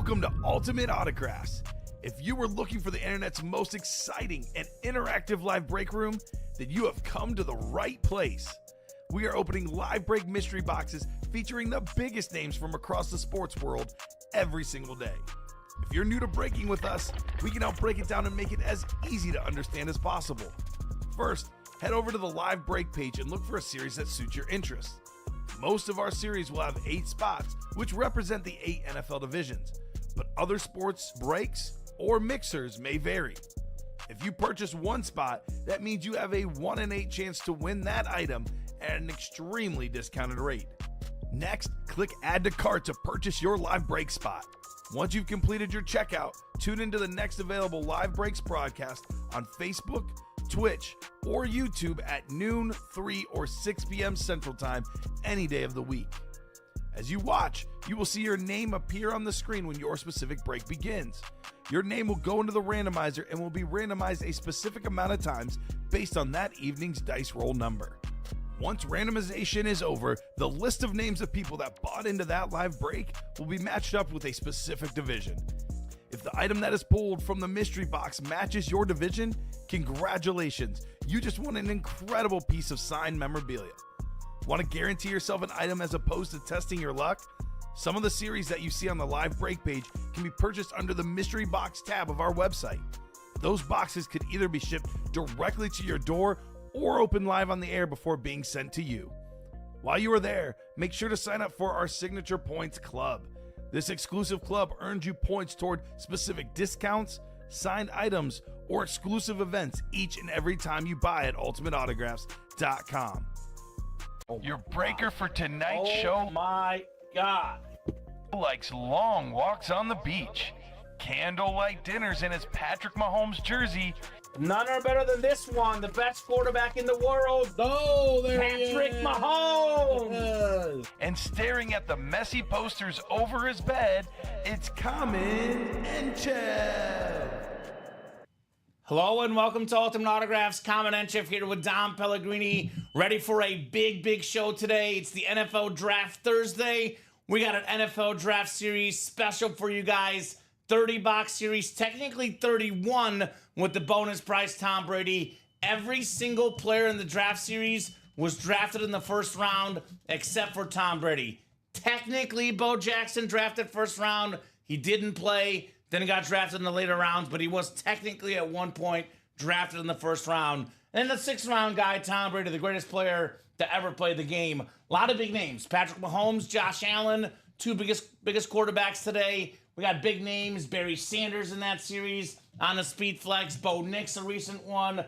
Welcome to Ultimate Autographs. If you were looking for the internet's most exciting and interactive live break room, then you have come to the right place. We are opening live break mystery boxes featuring the biggest names from across the sports world every single day. If you're new to breaking with us, we can help break it down and make it as easy to understand as possible. First, head over to the live break page and look for a series that suits your interests. Most of our series will have 8 spots, which represent the 8 NFL divisions, but other sports breaks or mixers may vary. If you purchase one spot, that means you have a 1 in 8 chance to win that item at an extremely discounted rate. Next, click Add to Cart to purchase your live break spot. Once you've completed your checkout, tune into the next available live breaks broadcast on Facebook, Twitch, or YouTube at noon, 3, or 6 p.m. Central Time any day of the week. As you watch, you will see your name appear on the screen when your specific break begins. Your name will go into the randomizer and will be randomized a specific amount of times based on that evening's dice roll number. Once randomization is over, the list of names of people that bought into that live break will be matched up with a specific division. If the item that is pulled from the mystery box matches your division, congratulations, you just won an incredible piece of signed memorabilia. Want to guarantee yourself an item as opposed to testing your luck? Some of the series that you see on the live break page can be purchased under the mystery box tab of our website. Those boxes could either be shipped directly to your door or open live on the air before being sent to you. While you are there, make sure to sign up for our Signature Points Club. This exclusive club earns you points toward specific discounts, signed items, or exclusive events each and every time you buy at ultimateautographs.com. Your breaker for tonight's show. Oh my God. Likes long walks on the beach, candlelight dinners in his Patrick Mahomes jersey, None are better than this one, the best quarterback in the world. Oh, there Patrick Mahomes. and staring at the messy posters over his bed, it's Common and Chev. Hello and welcome to Ultimate Autographs. Common and Chef here with Dom Pellegrini, ready for a big show today. It's the NFL Draft Thursday. We got an NFL Draft Series special for you guys. 30-box series, technically 31 with the bonus prize Tom Brady. Every single player in the draft series was drafted in the first round except for Tom Brady. Technically, Bo Jackson drafted first round. He didn't play, then he got drafted in the later rounds, but he was technically at one point drafted in the first round. And the 6th round guy, Tom Brady, the greatest player to ever play the game. A lot of big names. Patrick Mahomes, Josh Allen, 2 biggest quarterbacks today. We got big names, Barry Sanders in that series on the Speed Flex, Bo Nix, a recent one,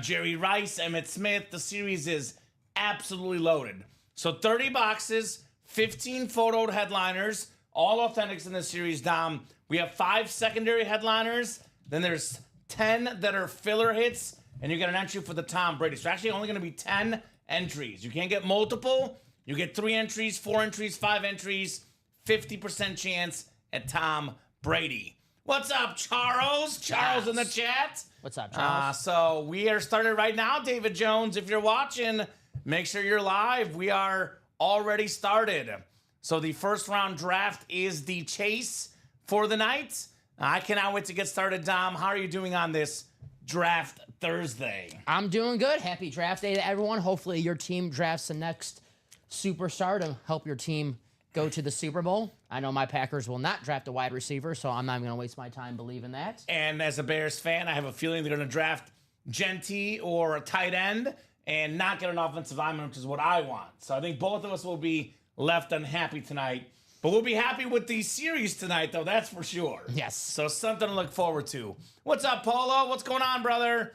Jerry Rice, Emmitt Smith. The series is absolutely loaded. So 30 boxes, 15 photoed headliners, all authentics in this series, Dom. We have 5 secondary headliners, then there's 10 that are filler hits, and you get an entry for the Tom Brady. So actually only going to be 10 entries. You can't get multiple. You get 3 entries, 4 entries, 5 entries, 50% chance at Tom Brady. What's up, Charles? Charles in the chat. What's up, Charles? So we are started right now, David Jones. If you're watching, make sure you're live. We are already started. So the first round draft is the chase for the night. I cannot wait to get started, Dom. How are you doing on this Draft Thursday? I'm doing good. Happy draft day to everyone. Hopefully your team drafts the next superstar to help your team go to the Super Bowl. I know my Packers will not draft a wide receiver, so I'm not even going to waste my time believing that. And as a Bears fan, I have a feeling they're going to draft Genty or a tight end and not get an offensive lineman, which is what I want. So I think both of us will be left unhappy tonight. But we'll be happy with the series tonight, though, that's for sure. Yes. So something to look forward to. What's up, Polo? What's going on, brother?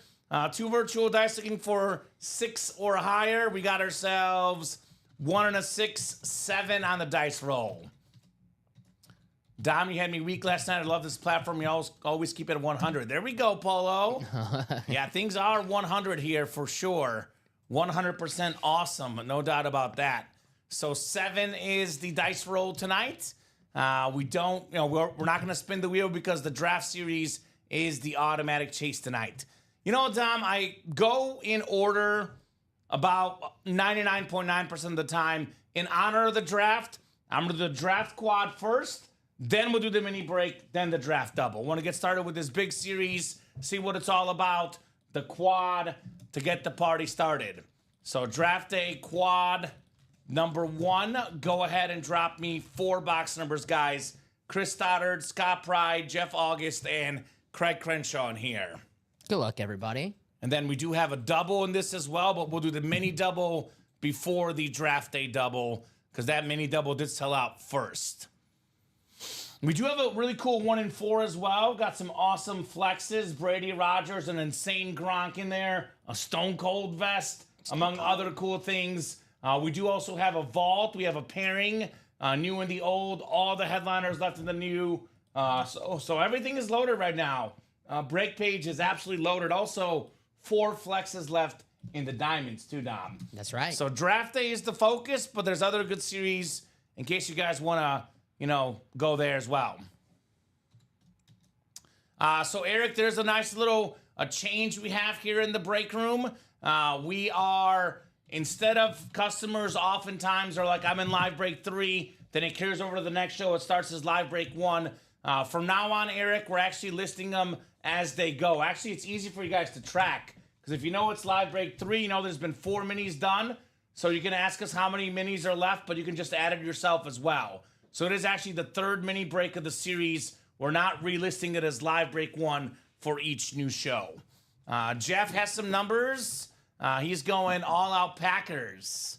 2 virtual dice looking for 6 or higher. We got ourselves 1 and a 6, 7 on the dice roll. Dom, you had me weak last night. I love this platform. You always keep it at 100. There we go, Polo. Yeah, things are 100 here for sure. 100% awesome. No doubt about that. So 7 is the dice roll tonight. We don't, we're not going to spin the wheel because the draft series is the automatic chase tonight. You know, Dom, I go in order about 99.9% of the time in honor of the draft. I'm going to do the draft quad first, Then we'll do the mini break, then the draft double. Want to get started with this big series, see what it's all about, the quad, to get the party started. So draft day quad number 1, go ahead and drop me 4 box numbers, guys. Chris Stoddard, Scott Pride, Jeff August, and Craig Crenshaw in here. Good luck, everybody. And then we do have a double in this as well, but we'll do the mini double before the draft day double because that mini double did sell out first. We do have a really cool 1 in 4 as well. Got some awesome flexes. Brady Rogers, an insane Gronk in there, a Stone Cold vest, among other cool things. We do also have a vault. We have a pairing, new and the old, all the headliners left in the new. So everything is loaded right now. Break page is absolutely loaded. Also, 4 flexes left in the diamonds too, Dom. That's right. So draft day is the focus, but there's other good series in case you guys want to, go there as well. So Eric, there's a nice little change we have here in the break room. We are, instead of customers oftentimes are like, I'm in live break 3, then it carries over to the next show. It starts as live break 1. From now on, Eric, we're actually listing them as they go. Actually, it's easy for you guys to track because if you know it's live break 3, there's been 4 minis done. So you can ask us how many minis are left, but you can just add it yourself as well. So it is actually the 3rd mini break of the series. We're not relisting it as live break 1 for each new show. Jeff has some numbers. He's going all out Packers.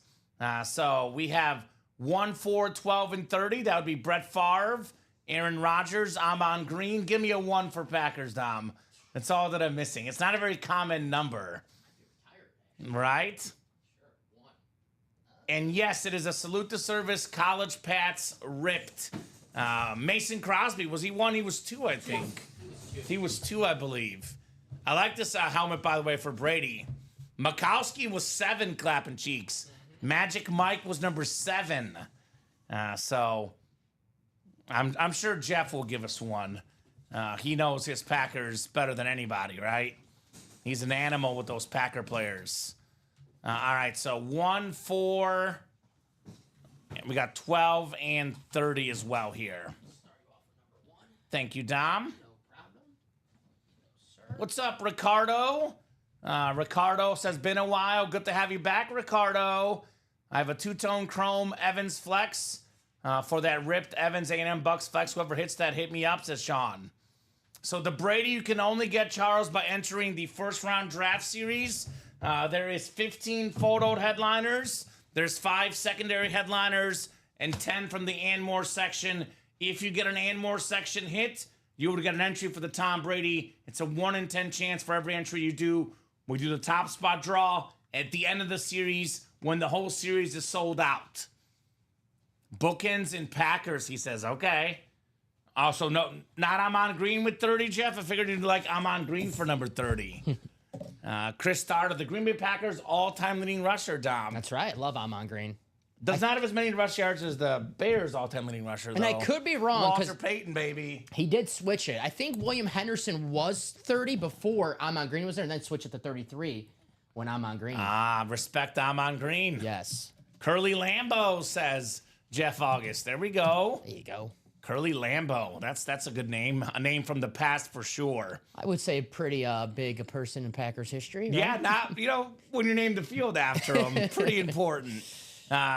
So we have 1, 4, 12, and 30. That would be Brett Favre, Aaron Rodgers, Amon Green. Give me a 1 for Packers, Dom. That's all that I'm missing. It's not a very common number. Right? And yes, it is a salute to service. College Pats ripped. Mason Crosby, was he 1? He was 2, I think. He was 2, I believe. I like this helmet, by the way, for Brady. Makowski was 7, clapping cheeks. Magic Mike was number 7. So I'm sure Jeff will give us 1. He knows his Packers better than anybody, right? He's an animal with those Packer players. All right, so 1, 4. We got 12 and 30 as well here. Thank you, Dom. What's up, Ricardo? Ricardo says, been a while. Good to have you back, Ricardo. I have a 2-tone chrome Evans flex for that ripped Evans A&M Bucks flex. Whoever hits that, hit me up, says Sean. So the Brady, you can only get, Charles, by entering the first round draft series. There is 15 photoed headliners. There's 5 secondary headliners and 10 from the Anmore section. If you get an Anmore section hit, you would get an entry for the Tom Brady. It's a 1 in 10 chance for every entry you do. We do the top spot draw at the end of the series when the whole series is sold out. Bookends and Packers, he says. Okay. Also, no, not Amon Green with 30, Jeff. I figured you'd like Amon Green for number 30. Chris Stoddard, the Green Bay Packers all-time leading rusher, Dom. That's right. Love Amon Green. Does not have as many rush yards as the Bears all-time leading rusher, And though. I could be wrong Walter Payton, baby. he did switch it. I think William Henderson was 30 before Amon Green was there, and then switched it to 33 when Amon Green. Respect Amon Green. Yes. Curly Lambeau, says Jeff August. There we go. There you go. Curly Lambeau. That's a good name. A name from the past for sure. I would say pretty big person in Packers history. Right? Yeah, not, when you name the field after him. Pretty important.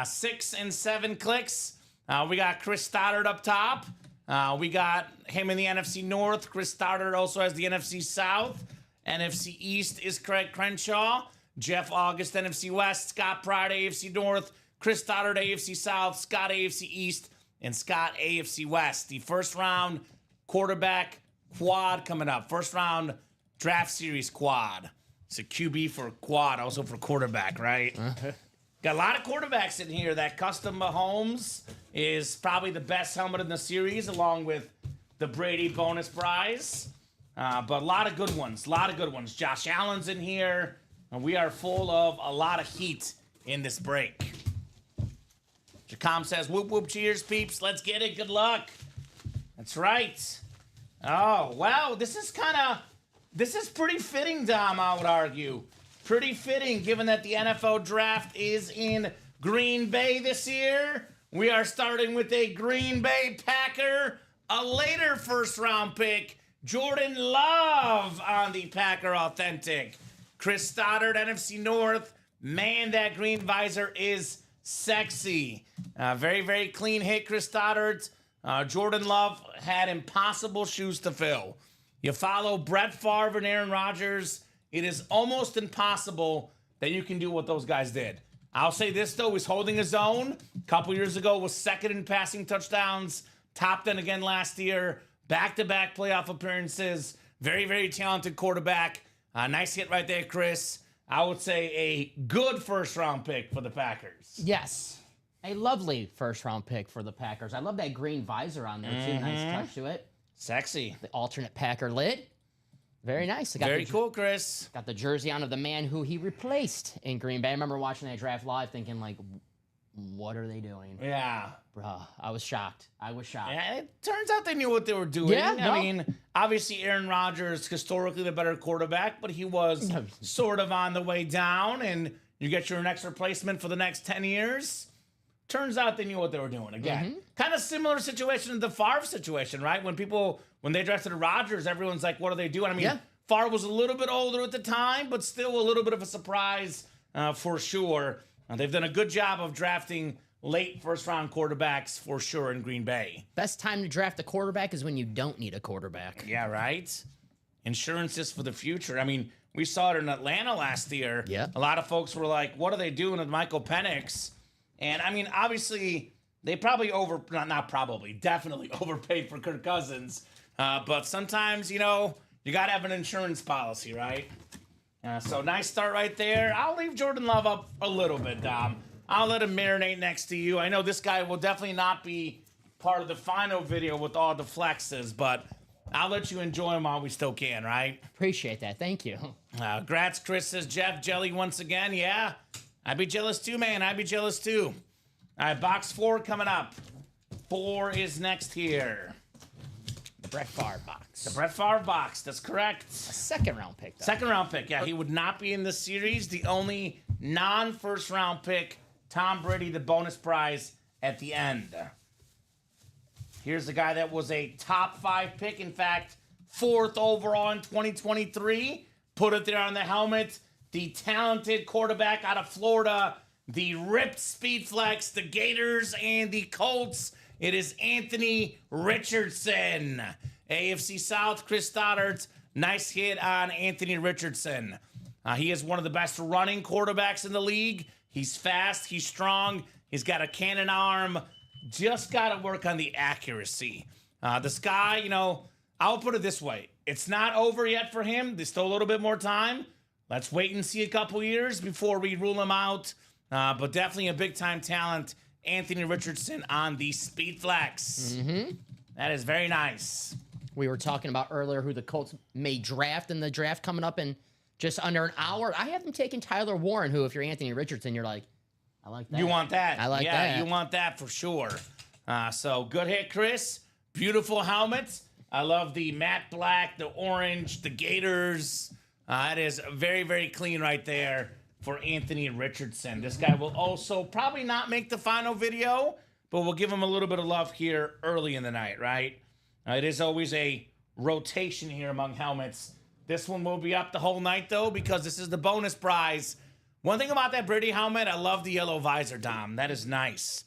6 and 7 clicks. We got Chris Stoddard up top. We got him in the NFC North. Chris Stoddard also has the NFC South. NFC East is Craig Crenshaw. Jeff August, NFC West. Scott Pride, AFC North. Chris Stoddard, AFC South. Scott, AFC East. And Scott, AFC West. The first round quarterback quad coming up. First round draft series quad. It's a QB for quad, also for quarterback, right? Got a lot of quarterbacks in here. That custom Mahomes is probably the best helmet in the series, along with the Brady bonus prize. But a lot of good ones. Josh Allen's in here. And we are full of a lot of heat in this break. Jacom says, whoop, whoop, cheers, peeps. Let's get it. Good luck. That's right. Oh, wow. This is pretty fitting, Dom, I would argue. Pretty fitting, given that the NFL draft is in Green Bay this year. We are starting with a Green Bay Packer a later first-round pick, Jordan Love on the Packer Authentic. Chris Stoddard, NFC North. Man, that green visor is sexy. Very, very clean hit, Chris Stoddard. Jordan Love had impossible shoes to fill. You follow Brett Favre and Aaron Rodgers, it is almost impossible that you can do what those guys did. I'll say this, though. He's holding his own. A couple years ago was second in passing touchdowns. Top 10 again last year. Back-to-back playoff appearances. Very, very talented quarterback. Nice hit right there, Chris. I would say a good first-round pick for the Packers. Yes. A lovely first-round pick for the Packers. I love that green visor on there, too. Nice touch to it. Sexy. The alternate Packer lid. Very nice. Very cool, Chris. Got the jersey on of the man who he replaced in Green Bay. I remember watching that draft live thinking, like, what are they doing? Yeah. Bruh, I was shocked. Yeah, it turns out they knew what they were doing. Yeah, no. I mean, obviously Aaron Rodgers, historically the better quarterback, but he was sort of on the way down, and you get your next replacement for the next 10 years. Turns out they knew what they were doing. Again, kind of similar situation to the Favre situation, right? When they drafted Rodgers, everyone's like, what are they doing? I mean, Favre was a little bit older at the time, but still a little bit of a surprise for sure. They've done a good job of drafting late first-round quarterbacks for sure in Green Bay. Best time to draft a quarterback is when you don't need a quarterback. Yeah, right? Insurance is for the future. I mean, we saw it in Atlanta last year. Yeah. A lot of folks were like, what are they doing with Michael Penix? And, I mean, obviously, they probably definitely overpaid for Kirk Cousins. But sometimes, you got to have an insurance policy, right? So nice start right there. I'll leave Jordan Love up a little bit, Dom. I'll let him marinate next to you. I know this guy will definitely not be part of the final video with all the flexes, but I'll let you enjoy him while we still can, right? Appreciate that. Thank you. Grats, Chris, says Jeff Jelly once again. Yeah, I'd be jealous too, man. I'd be jealous too. All right, box 4 coming up. 4 is next here. The Brett Favre box. The Brett Favre box, that's correct. A second-round pick, though. Second-round pick, yeah. He would not be in this series. The only non-first-round pick, Tom Brady, the bonus prize at the end. Here's the guy that was a top 5 pick. In fact, 4th overall in 2023. Put it there on the helmet. The talented quarterback out of Florida. The ripped speed flex, the Gators, and the Colts. It is Anthony Richardson. AFC South, Chris Stoddard. Nice hit on Anthony Richardson. He is one of the best running quarterbacks in the league. He's fast. He's strong. He's got a cannon arm. Just got to work on the accuracy. This guy, I'll put it this way. It's not over yet for him. There's still a little bit more time. Let's wait and see a couple years before we rule him out. But definitely a big-time talent. Anthony Richardson on the speed flex. That is very nice. We were talking about earlier who the Colts may draft in the draft coming up in just under an hour. I have them taking Tyler Warren, who, if you're Anthony Richardson, you're like, I like that. You want that. I like that. Yeah, you want that for sure. So good hit, Chris. Beautiful helmet. I love the matte black, the orange, the Gators. It is very, very clean right there for Anthony Richardson. This guy will also probably not make the final video, but we'll give him a little bit of love here early in the night, right? It is always a rotation here among helmets. This one will be up the whole night, though, because this is the bonus prize. One thing about that Brady helmet, I love the yellow visor, Dom. That is nice.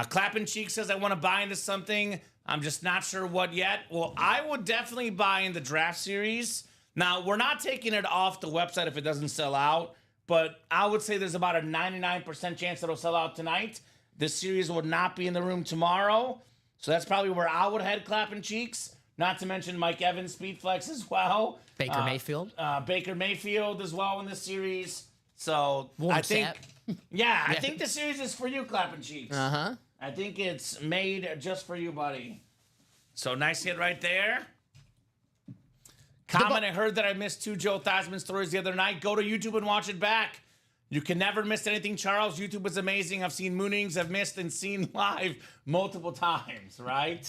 Clapping Cheek says, I want to buy into something. I'm just not sure what yet. Well, I would definitely buy in the draft series. Now, we're not taking it off the website if it doesn't sell out, but I would say there's about a 99% chance it'll sell out tonight. This series will not be in the room tomorrow, so that's probably where I would head, Clapping Cheeks. Not to mention Mike Evans, Speedflex as well. Baker Mayfield. Baker Mayfield as well in this series. So Warm I think, sap. I think the series is for you, Clapping Cheeks. I think it's made just for you, buddy. So nice hit right there. Comment, I heard that I missed 2 Joe Theismann stories the other night. Go to YouTube and watch it back. You can never miss anything, Charles. YouTube is amazing. I've seen moonings I've missed and seen live multiple times, right?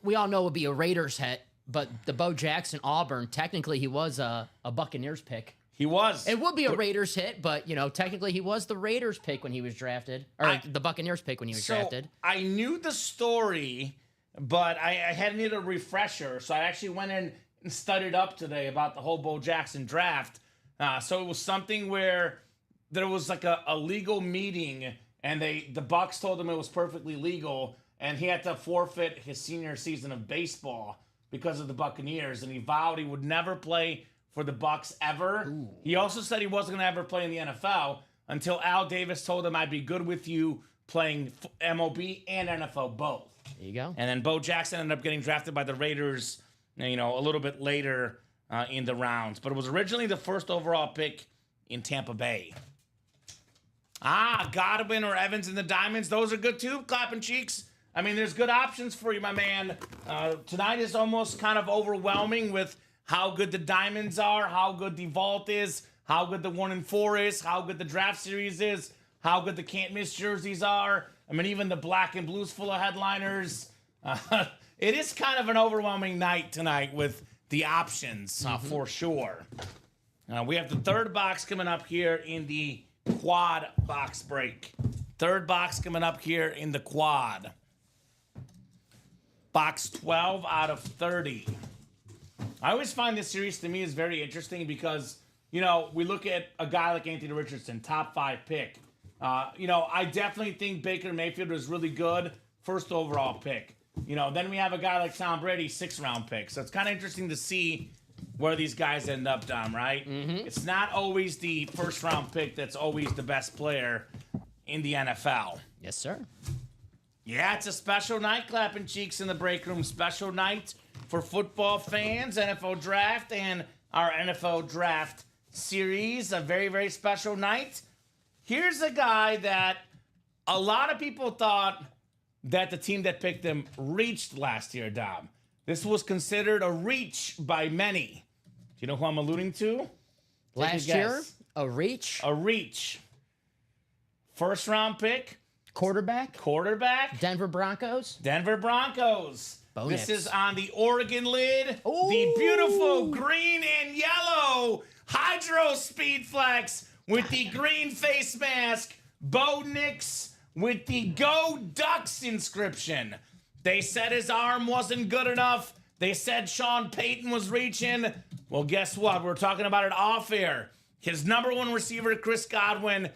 We all know it would be a Raiders hit, but the Bo Jackson Auburn, technically he was a Buccaneers pick. He was. It would be a Raiders hit, but, technically he was the Raiders pick when he was drafted. Or the Buccaneers pick when he was drafted. I knew the story but I had needed a refresher, so I actually went in and studied up today about the whole Bo Jackson draft. So it was something where there was like a legal meeting, and the Bucks told him it was perfectly legal, and he had to forfeit his senior season of baseball because of the Buccaneers, and he vowed he would never play for the Bucks ever. Ooh. He also said he wasn't going to ever play in the NFL until Al Davis told him, I'd be good with you playing MLB and NFL both. There you go. And then Bo Jackson ended up getting drafted by the Raiders, a little bit later in the rounds. But it was originally the first overall pick in Tampa Bay. Godwin or Evans in the Diamonds. Those are good too, clapping cheeks. I mean, there's good options for you, my man. Tonight is almost kind of overwhelming with how good the Diamonds are, how good the Vault is, how good the 1-4 is, how good the draft series is, how good the can't miss jerseys are. I mean, even the black and blue's full of headliners. It is kind of an overwhelming night tonight with the options, for sure. We have the third box coming up here in the quad box break. Third box coming up here in the quad. Box 12 out of 30. I always find this series to me is very interesting because, we look at a guy like Anthony Richardson, top 5 pick. I definitely think Baker Mayfield was really good, first overall pick. Then we have a guy like Tom Brady, 6th round pick. So it's kind of interesting to see where these guys end up, Dom, right? Mm-hmm. It's not always the first round pick that's always the best player in the NFL. Yes, sir. Yeah, it's a special night, clapping cheeks in the break room. Special night for football fans, NFL draft, and our NFL draft series. A very, very special night. Here's a guy that a lot of people thought that the team that picked him reached last year, Dom. This was considered a reach by many. Do you know who I'm alluding to? Last year? A reach? A reach. First round pick. Quarterback? Denver Broncos. Bo Nix. This is on the Oregon lid. Ooh. The beautiful green and yellow Hydro Speed Flex with the green face mask. Bo Nix with the Go Ducks inscription. They said his arm wasn't good enough. They said Sean Payton was reaching. Well, guess what? We're talking about it off air. His number one receiver, Chris Godwin,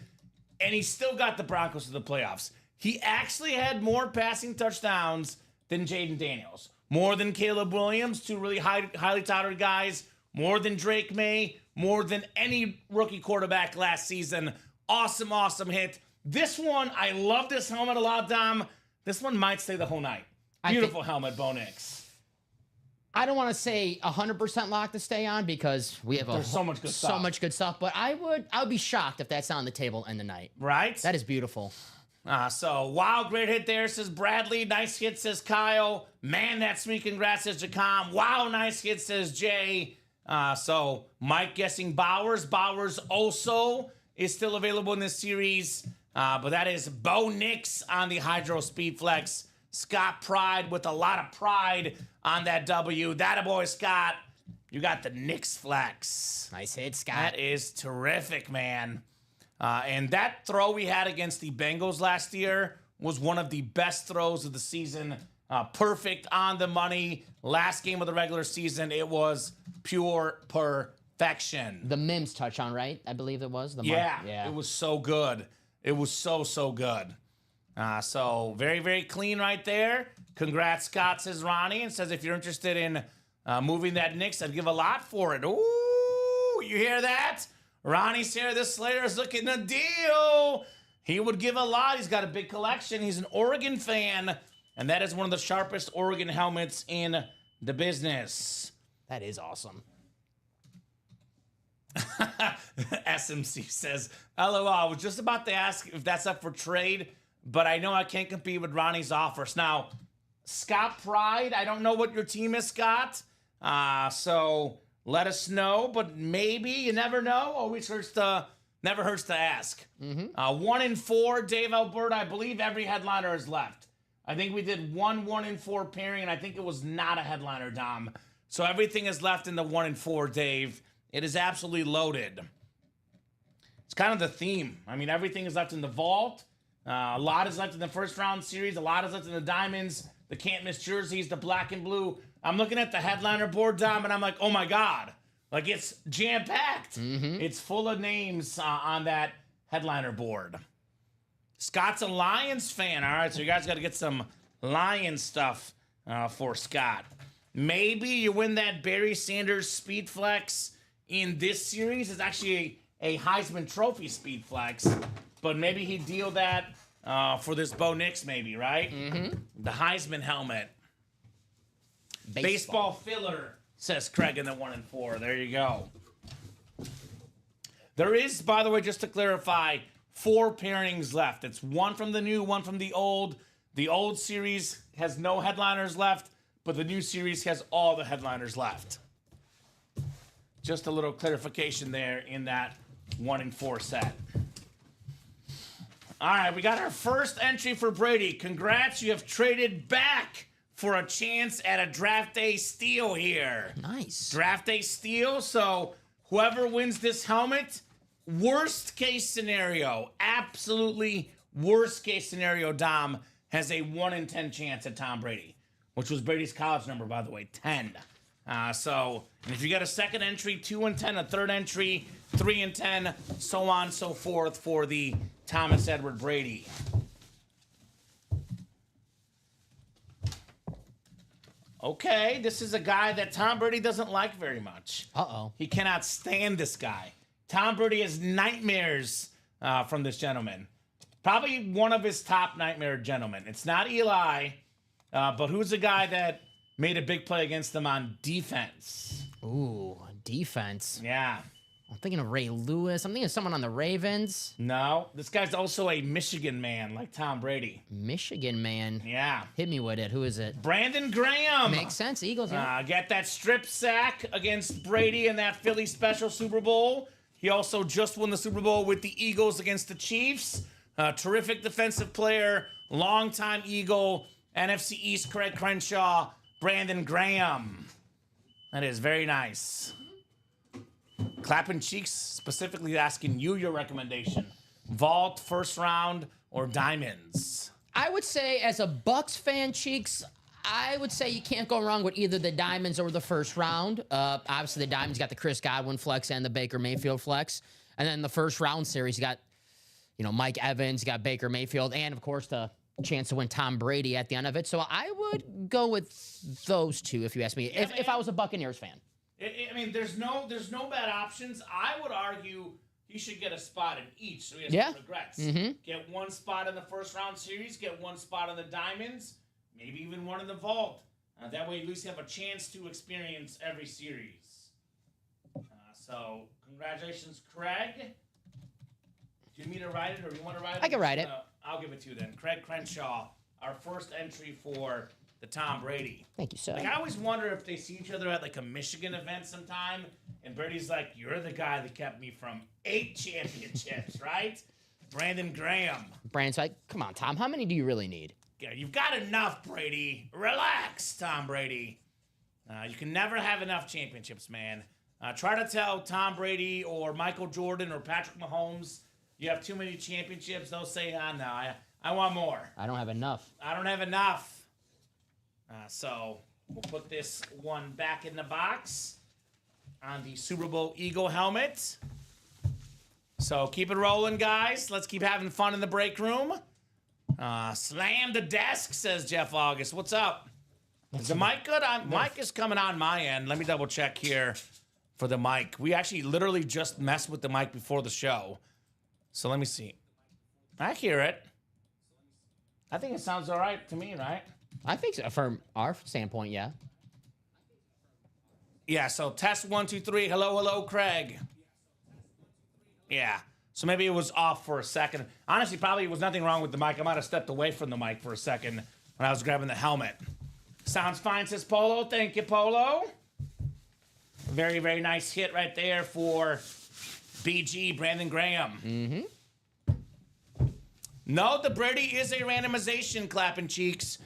and he still got the Broncos to the playoffs. He actually had more passing touchdowns than Jaden Daniels, more than Caleb Williams, two really highly touted guys, more than Drake May, more than any rookie quarterback last season. Awesome, awesome hit. This one, I love this helmet a lot, Dom. This one might stay the whole night. Beautiful helmet, Bo Nix. I don't want to say 100% lock to stay on because we have so much good stuff. But I would be shocked if that's on the table in the night. Right? That is beautiful. Wow, great hit there, says Bradley. Nice hit, says Kyle. Man, that's sweet. Congrats, says Jacom. Wow, nice hit, says Jay. Mike guessing Bowers. Bowers also is still available in this series. But that is Bo Nix on the Hydro Speed Flex. Scott Pride with a lot of pride on that W. That a boy, Scott. You got the Nix Flex. Nice hit, Scott. That is terrific, man. And that throw we had against the Bengals last year was one of the best throws of the season. Perfect on the money. Last game of the regular season, it was pure perfection. The Mims touchdown, right? I believe it was. Yeah, it was so good. It was so good. So very, very clean right there. Congrats, Scott, says Ronnie, and says if you're interested in moving that Knicks, I'd give a lot for it. Ooh, you hear that? Ronnie's here. This Slayer's looking a deal. He would give a lot. He's got a big collection. He's an Oregon fan, and that is one of the sharpest Oregon helmets in the business. That is awesome. SMC says, LOL, I was just about to ask if that's up for trade, but I know I can't compete with Ronnie's offers. Now, Scott Pride, I don't know what your team is, Scott. So let us know, but maybe, you never know. Never hurts to ask. 1-4, Dave Alberta, I believe every headliner is left. I think we did 1-4 pairing, and I think it was not a headliner, Dom. So everything is left in the 1-4, Dave. It is absolutely loaded. It's kind of the theme. I mean, everything is left in the vault. A lot is left in the first round series. A lot is left in the diamonds, the can't miss jerseys, the black and blue. I'm looking at the headliner board, Dom, and I'm like, oh my God. Like, it's jam-packed. It's full of names on that headliner board. Scott's a Lions fan. All right, so you guys got to get some Lions stuff for Scott. Maybe you win that Barry Sanders Speed Flex in this series. It's actually a Heisman Trophy Speed Flex, but maybe he'd deal that for this Bo Nix, maybe, right? The Heisman helmet. Baseball filler, says Craig in the 1 and 4. There you go. There is, by the way, just to clarify, 4 pairings left. It's 1 from the new, 1 from the old. The old series has no headliners left, but the new series has all the headliners left. Just a little clarification there in that 1 and 4 set. All right, we got our first entry for Brady. Congrats, you have traded back for a chance at a draft day steal here. Nice. Draft day steal, so whoever wins this helmet, worst case scenario, absolutely worst case scenario, Dom has a 1 in 10 chance at Tom Brady, which was Brady's college number, by the way, 10. So if you get a second entry, 2 and 10, a third entry, 3 and 10, so on and so forth for the Thomas Edward Brady. Okay, this is a guy that Tom Brady doesn't like very much. Uh-oh. He cannot stand this guy. Tom Brady has nightmares from this gentleman. Probably one of his top nightmare gentlemen. It's not Eli, but who's the guy that made a big play against them on defense? Ooh, defense. Yeah. I'm thinking of Ray Lewis. I'm thinking of someone on the Ravens. No, this guy's also a Michigan man like Tom Brady. Michigan man. Yeah. Hit me with it. Who is it? Brandon Graham. Makes sense. Eagles. Yeah. Get that strip sack against Brady in that Philly special Super Bowl. He also just won the Super Bowl with the Eagles against the Chiefs. Terrific defensive player, longtime Eagle, NFC East Craig Crenshaw, Brandon Graham. That is very nice. Clapping cheeks, specifically asking you your recommendation. Vault, first round, or diamonds? I would say, as a Bucks fan, Cheeks, I would say you can't go wrong with either the diamonds or the first round. Obviously, the diamonds got the Chris Godwin flex and the Baker Mayfield flex. And then the first round series, you got, Mike Evans, you got Baker Mayfield, and, of course, the chance to win Tom Brady at the end of it. So I would go with those two, if you ask me, if I was a Buccaneers fan. I mean, there's no bad options. I would argue he should get a spot in each, so he has no regrets. Get 1 spot in the first round series, get 1 spot in the diamonds, maybe even 1 in the vault. That way, you at least have a chance to experience every series. So, congratulations, Craig. Do you need me to write it, or you want to write it? I can write it. I'll give it to you then. Craig Crenshaw, our first entry for the Tom Brady. Thank you, sir. Like, I always wonder if they see each other at like a Michigan event sometime, and Brady's like, "You're the guy that kept me from 8 championships, right?" Brandon Graham. Brandon's like, come on, Tom, how many do you really need? Yeah, you've got enough, Brady. Relax, Tom Brady. You can never have enough championships, man. Try to tell Tom Brady or Michael Jordan or Patrick Mahomes you have too many championships. They'll say, no, I want more. I don't have enough. I don't have enough. So we'll put this one back in the box on the Super Bowl Eagle helmet. So keep it rolling, guys. Let's keep having fun in the break room. Slam the desk, says Jeff August. What's up? Is the mic good? Mic is coming on my end. Let me double check here for the mic. We actually literally just messed with the mic before the show. So let me see. I hear it. I think it sounds all right to me, right? I think so. From our standpoint, yeah. Yeah, so test 1, 2, 3. Hello, Craig. Yeah. So maybe it was off for a second. Honestly, probably was nothing wrong with the mic. I might have stepped away from the mic for a second when I was grabbing the helmet. Sounds fine, says Polo. Thank you, Polo. Very, very nice hit right there for BG, Brandon Graham. No, the Brady is a randomization, clapping cheeks.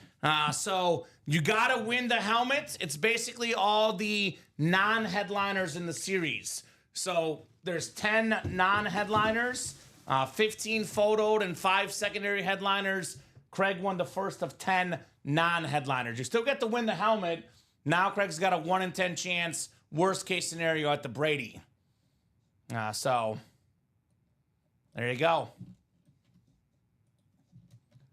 So you got to win the helmet. It's basically all the non-headliners in the series. So there's 10 non-headliners. 15 photoed and 5 secondary headliners. Craig won the first of 10 non-headliners. You still get to win the helmet. Now Craig's got a 1 in 10 chance, worst case scenario at the Brady. So there you go.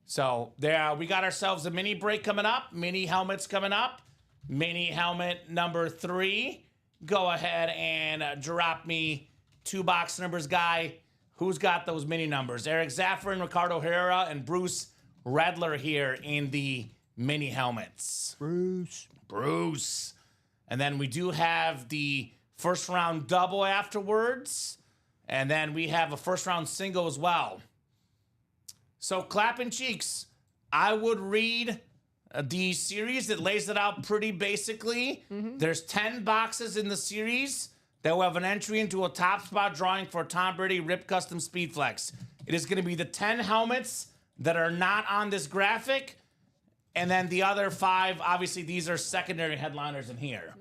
So there we got ourselves a mini break coming up, mini helmets coming up. Mini helmet number 3. Go ahead and drop me 2 box numbers, guy. Who's got those mini numbers? Eric Zafrin, Ricardo Herrera, and Bruce Redler here in the mini helmets. Bruce. And then we do have the first round double afterwards. And then we have a first round single as well. So clapping cheeks, I would read the series that lays it out pretty basically. There's 10 boxes in the series that will have an entry into a top spot drawing for Tom Brady Rip Custom Speed Flex. It is going to be the 10 helmets that are not on this graphic, and then the other 5, obviously these are secondary headliners in here.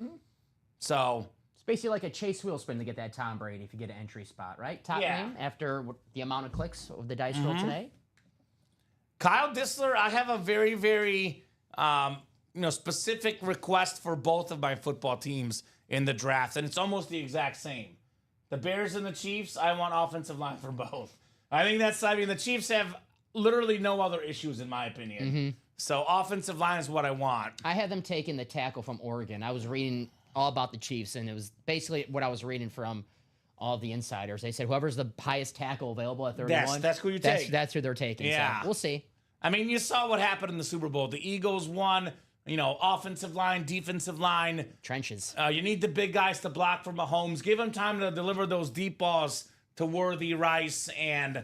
So It's basically like a Chase wheel spin to get that Tom Brady if you get an entry spot, right? Top name after the amount of clicks of the dice roll today. Kyle Dissler, I have a very, very specific request for both of my football teams in the draft, and it's almost the exact same. The Bears and the Chiefs, I want offensive line for both. I think the Chiefs have literally no other issues in my opinion. So offensive line is what I want. I had them taking the tackle from Oregon. I was reading all about the Chiefs, and it was basically what I was reading from all the insiders. They said whoever's the highest tackle available at 31, that's who you take. That's who they're taking. Yeah. So we'll see. I mean, you saw what happened in the Super Bowl. The Eagles won, offensive line, defensive line. Trenches. You need the big guys to block for Mahomes. Give them time to deliver those deep balls to Worthy, Rice, and,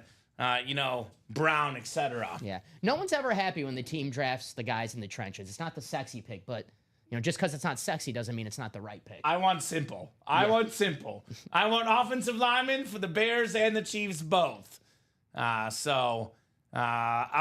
Brown, etc. Yeah. No one's ever happy when the team drafts the guys in the trenches. It's not the sexy pick, but just because it's not sexy doesn't mean it's not the right pick. I want simple. I want offensive linemen for the Bears and the Chiefs both. I'll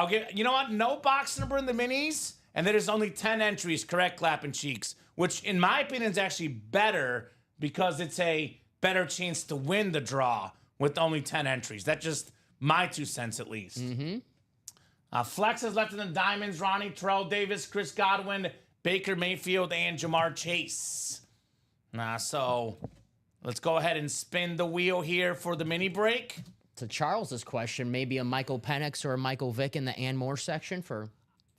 get, you know what? No box number in the minis, and there's only 10 entries, correct, clapping cheeks, which in my opinion is actually better because it's a better chance to win the draw with only 10 entries. That's just my 2 cents at least. Flex is left in the diamonds. Ronnie, Terrell Davis, Chris Godwin, Baker Mayfield, and Jamar Chase. So let's go ahead and spin the wheel here for the mini break. To Charles's question, maybe a Michael Penix or a Michael Vick in the Ann Moore section for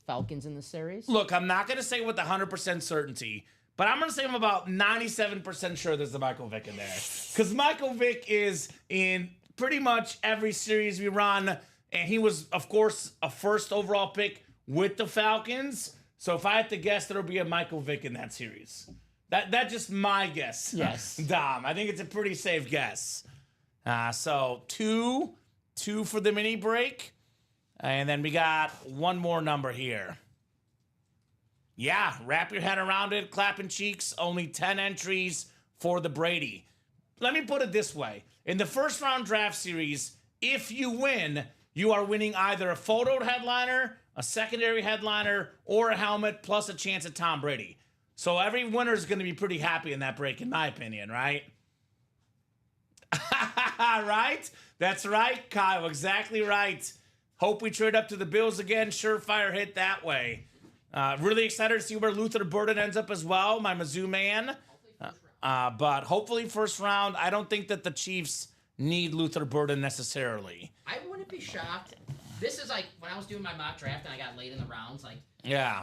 Falcons in the series? Look, I'm not going to say with 100% certainty, but I'm going to say I'm about 97% sure there's a Michael Vick in there. Because Michael Vick is in pretty much every series we run, and he was, of course, a first overall pick with the Falcons. So if I had to guess, there'll be a Michael Vick in that series. That's just my guess. Yes. Dom, I think it's a pretty safe guess. So two for the mini break. And then we got one more number here. Yeah, wrap your head around it, clapping cheeks. Only 10 entries for the Brady. Let me put it this way. In the first round draft series, if you win, you are winning either a photoed headliner, a secondary headliner, or a helmet, plus a chance at Tom Brady. So every winner is going to be pretty happy in that break, in my opinion, right? Right? That's right, Kyle. Exactly right. Hope we trade up to the Bills again. Surefire hit that way. Really excited to see where Luther Burden ends up as well, my Mizzou man. But hopefully first round. I don't think that the Chiefs need Luther Burden necessarily. I wouldn't be shocked. This is like when I was doing my mock draft and I got late in the rounds, like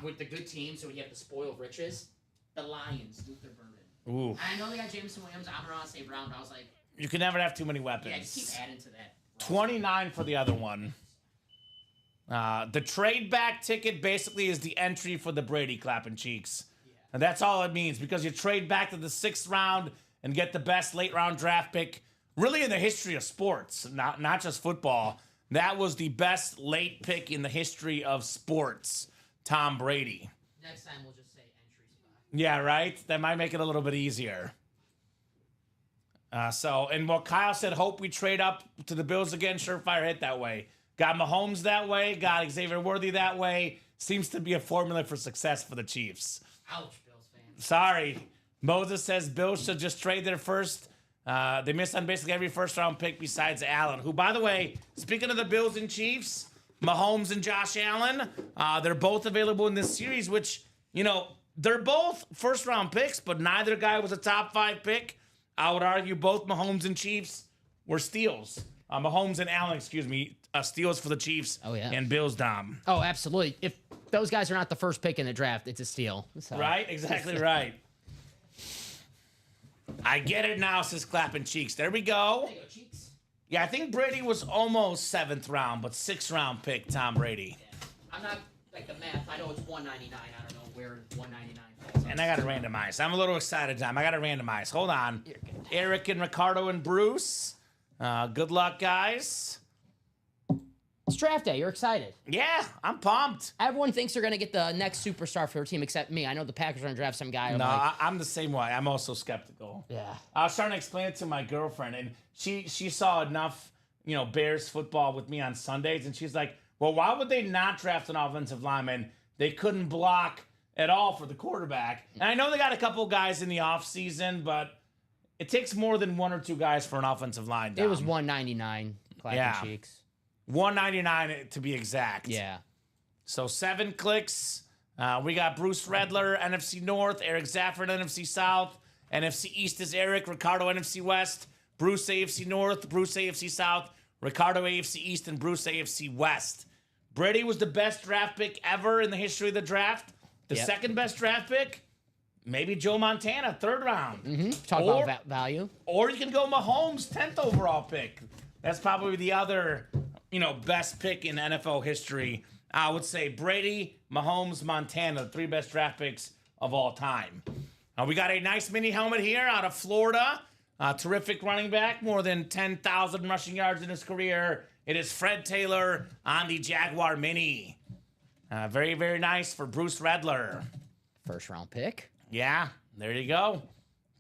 with the good teams, so we have the spoil of riches. The Lions, Luther Burden. Ooh. And I know they got Jameson Williams, Amon-Ra St. Brown, but I was like, you can never have too many weapons. yeah, just keep adding to that. 29 for the other one. The trade back ticket basically is the entry for the Brady clapping cheeks. Yeah. And that's all it means, because you trade back to the 6th round and get the best late round draft pick really in the history of sports, not just football. That was the best late pick in the history of sports, Tom Brady. Next time we'll just say entry spot. Yeah, right? That might make it a little bit easier. And what Kyle said, hope we trade up to the Bills again. Surefire hit that way. Got Mahomes that way. Got Xavier Worthy that way. Seems to be a formula for success for the Chiefs. Ouch, Bills fans. Sorry. Moses says Bills should just trade their first They missed on basically every first-round pick besides Allen, who, by the way, speaking of the Bills and Chiefs, Mahomes and Josh Allen, they're both available in this series, which, they're both first-round picks, but neither guy was a top 5 pick. I would argue both Mahomes and Chiefs were steals. Mahomes and Allen, steals for the Chiefs and Bills, Dom. Oh, absolutely. If those guys are not the first pick in the draft, it's a steal. So. Right? Exactly right. I get it now, says Clapping Cheeks. There we go. There you go, Cheeks. Yeah, I think Brady was almost 7th round, but 6th round pick, Tom Brady. Yeah. I'm not like the math. I know it's 199. I don't know where 199 falls. And I got to randomize. I'm a little excited, Tom. I got to randomize. Hold on. Eric and Ricardo and Bruce. Good luck, guys. It's draft day. You're excited. Yeah, I'm pumped. Everyone thinks they're going to get the next superstar for their team except me. I know the Packers are going to draft some guy. No, I'm the same way. I'm also skeptical. Yeah. I was trying to explain it to my girlfriend, and she saw enough, Bears football with me on Sundays, and she's like, well, why would they not draft an offensive lineman? They couldn't block at all for the quarterback. And I know they got a couple guys in the offseason, but it takes more than 1 or 2 guys for an offensive line, Dom. It was 199. Clapping Cheeks. 199 to be exact. Yeah. So 7 clicks. We got Bruce Redler, NFC North, Eric Zafford, NFC South. NFC East is Eric, Ricardo, NFC West, Bruce, AFC North, Bruce, AFC South, Ricardo, AFC East, and Bruce, AFC West. Brady was the best draft pick ever in the history of the draft. The second best draft pick, maybe Joe Montana, 3rd round. Talk about value. Or you can go Mahomes, 10th overall pick. That's probably the other, best pick in NFL history. I would say Brady, Mahomes, Montana, the 3 best draft picks of all time. We got a nice mini helmet here out of Florida. Terrific running back, more than 10,000 rushing yards in his career. It is Fred Taylor on the Jaguar Mini. Very, very nice for Bruce Redler. 1st round pick. Yeah, there you go.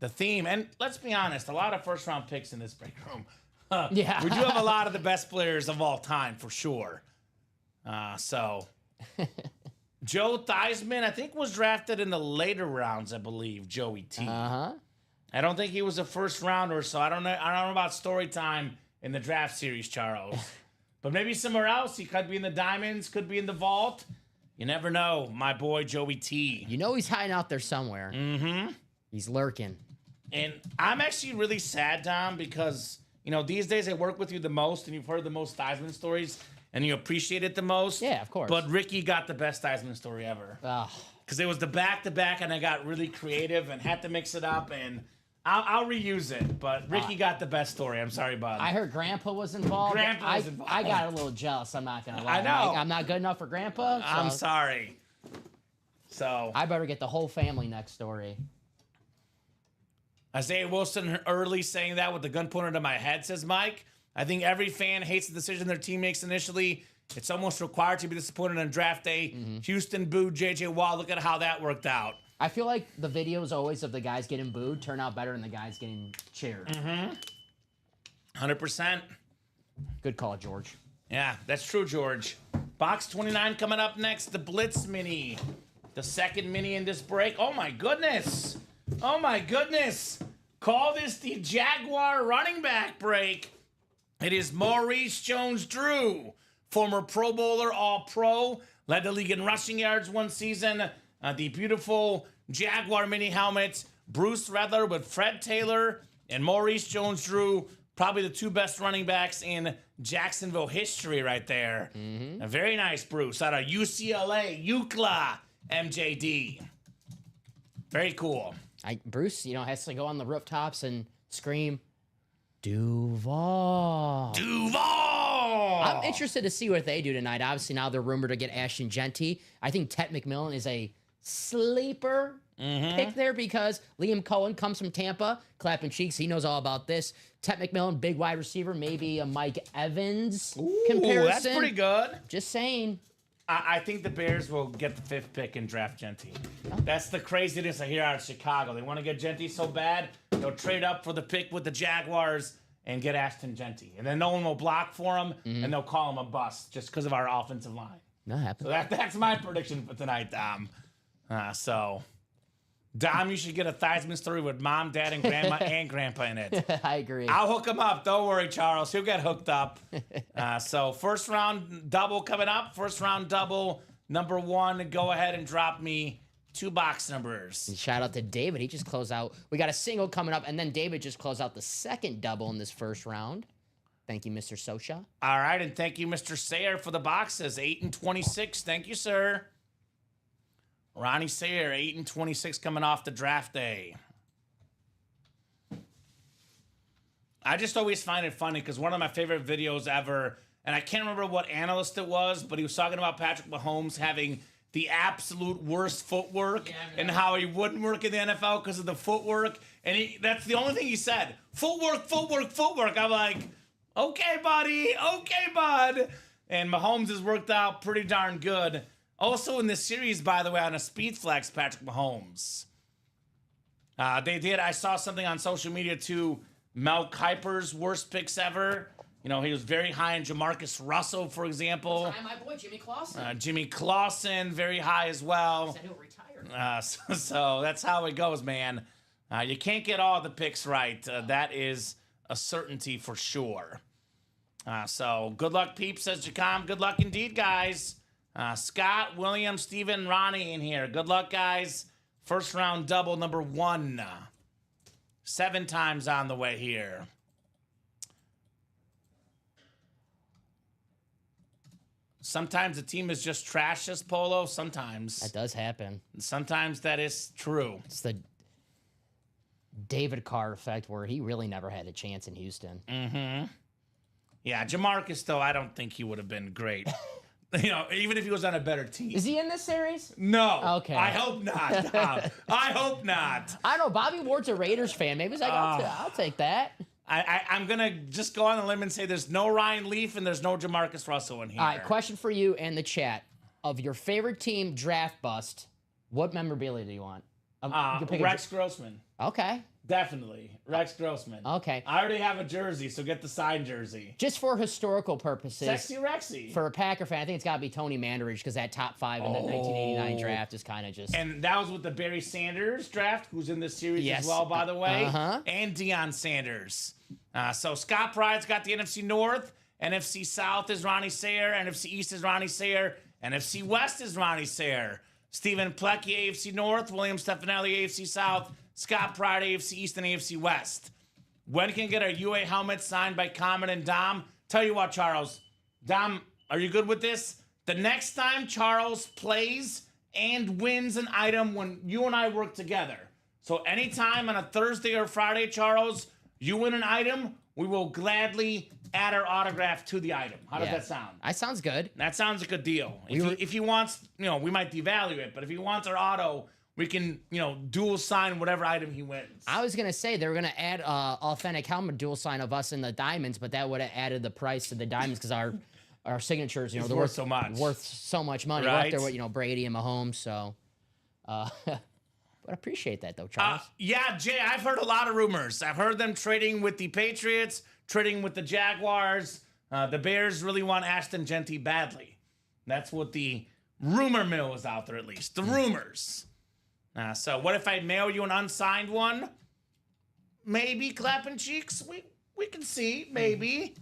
The theme. And let's be honest, a lot of 1st round picks in this break room. Yeah. We do have a lot of the best players of all time, for sure. Joe Theismann, I think, was drafted in the later rounds, I believe, Joey T. Uh-huh. I don't think he was a 1st rounder, so I don't know about story time in the draft series, Charles. But maybe somewhere else. He could be in the Diamonds, could be in the Vault. You never know, my boy Joey T. He's hiding out there somewhere. Mm-hmm. He's lurking. And I'm actually really sad, Tom, because, these days I work with you the most, and you've heard the most Theismann stories, and you appreciate it the most. Yeah, of course. But Ricky got the best Theismann story ever. Because it was the back-to-back, and I got really creative and had to mix it up, and I'll reuse it. But Ricky got the best story. I'm sorry, bud. I heard Grandpa was involved. Grandpa was involved. I got a little jealous. I'm not going to lie. I know. I'm not good enough for Grandpa. So I'm sorry. So I better get the whole family next story. Isaiah Wilson early saying that with the gun pointed to my head, says Mike. I think every fan hates the decision their team makes initially. It's almost required to be disappointed on draft day. Mm-hmm. Houston booed J.J. Watt. Look at how that worked out. I feel like the videos always of the guys getting booed turn out better than the guys getting cheered. 100%. Good call, George. Yeah, that's true, George. Box 29 coming up next. The Blitz Mini. The 2nd mini in this break. Oh, my goodness. Oh, my goodness. Call this the Jaguar running back break. It is Maurice Jones-Drew, former Pro Bowler, All-Pro, led the league in rushing yards one season. The beautiful Jaguar mini helmet. Bruce Redler with Fred Taylor and Maurice Jones-Drew, probably the 2 best running backs in Jacksonville history right there. Mm-hmm. Very nice, Bruce, out of UCLA, UCLA, MJD. Very cool. Bruce, has to go on the rooftops and scream, Duval. Duval! I'm interested to see what they do tonight. Obviously, now they're rumored to get Ashton Genty. I think Ted McMillan is a sleeper pick there because Liam Cohen comes from Tampa. Clapping Cheeks, he knows all about this. Ted McMillan, big wide receiver, maybe a Mike Evans comparison. That's pretty good. Just saying. I think the Bears will get the 5th pick and draft Genty. That's the craziness I hear out of Chicago. They want to get Genty so bad, they'll trade up for the pick with the Jaguars and get Ashton Genty. And then no one will block for him, and they'll call him a bust just because of our offensive line. That happens. So that's my prediction for tonight, Dom. Dom, you should get a Theismann story with mom, dad, and grandma and grandpa in it. I agree. I'll hook him up. Don't worry, Charles. He'll get hooked up. So first round double coming up. First round double number 1. Go ahead and drop me 2 box numbers. Shout out to David. He just closed out. We got a single coming up, and then David just closed out the second double in this first round. Thank you, Mr. Sosha. All right, and thank you, Mr. Sayer, for the boxes. 8 and 26. Thank you, sir. Ronnie Sayer, 8 and 26 coming off the draft day. I just always find it funny because one of my favorite videos ever, and I can't remember what analyst it was, but he was talking about Patrick Mahomes having the absolute worst footwork and how he wouldn't work in the NFL because of the footwork. And that's the only thing he said. Footwork, footwork, footwork. I'm like, okay, buddy. Okay, bud. And Mahomes has worked out pretty darn good. Also in this series, by the way, on a speed flex, Patrick Mahomes. They did. I saw something on social media too. Mel Kiper's worst picks ever. You know, he was very high in Jamarcus Russell, for example. My boy, Jimmy Clausen. Jimmy Clausen, very high as well. Said he'll retire. So that's how it goes, man. You can't get all the picks right. That is a certainty for sure. So good luck, peeps, says Jacom. Good luck indeed, guys. Scott, William, Steven, Ronnie in here. Good luck, guys. First round double number 1. 7 times on the way here. Sometimes the team is just trash as Polo. Sometimes. That does happen. Sometimes that is true. It's the David Carr effect where he really never had a chance in Houston. Yeah, Jamarcus, though, I don't think he would have been great. You know, even if he was on a better team. Is he in this series? No. Okay. I hope not, Tom. I hope not. I don't know. Bobby Ward's a Raiders fan. Maybe he's like, I'll take that. I'm going to just go on the limb and say there's no Ryan Leaf and there's no Jamarcus Russell in here. All right, question for you and the chat. Of your favorite team draft bust, what memorabilia do you want? You can pick Rex Grossman. Okay. Definitely. Rex Grossman. Okay. I already have a jersey, so get the signed jersey. Just for historical purposes. Sexy Rexy. For a Packer fan, I think it's got to be Tony Mandarich because that top 5 in the 1989 draft is kind of just... And that was with the Barry Sanders draft, who's in this series Yes. as well, by the way. Uh-huh. And Deion Sanders. So Scott Pride's got the NFC North. NFC South is Ronnie Sayer. NFC East is Ronnie Sayer. NFC West is Ronnie Sayer. Stephen Plecky, AFC North. William Stefanelli, AFC South. Scott Pride, AFC East and AFC West. When can get our UA helmet signed by Common and Dom? Tell you what, Charles. Dom, are you good with this? The next time Charles plays and wins an item when you and I work together. So anytime on a Thursday or Friday, Charles, you win an item, we will gladly add our autograph to the item. How does that sound? That sounds good. That sounds like a deal. If he wants, we might devalue it, but if he wants our auto, we can, dual sign whatever item he wins. I was going to say they were going to add authentic helmet dual sign of us in the diamonds, but that would have added the price to the diamonds because our signatures, they're worth so much. Worth so much money. Right? We're up there with, Brady and Mahomes, so... but I appreciate that, though, Charles. Yeah, Jay, I've heard a lot of rumors. I've heard them trading with the Patriots, trading with the Jaguars. The Bears really want Ashton Genty badly. That's what the rumor mill is out there, at least. The rumors. So what if I mail you an unsigned one? Maybe clapping cheeks. We can see. Maybe.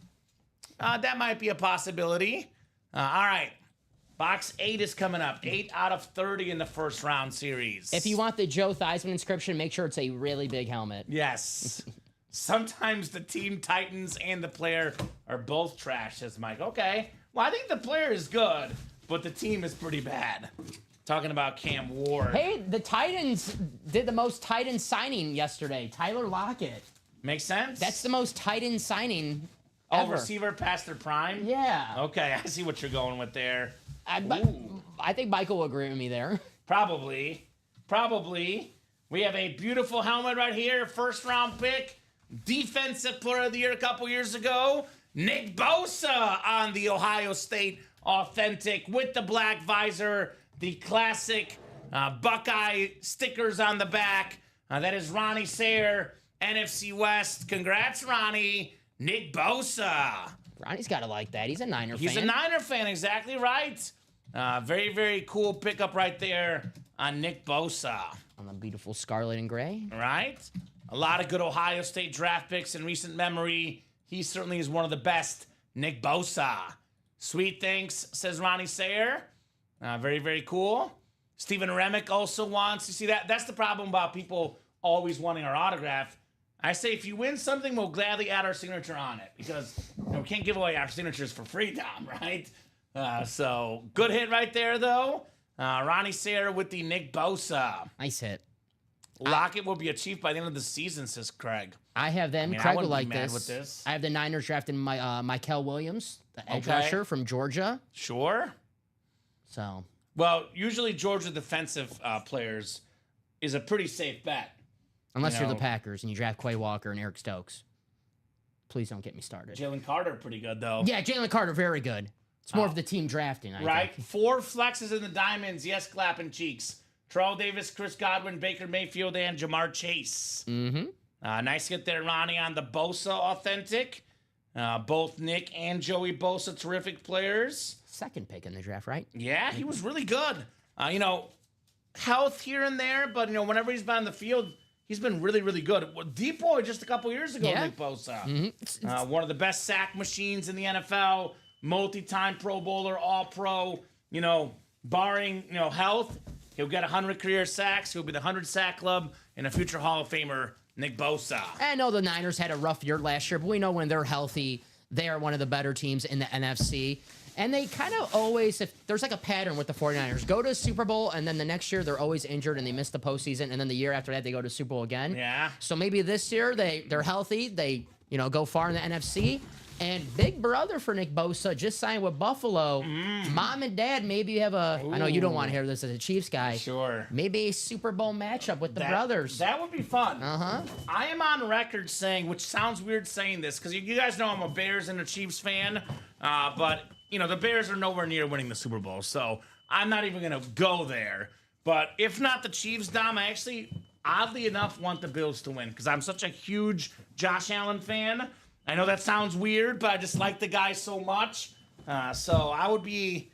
That might be a possibility. All right. Box 8 is coming up. 8 out of 30 in the first round series. If you want the Joe Theismann inscription, make sure it's a really big helmet. Yes. Sometimes the team Titans and the player are both trash, says Mike. Okay. Well, I think the player is good, but the team is pretty bad. Talking about Cam Ward. Hey, the Titans did the most Titans signing yesterday. Tyler Lockett. Makes sense? That's the most Titans signing ever. Receiver past their prime? Yeah. Okay, I see what you're going with there. I think Michael will agree with me there. Probably. We have a beautiful helmet right here. First round pick. Defensive player of the year a couple years ago. Nick Bosa on the Ohio State Authentic with the black visor. The classic Buckeye stickers on the back. That is Ronnie Sayer, NFC West. Congrats, Ronnie. Nick Bosa. Ronnie's got to like that. He's a Niner fan. He's a Niner fan, exactly right. Very, very cool pickup right there on Nick Bosa. on the beautiful scarlet and gray. Right? A lot of good Ohio State draft picks in recent memory. He certainly is one of the best. Nick Bosa. Sweet thanks, says Ronnie Sayer. Very, very cool. Stephen Remick also wants. You see that? That's the problem about people always wanting our autograph. I say if you win something, we'll gladly add our signature on it because we can't give away our signatures for free, Dom, right? So good hit right there, though. Ronnie Sayer with the Nick Bosa. Nice hit. Lockett will be a Chief by the end of the season, says Craig. I have them. I Craig wouldn't will be like mad this. with this. I have the Niners drafting Mykel Williams, the edge Okay. rusher from Georgia. Sure. So Well, usually Georgia defensive players is a pretty safe bet. unless You you're know- the Packers and you draft Quay Walker and Eric Stokes, please don't get me started. Jalen Carter, pretty good, though. Yeah, Jalen Carter, very good. It's more of the team drafting, I Right? think. 4 flexes in the diamonds. Yes, clapping cheeks. Terrell Davis, Chris Godwin, Baker Mayfield, and Jamar Chase. Mm-hmm. Nice hit there, Ronnie, on the Bosa authentic. Both Nick and Joey Bosa, terrific players. Second pick in the draft, right? Yeah, he was really good. Health here and there, but, whenever he's been on the field, he's been really, really good. Deep boy just a couple years ago, Yeah. Nick Bosa. Mm-hmm. One of the best sack machines in the NFL, multi-time Pro Bowler, All-Pro. Barring health, he'll get 100 career sacks. He'll be the 100 sack club and a future Hall of Famer, Nick Bosa. I know the Niners had a rough year last year, but we know when they're healthy, they are one of the better teams in the NFC. And they kind of always, if there's like a pattern with the 49ers, go to a Super Bowl, and then the next year they're always injured and they miss the postseason, and then the year after that they go to Super Bowl again. Yeah. So maybe this year they're healthy, they go far in the NFC. And big brother for Nick Bosa just signed with Buffalo. Mom and dad maybe have I know you don't want to hear this as a Chiefs guy. Sure. Maybe a Super Bowl matchup with the brothers. That would be fun. Uh-huh. I am on record saying, which sounds weird saying this, because you guys know I'm a Bears and a Chiefs fan, but, the Bears are nowhere near winning the Super Bowl, so I'm not even going to go there. But if not the Chiefs, Dom, I actually, oddly enough, want the Bills to win, because I'm such a huge Josh Allen fan. I know that sounds weird, but I just like the guy so much. So I would be,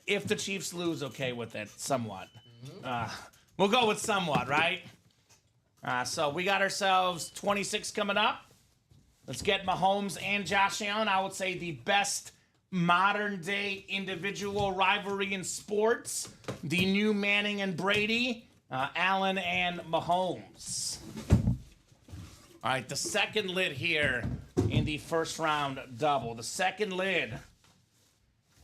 if the Chiefs lose, okay with it, somewhat. We'll go with somewhat, right? So we got ourselves 26 coming up. Let's get Mahomes and Josh Allen. I would say the best modern-day individual rivalry in sports. The new Manning and Brady, Allen and Mahomes. All right, the second lid here in the first round double. The second lid.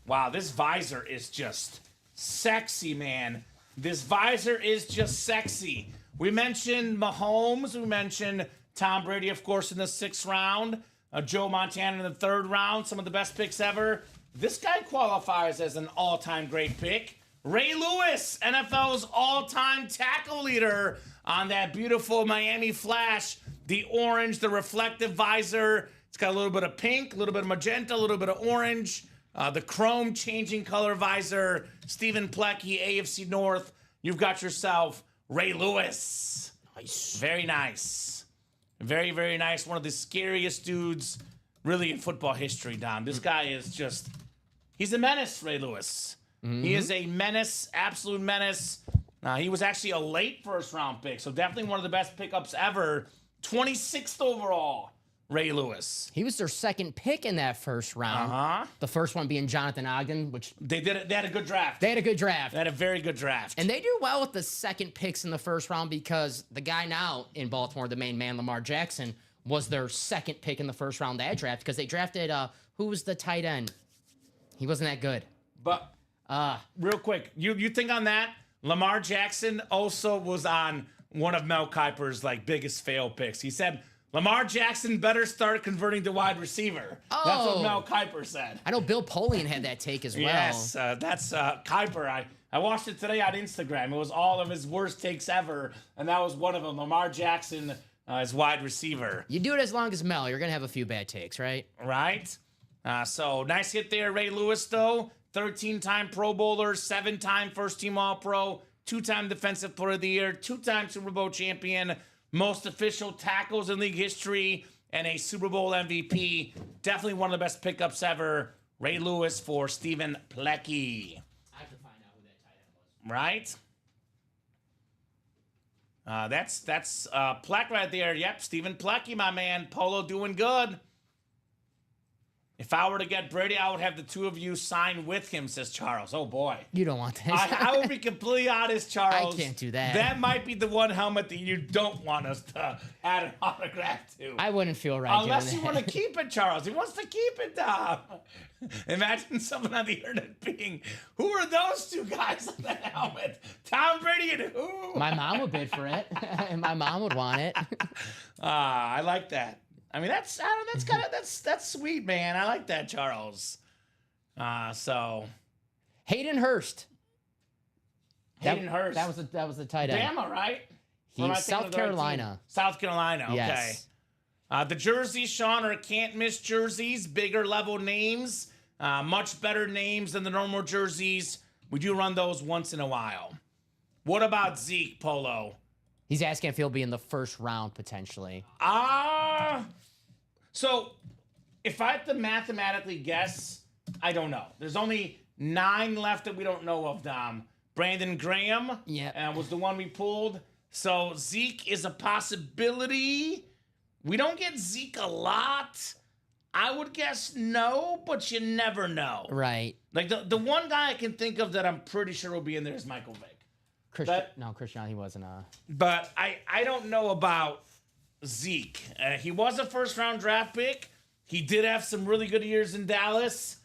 Wow, this visor is just sexy, man. This visor is just sexy. We mentioned Mahomes. We mentioned Tom Brady, of course, in the 6th round. Joe Montana in the 3rd round. Some of the best picks ever. This guy qualifies as an all-time great pick. Ray Lewis, NFL's all-time tackle leader on that beautiful Miami Flash. The orange, the reflective visor. It's got a little bit of pink, a little bit of magenta, a little bit of orange. The chrome changing color visor. Stephen Plecky, AFC North. You've got yourself Ray Lewis. Nice. Very nice. Very, very nice. One of the scariest dudes really in football history, Dom. This guy is just, he's a menace, Ray Lewis. He is a menace, absolute menace. He was actually a late 1st round pick, so definitely one of the best pickups ever. 26th overall, Ray Lewis. He was their second pick in that first round. Uh-huh. The first one being Jonathan Ogden, which They did it. They had a good draft. they had a good draft. They had a very good draft. And they do well with the second picks in the first round because the guy now in Baltimore, the main man, Lamar Jackson, was their second pick in the first round of that draft because they drafted, who was the tight end? He wasn't that good. But real quick, you think on that? Lamar Jackson also was on one of Mel Kiper's biggest fail picks. He said Lamar Jackson better start converting to wide receiver. That's what Oh. Mel Kiper said. I know Bill Polian had that take as well. Yes, that's Kiper. I watched it today on Instagram. It was all of his worst takes ever, and that was one of them. Lamar Jackson as wide receiver. You do it as long as Mel, you're going to have a few bad takes, right? Right? So nice hit there, Ray Lewis, though. 13-time Pro Bowler, 7-time first-team All-Pro, 2-time Defensive Player of the Year, 2-time Super Bowl champion, most official tackles in league history, and a Super Bowl MVP. Definitely one of the best pickups ever. Ray Lewis for Stephen Plecky. I have to find out who that tight end was. Right? That's Pleck right there. Yep, Stephen Plecky, my man. Polo doing good. If I were to get Brady, I would have the two of you sign with him, says Charles. Oh, boy. You don't want this. I will be completely honest, Charles. I can't do that. That might be the one helmet that you don't want us to add an autograph to. I wouldn't feel right Unless doing you that. want to keep it, Charles. He wants to keep it, Dom. Imagine someone on the internet being, who are those two guys on that helmet? Tom Brady and who? My mom would bid for it, and my mom would want it. I like that. I mean, that's sweet, man. I like that, Charles. So Hayden Hurst. Hayden Hurst. That was the tight end. Bama, right? He's South Carolina. South Carolina. Okay. Yes. The jerseys, Sean, are can't miss jerseys. Bigger level names. Much better names than the normal jerseys. We do run those once in a while. What about Zeke, Polo? He's asking if he'll be in the first round potentially. So if I have to mathematically guess, I don't know. There's only 9 left that we don't know of, Dom. Brandon Graham was the one we pulled. So Zeke is a possibility. We don't get Zeke a lot. I would guess no, but you never know. Right. Like the one guy I can think of that I'm pretty sure will be in there is Michael Vick. Christian, he wasn't. But I don't know about Zeke. He was a first-round draft pick. He did have some really good years in Dallas.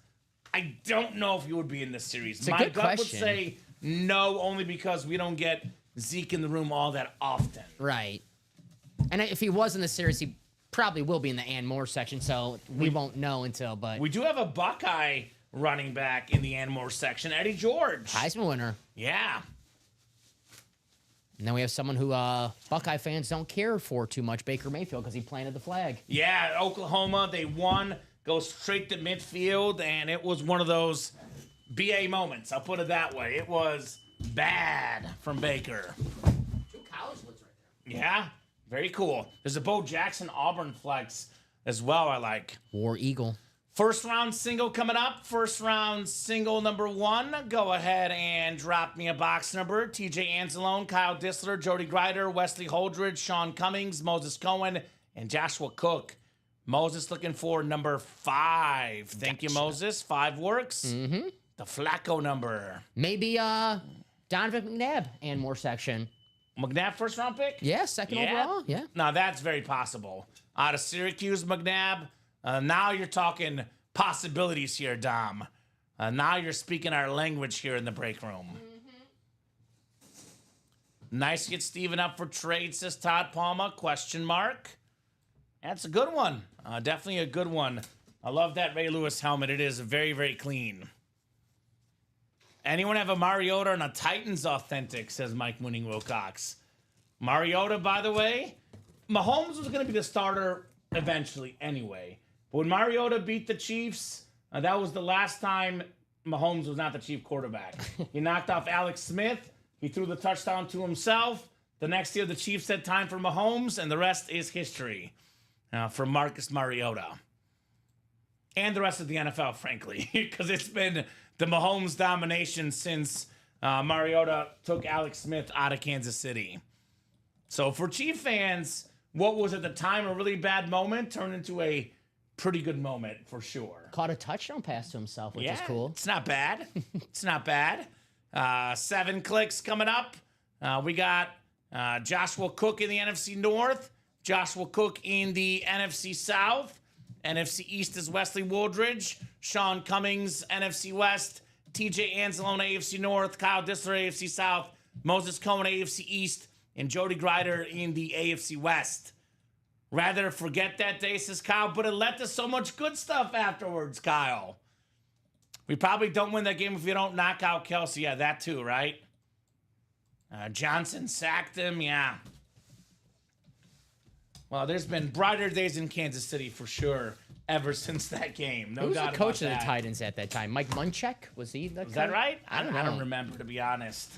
I don't know if he would be in this series. It's a My good gut question. would say no, only because we don't get Zeke in the room all that often. Right. And if he was in the series, he probably will be in the Ann Moore section, so we won't know until. But we do have a Buckeye running back in the Ann Moore section, Eddie George. Heisman winner. Yeah. And then we have someone who Buckeye fans don't care for too much, Baker Mayfield, because he planted the flag. Yeah, Oklahoma, they won, go straight to midfield, and it was one of those BA moments. I'll put it that way. It was bad from Baker. 2 college looks right there. Yeah, very cool. There's a Bo Jackson Auburn flex as well I like. War Eagle. First round single coming up. First round single number 1. Go ahead and drop me a box number. TJ Anzalone, Kyle Dissler, Jody Grider, Wesley Holdridge, Sean Cummings, Moses Cohen, and Joshua Cook. Moses looking for number 5. Thank you, Moses. 5 works. Mm-hmm. The Flacco number. Maybe Donovan McNabb and more section. McNabb first round pick? Yeah, second overall. Yeah. Now that's very possible. Out of Syracuse, McNabb. Now you're talking possibilities here, Dom. Now you're speaking our language here in the break room. Mm-hmm. Nice to get Steven up for trade, says Todd Palma, question mark. That's a good one. Definitely a good one. I love that Ray Lewis helmet. It is very, very clean. Anyone have a Mariota and a Titans authentic, says Mike Winning Wilcox. Mariota, by the way, Mahomes was going to be the starter eventually anyway. But when Mariota beat the Chiefs, that was the last time Mahomes was not the chief quarterback. He knocked off Alex Smith. He threw the touchdown to himself. The next year, the Chiefs had time for Mahomes, and the rest is history for Marcus Mariota. And the rest of the NFL, frankly, because it's been the Mahomes domination since Mariota took Alex Smith out of Kansas City. So for Chief fans, what was at the time a really bad moment turned into a pretty good moment for sure. Caught a touchdown pass to himself, which is cool. It's not bad. It's not bad. 7 clicks coming up. We got Joshua Cook in the NFC North, Joshua Cook in the NFC South. NFC East is Wesley Wooldridge, Sean Cummings, NFC West, TJ Anzalone, AFC North, Kyle Dissler, AFC South, Moses Cohen, AFC East, and Jody Grider in the AFC West. Rather forget that day, says Kyle, but it led to so much good stuff afterwards, Kyle. We probably don't win that game if we don't knock out Kelsey. Yeah, that too, right? Johnson sacked him, yeah. Well, there's been brighter days in Kansas City for sure ever since that game. No Who was doubt the coach about of that. the Titans at that time? Mike Munchak? Was he the coach? Is that right? I don't I know. don't remember, to be honest.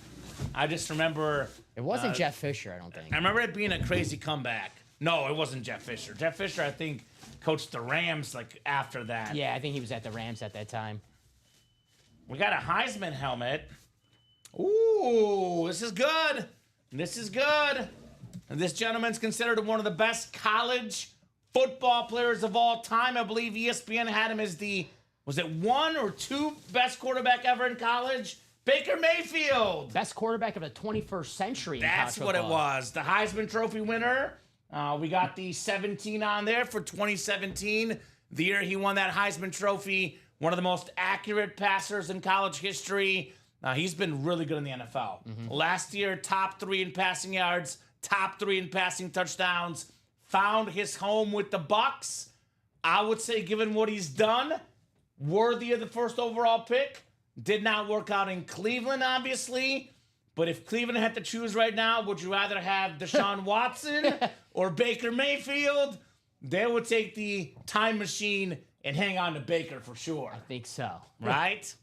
I just remember... It wasn't Jeff Fisher, I don't think. I remember it being a crazy comeback. No, it wasn't Jeff Fisher. Jeff Fisher, I think, coached the Rams like after that. Yeah, I think he was at the Rams at that time. We got a Heisman helmet. Ooh, this is good. This is good. This gentleman's considered one of the best college football players of all time. I believe ESPN had him as was it 1 or 2 best quarterback ever in college? Baker Mayfield. Best quarterback of the 21st century. That's what it was. The Heisman Trophy winner. We got the 17 on there for 2017, the year he won that Heisman Trophy. One of the most accurate passers in college history. He's been really good in the NFL. Last year, top 3 in passing yards, top 3 in passing touchdowns. Found his home with the Bucs. I would say, given what he's done, worthy of the first overall pick. Did not work out in Cleveland, obviously. But if Cleveland had to choose right now, would you rather have Deshaun Watson or Baker Mayfield? They would take the time machine and hang on to Baker for sure. I think so. Right?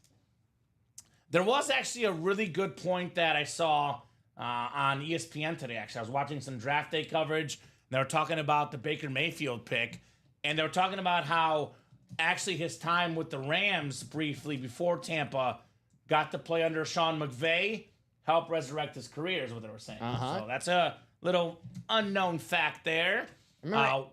There was actually a really good point that I saw on ESPN today, actually. I was watching some draft day coverage. And they were talking about the Baker Mayfield pick. And they were talking about how actually his time with the Rams briefly before Tampa got to play under Sean McVay, helped resurrect his career is what they were saying. So that's a little unknown fact there.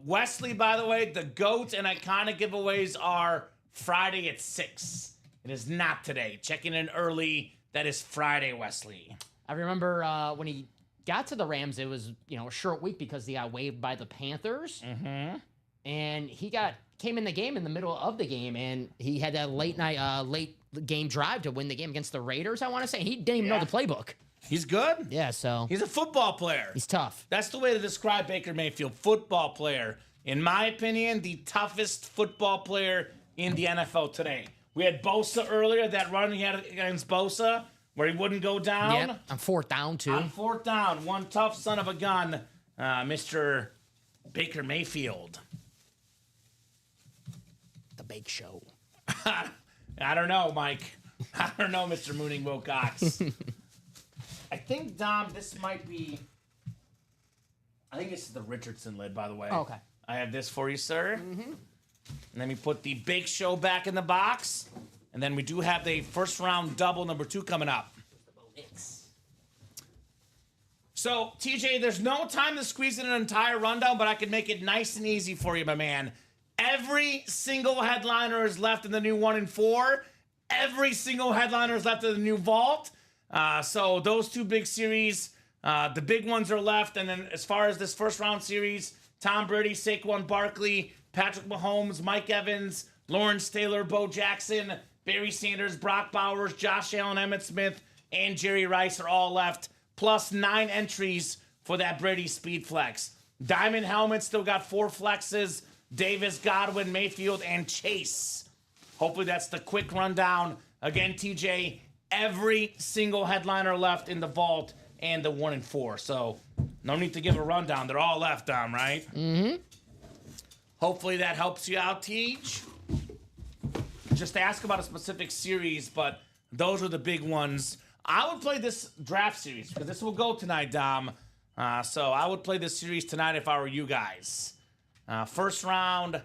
Wesley, by the way, the GOAT and iconic giveaways are Friday at 6. It is not today. Checking in early. That is Friday, Wesley. I remember when he got to the Rams, it was a short week because he got waived by the Panthers. And he came in the game in the middle of the game, and he had that late game drive to win the game against the Raiders, I want to say. He didn't even know the playbook. He's good. Yeah, so. He's a football player. He's tough. That's the way to describe Baker Mayfield. Football player. In my opinion, the toughest football player in the NFL today. We had Bosa earlier, that run he had against Bosa, where he wouldn't go down. Yeah, on 4th down, too. On 4th down. One tough son of a gun, Mr. Baker Mayfield. The Bake Show. I don't know, Mike. I don't know, Mr. Mooning Wilcox. I think, Dom, this might be... I think this is the Richardson lid, by the way. Oh, okay. I have this for you, sir. Let me put the Bake Show back in the box. And then we do have the first round double number 2 coming up. So, TJ, there's no time to squeeze in an entire rundown, but I can make it nice and easy for you, my man. Every single headliner is left in the new 1 and 4. Every single headliner is left in the new vault. So those 2 big series, the big ones are left. And then as far as this first round series, Tom Brady, Saquon Barkley, Patrick Mahomes, Mike Evans, Lawrence Taylor, Bo Jackson, Barry Sanders, Brock Bowers, Josh Allen, Emmitt Smith, and Jerry Rice are all left. Plus 9 entries for that Brady Speed Flex. Diamond Helmet still got 4 flexes. Davis, Godwin, Mayfield, and Chase. Hopefully that's the quick rundown. Again, TJ, every single headliner left in the vault and the 1 and 4. So no need to give a rundown. They're all left, Dom, right? Hopefully that helps you out, Tej. Just ask about a specific series, but those are the big ones. I would play this draft series because this will go tonight, Dom. So I would play this series tonight if I were you guys. First round,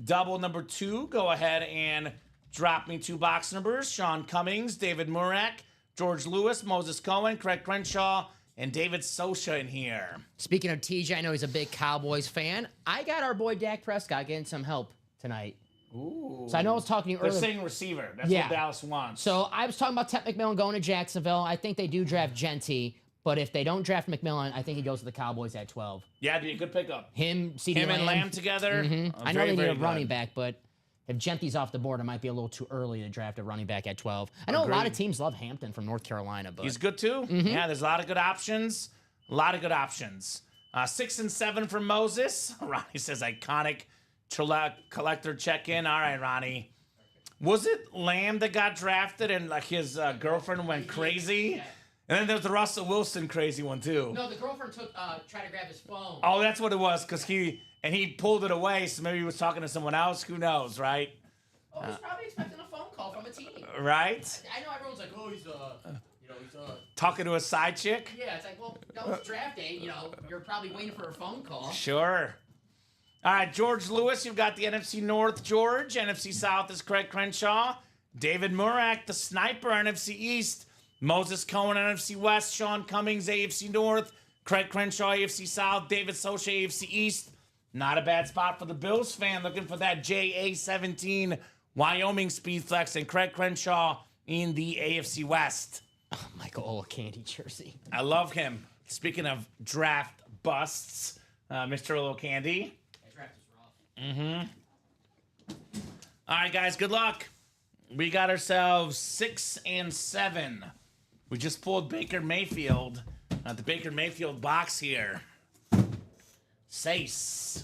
double number 2. Go ahead and drop me 2 box numbers. Sean Cummings, David Murak, George Lewis, Moses Cohen, Craig Crenshaw, and David Sosha in here. Speaking of TJ, I know he's a big Cowboys fan. I got our boy Dak Prescott getting some help tonight. Ooh. So I know I was talking to you They're earlier. saying receiver. That's Yeah. what Dallas wants. So I was talking about Ted McMillan going to Jacksonville. I think they do draft Genty, but if they don't draft McMillan, I think he goes to the Cowboys at 12. Yeah, it'd be a good pickup. Him, CD Him and Lamb together. I know they need a running back, but if Genty's off the board, it might be a little too early to draft a running back at 12. I know a lot of teams love Hampton from North Carolina, but He's good too. Yeah, there's a lot of good options. A lot of good options. 6 and 7 for Moses. Ronnie says iconic collector check-in. All right, Ronnie. Was it Lamb that got drafted and like his girlfriend went crazy? And then there's the Russell Wilson crazy one too. No, the girlfriend tried to grab his phone. Oh, that's what it was, because he pulled it away, so maybe he was talking to someone else. Who knows, right? Oh, he's probably expecting a phone call from a team. Right? I know everyone's like, oh, he's Talking to a side chick? yeah, it's like, well, that was draft day. You're probably waiting for a phone call. Sure. All right, George Lewis, you've got the NFC North, George. NFC South is Craig Crenshaw. David Murak, the sniper, NFC East. Moses Cohen, NFC West. Sean Cummings, AFC North. Craig Crenshaw, AFC South. David Socha, AFC East. Not a bad spot for the Bills fan looking for that JA17 Wyoming speed flex. And Craig Crenshaw in the AFC West. Oh, Michael Olakandi jersey. I love him. Speaking of draft busts, Mr. Olakandi. That draft is rough. All right, guys, good luck. We got ourselves 6 and 7. We just pulled Baker Mayfield. The Baker Mayfield box here. 6.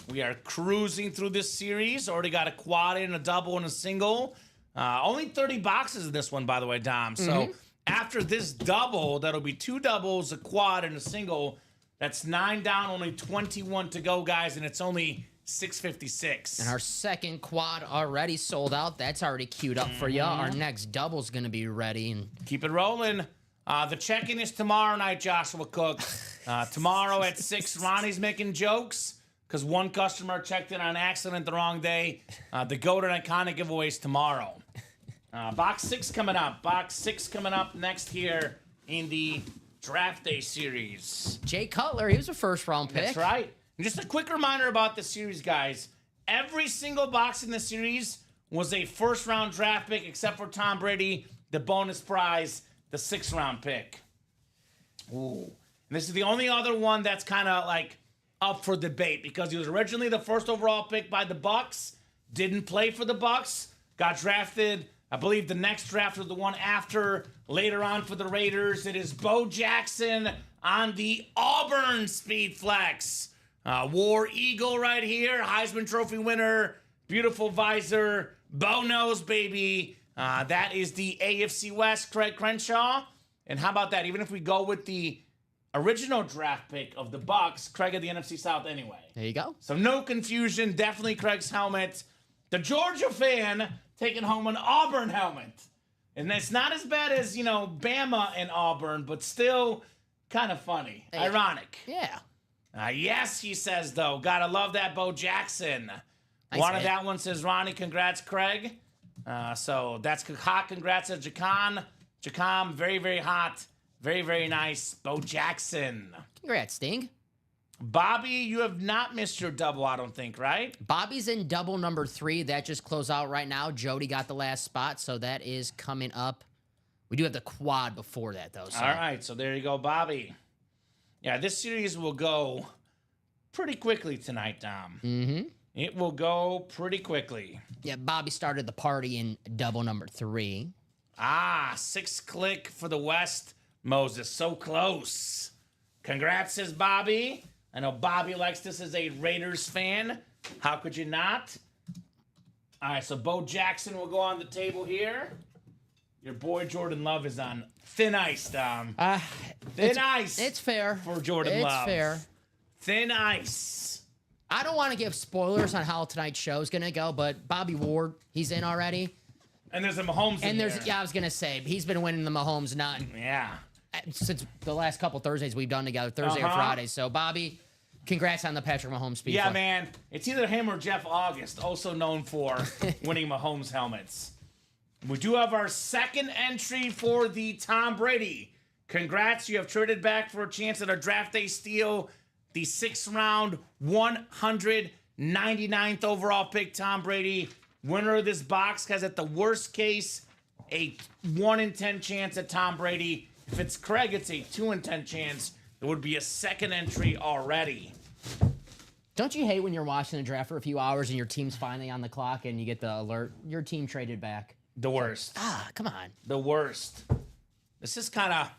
We are cruising through this series. Already got a quad in, a double, and a single. Only 30 boxes in this one, by the way, Dom. So after this double, that'll be 2 doubles, a quad, and a single. That's 9 down, only 21 to go, guys, and it's only $6.56. And our second quad already sold out. That's already queued up for you. Our next double's going to be ready. And Keep it rolling. The check-in is tomorrow night, Joshua Cook. Tomorrow at 6, Ronnie's making jokes because one customer checked in on accident the wrong day. The GOAT and Iconic giveaways tomorrow. Box 6 coming up. Box 6 coming up next here in the Draft Day series. Jay Cutler, he was a first-round pick. That's right. And just a quick reminder about the series, guys. Every single box in the series was a first-round draft pick except for Tom Brady, the bonus prize, the 6th-round pick. Ooh. And this is the only other one that's kind of like up for debate because he was originally the first overall pick by the Bucks, didn't play for the Bucks, got drafted. I believe the next draft was the one after, later on for the Raiders. It is Bo Jackson on the Auburn Speed Flex. War Eagle right here, Heisman Trophy winner, beautiful visor, bow nose, baby. That is the AFC West, Craig Crenshaw. And how about that? Even if we go with the original draft pick of the Bucks, Craig of the NFC South anyway. There you go. So no confusion, definitely Craig's helmet. The Georgia fan taking home an Auburn helmet. And it's not as bad as, Bama and Auburn, but still kind of funny. Hey. Ironic. Yeah. Yes, he says, though. Gotta love that Bo Jackson. Nice One of hit. that one says, Ronnie, congrats, Craig. So that's hot. Congrats to Jacon. Jacom, very, very hot. Very, very nice. Bo Jackson. Congrats, Sting. Bobby, you have not missed your double, I don't think, right? Bobby's in double number 3. That just closed out right now. Jody got the last spot, so that is coming up. We do have the quad before that, though. So. All right, so there you go, Bobby. Yeah, this series will go pretty quickly tonight, Dom. Mm-hmm. It will go pretty quickly. Yeah, Bobby started the party in double number 3. 6 click for the West. Moses, so close. Congrats, says Bobby. I know Bobby likes this as a Raiders fan. How could you not? All right, so Bo Jackson will go on the table here. Your boy Jordan Love is on thin ice, Dom. Thin ice. It's fair. For Jordan Love. It's fair. Thin ice. I don't want to give spoilers on how tonight's show is going to go, but Bobby Ward, he's in already. And there's a Mahomes in And there's, there. yeah, I was going to say, he's been winning the Mahomes nut Yeah. since the last couple Thursdays we've done together, Thursday or Friday. So, Bobby, congrats on the Patrick Mahomes speed. Yeah, flex. man. It's either him or Jeff August, also known for winning Mahomes helmets. We do have our second entry for the Tom Brady. Congrats, you have traded back for a chance at a draft day steal. The 6th round, 199th overall pick, Tom Brady. Winner of this box has, at the worst case, a 1 in 10 chance at Tom Brady. If it's Craig, it's a 2 in 10 chance. It would be a second entry already. Don't you hate when you're watching the draft for a few hours and your team's finally on the clock and you get the alert? Your team traded back. The worst. Come on. The worst. This is kind of,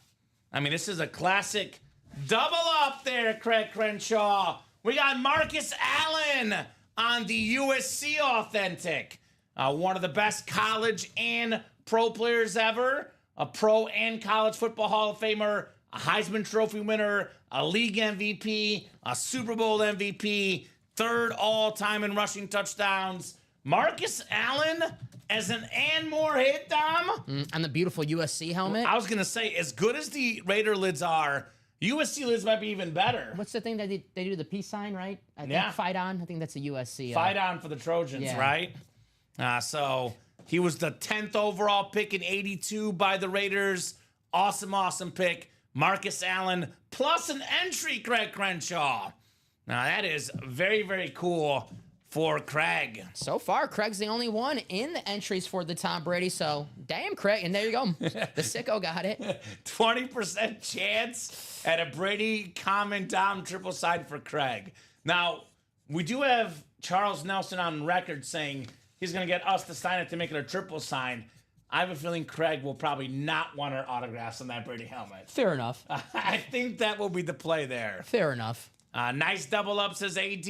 this is a classic double up there, Craig Crenshaw. We got Marcus Allen on the USC Authentic. One of the best college and pro players ever. A pro and college football Hall of Famer. A Heisman Trophy winner. A league MVP. A Super Bowl MVP. 3rd all-time in rushing touchdowns. Marcus Allen as an and more hit, Dom. On the beautiful USC helmet. I was going to say, as good as the Raider lids are, USC lids might be even better. What's the thing that they do, the peace sign, right? I think Yeah. Fight On. I think that's a USC. Fight on for the Trojans, Yeah. right? So he was the 10th overall pick in 82 by the Raiders. Awesome, awesome pick. Marcus Allen plus an entry, Craig Crenshaw. Now, that is very, very cool for Craig. So far, Craig's the only one in the entries for the Tom Brady. So, damn, Craig. And there you go. The sicko got it. 20% chance at a Brady common Dom triple sign for Craig. Now, we do have Charles Nelson on record saying he's going to get us to sign it to make it a triple sign. I have a feeling Craig will probably not want our autographs on that Brady helmet. Fair enough. I think that will be the play there. Fair enough. Nice double up, says AD.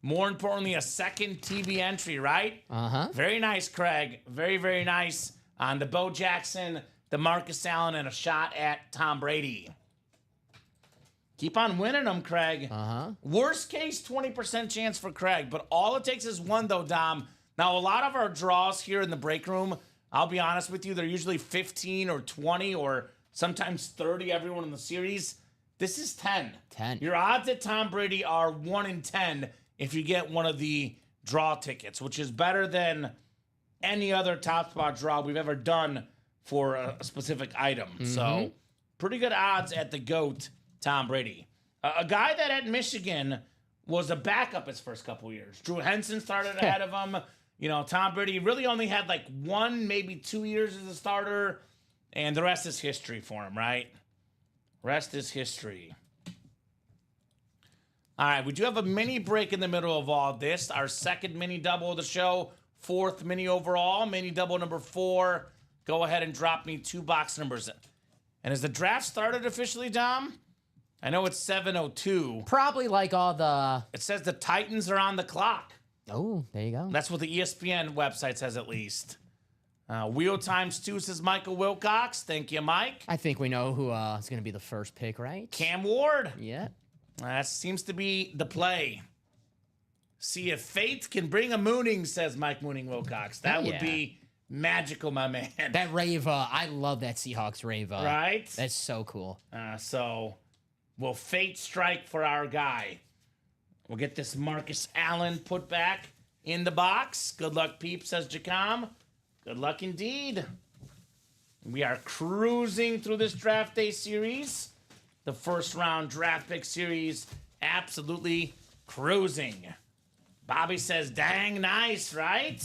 More importantly, a second TV entry, right? Uh-huh. Very nice, Craig. Very, very nice on the Bo Jackson, the Marcus Allen, and a shot at Tom Brady. Keep on winning them, Craig. Uh-huh. Worst case, 20% chance for Craig, but all it takes is one, though, Dom. Now, a lot of our draws here in the break room, I'll be honest with you, they're usually 15 or 20 or sometimes 30, everyone in the series. This is 10. 10. Your odds at Tom Brady are 1 in 10 if you get one of the draw tickets, which is better than any other Top Spot draw we've ever done for a specific item. So, pretty good odds at the GOAT, Tom Brady. A guy that at Michigan was a backup his first couple years. Drew Henson started ahead of him. You know, Tom Brady really only had like 1, maybe 2 years as a starter, and the rest is history for him, right? Rest is history. All right, we do have a mini break in the middle of all this. Our second mini double of the show, 4th mini overall, mini double number 4. Go ahead and drop me 2 box numbers. And has the draft started officially, Dom? I know it's 7:02. Probably like all the... It says the Titans are on the clock. Oh, there you go. That's what the ESPN website says, at least. Wheel Times 2 says Michael Wilcox. Thank you, Mike. I think we know who is going to be the first pick, right? Cam Ward. Yeah. That seems to be the play. See if fate can bring a mooning, says Mike Mooning Wilcox. That would be magical, my man. That rave, I love that Seahawks rave. Right? That's so cool. So, will fate strike for our guy? We'll get this Marcus Allen put back in the box. Good luck, peeps, says Jacom. Good luck indeed. We are cruising through this draft day series. The first round draft pick series, absolutely cruising. Bobby says, dang nice, right?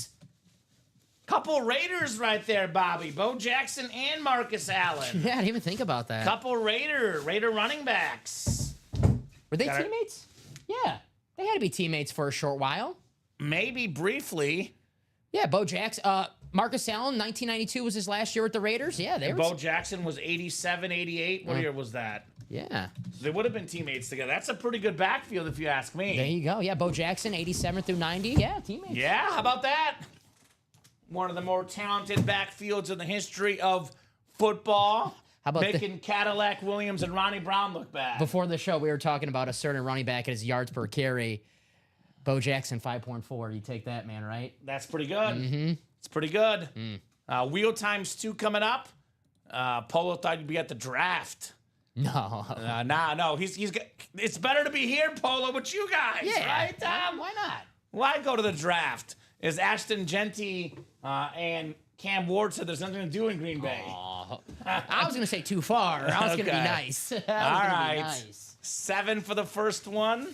Couple Raiders right there, Bobby. Bo Jackson and Marcus Allen. Yeah, I didn't even think about that. Couple Raider running backs. Were they teammates? Yeah. They had to be teammates for a short while. Maybe briefly. Yeah, Bo Jackson. Marcus Allen, 1992 was his last year with the Raiders. Yeah, they were. Bo Jackson was 87, 88. What year was that? Yeah. So they would have been teammates together. That's a pretty good backfield if you ask me. There you go. Yeah, Bo Jackson, 87 through 90. Yeah, teammates. Yeah, how about that? One of the more talented backfields in the history of football. How about making Cadillac Williams and Ronnie Brown look bad. Before the show, we were talking about a certain running back at his yards per carry. Bo Jackson, 5.4. You take that, man, right? That's pretty good. Mm-hmm. It's pretty good. Wheel Times 2 coming up. Polo thought you'd be at the draft. No. No. It's better to be here, Polo, with you guys, right? Why not? Why go to the draft? Is Ashton Genty and Cam Ward said there's nothing to do in Green Bay. I was going to say too far. I was going to be nice. All right. 7 for the first one.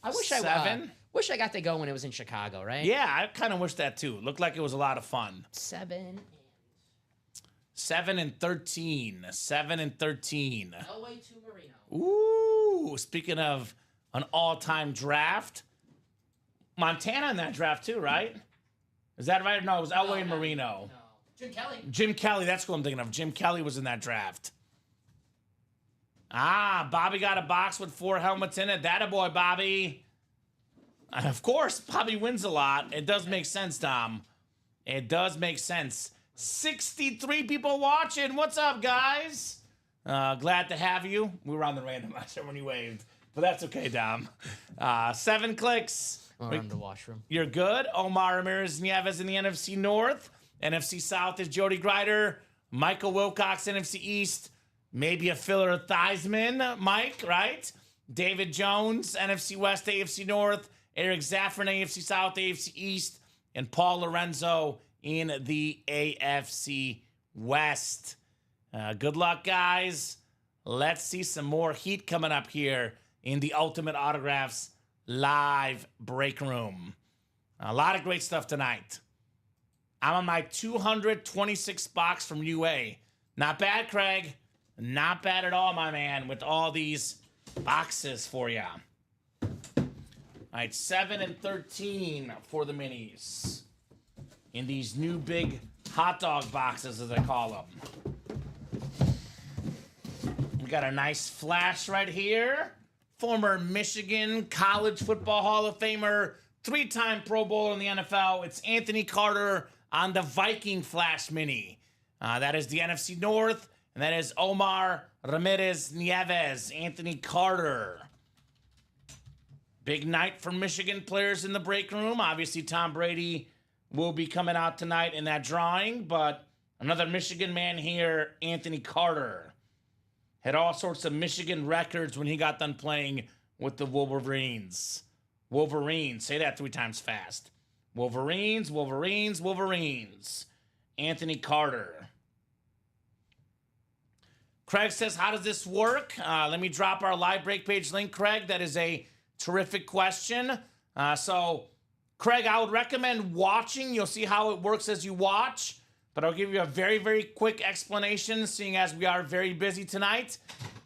I wish 7. Wish I got to go when it was in Chicago, right? Yeah, I kind of wish that too. Looked like it was a lot of fun. 7 and 13. 7 and 13. Elway to Marino. Ooh, speaking of an all-time draft, Montana in that draft too, right? Is that right? No, it was Elway and Marino. No. Jim Kelly. Jim Kelly, that's who I'm thinking of. Jim Kelly was in that draft. Bobby got a box with 4 helmets in it. That boy, Bobby. And of course, Bobby wins a lot. It does make sense, Tom. It does make sense. 63 people watching. What's up, guys? Glad to have you. We were on the randomizer when you waved, but that's okay, Dom. 7 clicks. Around the washroom. You're good. Omar Ramirez Nieves in the NFC North. NFC South is Jody Grider. Michael Wilcox, NFC East. Maybe a filler Theismann, Mike, right? David Jones, NFC West, AFC North. Eric Zaffron, AFC South, AFC East. And Paul Lorenzo in the AFC West. Good luck, guys. let's see some more heat coming up here in the Ultimate Autographs live break room. A lot of great stuff tonight. I'm on my 226 box from UA. Not bad, Craig. Not bad at all, my man, with all these boxes for you. All right, 7 and 13 for the minis. In these new big hot dog boxes, as I call them. We got a nice flash right here. Former Michigan College Football Hall of Famer, 3-time Pro Bowler in the NFL. It's Anthony Carter on the Viking Flash Mini. That is the NFC North, and that is Omar Ramirez Nieves, Anthony Carter. Big night for Michigan players in the break room. Obviously, Tom Brady will be coming out tonight in that drawing, but another Michigan man here, Anthony Carter. Had all sorts of Michigan records when he got done playing with the Wolverines. Wolverines. Say that 3 times fast. Wolverines, Wolverines, Wolverines. Anthony Carter. Craig says, how does this work? Let me drop our live break page link, Craig. That is a terrific question. So, Craig, I would recommend watching. You'll see how it works as you watch. But I'll give you a very, very quick explanation, seeing as we are very busy tonight.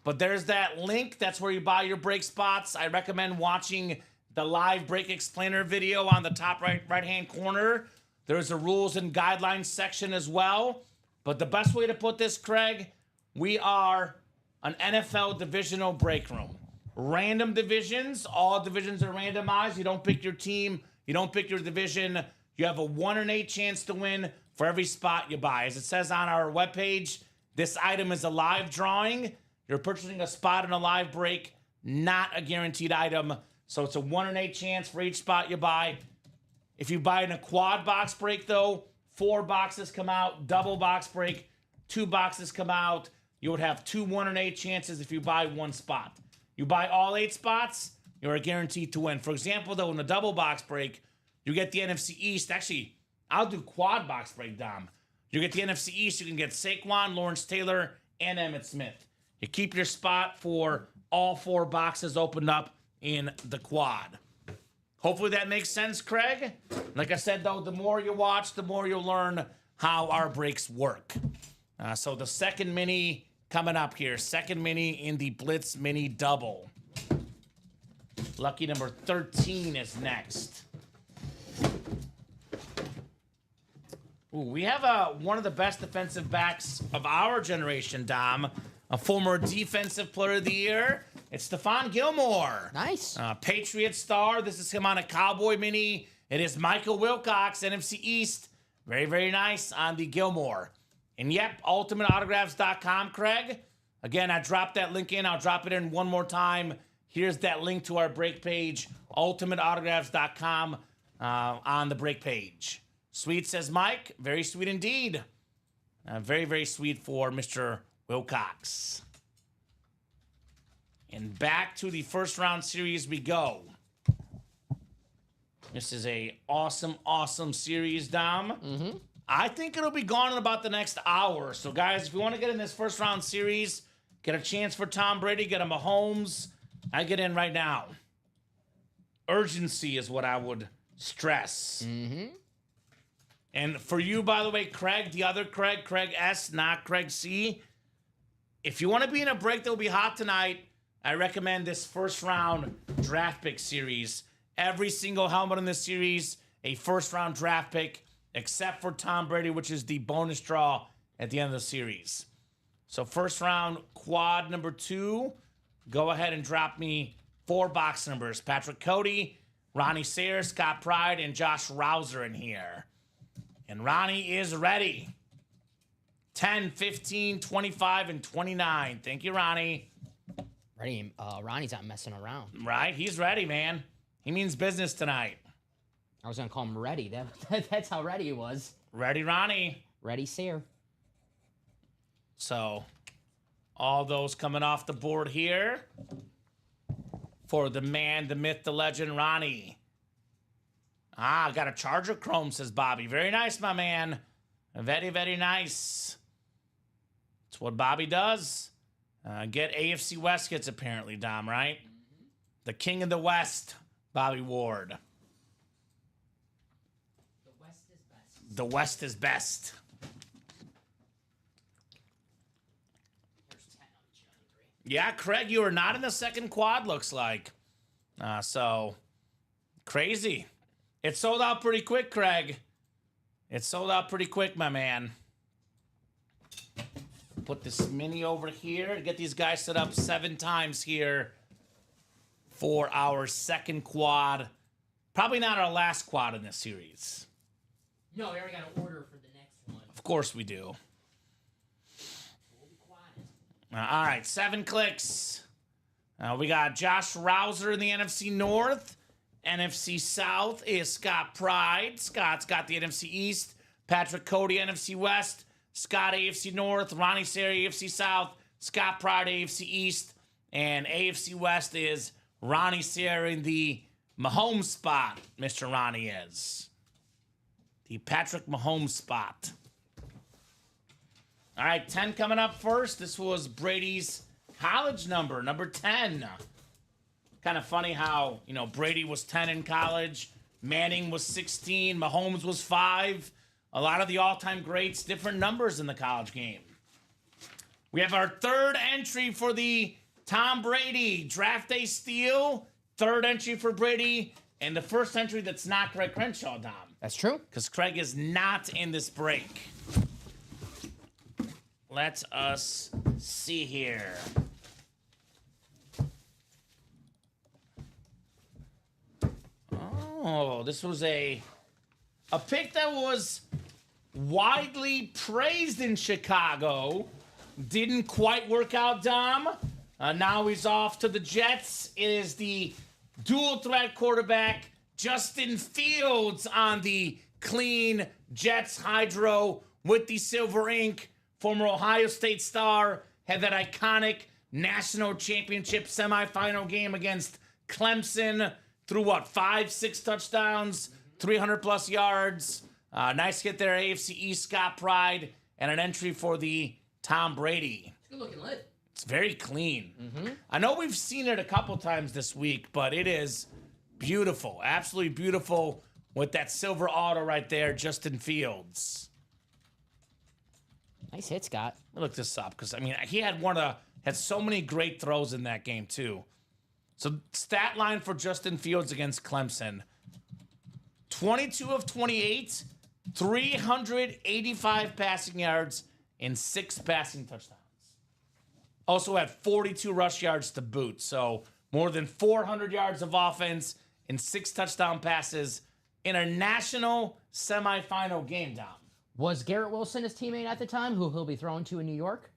But there's that link. That's where you buy your break spots. I recommend watching the live break explainer video on the top right-hand corner. There's a rules and guidelines section as well. But the best way to put this, Craig, we are an NFL divisional break room. Random divisions. All divisions are randomized. You don't pick your team. You don't pick your division. You have a 1 in 8 chance to win for every spot you buy. As it says on our webpage, this item is a live drawing. You're purchasing a spot in a live break, not a guaranteed item. So it's a 1 in 8 chance for each spot you buy. If you buy in a quad box break, though, 4 boxes come out. Double box break, 2 boxes come out. You would have 2 1 in 8 chances if you buy 1 spot. You buy all 8 spots, you're guaranteed to win. For example, though, in a double box break, you get the NFC East. Actually, I'll do quad box break, Dom. You get the NFC East. You can get Saquon, Lawrence Taylor, and Emmitt Smith. You keep your spot for all 4 boxes opened up in the quad. Hopefully that makes sense, Craig. Like I said, though, the more you watch, the more you'll learn how our breaks work. So the second mini coming up here. Second mini in the Blitz Mini Double. Lucky number 13 is next. Ooh, we have one of the best defensive backs of our generation, Dom. A former Defensive Player of the Year. It's Stephon Gilmore. Nice. Patriot star. This is him on a Cowboy Mini. It is Michael Wilcox, NFC East. Very, very nice on the Gilmore. And yep, ultimateautographs.com, Craig. Again, I dropped that link in. I'll drop it in one more time. Here's that link to our break page, ultimateautographs.com on the break page. Sweet, says Mike. Very sweet indeed. Very, very sweet for Mr. Wilcox. And back to the first round series we go. This is a awesome, awesome series, Dom. Mm-hmm. I think it'll be gone in about the next hour. So, guys, if you want to get in this first round series, get a chance for Tom Brady, get a Mahomes, I get in right now. Urgency is what I would stress. Mm-hmm. And for you, by the way, Craig, the other Craig, Craig S, not Craig C. If you want to be in a break that will be hot tonight, I recommend this first round draft pick series. Every single helmet in this series, a first round draft pick, except for Tom Brady, which is the bonus draw at the end of the series. So first round quad number 2, go ahead and drop me 4 box numbers. Patrick Cody, Ronnie Sayers, Scott Pride, and Josh Rouser in here. And Ronnie is ready. 10, 15, 25, and 29. Thank you, Ronnie. Ready? Ronnie's not messing around. Right? He's ready, man. He means business tonight. I was gonna call him Ready. That's how ready he was. Ready, Ronnie. Ready, Sear. So, all those coming off the board here for the man, the myth, the legend, Ronnie. Ah, got a Charger Chrome, says Bobby. Very nice, my man. Very, very nice. It's what Bobby does. Get AFC West gets apparently, Dom, right? The king of the West, Bobby Ward. The West is best. The West is best. Here's 10 on each other three. Yeah, Craig, you are not in the second quad, looks like. So, crazy. It sold out pretty quick, Craig. It sold out pretty quick, my man. Put this mini over here. Get these guys set up 7 times here for our second quad. Probably not our last quad in this series. No, we already got an order for the next one. Of course we do. We'll be quiet. All right, 7 clicks. We got Josh Rouser in the NFC North. NFC South is Scott Pride. Scott's got the NFC East. Patrick Cody, NFC West. Scott, AFC North. Ronnie Seri, AFC South. Scott Pride, AFC East. And AFC West is Ronnie Seri in the Mahomes spot. Mr. Ronnie is. The Patrick Mahomes spot. All right, 10 coming up first. This was Brady's college number 10. Kind of funny how, Brady was 10 in college, Manning was 16, Mahomes was 5. A lot of the all-time greats, different numbers in the college game. We have our third entry for the Tom Brady Draft Day Steal. Third entry for Brady, and the first entry that's not Craig Crenshaw, Dom. That's true. Because Craig is not in this break. Let us see here. Oh, this was a pick that was widely praised in Chicago. Didn't quite work out, Dom. Now he's off to the Jets. It is the dual threat quarterback, Justin Fields, on the clean Jets hydro with the silver ink. Former Ohio State star, had that iconic national championship semifinal game against Clemson. Threw 5-6 touchdowns, 300+ yards. Nice hit there, AFC East, Scott Pride, and an entry for the Tom Brady. It's a good looking lid. It's very clean. I know we've seen it a couple times this week, but it is beautiful, absolutely beautiful with that silver auto right there, Justin Fields. Nice hit, Scott. Let me look this up because he had so many great throws in that game too. So stat line for Justin Fields against Clemson: 22 of 28, 385 passing yards, and 6 passing touchdowns. Also had 42 rush yards to boot. So more than 400 yards of offense and 6 touchdown passes in a national semifinal game, Dom. Was Garrett Wilson his teammate at the time, who he'll be throwing to in New York?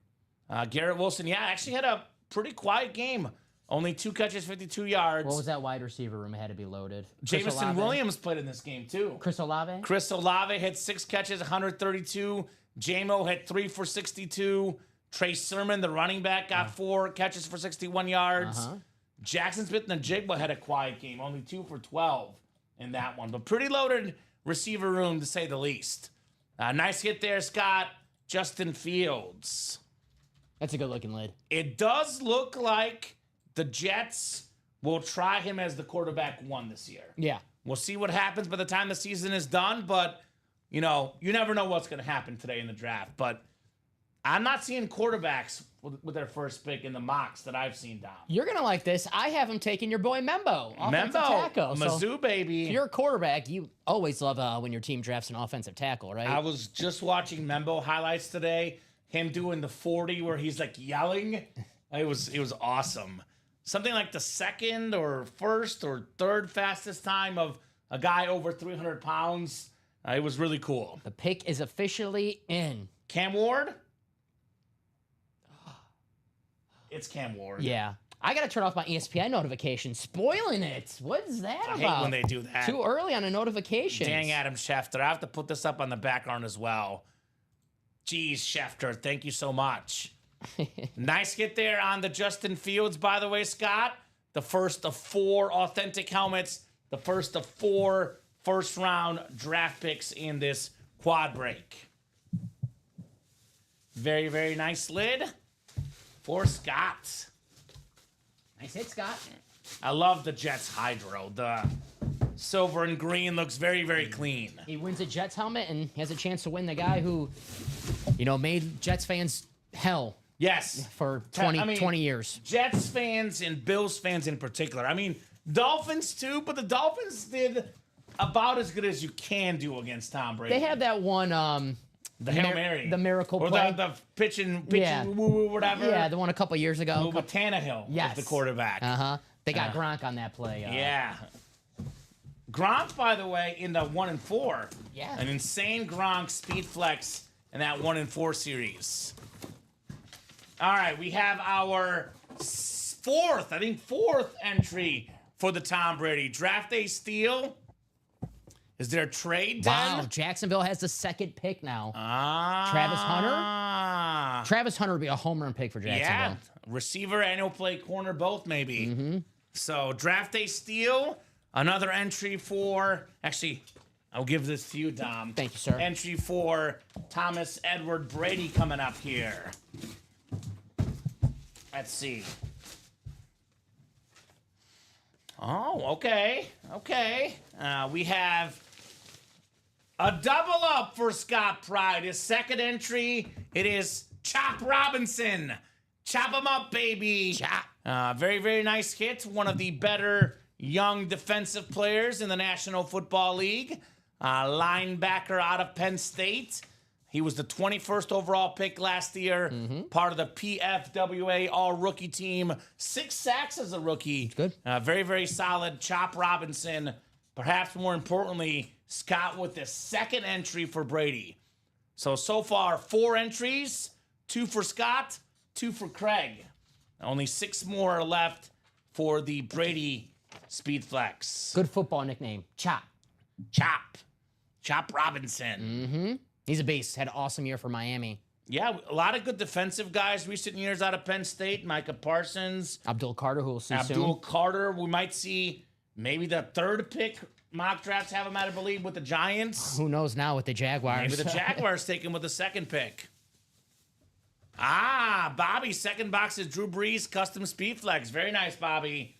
Garrett Wilson, actually had a pretty quiet game. Only 2 catches, 52 yards. What was that wide receiver room? It had to be loaded. Jameson Williams played in this game, too. Chris Olave? Chris Olave had 6 catches, 132. J-Mo had 3 for 62. Trey Sermon, the running back, got 4 catches for 61 yards. Jackson Smith-Njigba had a quiet game, only 2 for 12 in that one. But pretty loaded receiver room, to say the least. Nice hit there, Scott. Justin Fields. That's a good looking lid. It does look like the Jets will try him as the quarterback 1 this year. Yeah. We'll see what happens by the time the season is done, but, you never know what's going to happen today in the draft. But I'm not seeing quarterbacks with their first pick in the mocks that I've seen, Dom. You're going to like this. I have him taking your boy Membo. Offensive tackle. Mizzou, baby. If you're a quarterback, you always love when your team drafts an offensive tackle, right? I was just watching Membo highlights today. Him doing the 40 where he's like yelling. It was awesome. Something like the second or first or third fastest time of a guy over 300 pounds. It was really cool. The pick is officially in. Cam Ward? It's Cam Ward. Yeah. I got to turn off my ESPN notification. Spoiling it. What is that about? I hate when they do that. Too early on a notification. Dang, Adam Schefter. I have to put this up on the background as well. Jeez, Schefter, thank you so much. Nice hit there on the Justin Fields, by the way, Scott. The first of 4 authentic helmets. The first of 4 first-round draft picks in this quad break. Very, very nice lid. for Scott. Nice hit, Scott. I love the Jets hydro. The silver and green looks very, very clean. He wins a Jets helmet and he has a chance to win the guy who, made Jets fans hell Yes. for 20 years. Jets fans and Bills fans in particular. I mean, Dolphins too, but the Dolphins did about as good as you can do against Tom Brady. They had that one, the Hail Mary. the miracle or play. the pitching, Yeah. woo, whatever. Yeah, the one a couple years ago. With Tannehill Yes. was the quarterback. Uh-huh. They got Gronk on that play. Yeah. Gronk, by the way, in the 1 and 4. Yeah. An insane Gronk speed flex in that 1 and 4 series. All right, we have our fourth entry for the Tom Brady draft day steal. Is there a trade done? Wow, Jacksonville has the second pick now. Travis Hunter? Travis Hunter would be a home run pick for Yeah, Jacksonville. receiver and he'll play corner both maybe. So draft day steal, another entry for, actually, I'll give this to you, Dom. Thank you, sir. Entry for Thomas Edward Brady coming up here. Let's see. Oh, okay. We have a double up for Scott Pride. His second entry, it is Chop Robinson. Chop him up, baby. Chop. Very, very nice hit. One of the better young defensive players in the National Football League. Linebacker out of Penn State. He was the 21st overall pick last year. Part of the PFWA All-Rookie team. 6 sacks as a rookie. Good. Very, very solid. Chop Robinson. Perhaps more importantly, Scott with the second entry for Brady. So far, 4 entries. 2 for Scott, 2 for Craig. Only 6 more are left for the Brady Speed Flex. Good football nickname. Chop. Chop Robinson. He's a beast. Had an awesome year for Miami. Yeah, a lot of good defensive guys recent years out of Penn State. Micah Parsons. Abdul Carter, who we'll see Abdul soon. Carter. We might see maybe the 3rd pick. Mock drafts have him, I believe, with the Giants. Who knows now with the Jaguars? Maybe the Jaguars take him with the 2nd pick. Bobby, second box is Drew Brees Custom Speed Flex. Very nice, Bobby.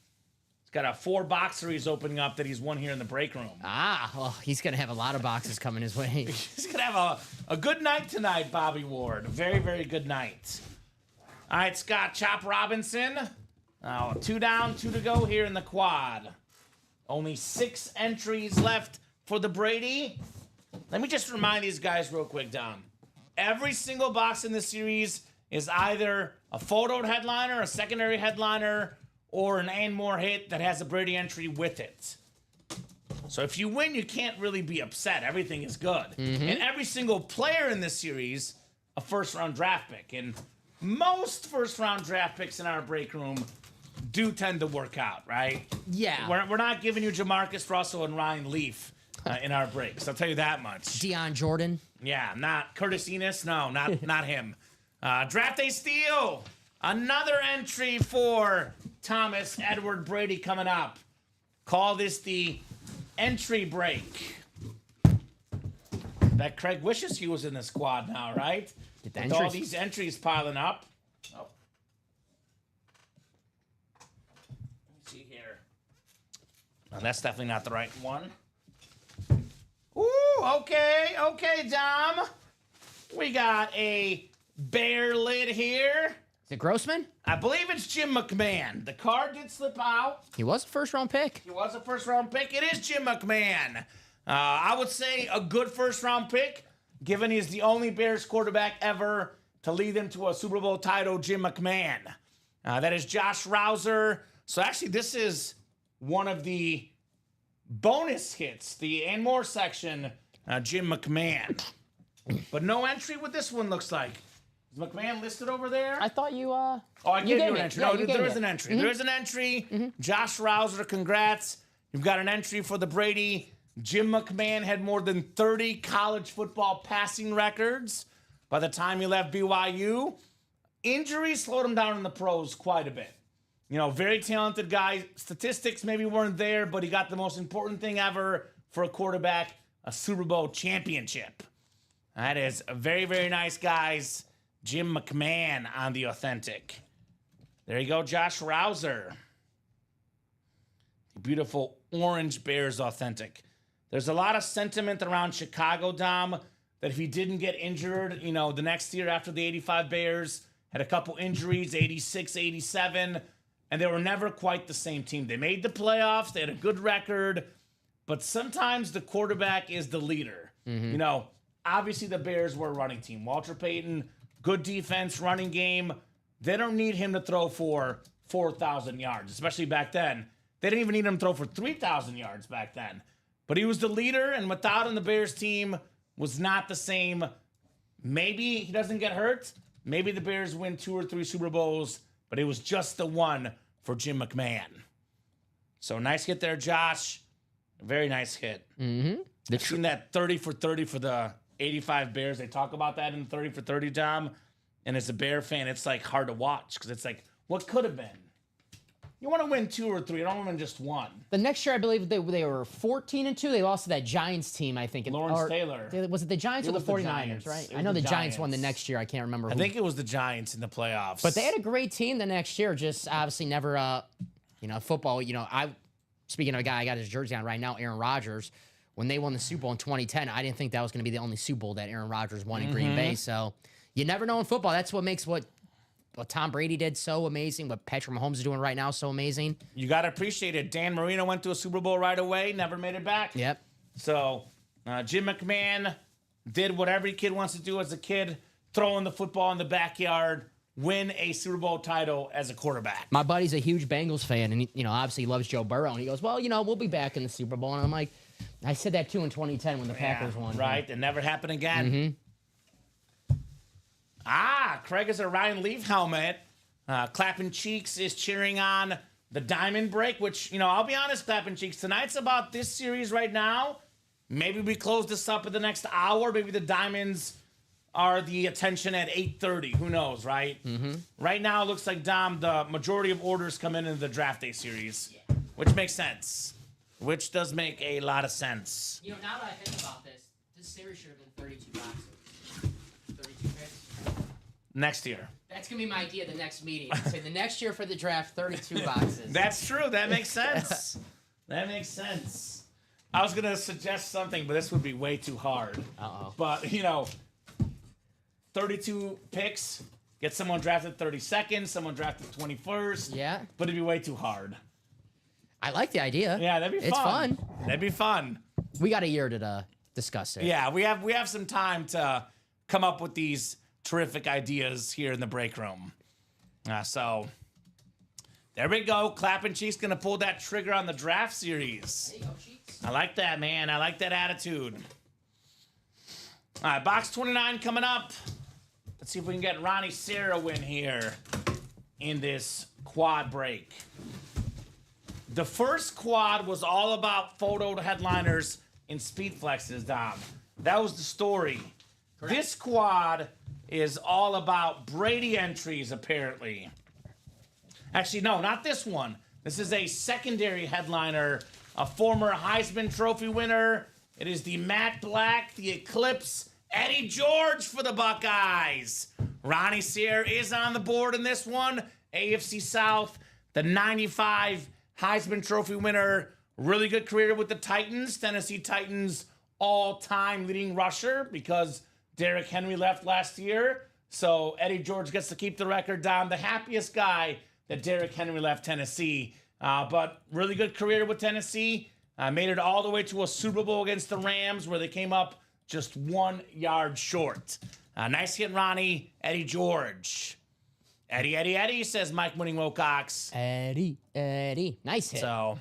He's got a 4-boxer he's opening up that he's won here in the break room. Well, he's going to have a lot of boxes coming his way. He's going to have a good night tonight, Bobby Ward. A very, very good night. All right, Scott, Chop Robinson. 2 down, 2 to go here in the quad. Only 6 entries left for the Brady. Let me just remind these guys real quick, Dom. Every single box in this series is either a photoed headliner, a secondary headliner, or an and more hit that has a Brady entry with it. So if you win, you can't really be upset. Everything is good. And every single player in this series, a first-round draft pick. And most first-round draft picks in our break room do tend to work out, right? Yeah. We're not giving you Jamarcus Russell and Ryan Leaf in our breaks. I'll tell you that much. Deion Jordan. Yeah, not Curtis Enos. No, not him. Draft day steal. Another entry for Thomas Edward Brady coming up. Call this the entry break. Bet Craig wishes he was in the squad now, right? With all these entries piling up. Oh. Let me see here. Oh, that's definitely not the right one. Ooh, okay, Dom. We got a bear lid here. Is it Grossman? I believe it's Jim McMahon. The card did slip out. He was a first-round pick. He was a first-round pick. It is Jim McMahon. I would say a good first-round pick, given he's the only Bears quarterback ever to lead them to a Super Bowl title, Jim McMahon. That is Josh Rouser. So actually, this is one of the bonus hits, the and more section, Jim McMahon. But no entry with this one, looks like. Is McMahon listed over there? I thought you, Oh, I gave you an entry. Yeah, No, there is an entry. There is an entry. Josh Rouser, congrats. You've got an entry for the Brady. Jim McMahon had more than 30 college football passing records by the time he left BYU. Injuries slowed him down in the pros quite a bit. You know, very talented guy. Statistics maybe weren't there, but he got the most important thing ever for a quarterback, a Super Bowl championship. That is a very, very nice, guys. Jim McMahon on the authentic. There you go, Josh Rouser. Beautiful orange Bears authentic. There's a lot of sentiment around Chicago, Dom, that if he didn't get injured, the next year after the 85 Bears, had a couple injuries, 86, 87, and they were never quite the same team. They made the playoffs, they had a good record, but sometimes the quarterback is the leader. Obviously the Bears were a running team. Walter Payton, good defense, running game. They don't need him to throw for 4,000 yards, especially back then. They didn't even need him to throw for 3,000 yards back then. But he was the leader, and without him, the Bears team was not the same. Maybe he doesn't get hurt. Maybe the Bears win 2 or 3 Super Bowls, but it was just the one for Jim McMahon. So nice hit there, Josh. Very nice hit. I've seen that 30 for 30 for the 85 Bears. They talk about that in the 30 for 30, Dom. And as a Bear fan, it's like hard to watch because it's like, what could have been? You want to win 2 or 3. You don't want to win just 1. The next year, I believe they were 14-2. They lost to that Giants team, I think. Lawrence Taylor. Was it the Giants or the 49ers, right? I know the Giants won the next year. I can't remember who. I think it was the Giants in the playoffs. But they had a great team the next year. Just obviously never, football. Speaking of a guy I got his jersey on right now, Aaron Rodgers. When they won the Super Bowl in 2010, I didn't think that was going to be the only Super Bowl that Aaron Rodgers won in Green Bay. So you never know in football. That's what makes what Tom Brady did so amazing, what Patrick Mahomes is doing right now so amazing. You got to appreciate it. Dan Marino went to a Super Bowl right away, never made it back. Yep. So Jim McMahon did what every kid wants to do as a kid, throwing the football in the backyard, win a Super Bowl title as a quarterback. My buddy's a huge Bengals fan, and obviously he loves Joe Burrow, and he goes, well, we'll be back in the Super Bowl. And I'm like, I said that too in 2010 when the Packers won. Right, it never happened again. Craig is a Ryan Leaf helmet. Clapping Cheeks is cheering on the Diamond Break, which, I'll be honest, Clapping Cheeks, tonight's about this series right now. Maybe we close this up in the next hour. Maybe the Diamonds are the attention at 8:30. Who knows, right? Right now, it looks like, Dom, the majority of orders come in the draft day series, which makes sense. Which does make a lot of sense. Now that I think about this series should have been 32 boxes. 32 picks. Next year. That's going to be my idea the next meeting. Say the next year for the draft, 32 boxes. That's true. That makes sense. That makes sense. I was going to suggest something, but this would be way too hard. But, 32 picks, get someone drafted 32nd, someone drafted 21st. Yeah. But it'd be way too hard. I like the idea. Yeah, that'd be fun. It's fun. That'd be fun. We got a year to discuss it. Yeah, we have some time to come up with these terrific ideas here in the break room. So there we go. Clapping Cheeks gonna pull that trigger on the draft series. There you go, Cheeks. I like that, man. I like that attitude. All right, box 29 coming up. Let's see if we can get Ronnie Sarah win here in this quad break. The first quad was all about photo headliners and speed flexes, Dom. That was the story. Correct. This quad is all about Brady entries, apparently. Actually, no, not this one. This is a secondary headliner, a former Heisman Trophy winner. It is the Matt Black, the Eclipse, Eddie George for the Buckeyes. Ronnie Sear is on the board in this one. AFC South, the 95 Heisman Trophy winner. Really good career with the Titans. Tennessee Titans all-time leading rusher because Derrick Henry left last year. So Eddie George gets to keep the record down. The happiest guy that Derrick Henry left Tennessee. But really good career with Tennessee. Made it all the way to a Super Bowl against the Rams where they came up just 1 yard short. Nice hit, Ronnie. Eddie George. Eddie, says Mike Winning Wilcox. Eddie. Nice hit. So,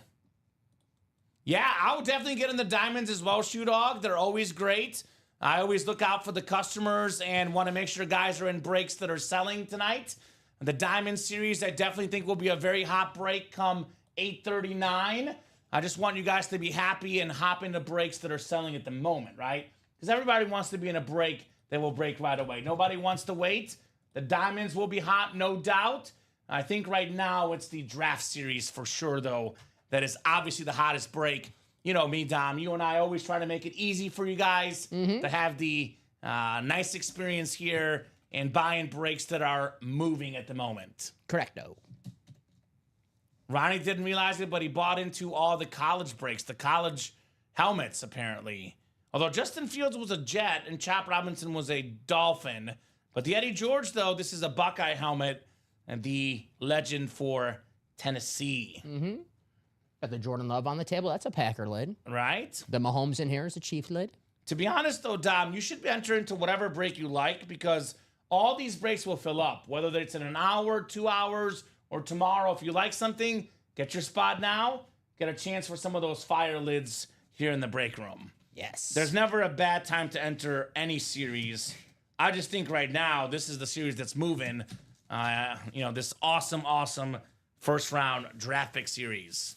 yeah, I would definitely get in the Diamonds as well, Shoe Dog. They're always great. I always look out for the customers and want to make sure guys are in breaks that are selling tonight. The Diamond Series, I definitely think will be a very hot break come 8:39. I just want you guys to be happy and hop into breaks that are selling at the moment, right? Because everybody wants to be in a break that will break right away. Nobody wants to wait. The Diamonds will be hot, no doubt. I think right now it's the Draft Series for sure, though, that is obviously the hottest break. You know me, Dom. You and I always try to make it easy for you guys to have the nice experience here and buying breaks that are moving at the moment. Correcto. Ronnie didn't realize it, but he bought into all the college breaks, the college helmets, apparently. Although Justin Fields was a Jet and Chop Robinson was a Dolphin. But the Eddie George, though, this is a Buckeye helmet and the legend for Tennessee. Mm-hmm. Got the Jordan Love on the table. That's a Packer lid. Right? The Mahomes in here is a Chief lid. To be honest, though, Dom, you should enter into whatever break you like because all these breaks will fill up, whether it's in an hour, 2 hours, or tomorrow. If you like something, get your spot now. Get a chance for some of those fire lids here in the break room. Yes. There's never a bad time to enter any series. I just think right now, this is the series that's moving. This awesome first round draft pick series.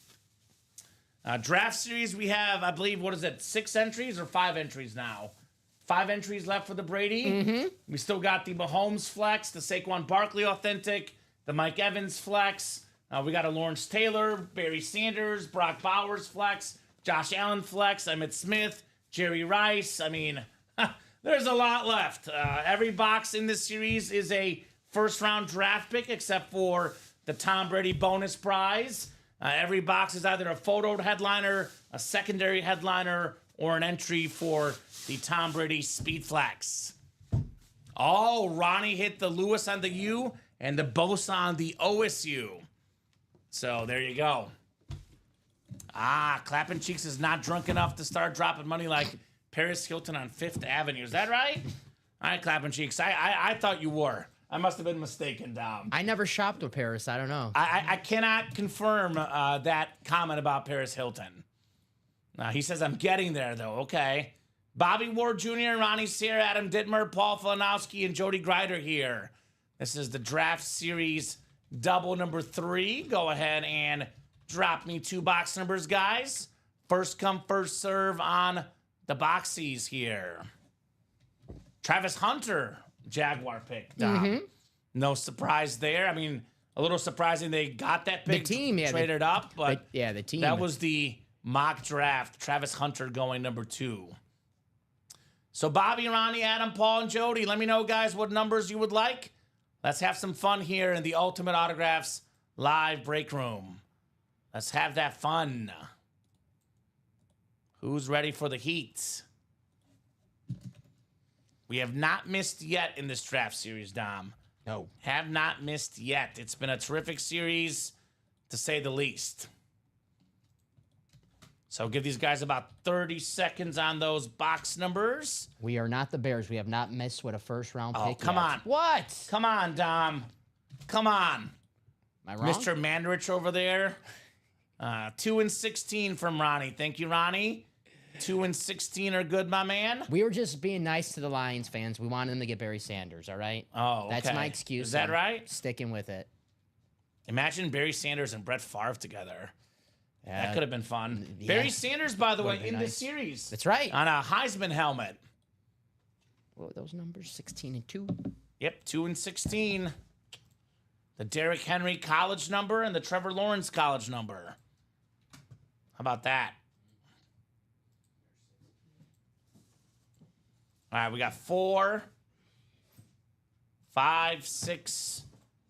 Draft series, we have, I believe, 6 entries or 5 entries now? 5 entries left for the Brady. Mm-hmm. We still got the Mahomes flex, the Saquon Barkley authentic, the Mike Evans flex. We got a Lawrence Taylor, Barry Sanders, Brock Bowers flex, Josh Allen flex, Emmitt Smith, Jerry Rice. I mean, there's a lot left. Every box in this series is a first-round draft pick except for the Tom Brady bonus prize. Every box is either a photo headliner, a secondary headliner, or an entry for the Tom Brady Speed Flex. Oh, Ronnie hit the Lewis on the U and the Bosa on the OSU. So there you go. Clapping Cheeks is not drunk enough to start dropping money like Paris Hilton on 5th Avenue. Is that right? All right, Clapping Cheeks. I thought you were. I must have been mistaken, Dom. I never shopped with Paris. I don't know. I cannot confirm that comment about Paris Hilton. He says, I'm getting there, though. Okay. Bobby Ward Jr., Ronnie Sayre, Adam Dittmer, Paul Falanowski, and Jody Grider here. This is the draft series double number 3. Go ahead and drop me 2 box numbers, guys. First come, first serve on the boxies here. Travis Hunter, Jaguar pick, Dom. Mm-hmm. No surprise there. I mean, a little surprising they got that pick. The team, yeah, traded up, but the team. That was the mock draft. Travis Hunter going number 2. So Bobby, Ronnie, Adam, Paul, and Jody, let me know, guys, what numbers you would like. Let's have some fun here in the Ultimate Autographs live break room. Let's have that fun. Who's ready for the heat? We have not missed yet in this draft series, Dom. No. Have not missed yet. It's been a terrific series, to say the least. So give these guys about 30 seconds on those box numbers. We are not the Bears. We have not missed with a first-round pick. Oh, come yet. on. What? Come on, Dom. Come on. Am I wrong? Mr. Mandarich over there. 2 and 16 from Ronnie. Thank you, Ronnie. 2 and 16 are good, my man. We were just being nice to the Lions fans. We wanted them to get Barry Sanders, all right? Oh, okay. That's my excuse. Is that I'm right? Sticking with it. Imagine Barry Sanders and Brett Favre together. Yeah. That could have been fun. Yeah. Barry Sanders, by the way, Would've been in nice. this series. That's right. On a Heisman helmet. What were those numbers? 16 and 2. Yep, 2 and 16. The Derrick Henry college number and the Trevor Lawrence college number. How about that? All right, we got 4, 5, 6,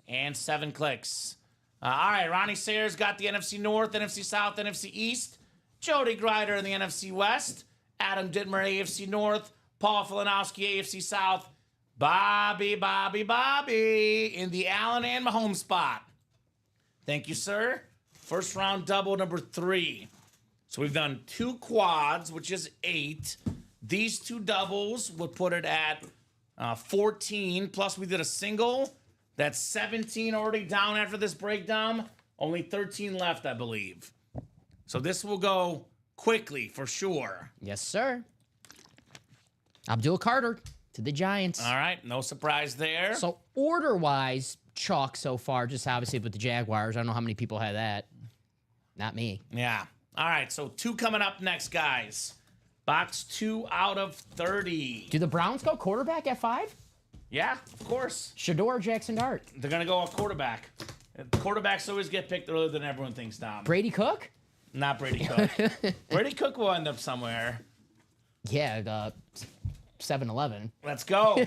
and 7 clicks. All right, Ronnie Sayre's got the NFC North, NFC South, NFC East. Jody Grider in the NFC West. Adam Dittmer, AFC North. Paul Falanowski, AFC South. Bobby in the Allen and Mahomes spot. Thank you, sir. First round double number 3. So we've done 2 quads, which is 8. These 2 doubles would put it at 14. Plus we did a single. That's 17 already down after this breakdown. Only 13 left, I believe. So this will go quickly for sure. Yes, sir. Abdul Carter to the Giants. All right, no surprise there. So order-wise, chalk so far, just obviously with the Jaguars. I don't know how many people had that. Not me. Yeah. All right, so 2 coming up next, guys. Box 2 out of 30. Do the Browns go quarterback at 5? Yeah, of course. Shador or Jackson Dart? They're going to go a quarterback. Quarterbacks always get picked earlier than everyone thinks, Dom. Brady Cook? Not Brady Cook. Brady Cook will end up somewhere. Yeah, 7-Eleven. Let's go.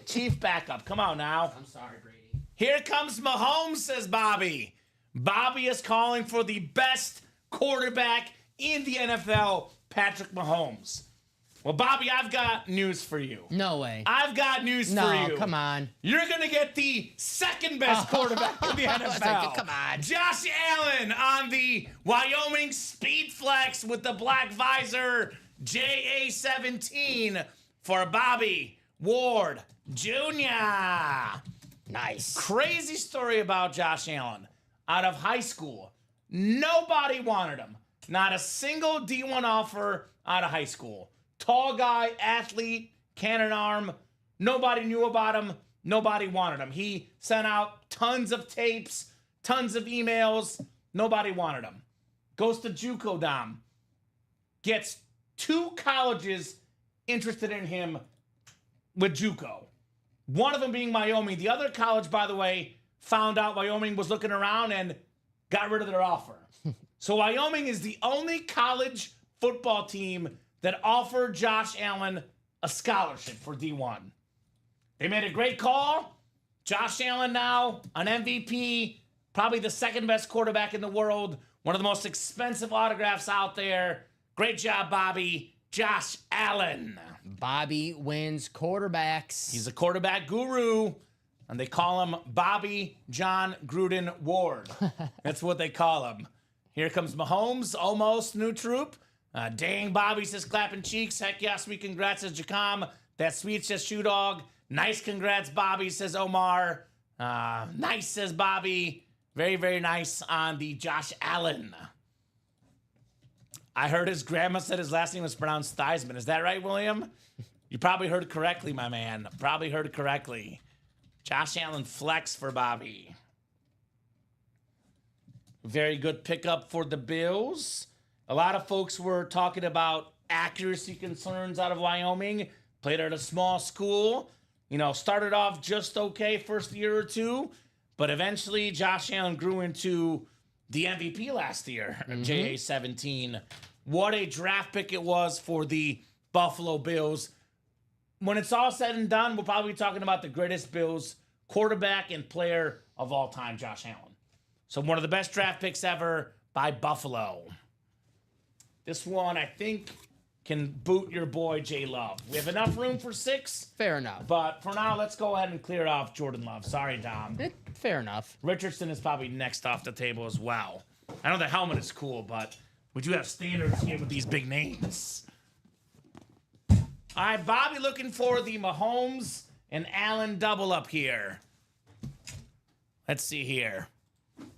Chief backup. Come on now. I'm sorry, Brady. Here comes Mahomes, says Bobby. Bobby is calling for the best quarterback in the NFL, Patrick Mahomes. Well, Bobby, I've got news for you. No way. I've got news for No, you. come on. You're going to get the second best quarterback in the NFL. Come on. Josh Allen on the Wyoming Speed Flex with the black visor, JA17 for Bobby Ward Jr. Nice. Crazy story about Josh Allen. Out of high school, nobody wanted him. Not a single D1 offer out of high school. Tall guy, athlete, cannon arm. Nobody knew about him. Nobody wanted him. He sent out tons of tapes, tons of emails. Nobody wanted him. Goes to JUCO Dom. Gets 2 colleges interested in him with JUCO. One of them being Wyoming. The other college, by the way, found out Wyoming was looking around and got rid of their offer. So Wyoming is the only college football team that offered Josh Allen a scholarship for D1. They made a great call. Josh Allen now an MVP, probably the second best quarterback in the world, one of the most expensive autographs out there. Great job, Bobby. Josh Allen. Bobby wins quarterbacks. He's a quarterback guru, and they call him Bobby John Gruden Ward. That's what they call him. Here comes Mahomes, almost new troop. Dang, Bobby says clapping cheeks. Heck yes, sweet congrats, says Jacom. That's sweet, says Shoe Dog. Nice congrats, Bobby, says Omar. Nice, says Bobby. Very, very nice on the Josh Allen. I heard his grandma said his last name was pronounced Theismann. Is that right, William? You probably heard correctly, my man. Probably heard correctly. Josh Allen flex for Bobby. Very good pickup for the Bills. A lot of folks were talking about accuracy concerns out of Wyoming. Played at a small school. You know, started off just okay first year or two. But eventually, Josh Allen grew into the MVP last year. JA17. What a draft pick it was for the Buffalo Bills. When it's all said and done, we'll probably be talking about the greatest Bills quarterback and player of all time, Josh Allen. So one of the best draft picks ever by Buffalo. This one, I think, can boot your boy J Love. We have enough room for 6. Fair enough. But for now, let's go ahead and clear off Jordan Love. Sorry, Dom. Fair enough. Richardson is probably next off the table as well. I know the helmet is cool, but we do have standards here with these big names. All right, Bobby looking for the Mahomes and Allen double up here. Let's see here.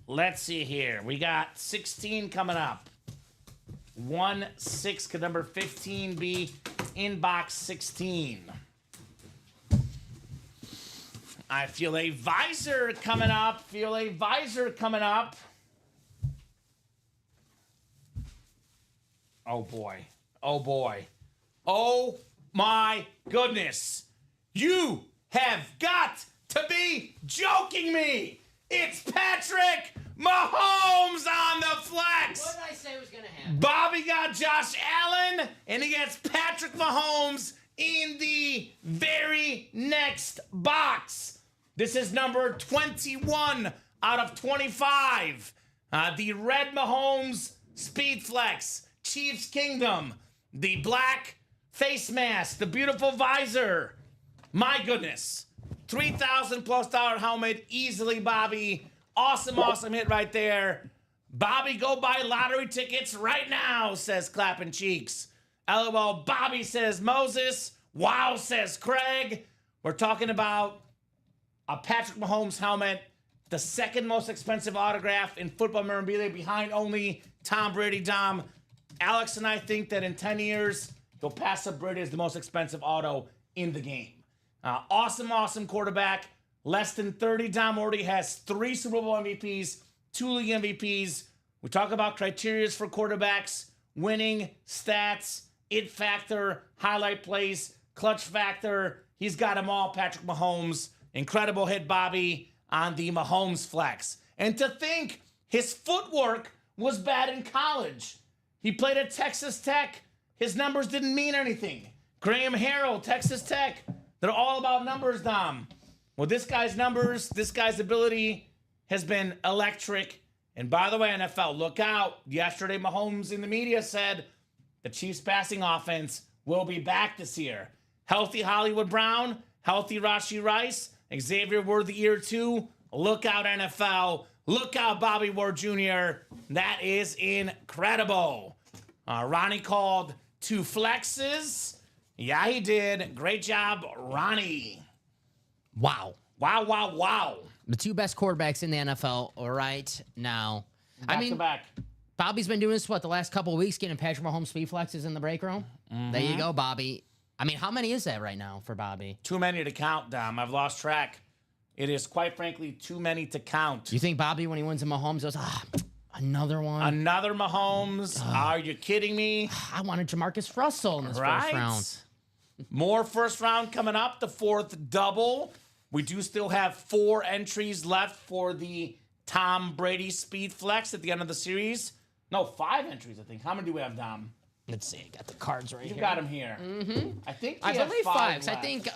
We got 16 coming up. 1-6, could number 15 be in box 16? I feel a visor coming up. Oh boy. Oh my goodness. You have got to be joking me. It's Patrick Mahomes on the flex. What did I say was going to happen? Bobby got Josh Allen, and he gets Patrick Mahomes in the very next box. This is number 21 out of 25. The red Mahomes Speed Flex, Chiefs Kingdom, the black face mask, the beautiful visor. My goodness. $3,000+ helmet, easily, Bobby. Awesome hit right there. Bobby, go buy lottery tickets right now, says Clapping Cheeks. LOL, Bobby says Moses. Wow, says Craig. We're talking about a Patrick Mahomes helmet, the second most expensive autograph in football memorabilia behind only Tom Brady. Dom, Alex and I think that in 10 years, he'll pass up Brady as the most expensive auto in the game. Awesome quarterback. Less than 30. Dom already has 3 Super Bowl MVPs, 2 league MVPs. We talk about criteria for quarterbacks, winning, stats, it factor, highlight plays, clutch factor. He's got them all, Patrick Mahomes. Incredible hit, Bobby, on the Mahomes flex. And to think his footwork was bad in college. He played at Texas Tech. His numbers didn't mean anything. Graham Harrell, Texas Tech. They're all about numbers, Dom. Well, this guy's numbers, this guy's ability has been electric. And by the way, NFL, look out. Yesterday, Mahomes in the media said the Chiefs passing offense will be back this year. Healthy Hollywood Brown, healthy Rashee Rice, Xavier Worthy year 2. Look out, NFL. Look out, Bobby Ward Jr. That is incredible. Ronnie called 2 flexes. Yeah, he did. Great job, Ronnie. Wow. Wow. The 2 best quarterbacks in the NFL right now. Back to back. Bobby's been doing this, the last couple of weeks, getting Patrick Mahomes speed flexes in the break room? There you go, Bobby. I mean, how many is that right now for Bobby? Too many to count, Dom. I've lost track. It is, quite frankly, too many to count. You think Bobby, when he wins a Mahomes, goes, another one? Another Mahomes? Are you kidding me? I wanted Jamarcus Russell in this first round. More first round coming up, the 4th double. We do still have 4 entries left for the Tom Brady Speed Flex at the end of the series. No, 5 entries, I think. How many do we have, Dom? Let's see. I got the cards right here. You got them here. I think we I have believe 5. left. I think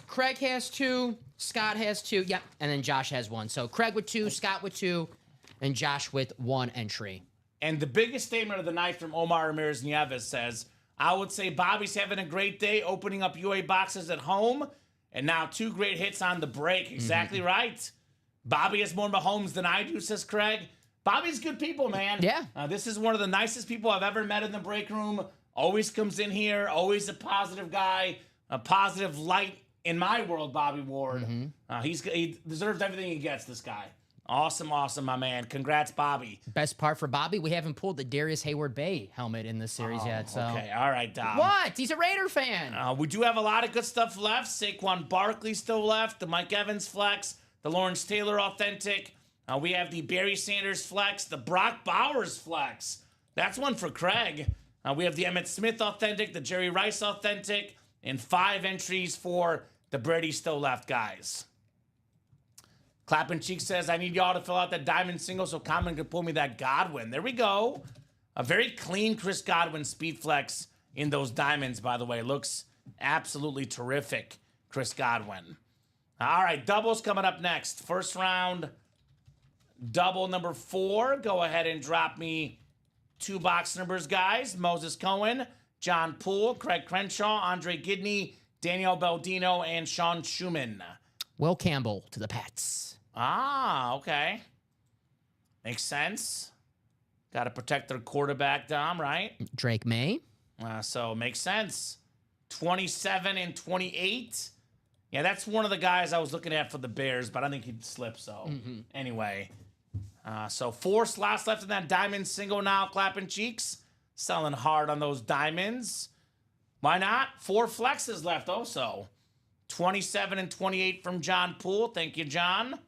Craig has 2, Scott has 2, yep, and then Josh has 1. So Craig with 2, Scott with 2, and Josh with 1 entry. And the biggest statement of the night from Omar Ramirez Nieves says, I would say Bobby's having a great day opening up UA boxes at home, and now 2 great hits on the break. Exactly right. Bobby has more Mahomes than I do, says Craig. Bobby's good people, man. Yeah. This is one of the nicest people I've ever met in the break room. Always comes in here, always a positive guy, a positive light in my world, Bobby Ward. He deserves everything he gets, this guy. Awesome, my man. Congrats, Bobby. Best part for Bobby, we haven't pulled the Darius Hayward Bay helmet in this series yet. So Okay, all right, Dom. What? He's a Raider fan. We do have a lot of good stuff left. Saquon Barkley still left. The Mike Evans flex. The Lawrence Taylor authentic. We have the Barry Sanders flex. The Brock Bowers flex. That's one for Craig. We have the Emmitt Smith authentic. The Jerry Rice authentic. And 5 entries for the Brady still left guys. Clapping Cheek says, I need y'all to fill out that diamond single so Common can pull me that Godwin. There we go. A very clean Chris Godwin speed flex in those diamonds, by the way. Looks absolutely terrific, Chris Godwin. All right, doubles coming up next. First round, double number 4. Go ahead and drop me 2 box numbers, guys. Moses Cohen, John Poole, Craig Crenshaw, Andre Gidney, Daniel Baldino, and Sean Schumann. Will Campbell to the Pats. Okay. Makes sense. Got to protect their quarterback, Dom, right? Drake May. So makes sense. 27 and 28. Yeah, that's one of the guys I was looking at for the Bears, but I think he'd slip. So anyway, so 4 slots left in that diamond single now. Clapping Cheeks, selling hard on those diamonds. Why not? 4 flexes left also. 27 and 28 from John Poole. Thank you, John.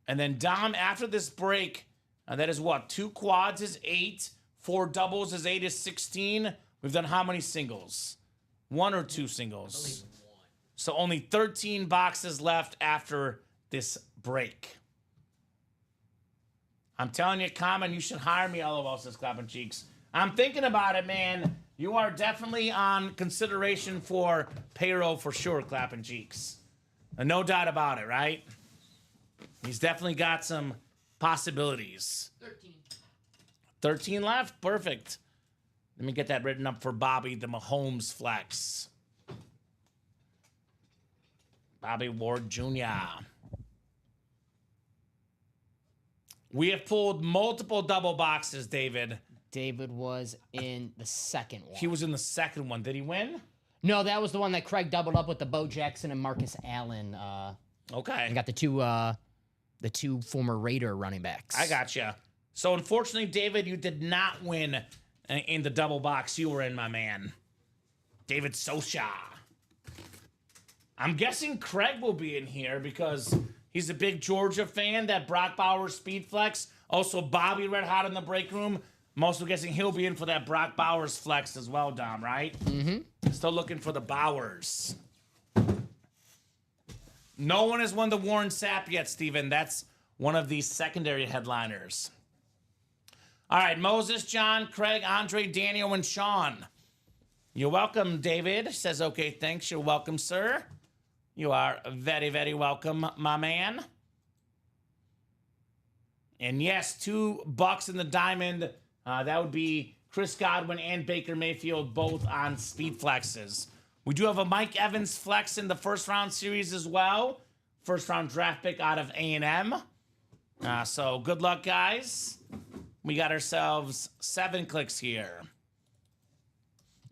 And then Dom, after this break, that is what? 2 quads is 8. 4 doubles is 8 is 16. We've done how many singles? 1 or 2 singles? I believe 1. So only 13 boxes left after this break. I'm telling you, Common, you should hire me, LOL, says Clapping Cheeks. I'm thinking about it, man. You are definitely on consideration for payroll for sure, Clapping Cheeks. No doubt about it, right? He's definitely got some possibilities. 13 left. Perfect. Let me get that written up for Bobby, the Mahomes flex. Bobby Ward Jr. We have pulled multiple double boxes, David. David was in the second one. He was in the second one. Did he win? No, that was the one that Craig doubled up with the Bo Jackson and Marcus Allen. Okay. And got the two former Raider running backs. I gotcha. So unfortunately, David, you did not win in the double box you were in, my man. David Sosha. I'm guessing Craig will be in here because he's a big Georgia fan, that Brock Bowers speed flex. Also, Bobby Red Hot in the break room. I'm also guessing he'll be in for that Brock Bowers flex as well, Dom, right? Mm-hmm. Still looking for the Bowers. No one has won the Warren Sapp yet, Steven. That's one of these secondary headliners. All right, Moses, John, Craig, Andre, Daniel, and Sean. You're welcome, David. Says, okay, thanks. You're welcome, sir. You are very, very welcome, my man. And yes, $2 in the diamond. That would be Chris Godwin and Baker Mayfield, both on speed flexes. We do have a Mike Evans flex in the first round series as well. First round draft pick out of A&M. So good luck, guys. We got ourselves 7 clicks here.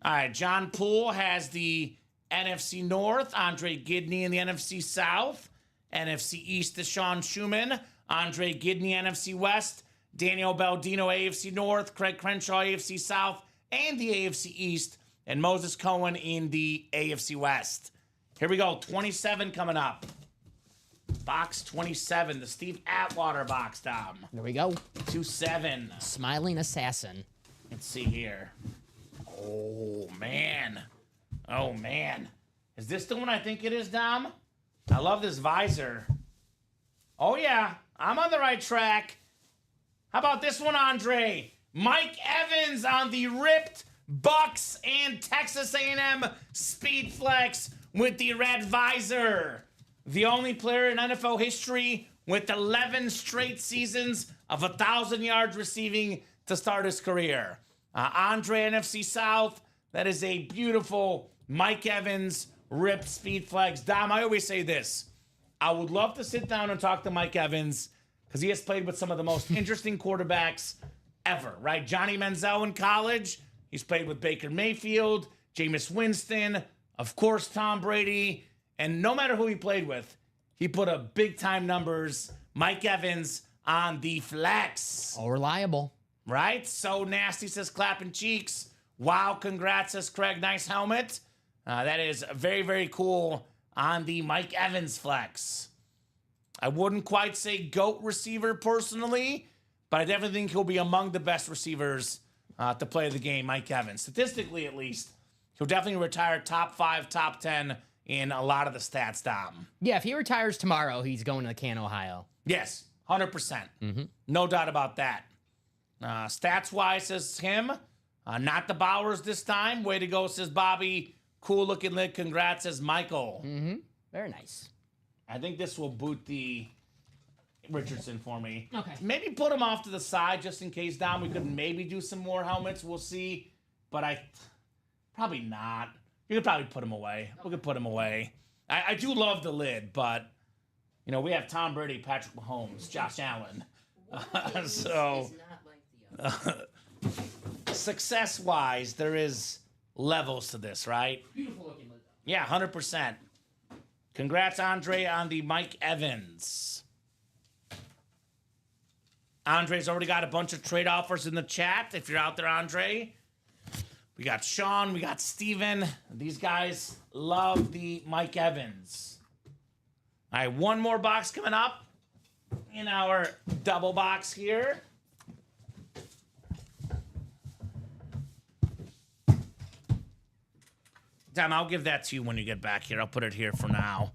All right, John Poole has the NFC North. Andre Gidney in the NFC South. NFC East, Deshaun Schumann. Andre Gidney, NFC West. Daniel Baldino, AFC North. Craig Crenshaw, AFC South. And the AFC East. And Moses Cohen in the AFC West. Here we go, 27 coming up. Box 27, the Steve Atwater box, Dom. There we go. 2-7. Smiling Assassin. Let's see here. Oh, man. Oh, man. Is this the one I think it is, Dom? I love this visor. Oh, yeah. I'm on the right track. How about this one, Andre? Mike Evans on the ripped Bucks and Texas A&M Speed Flex with the red visor. The only player in NFL history with 11 straight seasons of 1,000 yards receiving to start his career. Andre, NFC South. That is a beautiful Mike Evans ripped Speed Flex. Dom, I always say this. I would love to sit down and talk to Mike Evans because he has played with some of the most interesting quarterbacks ever, right? Johnny Manziel in college. He's played with Baker Mayfield, Jameis Winston, of course, Tom Brady. And no matter who he played with, he put up big-time numbers. Mike Evans on the flex. All reliable. Right? So nasty, says clapping cheeks. Wow, congrats, says Craig. Nice helmet. That is very, very cool on the Mike Evans flex. I wouldn't quite say GOAT receiver personally, but I definitely think he'll be among the best receivers to play the game, Mike Evans. Statistically, at least, he'll definitely retire top 5, top 10 in a lot of the stats, Dom. Yeah, if he retires tomorrow, he's going to the Can, Ohio. Yes, 100%. No doubt about that. Stats-wise, says him. Not the Bowers this time. Way to go, says Bobby. Cool looking lid. Congrats, says Michael. Very nice. I think this will boot the Richardson for me. Okay. Maybe put him off to the side just in case, Dom. We could maybe do some more helmets. We'll see. But probably not. You could probably put him away. We could put him away. I do love the lid, but, you know, we have Tom Brady, Patrick Mahomes, Josh Allen. Success-wise, there is levels to this, right? Beautiful looking lid. Yeah, 100%. Congrats, Andre, on the Mike Evans. Andre's already got a bunch of trade offers in the chat. If you're out there, Andre. We got Sean, we got Steven. These guys love the Mike Evans. All right, one more box coming up in our double box here. Dom, I'll give that to you when you get back here. I'll put it here for now.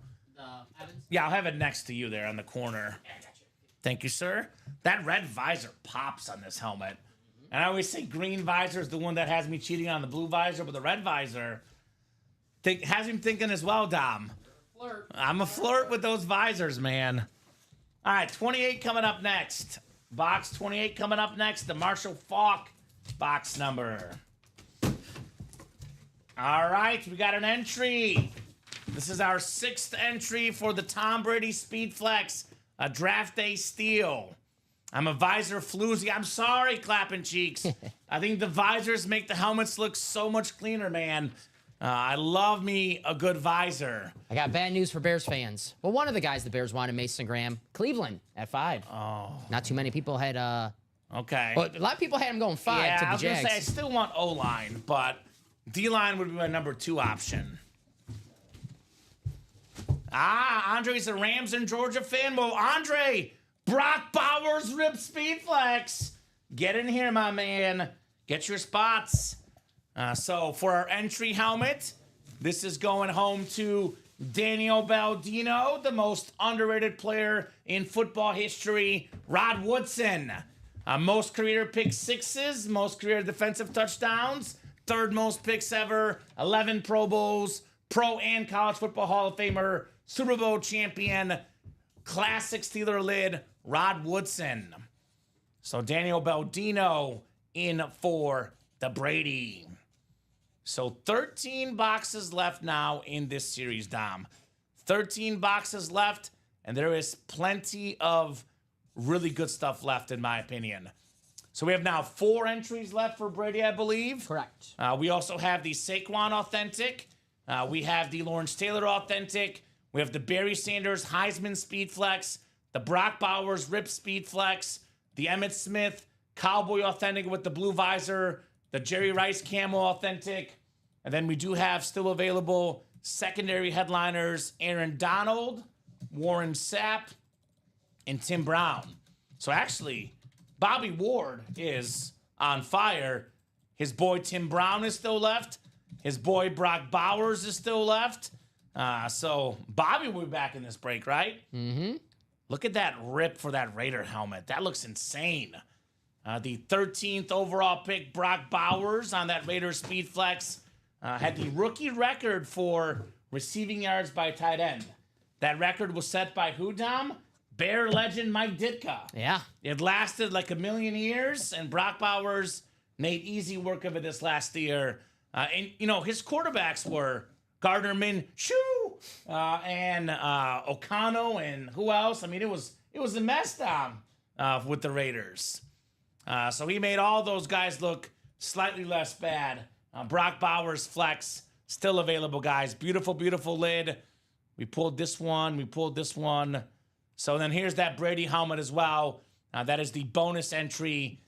Evans? Yeah, I'll have it next to you there on the corner. Yeah, I got you. Thank you, sir. That red visor pops on this helmet. And I always say green visor is the one that has me cheating on the blue visor, but the red visor has him thinking as well, Dom. Flirt. I'm a flirt with those visors, man. All right, 28 coming up next. Box 28 coming up next. The Marshall Faulk box number. All right, we got an entry. This is our 6th entry for the Tom Brady Speed Flex, a draft day steal. I'm a visor floozy. I'm sorry, clapping cheeks. I think the visors make the helmets look so much cleaner, man. I love me a good visor. I got bad news for Bears fans. Well, one of the guys the Bears wanted, Mason Graham, Cleveland at 5. Oh. Not too many people had. Okay. Well, a lot of people had him going 5 Yeah, to the I was going to Jags. say, I still want O-line, but D-line would be my number 2 option. Andre's a Rams and Georgia fan. Well, Andre, Brock Bowers Rip Speed Flex. Get in here, my man. Get your spots. So for our entry helmet, this is going home to Daniel Baldino, the most underrated player in football history. Rod Woodson, most career pick 6s, most career defensive touchdowns. third most picks ever, 11 Pro Bowls, Pro and College Football Hall of Famer, Super Bowl champion, classic Steeler lid, Rod Woodson. So Daniel Baldino in for the Brady. So 13 boxes left now in this series, Dom. 13 boxes left, and there is plenty of really good stuff left, in my opinion. So we have now 4 entries left for Brady, I believe. Correct. We also have the Saquon Authentic. We have the Lawrence Taylor Authentic. We have the Barry Sanders Heisman Speed Flex, the Brock Bowers Rip Speed Flex, the Emmitt Smith Cowboy Authentic with the blue visor, the Jerry Rice Camo Authentic, and then we do have still available secondary headliners Aaron Donald, Warren Sapp, and Tim Brown. So actually, Bobby Ward is on fire. His boy Tim Brown is still left. His boy Brock Bowers is still left. So Bobby will be back in this break, right? Mm-hmm. Look at that rip for that Raider helmet. That looks insane. The 13th overall pick, Brock Bowers, on that Raiders Speed Flex, had the rookie record for receiving yards by tight end. That record was set by who, Dom? Bear legend Mike Ditka. Yeah. It lasted like a million years, and Brock Bowers made easy work of it this last year. And, you know, his quarterbacks were Gardner Minshew and O'Connell, and who else? I mean, it was a mess, Dom, with the Raiders. So he made all those guys look slightly less bad. Brock Bowers Flex, still available, guys. Beautiful, beautiful lid. We pulled this one. We pulled this one. So then here's that Brady helmet as well. That is the bonus entry.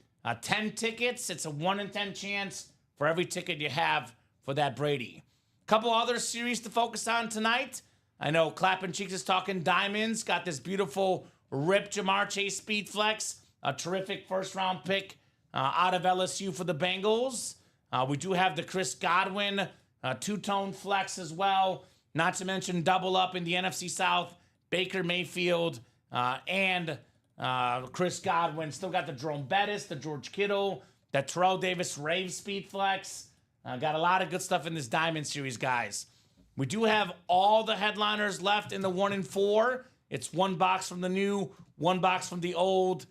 10 tickets. It's a 1 in 10 chance for every ticket you have for that Brady. Couple other series to focus on tonight. I know Clappin' Cheeks is talking diamonds. Got this beautiful Rip Jamar Chase Speed Flex. A terrific first-round pick out of LSU for the Bengals. We do have the Chris Godwin two-tone flex as well. Not to mention double up in the NFC South, Baker Mayfield and Chris Godwin. Still got the Jerome Bettis, the George Kittle, the Terrell Davis Rave Speed Flex. Got a lot of good stuff in this Diamond Series, guys. We do have all the headliners left in the 1 in 4. It's 1 box from the new, 1 box from the old.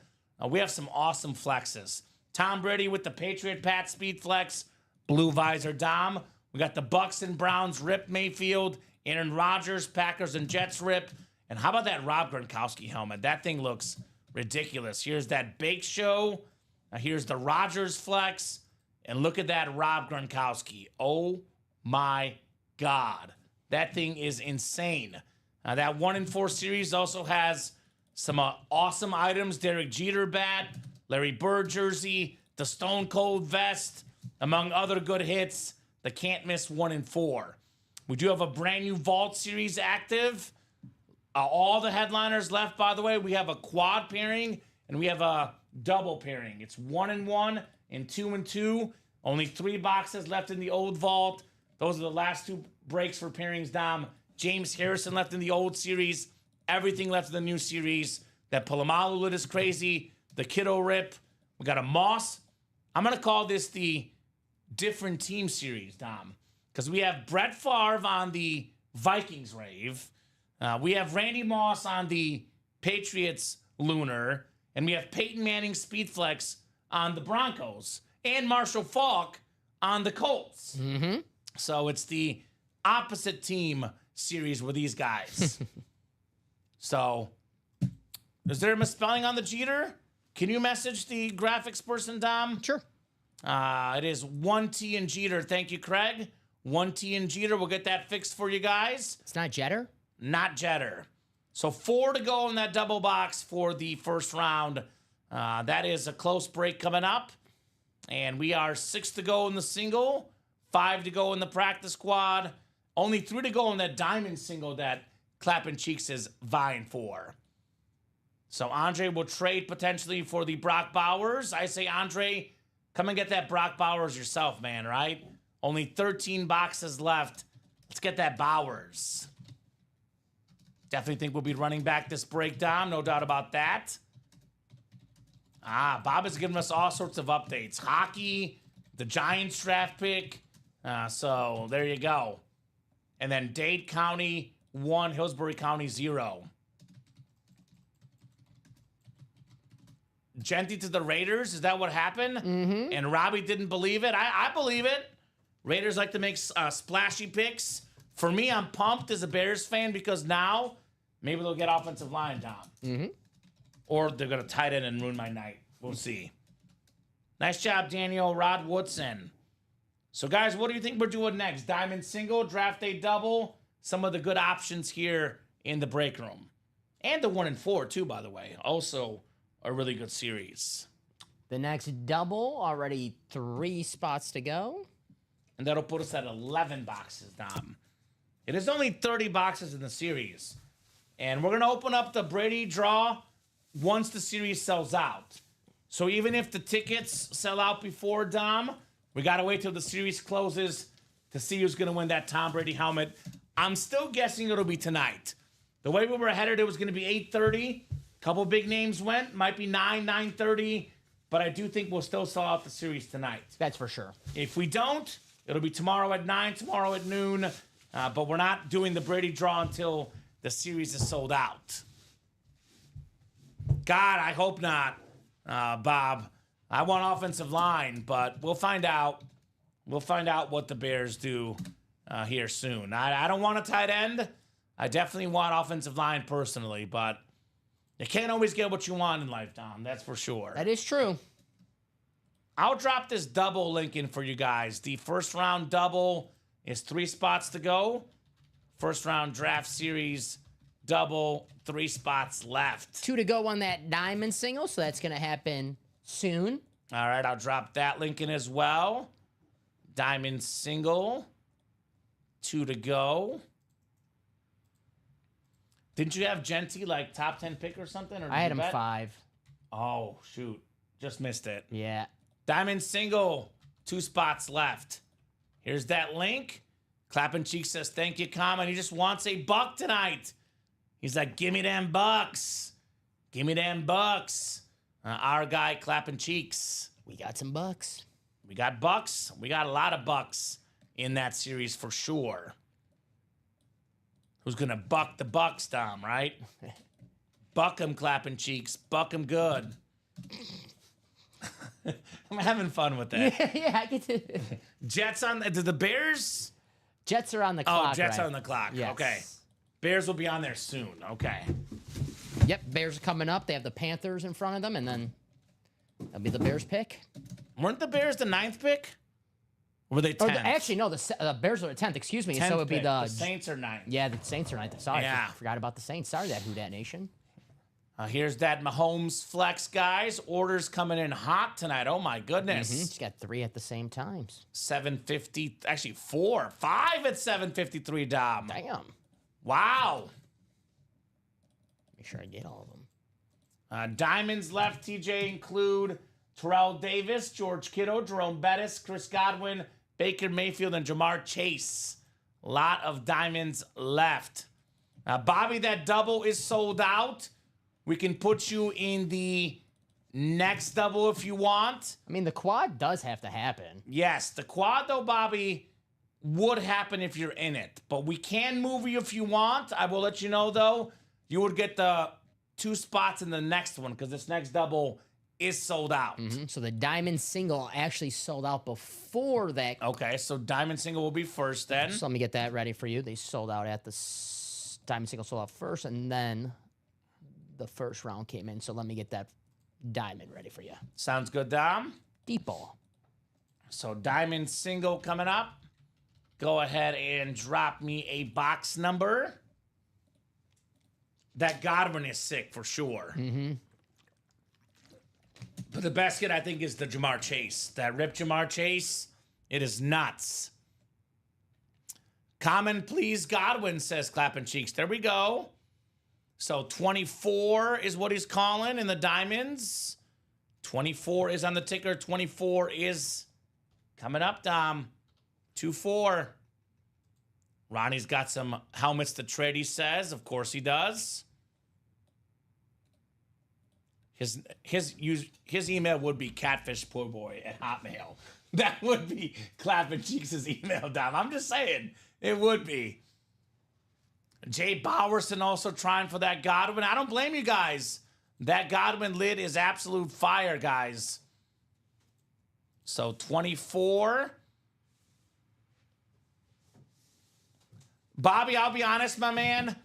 We have some awesome flexes. Tom Brady with the Patriot Pat Speed Flex, blue visor Dom. We got the Bucks and Browns Rip Mayfield, Aaron Rodgers, Packers and Jets Rip. And how about that Rob Gronkowski helmet? That thing looks ridiculous. Here's that Bake Show. Here's the Rodgers Flex. And look at that Rob Gronkowski. Oh my God. That thing is insane. That 1 in 4 series also has some awesome items. Derek Jeter bat, Larry Bird jersey, the Stone Cold vest, among other good hits. The can't miss 1 in 4. We do have a brand new Vault series active. All the headliners left, by the way. We have a quad pairing and we have a double pairing. It's 1 in 1 and 2 in 2. Only 3 boxes left in the old Vault. Those are the last 2 breaks for pairings, Dom. James Harrison left in the old series. Everything left in the new series. That Polamalu lid is crazy. The Kiddo Rip. We got a Moss. I'm going to call this the different team series, Dom. Because we have Brett Favre on the Vikings Rave. We have Randy Moss on the Patriots Lunar. And we have Peyton Manning Speedflex on the Broncos. And Marshall Faulk on the Colts. Mm-hmm. So it's the opposite team series with these guys. So, is there a misspelling on the Jeter? Can you message the graphics person, Dom? Sure. It is 1T in Jeter. Thank you, Craig. 1T in Jeter. We'll get that fixed for you guys. It's not Jeter? Not Jeter. So 4 to go in that double box for the first round. That is a close break coming up. And we are 6 to go in the single, 5 to go in the practice squad. Only 3 to go in that diamond single that Clappin' Cheeks is vying for. So Andre will trade potentially for the Brock Bowers. I say, Andre, come and get that Brock Bowers yourself, man, right? Only 13 boxes left. Let's get that Bowers. Definitely think we'll be running back this breakdown. No doubt about that. Bob is giving us all sorts of updates. Hockey, the Giants draft pick. So there you go. And then Dade County 1, Hillsborough County 0. Genty to the Raiders. Is that what happened? Mm-hmm. And Robbie didn't believe it. I believe it. Raiders like to make splashy picks. For me, I'm pumped as a Bears fan because now maybe they'll get offensive line down. Mm-hmm. Or they're going to tight end and ruin my night. We'll see. Nice job, Daniel Rod Woodson. So, guys, what do you think we're doing next? Diamond single, draft day double. Some of the good options here in the break room. And the 1 and 4, too, by the way. Also a really good series. The next double, already 3 spots to go. And that'll put us at 11 boxes, Dom. It is only 30 boxes in the series. And we're going to open up the Brady draw once the series sells out. So even if the tickets sell out before, Dom, we got to wait till the series closes to see who's going to win that Tom Brady helmet. I'm still guessing it'll be tonight. The way we were headed, it was going to be 8:30. Couple big names went. Might be 9:30. But I do think we'll still sell out the series tonight. That's for sure. If we don't, it'll be tomorrow at 9, tomorrow at noon. But we're not doing the Brady draw until the series is sold out. God, I hope not, Bob. I want offensive line, but we'll find out. We'll find out what the Bears do here soon. I don't want a tight end. I definitely want offensive line personally, but you can't always get what you want in life, Dom. That's for sure. That is true. I'll drop this double link in for you guys. The first round double is 3 spots to go. First round draft series double, 3 spots left. 2 to go on that diamond single, so that's going to happen soon. All right, I'll drop that link in as well. Diamond single, 2 to go. Didn't you have Genty like top 10 pick or something? Or I had you him bet? 5. Oh, shoot. Just missed it. Yeah. Diamond single, 2 spots left. Here's that link. Clapping Cheeks says, thank you, Common. He just wants a buck tonight. He's like, give me them bucks. Give me them bucks. Our guy, Clapping Cheeks. We got some bucks. We got bucks. We got a lot of bucks in that series for sure. Who's going to buck the bucks, Dom, right? Buck 'em, Clapping Cheeks. Buck 'em good. I'm having fun with that. Yeah, I get to. Jets on the Bears? Jets are on the clock. Oh, Jets right? on the clock. Yes. Okay. Bears will be on there soon. Okay. Yep, Bears are coming up. They have the Panthers in front of them, and then that'll be the Bears pick. Weren't the Bears the 9th pick? Or were they 10th? Actually, no, the Bears are the 10th. Excuse me. 10th So it would be pick. the Saints are 9th. Yeah, the Saints are 9th. Sorry, Yeah. forgot about the Saints. Sorry, that Who Dat Nation. Here's that Mahomes flex, guys. Orders coming in hot tonight. Oh, my goodness. Just got 3 at the same times. 750, actually 4, 5 at 753, Dom. Damn. Wow. Make sure I get all of them. Diamonds left, TJ include Terrell Davis, George Kittle, Jerome Bettis, Chris Godwin, Baker Mayfield, and Jamar Chase. A lot of diamonds left. Bobby, that double is sold out. We can put you in the next double if you want. I mean, the quad does have to happen. Yes, the quad, though, Bobby, would happen if you're in it. But we can move you if you want. I will let you know, though, you would get the 2 spots in the next one because this next double is sold out. So the diamond single actually sold out before that. Okay, so diamond single will be first then. So let me get that ready for you. They sold out at the diamond single sold out first, and then the first round came in. So let me get that diamond ready for you. Sounds good, Dom. Deep ball. So diamond single coming up. Go ahead and drop me a box number. That Godwin is sick for sure. But the best hit, I think, is the Jamar Chase. That ripped Jamar Chase, it is nuts. Common, please, Godwin, says Clapping Cheeks. There we go. So 24 is what he's calling in the diamonds. 24 is on the ticker. 24 is coming up, Dom. 2-4. Ronnie's got some helmets to trade, he says. Of course he does. His email would be catfishpoorboy@hotmail. That would be Clapping Cheeks' email, Dom. I'm just saying. It would be. Jay Bowerson also trying for that Godwin. I don't blame you guys. That Godwin lid is absolute fire, guys. So 24. Bobby, I'll be honest, my man.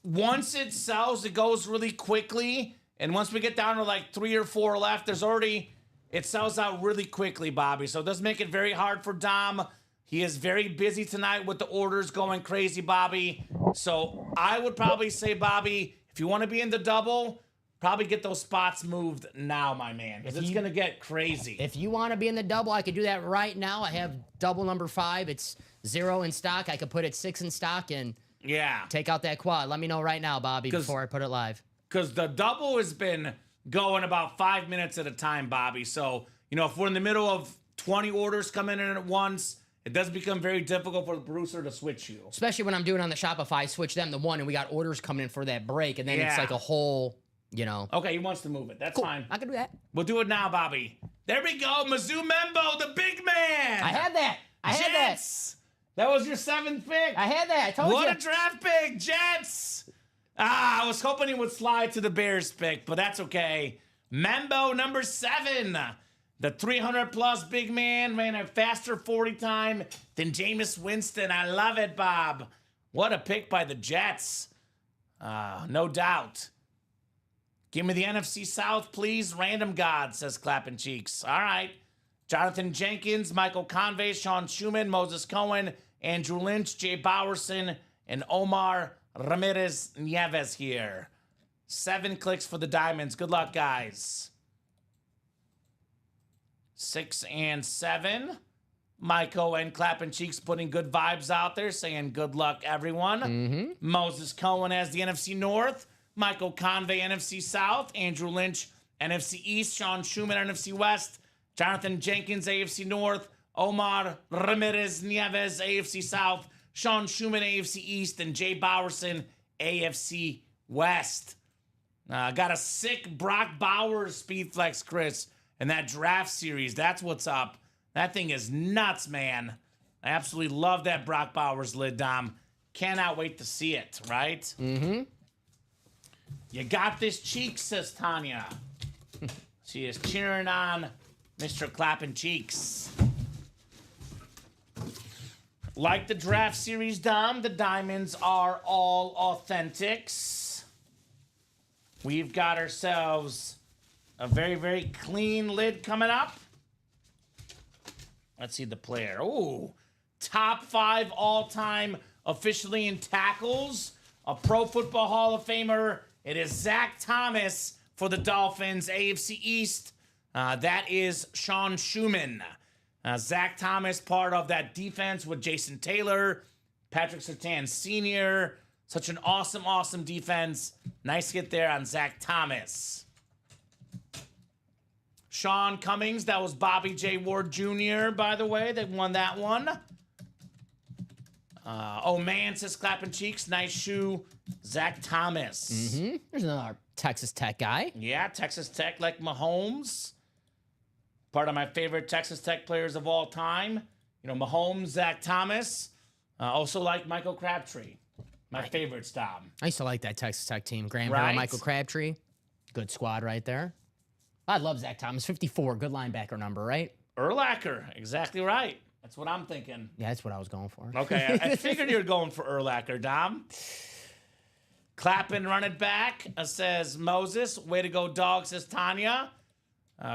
Once it sells, it goes really quickly. And once we get down to like 3 or 4 left, it sells out really quickly, Bobby. So it does make it very hard for Dom. He is very busy tonight with the orders going crazy, Bobby. So I would probably say, Bobby, if you want to be in the double, probably get those spots moved now, my man, because it's going to get crazy. If you want to be in the double, I could do that right now. I have double number 5. It's 0 in stock. I could put it 6 in stock and take out that quad. Let me know right now, Bobby, before I put it live. Because the double has been going about 5 minutes at a time, Bobby. So, if we're in the middle of 20 orders coming in at once, it does become very difficult for the producer to switch you. Especially when I'm doing on the Shopify, switch them to 1, and we got orders coming in for that break, and then it's like a whole, Okay, he wants to move it. That's fine. I can do that. We'll do it now, Bobby. There we go. Mizzou Membo, the big man. I had that. Jets. That was your 7th pick. I had that. I told you. What a draft pick, Jets. I was hoping he would slide to the Bears pick, but that's okay. Membo, number 7. The 300-plus big man ran a faster 40 time than Jameis Winston. I love it, Bob. What a pick by the Jets. No doubt. Give me the NFC South, please. Random God, says Clapping Cheeks. All right. Jonathan Jenkins, Michael Convey, Sean Schumann, Moses Cohen, Andrew Lynch, Jay Bowerson, and Omar Ramirez Nieves here. 7 clicks for the Diamonds. Good luck, guys. 6 and 7. Michael and Clapping Cheeks putting good vibes out there, saying good luck, everyone. Moses Cohen has the NFC North. Michael Convey, NFC South. Andrew Lynch, NFC East. Sean Schumann, NFC West. Jonathan Jenkins, AFC North. Omar Ramirez Nieves, AFC South. Sean Schumann, AFC East. And Jay Bowerson, AFC West. Got a sick Brock Bowers speed flex, Chris, in that draft series. That's what's up. That thing is nuts, man. I absolutely love that Brock Bowers lid, Dom. Cannot wait to see it, right? Mm-hmm. You got this cheek, says Tanya. She is cheering on Mr. Clapping Cheeks. Like the draft series, Dom, the diamonds are all authentics. We've got ourselves a very, very clean lid coming up. Let's see the player. Ooh, top 5 all-time officially in tackles. A Pro Football Hall of Famer. It is Zach Thomas for the Dolphins, AFC East. That is Sean Schumann. Zach Thomas, part of that defense with Jason Taylor, Patrick Surtain Sr. Such an awesome, awesome defense. Nice hit there on Zach Thomas. Sean Cummings, that was Bobby J. Ward Jr., by the way. They won that one. Oh, man, says Clapping Cheeks. Nice shoe. Zach Thomas. There's another Texas Tech guy. Yeah, Texas Tech like Mahomes. Part of my favorite Texas Tech players of all time. Mahomes, Zach Thomas. Also like Michael Crabtree. My favorite, Dom. I used to like that Texas Tech team. Graham Right. Harrell, Michael Crabtree. Good squad right there. I love Zach Thomas. 54, good linebacker number, right? Urlacher, exactly right. That's what I'm thinking. Yeah, that's what I was going for. Okay, I figured you were going for Urlacher, Dom. Clapping, run it back, says Moses. Way to go, dog, says Tanya.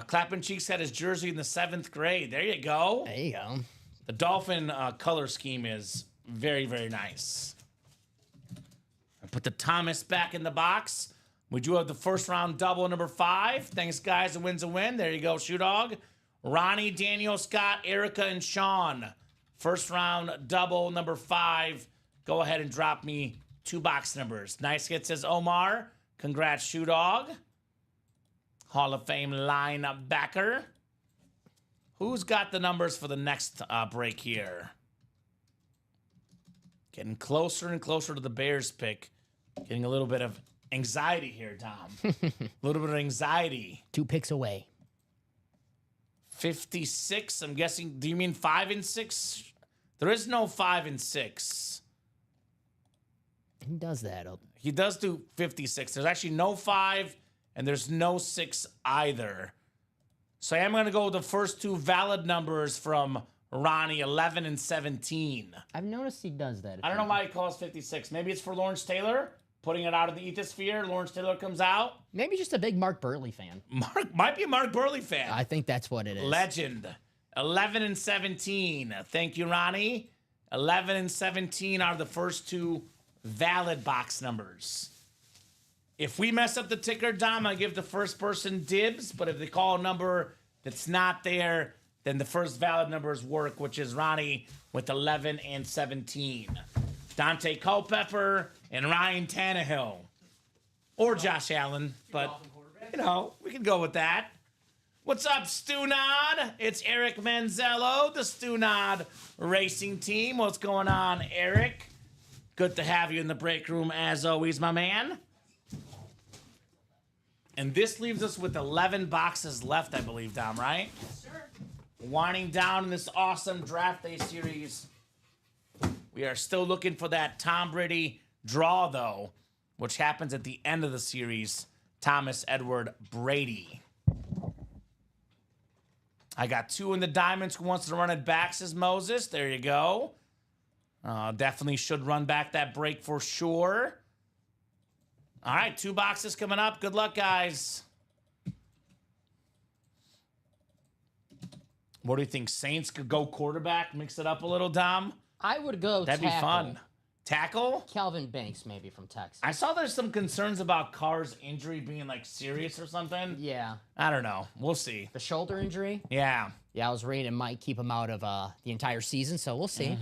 Clapping Cheeks had his jersey in the 7th grade. There you go. There you go. The Dolphin color scheme is very, very nice. I put the Thomas back in the box. We do have the first round double number 5. Thanks, guys. A win's a win. There you go, Shoe Dog. Ronnie, Daniel, Scott, Erica, and Sean. First round double number 5. Go ahead and drop me 2 box numbers. Nice hit, says Omar. Congrats, Shoe Dog. Hall of Fame linebacker. Who's got the numbers for the next break here? Getting closer and closer to the Bears pick. Getting a little bit of anxiety here, Tom. A little bit of anxiety. 2 picks away. 56. I'm guessing. Do you mean 5 and 6? There is no 5 and 6. Who does that? He does do 56. There's actually no 5 and there's no 6 either. So I am going to go with the first two valid numbers from Ronnie, 11 and 17. I've noticed he does that. I don't know why he calls 56. Maybe it's for Lawrence Taylor, putting it out of the ethosphere. Lawrence Taylor comes out. Maybe just a big Mark Burley fan. Might be a Mark Burley fan. I think that's what it is. Legend. 11 and 17. Thank you, Ronnie. 11 and 17 are the first two valid box numbers. If we mess up the ticker, Dom, I give the first person dibs, but if they call a number that's not there, then the first valid numbers work, which is Ronnie with 11 and 17. Dante Culpepper and Ryan Tannehill. Or Josh Allen, but, we can go with that. What's up, Stunod? It's Eric Manzello, the Stunod Racing Team. What's going on, Eric? Good to have you in the break room, as always, my man. And this leaves us with 11 boxes left, I believe, Dom, right? Yes, sir. Winding down in this awesome Draft Day series. We are still looking for that Tom Brady draw, though, which happens at the end of the series. Thomas Edward Brady. I got 2 in the diamonds. Who wants to run it back, says Moses. There you go. Definitely should run back that break for sure. All right, 2 boxes coming up. Good luck, guys. What do you think? Saints could go quarterback, mix it up a little, Dom? I would go That'd tackle. be fun. Tackle? Calvin Banks, maybe, from Texas. I saw there's some concerns about Carr's injury being, like, serious or something. Yeah. I don't know. We'll see. The shoulder injury? Yeah. Yeah, I was reading it might keep him out of the entire season, so we'll see.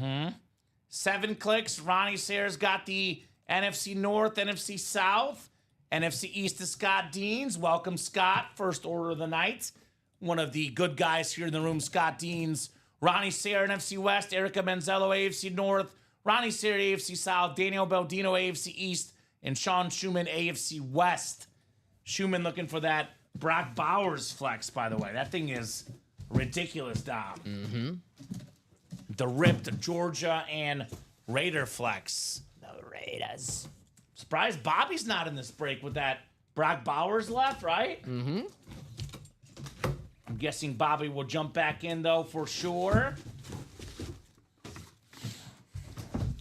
7 clicks. Ronnie Sayers got the NFC North, NFC South, NFC East to Scott Deans. Welcome, Scott. First order of the night. One of the good guys here in the room, Scott Deans. Ronnie Sayer, NFC West. Erica Manzello, AFC North. Ronnie Sayer, AFC South. Daniel Baldino, AFC East. And Sean Schumann, AFC West. Schumann looking for that Brock Bowers flex, by the way. That thing is ridiculous, Dom. The ripped Georgia and Raider flex. The Raiders. Surprised Bobby's not in this break with that Brock Bowers left, right? I'm guessing Bobby will jump back in, though, for sure.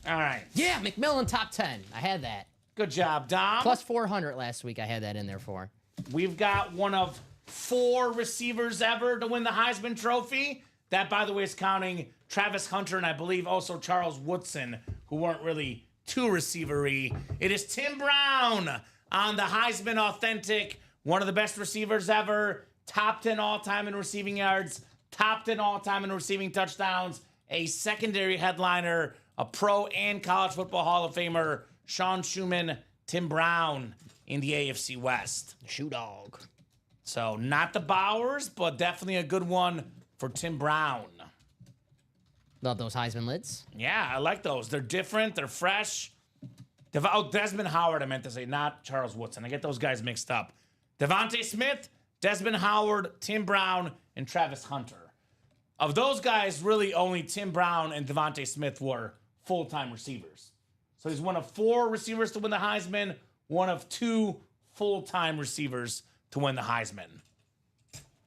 All right. Yeah, McMillan top 10. I had that. Good job, Dom. Plus 400 last week. I had that in there for. We've got one of 4 receivers ever to win the Heisman Trophy. That, by the way, is counting Travis Hunter and I believe also Charles Woodson, who weren't really too receiver-y. It is Tim Brown on the Heisman Authentic. One of the best receivers ever. Top 10 all-time in receiving yards. Top 10 all-time in receiving touchdowns. A secondary headliner. A pro and college football Hall of Famer. Sean Schumann, Tim Brown in the AFC West. Shoe dog. So not the Bowers, but definitely a good one for Tim Brown. Love those Heisman lids. Yeah, I like those. They're different. They're fresh. Desmond Howard, I meant to say, not Charles Woodson. I get those guys mixed up. Devontae Smith, Desmond Howard, Tim Brown, and Travis Hunter. Of those guys, really only Tim Brown and Devontae Smith were full-time receivers. So he's one of 4 receivers to win the Heisman, one of 2 full-time receivers to win the Heisman.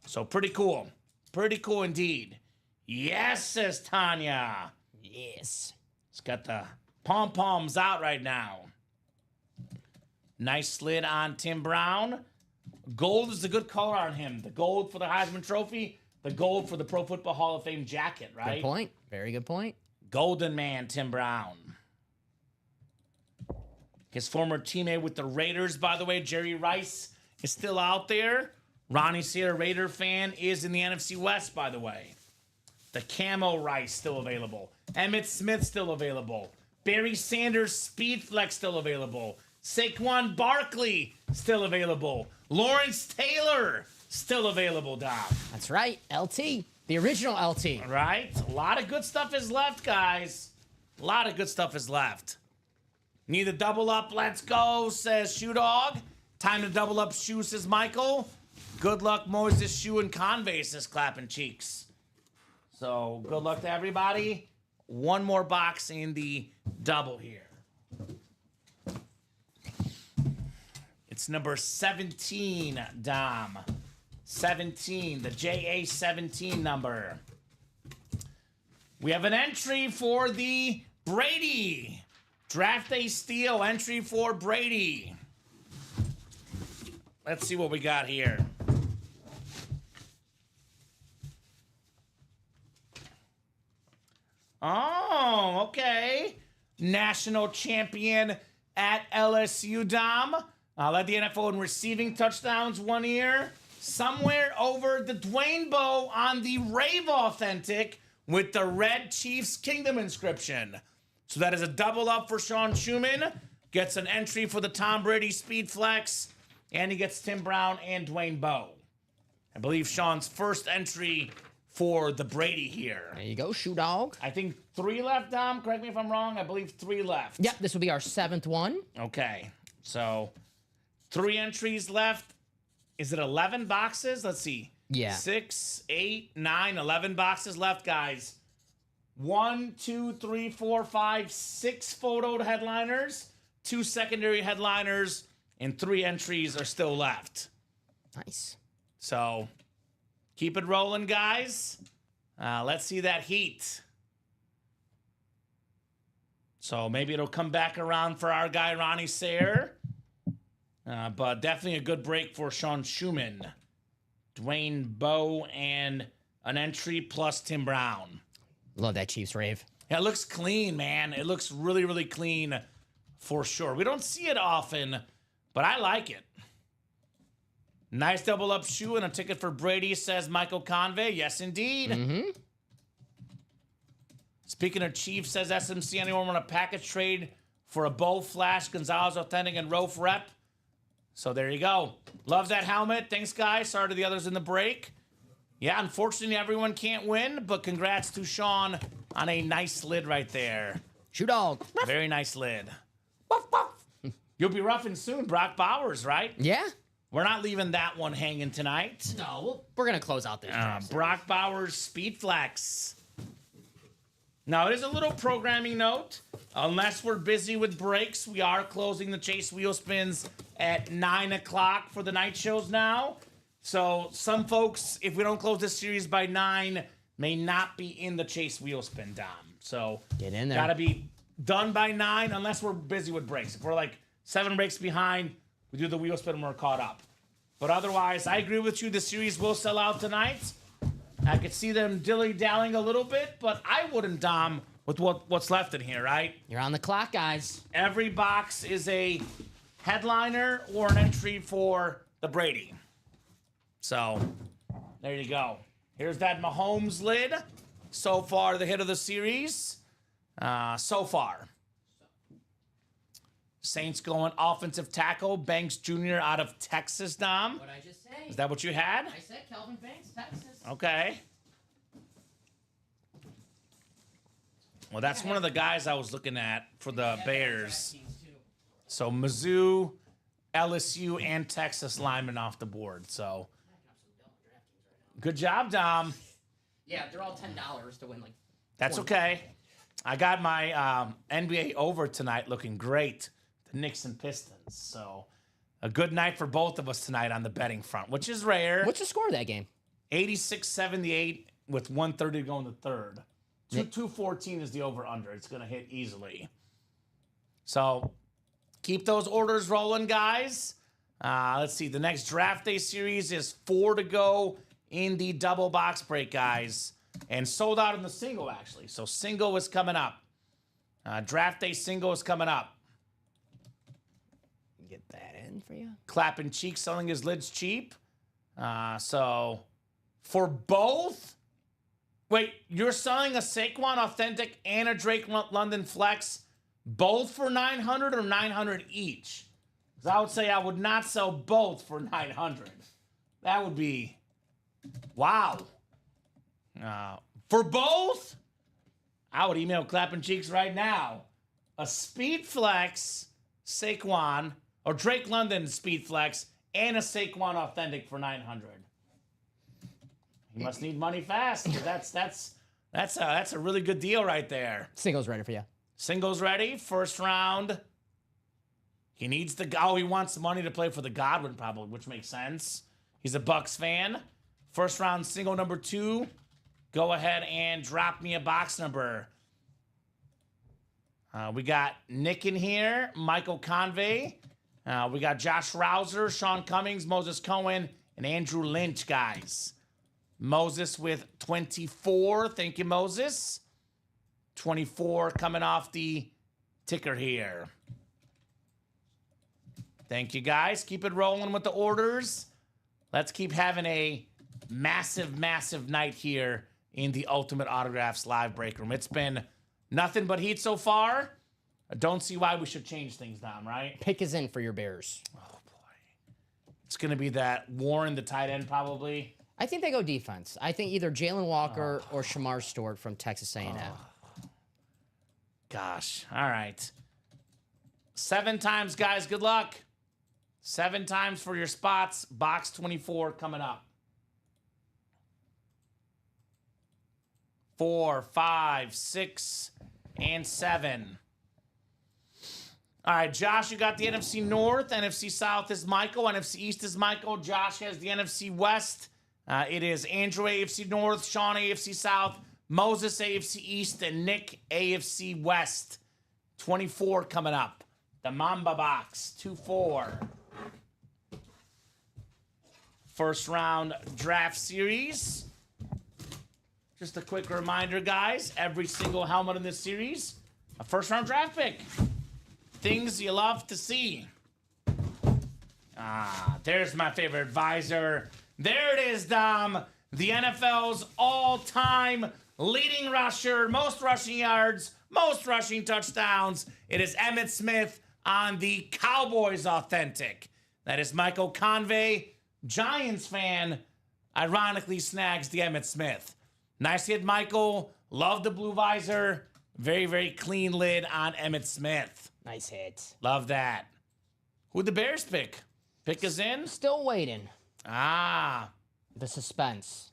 So pretty cool. Pretty cool indeed. Yes, says Tanya. Yes. It's got the pom-poms out right now. Nice slid on Tim Brown. Gold is a good color on him. The gold for the Heisman Trophy, the gold for the Pro Football Hall of Fame jacket, right? Good point. Very good point. Golden man, Tim Brown. His former teammate with the Raiders, by the way, Jerry Rice, is still out there. Ronnie Sayer, Raider fan, is in the NFC West, by the way. The Camo Rice still available. Emmitt Smith still available. Barry Sanders, Speed Flex still available. Saquon Barkley still available. Lawrence Taylor still available, Dom. That's right. LT. The original LT. Right? A lot of good stuff is left, guys. A lot of good stuff is left. Need a double up. Let's go, says Shoe Dog. Time to double up shoe, says Michael. Good luck, Moses Shoe and Convey, says Clapping Cheeks. So good luck to everybody. One more box in the double here. It's number 17, Dom. 17, the JA17 number. We have an entry for the Brady. Draft Day Steal entry for Brady. Let's see what we got here. Oh, okay. National champion at LSU, Dom. Led the NFL in receiving touchdowns 1 year. Somewhere over the Dwayne Bowe on the Rave Authentic with the Red Chiefs Kingdom inscription. So that is a double up for Sean Schumann. Gets an entry for the Tom Brady Speed Flex. And he gets Tim Brown and Dwayne Bowe. I believe Sean's first entry for the Brady here. There you go, Shoe Dog. I think 3 left, Dom. Correct me if I'm wrong. I believe 3 left. Yep, this will be our 7th one. Okay. So 3 entries left. Is it 11 boxes? Let's see. Yeah. 6, 8, 9, 11 boxes left, guys. 1, 2, 3, 4, 5, 6 photoed headliners, 2 secondary headliners, and 3 entries are still left. Nice. So keep it rolling, guys. Let's see that heat. So maybe it'll come back around for our guy, Ronnie Sayre. But definitely a good break for Sean Schumann. Dwayne Bowe and an entry plus Tim Brown. Love that Chiefs Rave. Yeah, it looks clean, man. It looks really, really clean for sure. We don't see it often, but I like it. Nice double up shoe and a ticket for Brady, says Michael Convey. Yes, indeed. Mm-hmm. Speaking of Chiefs, says SMC, anyone want a package trade for a Bow Flash, Gonzalez Authentic, and Rofe Rep? So there you go. Love that helmet. Thanks, guys. Sorry to the others in the break. Yeah, unfortunately, everyone can't win, but congrats to Sean on a nice lid right there. Shoe Dog. Very nice lid. You'll be roughing soon, Brock Bowers, right? Yeah. We're not leaving that one hanging tonight. No, we're going to close out this. Brock Bowers Speed Flex. Now, it is a little programming note. Unless we're busy with breaks, we are closing the Chase Wheel Spins at 9 o'clock for the night shows now. So some folks, if we don't close this series by 9, may not be in the Chase Wheel Spin, Dom. So get in there. Gotta be done by 9 unless we're busy with breaks. If we're like 7 breaks behind, we do the wheel spin and we're caught up. But otherwise, I agree with you. The series will sell out tonight. I could see them dilly-dallying a little bit, but I wouldn't, Dom, with what's left in here, right? You're on the clock, guys. Every box is a headliner or an entry for the Brady. So, there you go. Here's that Mahomes lid. So far, the hit of the series. So far. Saints going offensive tackle. Banks Jr. out of Texas, Dom. What'd I just say? Is that what you had? I said Kelvin Banks, Texas. Okay. Well, that's one of the guys I was looking at for the Bears. So Mizzou, LSU, and Texas linemen off the board. So good job, Dom. Yeah, they're all $10 to win like. That's 20. okay. I got my NBA over tonight looking great. The Knicks and Pistons. So a good night for both of us tonight on the betting front, which is rare. What's the score of that game? 86-78 with 130 to go in the third. 214 is the over-under. It's going to hit easily. So keep those orders rolling, guys. Let's see. The next draft day series is 4 to go in the double box break, guys. And sold out in the single, actually. So single is coming up. Draft day single is coming up. Get that in for you. Clapping Cheeks selling his lids cheap. So for both, wait, you're selling a Saquon Authentic and a Drake London Flex, both for $900 or $900 each? Because I would say I would not sell both for $900. That would be, wow. For both, I would email Clapping Cheeks right now. A Speed Flex Saquon or Drake London Speed Flex and a Saquon Authentic for 900. You must need money fast. That's a really good deal right there. Singles ready for you. Singles ready. First round. He needs he wants the money to play for the Godwin probably, which makes sense. He's a Bucks fan. First round single number 2. Go ahead and drop me a box number. We got Nick in here, Michael Convey. We got Josh Rouser, Sean Cummings, Moses Cohen, and Andrew Lynch, guys. Moses with 24. Thank you, Moses. 24 coming off the ticker here. Thank you, guys. Keep it rolling with the orders. Let's keep having a massive, massive night here in the Ultimate Autographs live break room. It's been nothing but heat so far. I don't see why we should change things, Dom, right? Pick is in for your Bears. Oh, boy. It's going to be that Warren, the tight end, probably. I think they go defense. I think either Jalen Walker or Shamar Stewart from Texas A&M. Gosh. All right. 7 times, guys. Good luck. 7 times for your spots. Box 24 coming up. 4, 5, 6, and 7. All right, Josh, you got the NFC North. NFC South is Michael. NFC East is Michael. Josh has the NFC West. It is Andrew AFC North, Sean AFC South, Moses AFC East, and Nick AFC West. 24 coming up. The Mamba box, 2-4. First round draft series. Just a quick reminder, guys. Every single helmet in this series, a first round draft pick. Things you love to see. There's my favorite advisor. There it is, Dom. The NFL's all-time leading rusher, most rushing yards, most rushing touchdowns. It is Emmitt Smith on the Cowboys Authentic. That is Michael Convey, Giants fan, ironically snags the Emmitt Smith. Nice hit, Michael. Love the blue visor. Very, very clean lid on Emmitt Smith. Nice hit. Love that. Who'd the Bears pick? Pick us in? Still waiting. The suspense.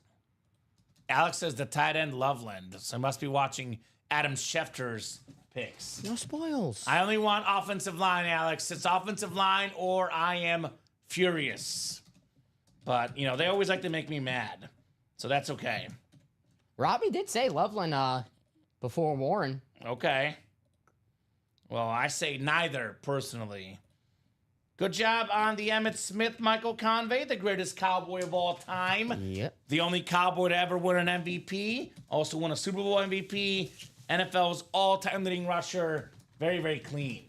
Alex says the tight end Loveland. So I must be watching Adam Schefter's picks. No spoils. I only want offensive line, Alex. It's offensive line or I am furious. But, they always like to make me mad. So that's okay. Robbie did say Loveland before Warren. Okay. Well, I say neither, personally. Good job on the Emmitt Smith, Michael Convey, the greatest Cowboy of all time. Yep. The only Cowboy to ever win an MVP. Also won a Super Bowl MVP. NFL's all-time leading rusher. Very, very clean.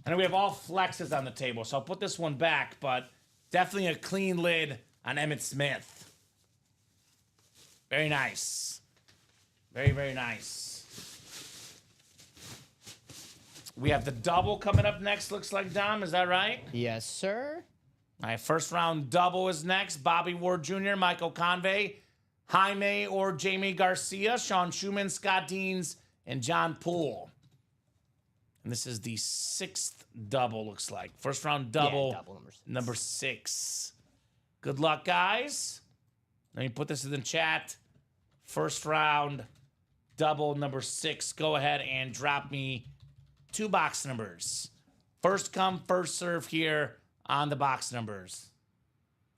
And we have all flexes on the table, so I'll put this one back, but definitely a clean lid on Emmitt Smith. Very nice. Very, very nice. We have the double coming up next, looks like, Dom. Is that right? Yes, sir. All right, first round double is next. Bobby Ward Jr., Michael Convey, Jaime or Jamie Garcia, Sean Schumann, Scott Deans, and John Poole. And this is the 6th double, looks like. First round double, Yeah, double number 6. Good luck, guys. Let me put this in the chat. First round double, number 6. Go ahead and drop me 2 box numbers. First come, first serve here on the box numbers.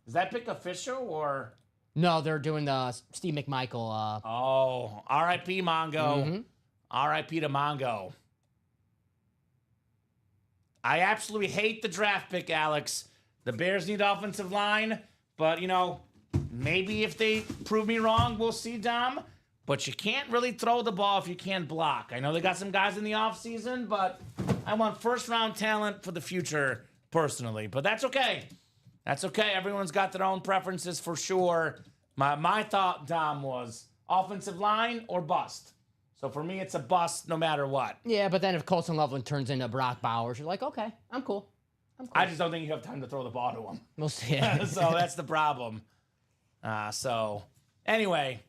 Is that pick official or? No, they're doing the Steve McMichael. Oh, R.I.P. Mongo. Mhm. R.I.P. to Mongo. I absolutely hate the draft pick, Alex. The Bears need offensive line, but, maybe if they prove me wrong, we'll see, Dom. But you can't really throw the ball if you can't block. I know they got some guys in the offseason, but I want first-round talent for the future, personally. But that's okay. That's okay. Everyone's got their own preferences for sure. My thought, Dom, was offensive line or bust. So for me, it's a bust no matter what. Yeah, but then if Colson Loveland turns into Brock Bowers, you're like, okay, I'm cool. I just don't think you have time to throw the ball to him. We'll see. So that's the problem. Anyway,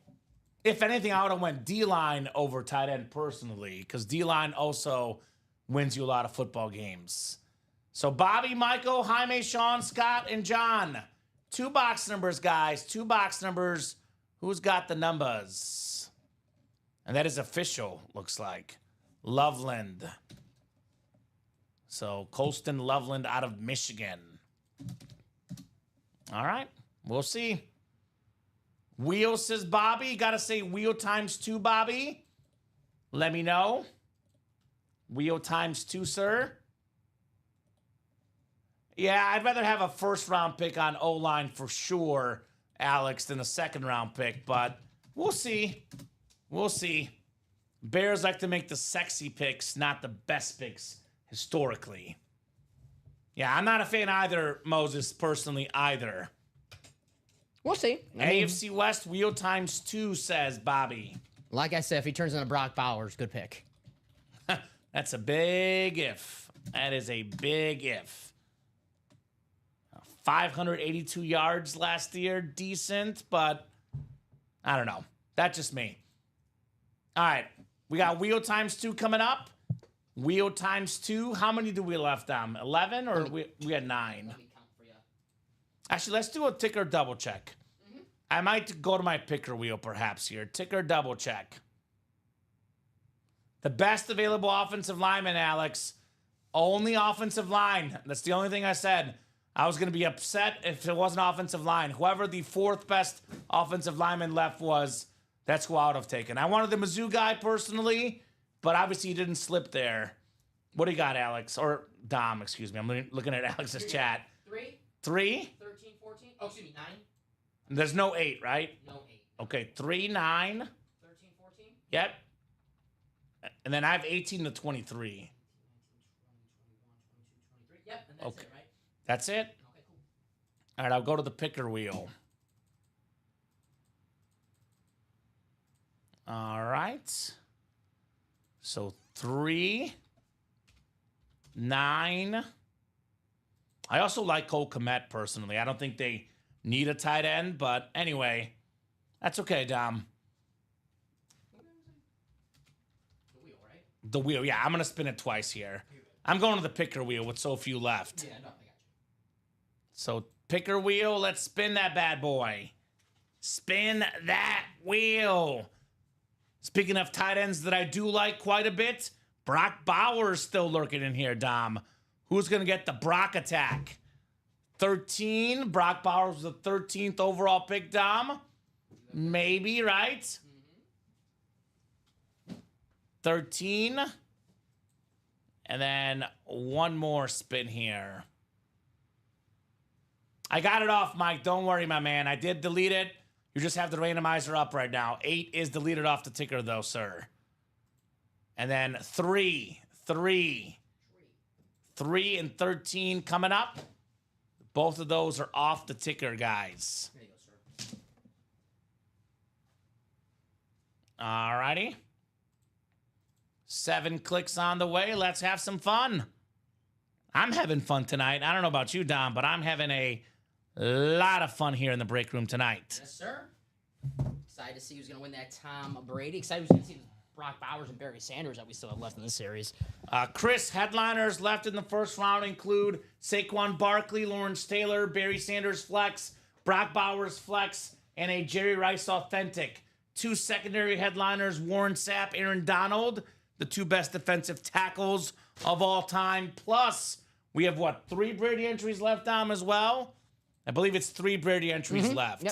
if anything, I would have went D-line over tight end personally, because D-line also wins you a lot of football games. So Bobby, Michael, Jaime, Sean, Scott, and John. 2 box numbers, guys. 2 box numbers. Who's got the numbers? And that is official, looks like. Loveland. So Colston Loveland out of Michigan. All right. We'll see. Wheel says Bobby. Got to say wheel times 2, Bobby. Let me know. Wheel times 2, sir. Yeah, I'd rather have a first-round pick on O-line for sure, Alex, than a second-round pick. But we'll see. We'll see. Bears like to make the sexy picks, not the best picks historically. Yeah, I'm not a fan either, Moses, personally, either. We'll see. I mean, AFC West, wheel times 2, says Bobby. like I said, if he turns into Brock Bowers, good pick. That's a big if. That is a big if. 582 yards last year. Decent, but I don't know. That's just me. All right. We got wheel times 2 coming up. Wheel times 2. How many do we left on? 11 or we had 9? Let me count for you. Actually, let's do a ticker double check. I might go to my picker wheel perhaps here. Ticker double check. The best available offensive lineman, Alex. Only offensive line. That's the only thing I said. I was going to be upset if it wasn't offensive line. Whoever the 4th best offensive lineman left was, that's who I would have taken. I wanted the Mizzou guy personally, but obviously he didn't slip there. What do you got, Alex? Or Dom, excuse me. I'm looking at Alex's chat. 3, 3? 13, 14. Oh, excuse me, 9. There's no 8, right? No, 8. Okay, 3, 9. 13, 14. Yep. And then I have 18 to 23. 19, 20, 21, 22, 23. Yep, and that's Okay. it, right? That's it? Okay, cool. All right, I'll go to the picker wheel. All right. So 3, 9. I also like Cole Kmet personally. I don't think they need a tight end, but anyway, that's okay, Dom. The wheel, right? The wheel, yeah, I'm going to spin it twice here. I'm going to the picker wheel with so few left. Yeah, no, I got you. So, picker wheel, let's spin that bad boy. Spin that wheel. Speaking of tight ends that I do like quite a bit, Brock Bowers still lurking in here, Dom. Who's going to get the Brock attack? 13. Brock Bowers was the 13th overall pick, Dom. Maybe, right? 13. And then one more spin here. I got it off, Mike. Don't worry, my man. I did delete it. You just have the randomizer up right now. 8 is deleted off the ticker, though, sir. And then 3 and 13 coming up. Both of those are off the ticker, guys. There you go, sir. All righty. 7 clicks on the way. Let's have some fun. I'm having fun tonight. I don't know about you, Dom, but I'm having a lot of fun here in the break room tonight. Yes, sir. Excited to see who's going to win that Tom Brady. Excited who's going to see Brock Bowers and Barry Sanders that we still have left in this series. Chris, headliners left in the first round include Saquon Barkley, Lawrence Taylor, Barry Sanders flex, Brock Bowers flex, and a Jerry Rice authentic. 2 secondary headliners, Warren Sapp, Aaron Donald, the 2 best defensive tackles of all time. Plus, we have, 3 Brady entries left, Dom, as well? I believe it's 3 Brady entries left.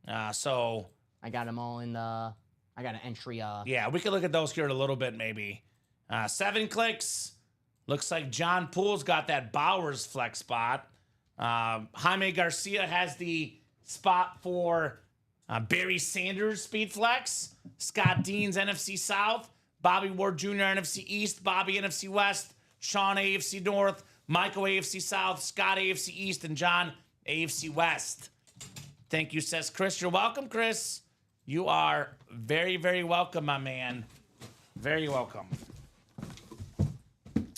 Yep. So... I got them all in the... I got an entry. Yeah, we can look at those here in a little bit, maybe. 7 clicks. Looks like John Poole's got that Bowers flex spot. Jaime Garcia has the spot for Barry Sanders speed flex. Scott Dean's NFC South. Bobby Ward Jr. NFC East. Bobby NFC West. Sean AFC North. Michael AFC South. Scott AFC East. And John AFC West. Thank you, says Chris. You're welcome, Chris. You are very, very welcome, my man. Very welcome. All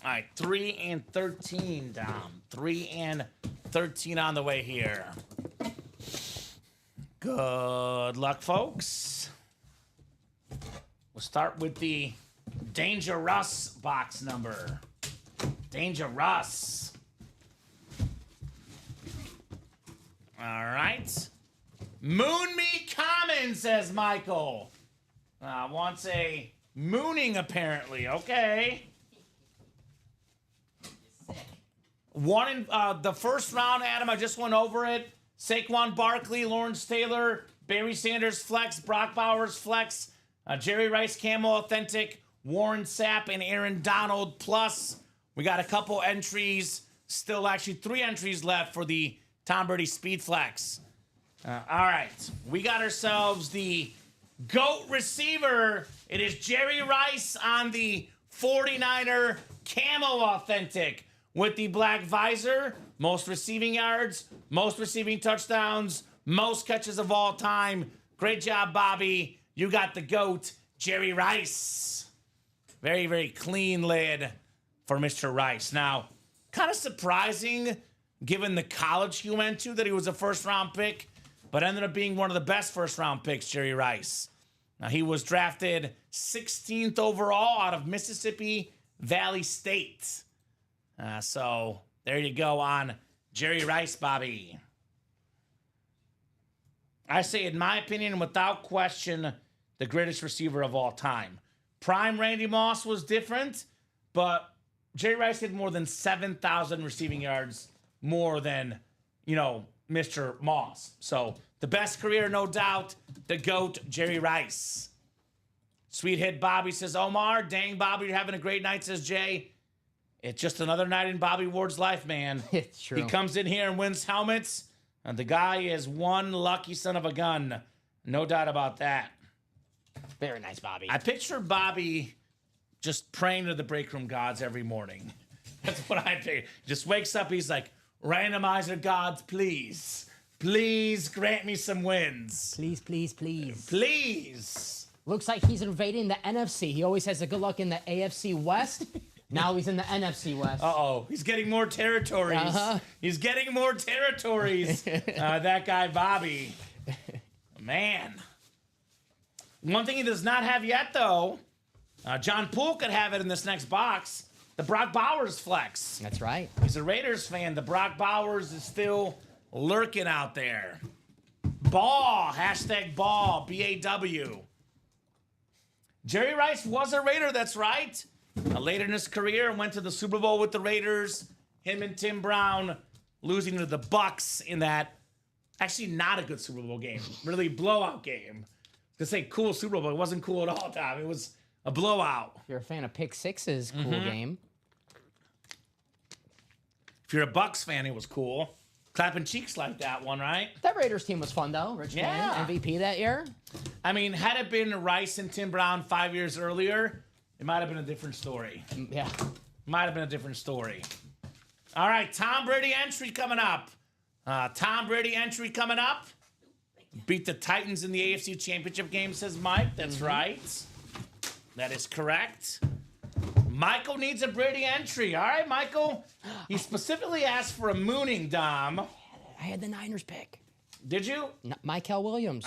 right, 3 and 13 down. 3 and 13 on the way here. Good luck, folks. We'll start with the Dangerous box number. Dangerous. All right. Moon me common, says Michael. Wants a mooning, apparently. Okay. One in the first round, Adam, I just went over it. Saquon Barkley, Lawrence Taylor, Barry Sanders flex, Brock Bowers flex, Jerry Rice Camel Authentic, Warren Sapp, and Aaron Donald plus. We got a couple entries, still actually 3 entries left for the Tom Brady Speed Flex. All right, we got ourselves the GOAT receiver. It is Jerry Rice on the 49er Camo Authentic with the black visor, most receiving yards, most receiving touchdowns, most catches of all time. Great job, Bobby. You got the GOAT, Jerry Rice. Very, very clean lid for Mr. Rice. Now, kind of surprising given the college he went to that he was a first-round pick, but ended up being one of the best first-round picks, Jerry Rice. Now, he was drafted 16th overall out of Mississippi Valley State. So there you go on Jerry Rice, Bobby. I say, in my opinion, without question, the greatest receiver of all time. Prime Randy Moss was different, but Jerry Rice had more than 7,000 receiving yards more than, Mr. Moss. So the best career, no doubt, the GOAT, Jerry Rice. Sweet hit Bobby, says Omar. Dang, Bobby, you're having a great night, says Jay. It's just another night in Bobby Ward's life, man. It's true. He comes in here and wins helmets, and the guy is one lucky son of a gun. No doubt about that. Very nice, Bobby. I picture Bobby just praying to the break room gods every morning. That's what I picture. Just wakes up, he's like, randomizer gods, please. Please grant me some wins. Please, please, please. Please. Looks like he's invading the NFC. He always has a good luck in the AFC West. Now he's in the NFC West. Uh-oh. He's getting more territories. He's getting more territories. That guy, Bobby. Man. One thing he does not have yet, though, John Poole could have it in this next box. The Brock Bowers flex. That's right. He's a Raiders fan. The Brock Bowers is still lurking out there. Ball. Hashtag ball. B-A-W. Jerry Rice was a Raider, that's right. Later in his career, went to the Super Bowl with the Raiders. Him and Tim Brown losing to the Bucks in that, actually not a good Super Bowl game. Really blowout game. I was going to say cool Super Bowl, but it wasn't cool at all, Tom. It was a blowout. If you're a fan of Pick Sixes, cool game. If you're a Bucks fan, it was cool. Clapping cheeks like that one, right? That Raiders team was fun, though. Rich Yeah. Gannon, MVP that year. I mean, had it been Rice and Tim Brown 5 years earlier, it might have been a different story. Yeah. Might have been a different story. All right, Tom Brady entry coming up. Tom Brady entry coming up. Beat the Titans in the AFC Championship game, says Mike. That's right. That is correct. Michael needs a Brady entry. All right, Michael. He specifically asked for a mooning, Dom. I had the Niners pick. Did you? Michael Williams.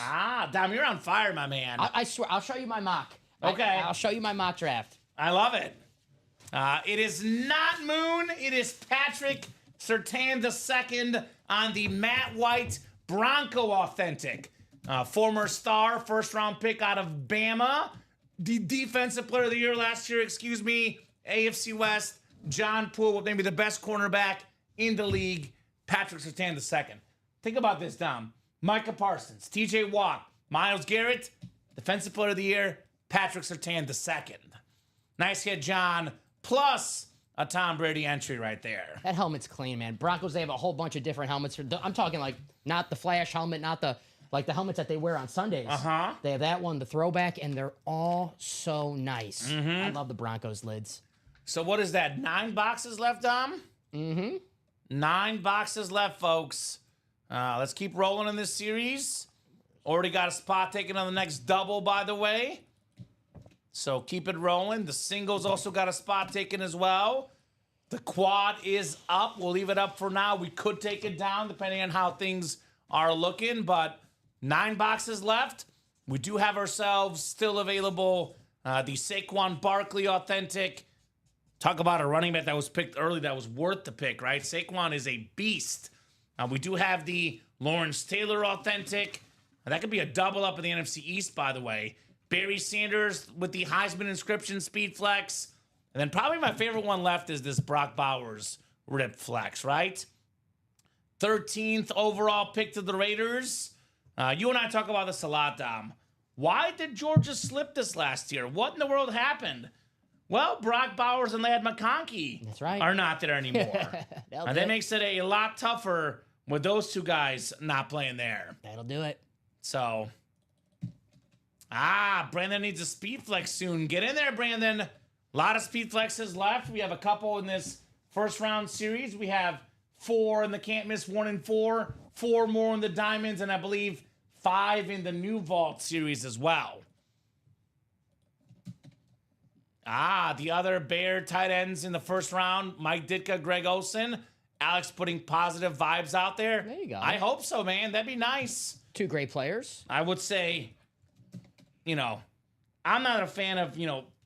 Dom, you're on fire, my man. I swear, I'll show you my mock. Okay. I'll show you my mock draft. I love it. It is not Moon. It is Patrick Surtain II on the Matt White Bronco Authentic. Former star, first-round pick out of Bama. The Defensive Player of the Year last year, AFC West. John Poole, maybe the best cornerback in the league. Patrick Surtain II. Think about this, Dom. Micah Parsons, T.J. Watt, Myles Garrett, Defensive Player of the Year, Patrick Surtain II. Nice hit, John. Plus a Tom Brady entry right there. That helmet's clean, man. Broncos, they have a whole bunch of different helmets. I'm talking like not the flash helmet, not the the helmets that they wear on Sundays. They have that one, the throwback, and they're all so nice. I love the Broncos lids. So what is that? 9 boxes left, Dom? 9 boxes left, folks. Let's keep rolling in this series. Already got a spot taken on the next double, by the way. So keep it rolling. The singles also got a spot taken as well. The quad is up. We'll leave it up for now. We could take it down depending on how things are looking, but 9 boxes left. We do have ourselves still available the Saquon Barkley Authentic, Talk about a running back that was picked early that was worth the pick, right? Saquon is a beast. We do have the Lawrence Taylor authentic. That could be a double up in the NFC East, by the way. Barry Sanders with the Heisman inscription speed flex. And then probably my favorite one left is this Brock Bowers rip flex, right? 13th overall pick to the Raiders. You and I talk about this a lot, Dom. Why did Georgia slip this last year? What in the world happened? Well, Brock Bowers and Ladd McConkey That's right. are not there anymore. And that makes it a lot tougher with those two guys not playing there. That'll do it. So, Brandon needs a speed flex soon. Get in there, Brandon. A lot of speed flexes left. We have a couple in this first round series. We have 4 in the can't miss 1 and 4, 4 more in the diamonds, and I believe 5 in the new vault series as well. The other Bear tight ends in the first round, Mike Ditka, Greg Olsen. Alex putting positive vibes out there. There you go. I hope so, man. That'd be nice. 2 great players. I would say, I'm not a fan of,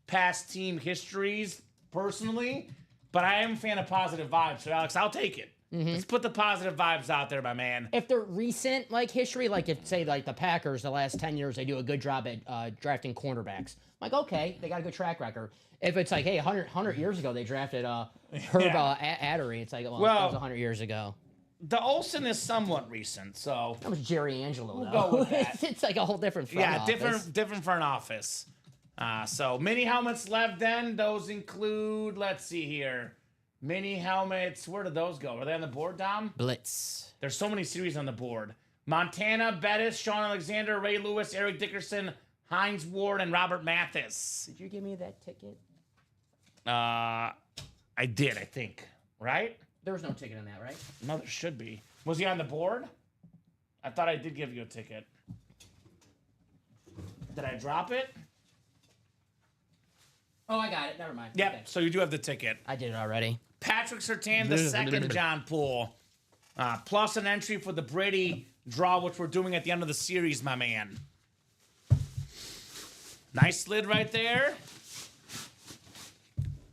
past team histories personally, but I am a fan of positive vibes. So, Alex, I'll take it. Let's put the positive vibes out there, my man. If they're recent, history, if, say, the Packers, the last 10 years, they do a good job at drafting cornerbacks. Okay, they got a good track record. If it's hey, 100 years ago, they drafted Herb Addery, it's that was 100 years ago. The Olsen is somewhat recent, so... That was Jerry Angelo, We'll though. go with that. It's a whole different front office. different front office. So, mini helmets left then. Those include, let's see here. Mini helmets, where did those go? Are they on the board, Dom? Blitz. There's so many series on the board. Montana, Bettis, Sean Alexander, Ray Lewis, Eric Dickerson, Hines Ward, and Robert Mathis. Did you give me that ticket? I did, I think. Right? There was no ticket in that, right? No, there should be. Was he on the board? I thought I did give you a ticket. Did I drop it? Oh, I got it. Never mind. Yep, Okay. so you do have the ticket. I did it already. Patrick Surtain, the second John Poole. Plus an entry for the Brady draw, which we're doing at the end of the series, my man. Nice lid right there.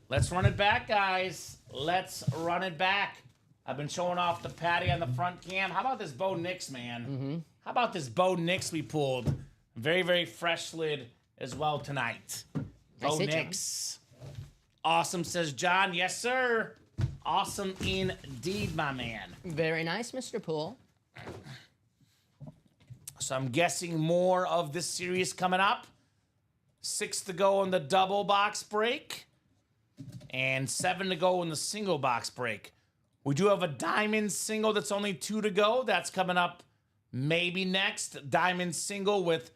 Let's run it back, guys. Let's run it back. I've been showing off the patty on the front cam. How about this Bo Nix, man? How about this Bo Nix we pulled? Very, very fresh lid as well tonight. Bo Nix. Awesome, says John. Yes, sir. Awesome indeed, my man. Very nice, Mr. Poole. So I'm guessing more of this series coming up. 6 to go in the double box break. And 7 to go in the single box break. We do have a diamond single that's only 2 to go. That's coming up maybe next. Diamond single with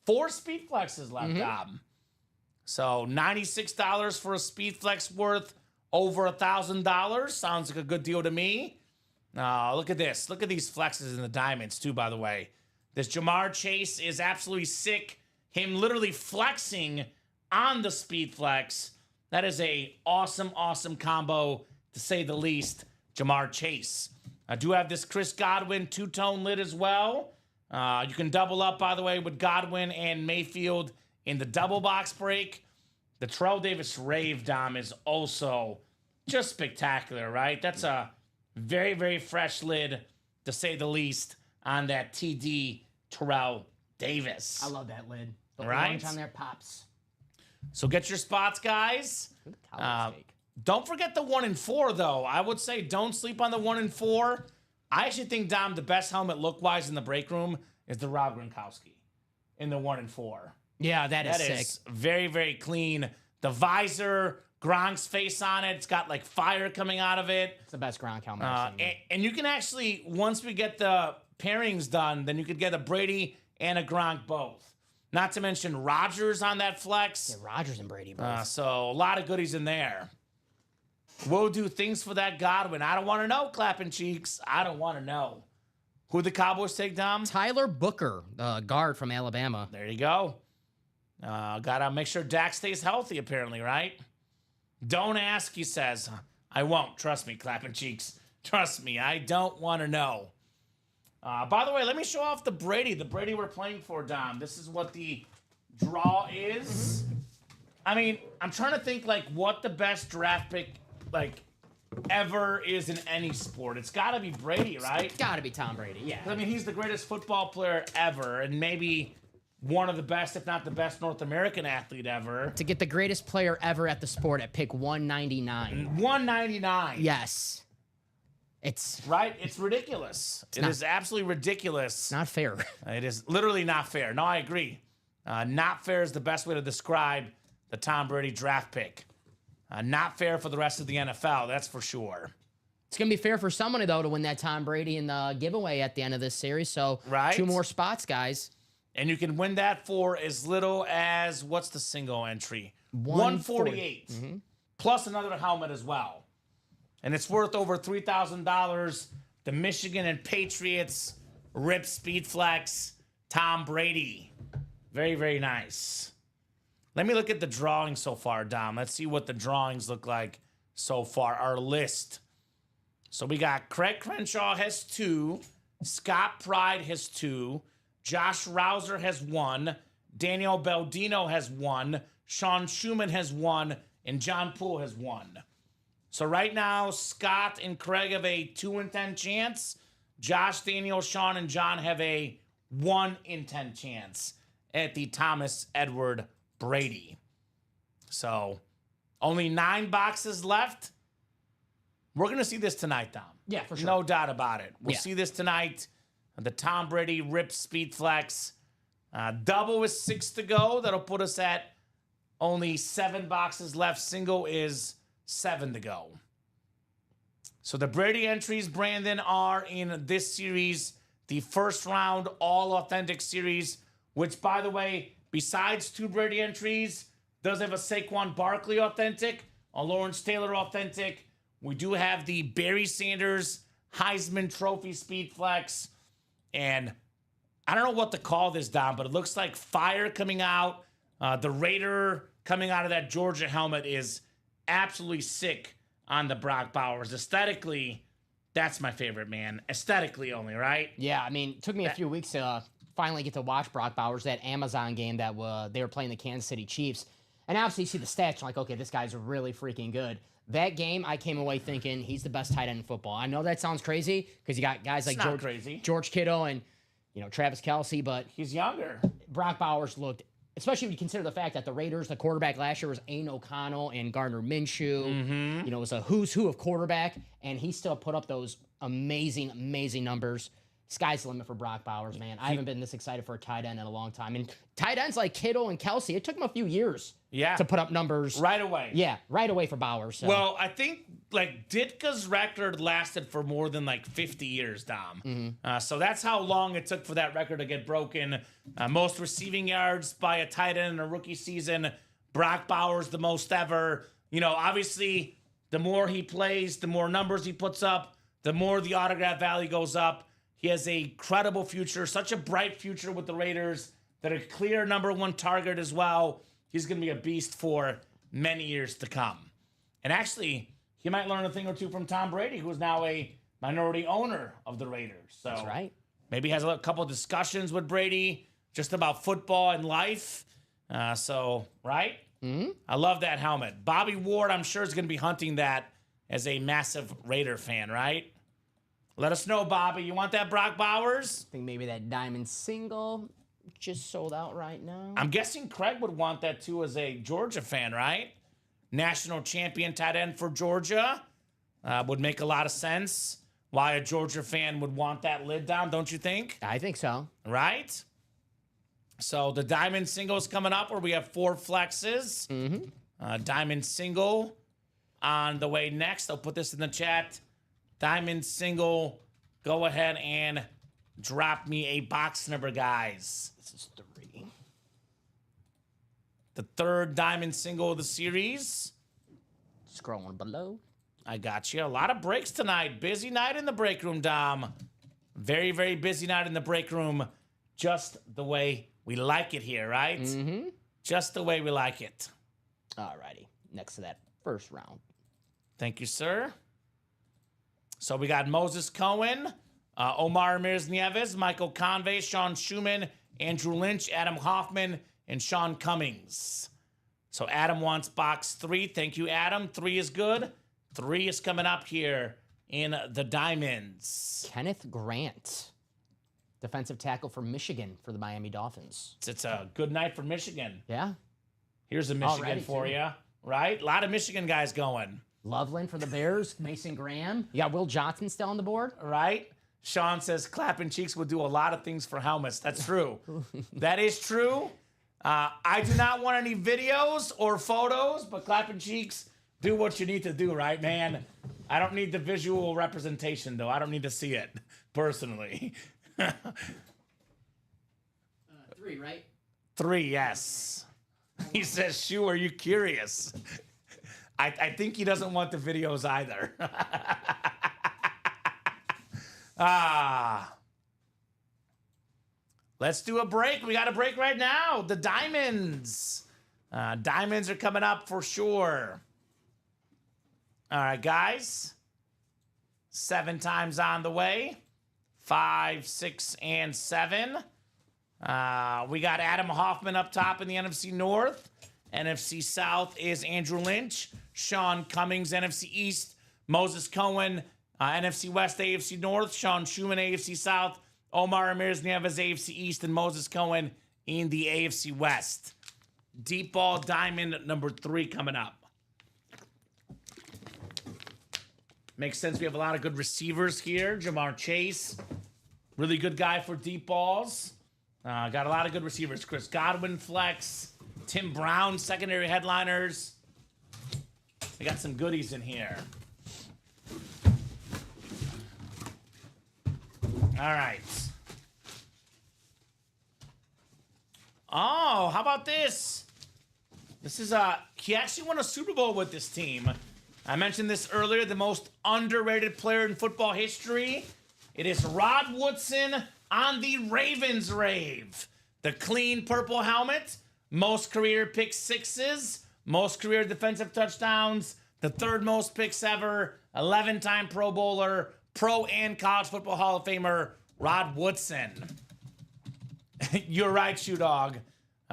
4 speed flexes left, Dom. So $96 for a speed flex worth over $1,000. Sounds like a good deal to me. Look at this. Look at these flexes in the diamonds too, by the way. This Jamar Chase is absolutely sick. Him literally flexing on the speed flex. That is a awesome, awesome combo, to say the least. Jamar Chase. I do have this Chris Godwin two-tone lid as well. You can double up, by the way, with Godwin and Mayfield in the double box break. The Terrell Davis Rave, Dom, is also just spectacular, right? That's a very, very fresh lid, to say the least, on that TD Terrell Davis. I love that lid. The Right? orange on there pops. So get your spots, guys. Don't forget the 1 and 4, though. I would say don't sleep on the 1 and 4. I actually think, Dom, the best helmet look-wise in the break room is the Rob Gronkowski in the 1 and 4. Yeah, that is That sick. is very, very clean. The visor, Gronk's face on it. It's got fire coming out of it. It's the best Gronk helmet I've seen. And you can actually, once we get the pairings done, then you could get a Brady and a Gronk both. Not to mention Rodgers on that flex. Yeah, Rodgers and Brady both. So a lot of goodies in there. We'll do things for that Godwin. I don't want to know, clapping cheeks. I don't want to know. Who the Cowboys take, Dom? Tyler Booker, guard from Alabama. There you go. Gotta make sure Dak stays healthy, apparently, right? Don't ask, he says. I won't. Trust me, clapping cheeks. Trust me, I don't want to know. By the way, let me show off the Brady. The Brady we're playing for, Dom. This is what the draw is. I mean, I'm trying to think like what the best draft pick like ever is in any sport. It's got to be Brady, right? Gotta be Tom Brady, yeah. I mean, he's the greatest football player ever, and maybe one of the best, if not the best, North American athlete ever. To get the greatest player ever at the sport at pick 199. 199. Yes. It's Right? It's ridiculous. It is absolutely ridiculous. not fair. It is literally not fair. No, I agree. Not fair is the best way to describe the Tom Brady draft pick. Not fair for the rest of the NFL, that's for sure. It's going to be fair for someone, though, to win that Tom Brady in the giveaway at the end of this series. So, Right. 2 more spots, guys. And you can win that for as little as, what's the single entry? 148. Plus another helmet as well. And it's worth over $3,000. The Michigan and Patriots Rip Speed Flex Tom Brady. Very, very nice. Let me look at the drawings so far, Dom. Let's see what the drawings look like so far. Our list. So we got Craig Crenshaw has 2. Scott Pride has 2. Josh Rouser has 1. Daniel Baldino has 1. Sean Schumann has 1. And John Poole has 1. So right now, Scott and Craig have a 2 in 10 chance. Josh, Daniel, Sean, and John have a 1 in 10 chance at the Thomas Edward Brady. So only 9 boxes left. We're going to see this tonight, Dom. Yeah, for sure. No doubt about it. We'll Yeah. see this tonight. The Tom Brady Rip Speed Flex. Double is 6 to go. That'll put us at only 7 boxes left. Single is 7 to go. So the Brady entries, Brandon, are in this series, the first round all authentic series, which, by the way, besides 2 Brady entries, does have a Saquon Barkley authentic, a Lawrence Taylor authentic. We do have the Barry Sanders Heisman Trophy Speed Flex. And I don't know what to call this, Dom, but it looks like fire coming out. The Raider coming out of that Georgia helmet is absolutely sick on the Brock Bowers. Aesthetically, that's my favorite, man. Aesthetically only, right? Yeah, I mean, it took me a few weeks to finally get to watch Brock Bowers, that Amazon game that they were playing the Kansas City Chiefs. And obviously you see the stats, you're like, okay, this guy's really freaking good. That game, I came away thinking he's the best tight end in football. I know that sounds crazy because you got guys like not crazy. George Kittle and Travis Kelce, but He's younger. Brock Bowers looked, especially when you consider the fact that the Raiders, the quarterback last year was Aiden O'Connell and Gardner Minshew. It was a who's who of quarterback, and he still put up those amazing, amazing numbers. Sky's the limit for Brock Bowers, man. I haven't been this excited for a tight end in a long time. And tight ends like Kittle and Kelce, it took them a few years to put up numbers. Right away. Yeah, right away for Bowers. So. Well, I think like Ditka's record lasted for more than like 50 years, Dom. So that's how long it took for that record to get broken. Most receiving yards by a tight end in a rookie season. Brock Bowers, the most ever. Obviously, the more he plays, the more numbers he puts up, the more the autograph value goes up. He has a credible future, such a bright future with the Raiders. That a clear number 1 target as well. He's going to be a beast for many years to come. And actually, he might learn a thing or two from Tom Brady, who is now a minority owner of the Raiders. So That's right. Maybe has a couple of discussions with Brady just about football and life. Right? Mm-hmm. I love that helmet. Bobby Ward, I'm sure, is going to be hunting that as a massive Raider fan, right? Let us know, Bobby. You want that Brock Bowers? I think maybe that diamond single just sold out right now. I'm guessing Craig would want that too as a Georgia fan, right? National champion tight end for Georgia. Would make a lot of sense why a Georgia fan would want that lid down, don't you think? I think so. Right? So the diamond single is coming up where we have 4 flexes. Diamond single on the way next. I'll put this in the chat. Diamond single. Go ahead and drop me a box number, guys. This is 3. The 3rd diamond single of the series. Scrolling below. I got you. A lot of breaks tonight. Busy night in the break room, Dom. Very, very busy night in the break room. Just the way we like it here, right? Just the way we like it. Alrighty. Next to that first round. Thank you, sir. So we got Moses Cohen, Omar Ramirez Nieves, Michael Convey, Sean Schumann, Andrew Lynch, Adam Hoffman, and Sean Cummings. So Adam wants box 3. Thank you, Adam. 3 is good. 3 is coming up here in the diamonds. Kenneth Grant, defensive tackle for Michigan for the Miami Dolphins. It's a good night for Michigan. Yeah. Here's a Michigan Already, for too. you, right? A lot of Michigan guys going, Loveland for the Bears. Mason Graham. You got Will Johnson still on the board. right? Sean says clapping cheeks will do a lot of things for helmets. That's true. That is true. I do not want any videos or photos, but clapping cheeks, do what you need to do, right, man? I don't need the visual representation, though. I don't need to see it, personally. 3, right? 3, yes. He says, "Shoo, are you curious?" I think he doesn't want the videos either. Let's do a break. We got a break right now. The diamonds. Diamonds are coming up for sure. All right, guys. 7 times on the way. 5, 6, and 7. We got Adam Hoffman up top in the NFC North. NFC South is Andrew Lynch. Sean Cummings, NFC East. Moses Cohen, NFC West, AFC North. Sean Schumann, AFC South. Omar Ramirez Nieves, AFC East. And Moses Cohen in the AFC West. Deep ball diamond number 3 coming up. Makes sense. We have a lot of good receivers here. Jamar Chase, really good guy for deep balls. Got a lot of good receivers. Chris Godwin, flex. Tim Brown, secondary headliners. We got some goodies in here. All right. Oh, how about this? This is he actually won a Super Bowl with this team. I mentioned this earlier, the most underrated player in football history. It is Rod Woodson on the Ravens rave. The clean purple helmet, most career pick 6s, most career defensive touchdowns, the 3rd most picks ever, 11-time Pro Bowler, Pro and College Football Hall of Famer, Rod Woodson. You're right, Shoe Dog.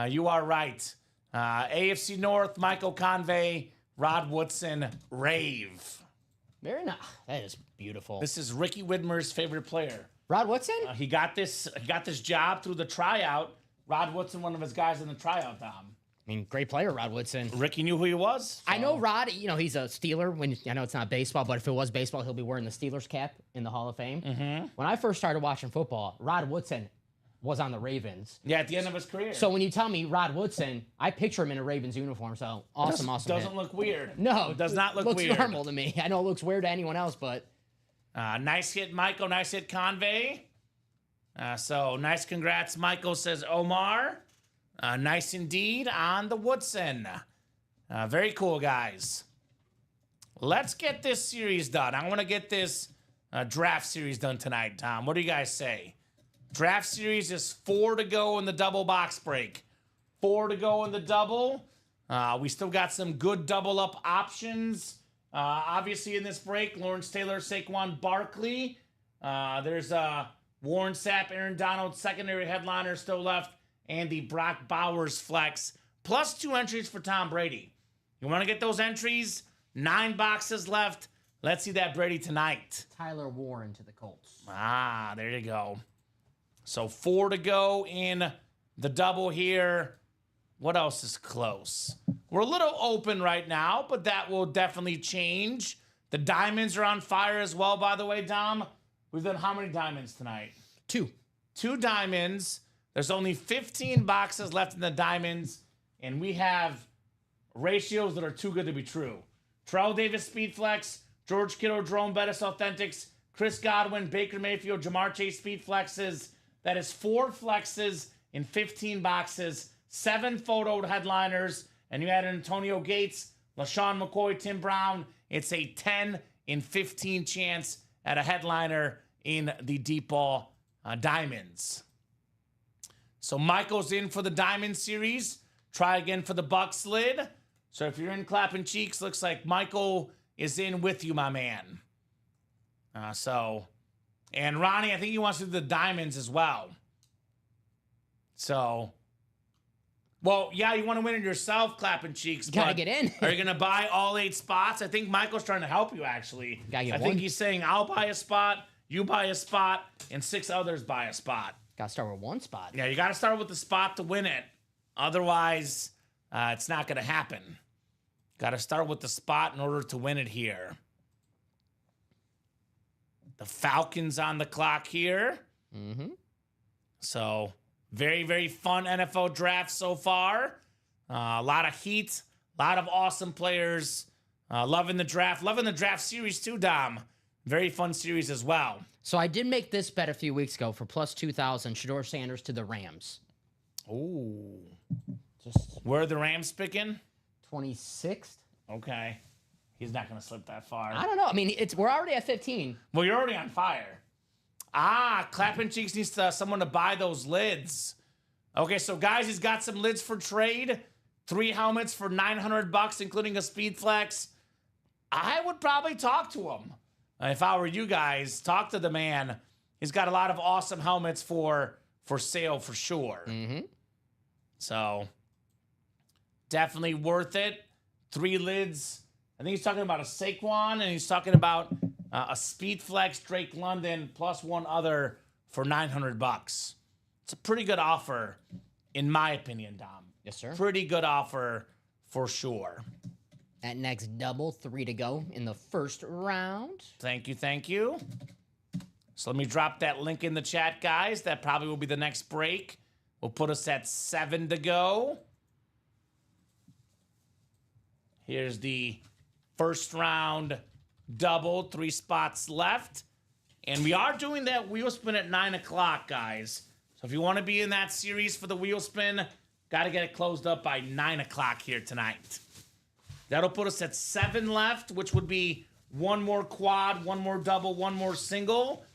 You are right. AFC North, Michael Convey, Rod Woodson, rave. Very nice. That is beautiful. This is Ricky Widmer's favorite player. Rod Woodson? He got this job through the tryout. Rod Woodson, one of his guys in the tryout, Tom. I mean, great player, Rod Woodson. Ricky knew who he was. I know Rod, he's a Steeler. I know it's not baseball, but if it was baseball, he'll be wearing the Steelers cap in the Hall of Fame. Mm-hmm. When I first started watching football, Rod Woodson was on the Ravens. Yeah, at the end of his career. So when you tell me Rod Woodson, I picture him in a Ravens uniform. So awesome. Doesn't hit. look weird. No, It does not look looks weird. normal to me. I know it looks weird to anyone else, but Nice hit, Michael. Nice hit, Convey. So nice congrats, Michael, says Omar. Nice indeed on the Woodson. Very cool, guys. Let's get this series done. I want to get this draft series done tonight, Tom. What do you guys say? Draft series is 4 to go in the double box break. 4 to go in the double. We still got some good double up options. Obviously in this break, Lawrence Taylor, Saquon Barkley. There's Warren Sapp, Aaron Donald, secondary headliner still left. And the Brock Bowers flex. Plus 2 entries for Tom Brady. You want to get those entries? 9 boxes left. Let's see that Brady tonight. Tyler Warren to the Colts. There you go. So 4 to go in the double here. What else is close? We're a little open right now, but that will definitely change. The diamonds are on fire as well, by the way, Dom. We've done how many diamonds tonight? 2. 2 diamonds. There's only 15 boxes left in the diamonds, and we have ratios that are too good to be true. Terrell Davis, Speed Flex, George Kittle, Jerome Bettis, Authentics, Chris Godwin, Baker Mayfield, Jamar Chase, Speed Flexes. That is 4 flexes in 15 boxes, 7 photoed headliners, and you add Antonio Gates, LaShawn McCoy, Tim Brown. It's a 10 in 15 chance at a headliner in the deep ball diamonds. So Michael's in for the diamond series. Try again for the Bucks lid. So if you're in clapping cheeks, looks like Michael is in with you, my man. And Ronnie, I think he wants to do the diamonds as well. So Well, yeah, you want to win it yourself, clapping cheeks. Gotta but get in. Are you going to buy all 8 spots? I think Michael's trying to help you, actually. Gotta get I think one. he's saying, I'll buy a spot, you buy a spot, and 6 others buy a spot. Gotta start with one spot. Yeah, you got to start with the spot to win it. Otherwise, it's not going to happen. Got to start with the spot in order to win it here. The Falcons on the clock here. Mm-hmm. So, very, very fun NFL draft so far. A lot of heat, a lot of awesome players. Loving the draft. Loving the draft series too, Dom. Very fun series as well. So I did make this bet a few weeks ago for plus 2,000. Shedeur Sanders to the Rams. Ooh. Just Where are the Rams picking? 26th. Okay. He's not going to slip that far. I don't know. I mean, we're already at 15. Well, you're already on fire. Clapping Cheeks needs someone to buy those lids. Okay, so guys, he's got some lids for trade. 3 helmets for $900, including a Speed Flex. I would probably talk to him. If I were you guys, talk to the man. He's got a lot of awesome helmets for sale for sure. Mm-hmm. So, definitely worth it. 3 lids. I think he's talking about a Saquon, and he's talking about a Speed Flex Drake London plus 1 other for $900. It's a pretty good offer, in my opinion, Dom. Yes, sir. Pretty good offer for sure. That next double, 3 to go in the first round. Thank you, thank you. So let me drop that link in the chat, guys. That probably will be the next break. Will put us at 7 to go. Here's the first round double, 3 spots left. And we are doing that wheel spin at 9 o'clock, guys. So if you want to be in that series for the wheel spin, got to get it closed up by 9 o'clock here tonight. That'll put us at 7 left, which would be 1 more quad, 1 more double, 1 more single.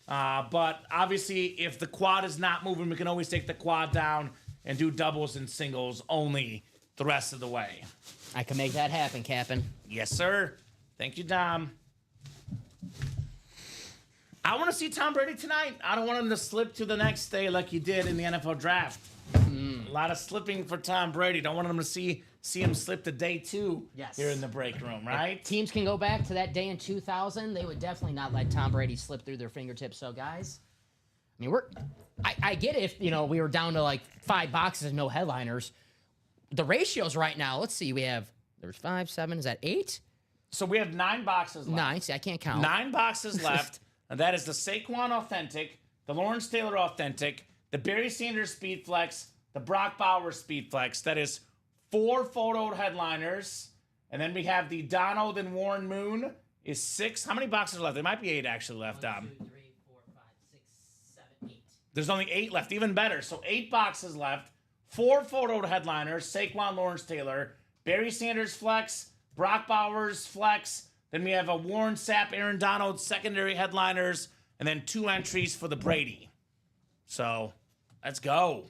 But obviously, if the quad is not moving, we can always take the quad down and do doubles and singles only the rest of the way. I can make that happen, Captain. Yes, sir. Thank you, Dom. I want to see Tom Brady tonight. I don't want him to slip to the next day like he did in the NFL draft. A lot of slipping for Tom Brady. Don't want him to see him slip to day 2 Yes. here in the break room, right? Teams can go back to that day in 2000. They would definitely not let Tom Brady slip through their fingertips. So, guys, I mean, I get it if, we were down to like 5 boxes and no headliners. The ratios right now, let's see, there's 5, 7, is that 8? So we have 9 boxes left. 9, see, I can't count. 9 boxes left. And that is the Saquon Authentic, the Lawrence Taylor Authentic, the Barry Sanders Speed Flex, the Brock Bowers Speed Flex. That is 4 photoed headliners. And then we have the Donald and Warren Moon is 6. How many boxes are left? There might be 8 actually left. 1, 2, 3, 4, 5, 6, 7, 8. There's only 8 left. Even better. So 8 boxes left. 4 photoed headliners. Saquon, Lawrence Taylor, Barry Sanders Flex, Brock Bowers Flex. Then we have a Warren Sapp, Aaron Donald secondary headliners, and then 2 entries for the Brady. So, let's go.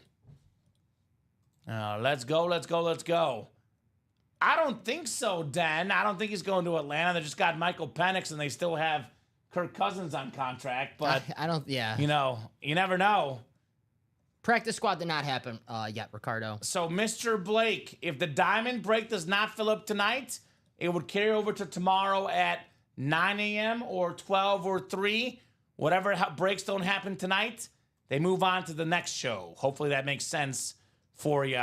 Let's go. I don't think so, Dan. I don't think he's going to Atlanta. They just got Michael Penix, and they still have Kirk Cousins on contract. But, I don't, yeah. you never know. Practice squad did not happen yet, Ricardo. So, Mr. Blake, if the diamond break does not fill up tonight, it would carry over to tomorrow at 9 a.m. or 12 or 3. Whatever breaks don't happen tonight, they move on to the next show. Hopefully that makes sense for you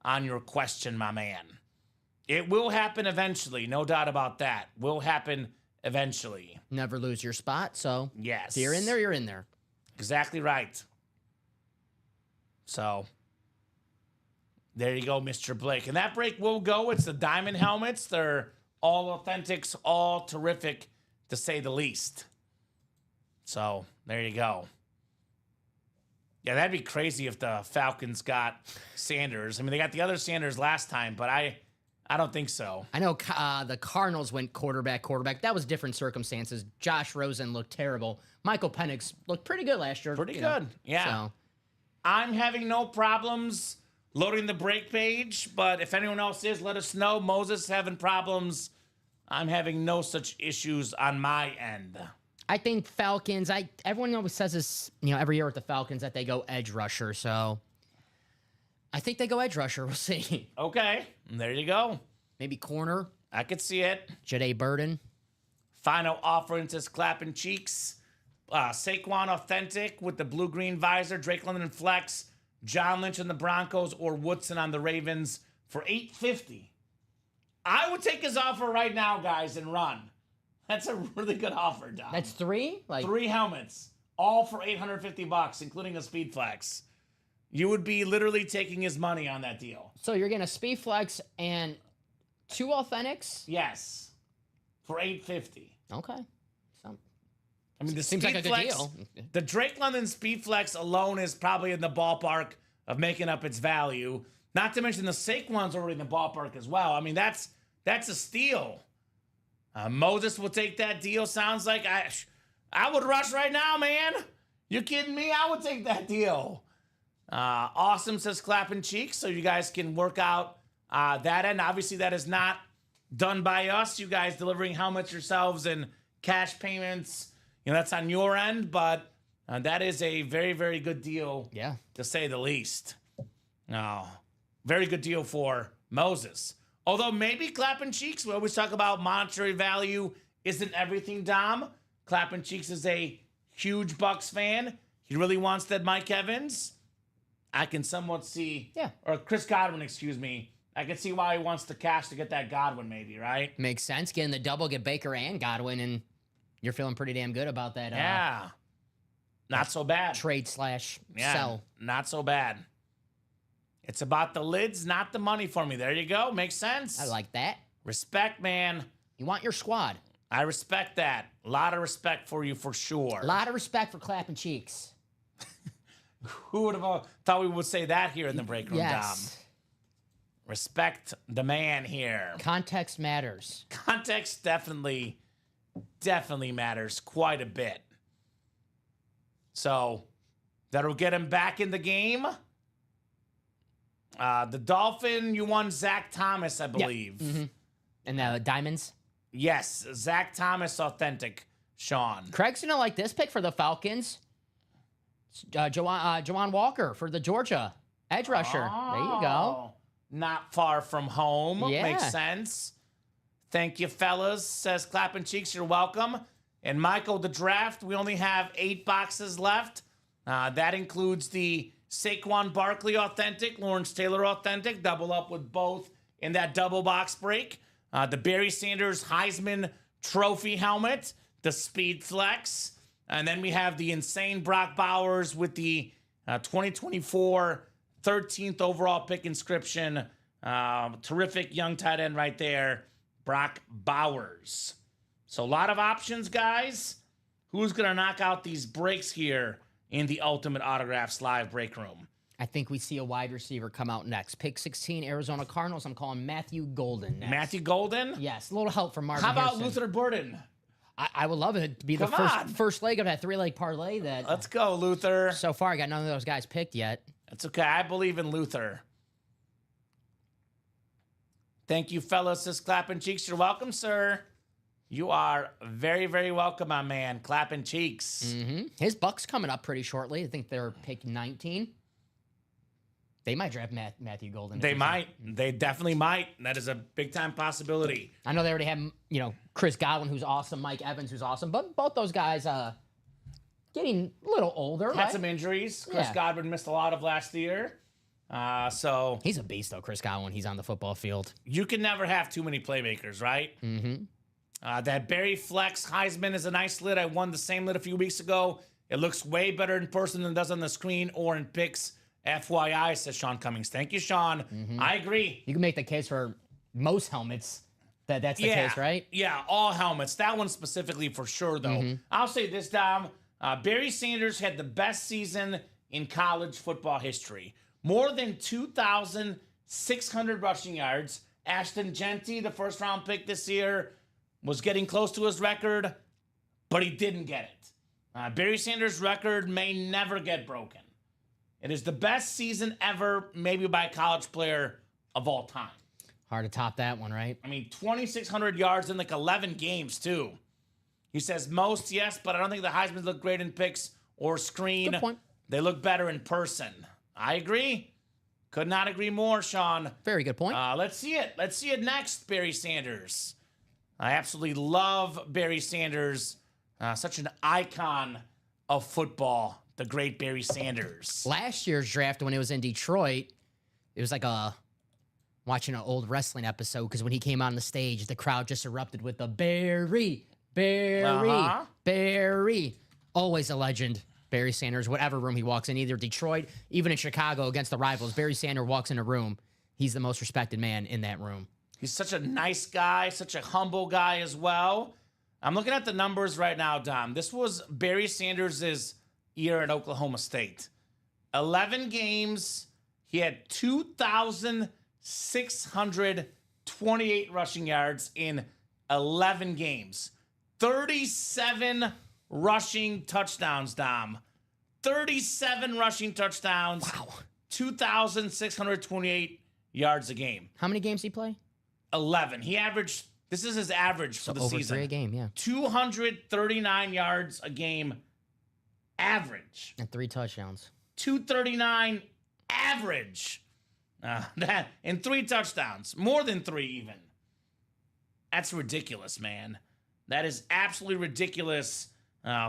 on your question, my man. It will happen eventually, no doubt about that. Will happen eventually. Never lose your spot, so Yes. if you're in there, you're in there. Exactly right. So, there you go, Mr. Blake. And that break will go. It's the diamond helmets. They're all authentics, all terrific, to say the least. So, there you go. Yeah, that'd be crazy if the Falcons got Sanders. I mean, they got the other Sanders last time, but I don't think so. I know the Cardinals went quarterback. That was different circumstances. Josh Rosen looked terrible. Michael Penix looked pretty good last year. Pretty good, yeah. So. I'm having no problems loading the break page, but if anyone else is, let us know. Moses having problems. I'm having no such issues on my end. I think Falcons, everyone always says this, every year with the Falcons that they go edge rusher. So I think they go edge rusher. We'll see. Okay, there you go. Maybe corner. I could see it. Jade Burden. Final offering says clapping cheeks. Saquon authentic with the blue-green visor. Drake London flex. John Lynch on the Broncos or Woodson on the Ravens for $850. I would take his offer right now, guys, and run. That's a really good offer, Dom. That's 3? Like 3 helmets, all for $850, including a speed flex. You would be literally taking his money on that deal. So you're getting a speed flex and 2 authentics? Yes, for $850. Okay. So, I mean, the seems speed like a good flex, deal. The Drake London speed flex alone is probably in the ballpark of making up its value. Not to mention the Saquon's already in the ballpark as well. I mean, that's a steal. Moses will take that deal. Sounds like I would rush right now, man. You kidding me? I would take that deal. Awesome says clapping cheeks, so you guys can work out that end. Obviously, that is not done by us. You guys delivering helmets yourselves and cash payments. You know, that's on your end, but that is a very, very good deal. yeah. To say the least. Very good deal for Moses. Although maybe clapping cheeks, we always talk about monetary value isn't everything, Dom. Clapping cheeks is a huge Bucks fan. He really wants that Mike Evans. I can somewhat see, or Chris Godwin, excuse me. I can see why he wants the cash to get that Godwin, maybe, right? Makes sense. Getting the double, get Baker and Godwin, and you're feeling pretty damn good about that. Yeah. Not so bad. Trade / sell. Not so bad. It's about the lids, not the money for me. There you go. Makes sense. I like that. Respect, man. You want your squad. I respect that. A lot of respect for you for sure. A lot of respect for clapping cheeks. Who would have thought we would say that here in the break room, Yes. Dom? Respect the man here. Context matters. Context definitely matters quite a bit. So that'll get him back in the game. The Dolphin, you won Zach Thomas, I believe. Mm-hmm. And the Diamonds. Yes, Zach Thomas authentic, Sean. Craig's gonna like this pick for the Falcons. Jawan Walker for the Georgia edge rusher. There you go. Not far from home. Yeah. Makes sense. Thank you, fellas. Says clapping cheeks, you're welcome. And Michael, the draft, we only have 8 boxes left. That includes the Saquon Barkley authentic, Lawrence Taylor authentic, double up with both in that double box break. The Barry Sanders Heisman Trophy helmet, the Speed Flex, and then we have the insane Brock Bowers with the 2024 13th overall pick inscription. Terrific young tight end right there, Brock Bowers. So a lot of options, guys. Who's going to knock out these breaks here in the Ultimate Autographs live break room? I think we see a wide receiver come out next. Pick 16, Arizona Cardinals. I'm calling Matthew Golden next. Matthew Golden? Yes, a little help from Marvin How about Harrison. Luther Burden? I would love it to be the Come on. first leg of that 3-leg parlay that Let's go, Luther. so far I got none of those guys picked yet. That's okay. I believe in Luther. Thank you, fellas. Says clapping cheeks. You're welcome, sir. You are very, very welcome, my man. Clapping cheeks. Mm-hmm. His Bucks coming up pretty shortly. I think they're pick 19. They might draft Matthew Golden. They might. They definitely might. That is a big-time possibility. I know they already have, Chris Godwin, who's awesome, Mike Evans, who's awesome, but both those guys getting a little older, Had right? some injuries. Chris Yeah. Godwin missed a lot of last year. So He's a beast, though, Chris Godwin. He's on the football field. you can never have too many playmakers, right? Mm-hmm. That Barry Flex Heisman is a nice lid. I won the same lid a few weeks ago. It looks way better in person than it does on the screen or in pics. FYI, says Sean Cummings. Thank you, Sean. Mm-hmm. I agree. You can make the case for most helmets that's the case, right? Yeah, all helmets. That one specifically for sure, though. I'll say this, Dom. Barry Sanders had the best season in college football history. More than 2,600 rushing yards. Ashton Genty, the first-round pick this year, was getting close to his record, but he didn't get it. Barry Sanders' record may never get broken. It is the best season ever, maybe by a college player of all time. Hard to top that one, right? I mean, 2,600 yards in like 11 games, too. He says most, yes, but I don't think the Heisman look great in pics or screen. Good point. They look better in person. I agree. Could not agree more, Sean. Very good point. Let's see it. Let's see it next, Barry Sanders. I absolutely love Barry Sanders. Such an icon of football, the great Barry Sanders. Last year's draft, when it was in Detroit, it was like watching an old wrestling episode because when he came on the stage, the crowd just erupted with the Barry, Barry. Always a legend, Barry Sanders. Whatever room he walks in, either Detroit, even in Chicago against the rivals, Barry Sanders walks in a room. He's the most respected man in that room. He's such a nice guy, such a humble guy as well. I'm looking at the numbers right now, Dom. This was Barry Sanders' year at Oklahoma State. 11 games. He had 2,628 rushing yards in 11 games. 37 rushing touchdowns, Dom. 37 rushing touchdowns. Wow. 2,628 yards a game. How many games did he play? 11. He averaged, this is his average for the Over season. 3 a game, yeah. 239 yards a game average. And 3 touchdowns. 239 average. That and 3 touchdowns. More than 3 even. That's ridiculous, man. That is absolutely ridiculous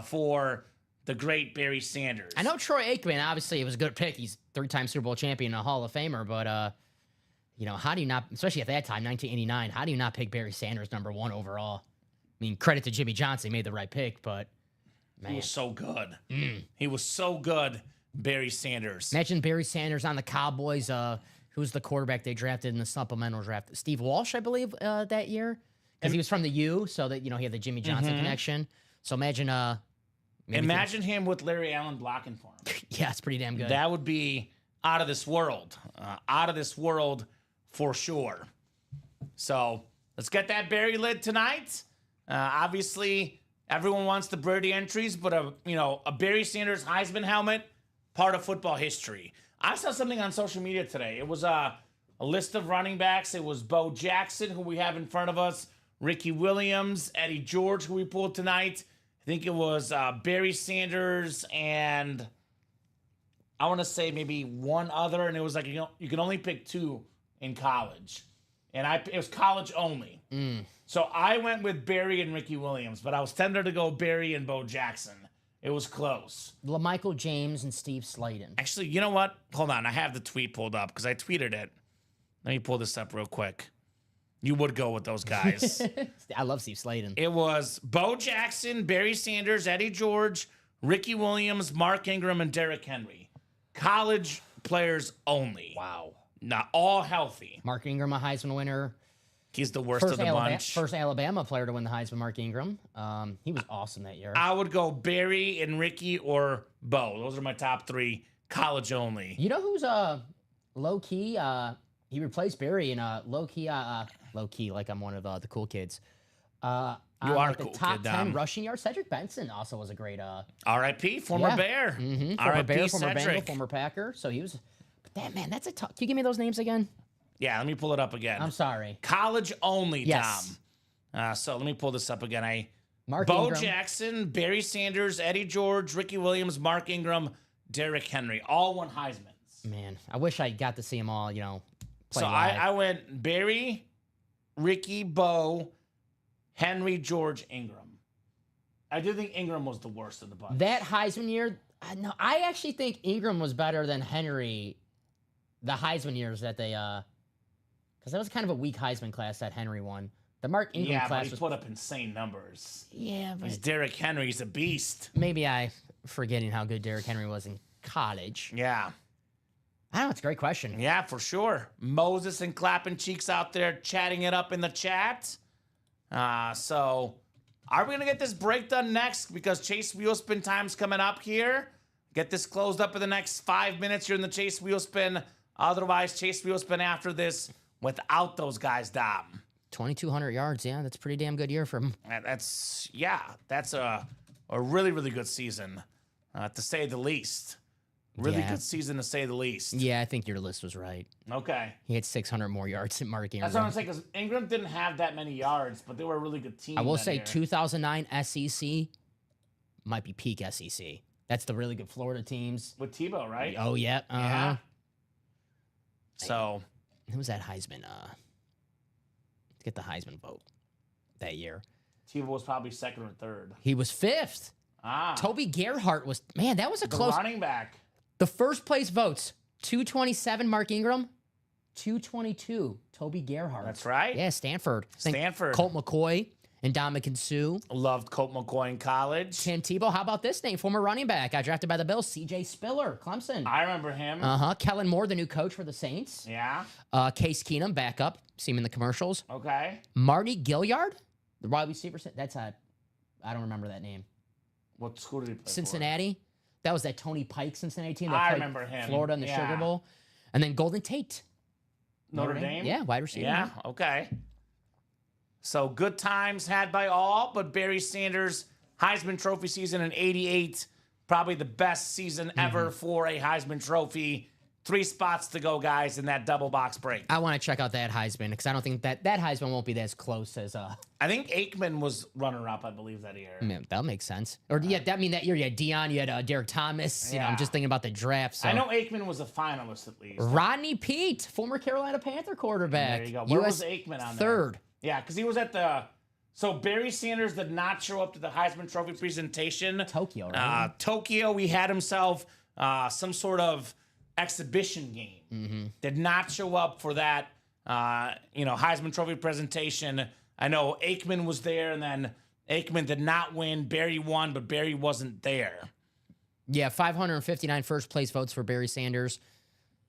for the great Barry Sanders. I know Troy Aikman, obviously, it was a good pick. He's 3-time Super Bowl champion and a Hall of Famer, but, how do you not, especially at that time, 1989, how do you not pick Barry Sanders number 1 overall? I mean, credit to Jimmy Johnson, he made the right pick, but, man. He was so good. He was so good, Barry Sanders. Imagine Barry Sanders on the Cowboys. Who's the quarterback they drafted in the supplemental draft? Steve Walsh, I believe, that year. Because he was from the U, so that, he had the Jimmy Johnson connection. So imagine... Imagine him with Larry Allen blocking for him. Yeah, it's pretty damn good. That would be out of this world. Out of this world for sure. So let's get that Barry lid tonight. Obviously, everyone wants the Birdie entries, but a Barry Sanders Heisman helmet, part of football history. I saw something on social media today. It was a list of running backs. It was Bo Jackson, who we have in front of us, Ricky Williams, Eddie George, who we pulled tonight. I think it was Barry Sanders and I want to say maybe one other, and it was like you can only pick 2 in college, and it was college only. So I went with Barry and Ricky Williams, but I was tempted to go Barry and Bo Jackson. It was close. LaMichael James and Steve Slayton. Actually, you know what? Hold on, I have the tweet pulled up because I tweeted it. Let me pull this up real quick. You would go with those guys. I love Steve Slayton. It was Bo Jackson, Barry Sanders, Eddie George, Ricky Williams, Mark Ingram, and Derrick Henry. College players only. Wow. Not all healthy. Mark Ingram, a Heisman winner. He's the worst of the bunch. First Alabama player to win the Heisman, Mark Ingram. He was awesome that year. I would go Barry and Ricky or Bo. Those are my top 3, college only. You know who's low-key? He replaced Barry in low-key, like I'm one of the cool kids. You are like a cool the top kid, 10 Dom. rushing yards. Cedric Benson also was a great R.I.P. Former Bear. Former R.I.P. Bear, former Bengal, Cedric. former Packer. So he was. But that's a tough. Can you give me those names again? Yeah, let me pull it up again. I'm sorry. College only, Yes. Dom. So let me pull this up again. Mark Bo Ingram. Jackson, Barry Sanders, Eddie George, Ricky Williams, Mark Ingram, Derrick Henry. All won Heismans. Man, I wish I got to see them all, play So live. I went Barry, Ricky, Bo, Henry, George, Ingram. I do think Ingram was the worst of the bunch. That Heisman year, no, I actually think Ingram was better than Henry. The Heisman years that they, because that was kind of a weak Heisman class that Henry won. The Mark Ingram yeah, but class he was. put up insane numbers. Yeah, He's but Derrick Henry. He's a beast. maybe I forgetting how good Derrick Henry was in college. Yeah. I don't know. It's a great question. Yeah, for sure. Moses and Clapping Cheeks out there chatting it up in the chat. So are we going to get this break done next? Because Chase Wheelspin time's coming up here. Get this closed up in the next 5 minutes. You're in the Chase Wheelspin. Otherwise, Chase Wheelspin after this without those guys, Dom. 2,200 yards. Yeah, that's a pretty damn good year for him. That's a really, really good season, to say the least. Really Yeah. good season, to say the least. Yeah, I think your list was right. Okay. He had 600 more yards than Mark Ingram. That's what I'm saying, because Ingram didn't have that many yards, but they were a really good team. I will that say year. 2009 SEC might be peak SEC. That's the really good Florida teams. With Tebow, right? Oh, yeah. Yeah. So Who was that Heisman? Get the Heisman vote that year. Tebow was probably second or third. He was 5th. Ah, Toby Gerhart was, man, that was a the close. running back. The first place votes 227 Mark Ingram, 222 Toby Gerhart. That's right. Yeah, Stanford. I think Stanford. Colt McCoy and Dominican Sue. Loved Colt McCoy in college. Tim Tebow. How about this name? Former running back. Got drafted by the Bills. C.J. Spiller, Clemson. I remember him. Kellen Moore, the new coach for the Saints. Yeah. Case Keenum, backup. See him in the commercials. Okay. Marty Gilliard, the wide receiver. That's I don't remember that name. What school did he play for? Cincinnati. That was that Tony Pike Cincinnati team that I played remember him. Florida in the Yeah. Sugar Bowl. And then Golden Tate. Notre Dame? Yeah, wide receiver. Yeah, okay. So good times had by all, but Barry Sanders, Heisman Trophy season in 88, probably the best season ever for a Heisman Trophy. 3 spots to go, guys, in that double box break. I want to check out that Heisman because I don't think that Heisman won't be as close as I think Aikman was runner-up, I believe, that year. Man, that makes sense. Or yeah, that mean that year you had Dion, you had Derek Thomas. You know, I'm Yeah. just thinking about the draft. So. I know Aikman was a finalist at least. Rodney Peete, former Carolina Panther quarterback. There you go. Where was US Aikman on third. there? Yeah, because he was at the... So Barry Sanders did not show up to the Heisman Trophy presentation. Tokyo, right? Tokyo, he had himself some sort of exhibition game. Did not show up for that, Heisman Trophy presentation. I know Aikman was there, and then Aikman did not win. Barry won, but Barry wasn't there. Yeah, 559 first place votes for Barry Sanders,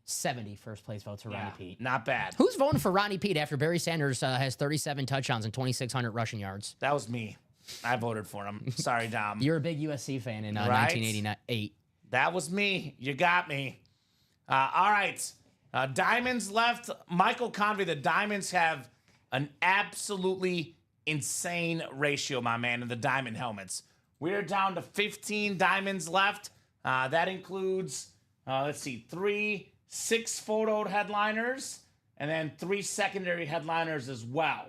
70 first place votes for Rodney Peete. Not bad. Who's voting for Rodney Peete after Barry Sanders has 37 touchdowns and 2,600 rushing yards? That was me. I voted for him. Sorry, Dom. You're a big USC fan in Right? 1988. That was me. You got me. All right. Diamonds left. Michael Convey, the Diamonds have an absolutely insane ratio, my man, in the Diamond helmets. We're down to 15 Diamonds left. That includes, 3 6-photoed headliners and then 3 secondary headliners as well.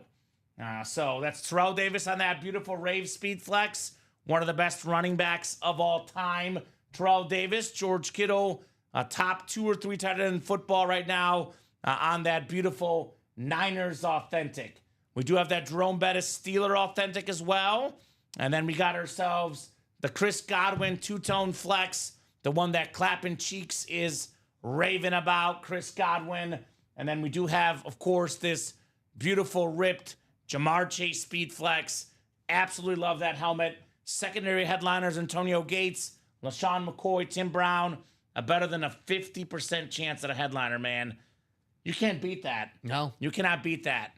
So that's Terrell Davis on that beautiful Rave Speed Flex, one of the best running backs of all time. Terrell Davis, George Kittle, top 2 or 3 tight end in football right now on that beautiful Niners Authentic. We do have that Jerome Bettis Steeler Authentic as well. And then we got ourselves the Chris Godwin two-tone flex, the one that Clapping Cheeks is raving about, Chris Godwin. And then we do have, of course, this beautiful ripped Jamar Chase Speed Flex. Absolutely love that helmet. Secondary headliners, Antonio Gates, LaShawn McCoy, Tim Brown. Better than a 50% chance at a headliner, man. You can't beat that. No. You cannot beat that.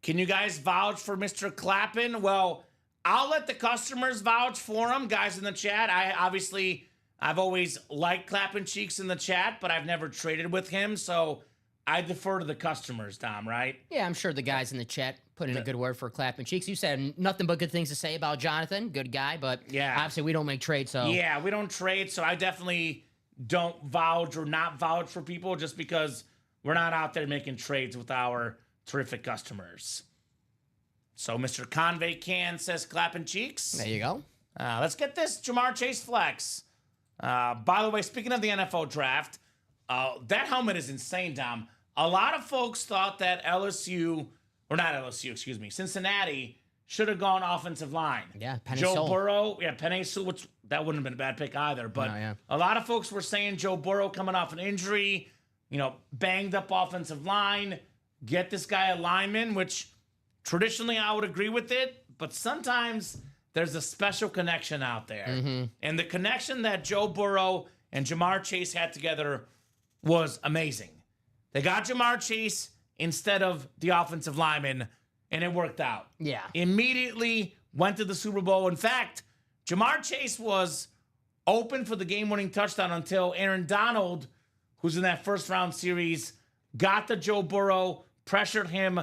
Can you guys vouch for Mr. Clappin? Well, I'll let the customers vouch for him, guys in the chat. I've always liked Clappin Cheeks in the chat, but I've never traded with him, so I defer to the customers, Dom, right? Yeah, I'm sure the guys in the chat put in a good word for Clapping Cheeks. You said nothing but good things to say about Jonathan. Good guy, but Yeah. obviously we don't make trades, so Yeah, we don't trade, so I definitely don't vouch or not vouch for people just because we're not out there making trades with our terrific customers. So Mr. Convey Can says Clapping Cheeks. there you go. Let's get this Jamar Chase flex. By the way, speaking of the NFL draft, that helmet is insane, Dom. A lot of folks thought that Cincinnati should have gone offensive line. Yeah, Penei Joe Sewell. Burrow, Penei Sewell, which that wouldn't have been a bad pick either. But No, yeah. a lot of folks were saying Joe Burrow coming off an injury, banged up offensive line, get this guy a lineman, which traditionally I would agree with it, but sometimes there's a special connection out there. And the connection that Joe Burrow and Jamar Chase had together was amazing. They got Jamar Chase instead of the offensive lineman, and it worked out. Yeah. Immediately went to the Super Bowl. In fact, Jamar Chase was open for the game-winning touchdown until Aaron Donald, who's in that first-round series, got to Joe Burrow, pressured him,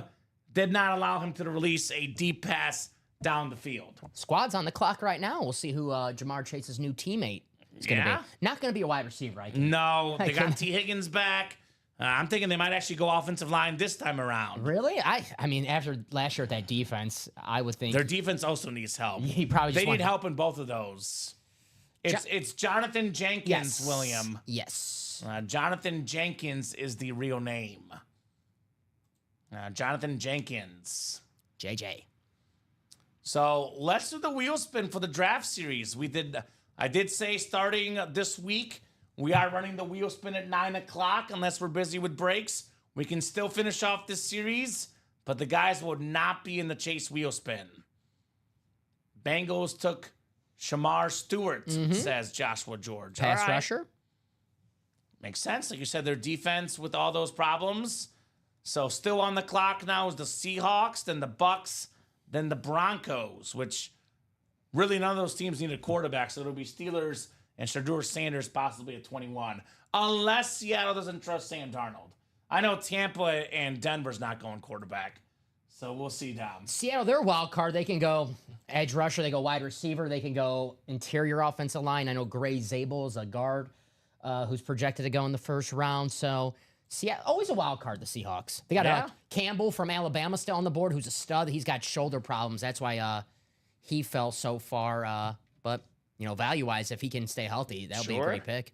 did not allow him to release a deep pass down the field. Squad's on the clock right now. We'll see who Jamar Chase's new teammate is going to Yeah? be. Not going to be a wide receiver, I think. No, they can- got T. Higgins back. I'm thinking they might actually go offensive line this time around. Really? I mean, after last year at that defense, I would think Their defense also needs help. he probably just They need wanted- help in both of those. It's Jonathan Jenkins, Yes. William. Yes. Yes. Jonathan Jenkins is the real name. Jonathan Jenkins. JJ. So let's do the wheel spin for the draft series. I did say starting this week, we are running the wheel spin at 9 o'clock unless we're busy with breaks. We can still finish off this series, but the guys will not be in the Chase wheel spin. Bengals took Shamar Stewart, says Joshua George. Pass All right. rusher. Makes sense. Like you said, their defense with all those problems. So still on the clock now is the Seahawks, then the Bucks, then the Broncos, which really none of those teams need a quarterback. So it'll be Steelers and Shedeur Sanders possibly at 21. Unless Seattle doesn't trust Sam Darnold. I know Tampa and Denver's not going quarterback. So we'll see, Dom. Seattle, they're a wild card. They can go edge rusher. They go wide receiver. They can go interior offensive line. I know Gray Zabel is a guard who's projected to go in the first round. So Seattle, always a wild card, the Seahawks. They got Campbell from Alabama still on the board, who's a stud. He's got shoulder problems. That's why he fell so far. But, value-wise, if he can stay healthy, that'll be a great pick.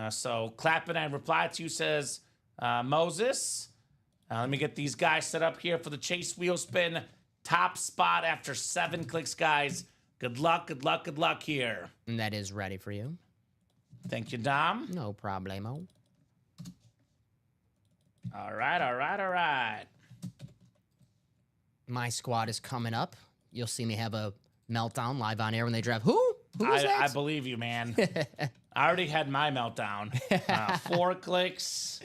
So Clappin, I replied to you, says Moses. Let me get these guys set up here for the Chase wheel spin. Top spot after 7 clicks, guys. Good luck, good luck, good luck here. And that is ready for you. Thank you, Dom. No problemo. All right. My squad is coming up. You'll see me have a meltdown live on air when they draft. Who was that? I believe you, man. I already had my meltdown. 4 clicks.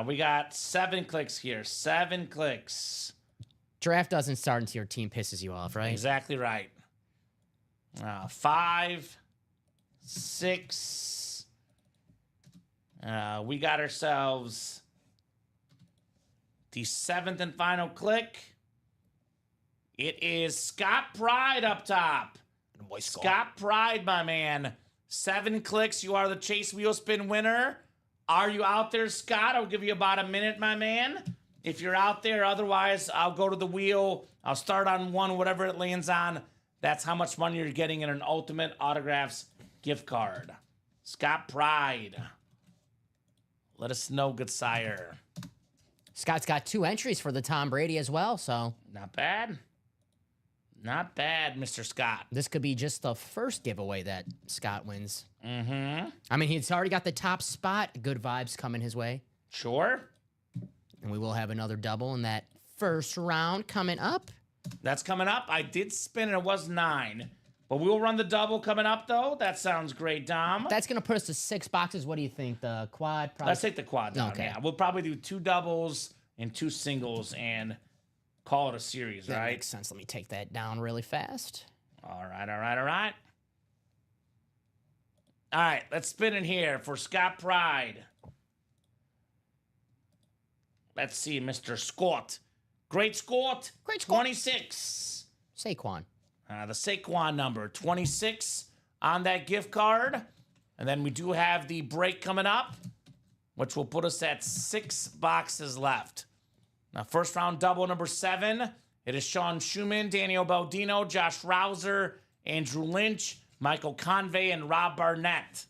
We got 7 clicks here. 7 clicks. Draft doesn't start until your team pisses you off, right? Exactly right. 5, 6. We got ourselves the 7th and final click. It is Scott Pride up top. Scott Pride, my man. 7 clicks. You are the Chase wheel spin winner. Are you out there, Scott? I'll give you about a minute, my man. If you're out there, otherwise, I'll go to the wheel. I'll start on one, whatever it lands on. That's how much money you're getting in an Ultimate Autographs gift card. Scott Pride. Let us know, good sire. Scott's got 2 entries for the Tom Brady as well, so. Not bad. Not bad, Mr. Scott. This could be just the first giveaway that Scott wins. Mm-hmm. I mean, he's already got the top spot. Good vibes coming his way. Sure. And we will have another double in that first round coming up. That's coming up. I did spin and it was 9. But we will run the double coming up, though. That sounds great, Dom. That's going to put us to 6 boxes. What do you think? The quad? Probably... Let's take the quad down. Okay. Yeah, we'll probably do 2 doubles and 2 singles and call it a series, that right? Makes sense. Let me take that down really fast. All right. All right, let's spin it here for Scott Pride. Let's see, Mr. Scott. Great Scott. 26. Saquon. The Saquon number, 26 on that gift card. And then we do have the break coming up, which will put us at 6 boxes left. Now, first round double number 7. It is Sean Schumann, Daniel Baldino, Josh Rouser, Andrew Lynch, Michael Convey, and Rob Barnett.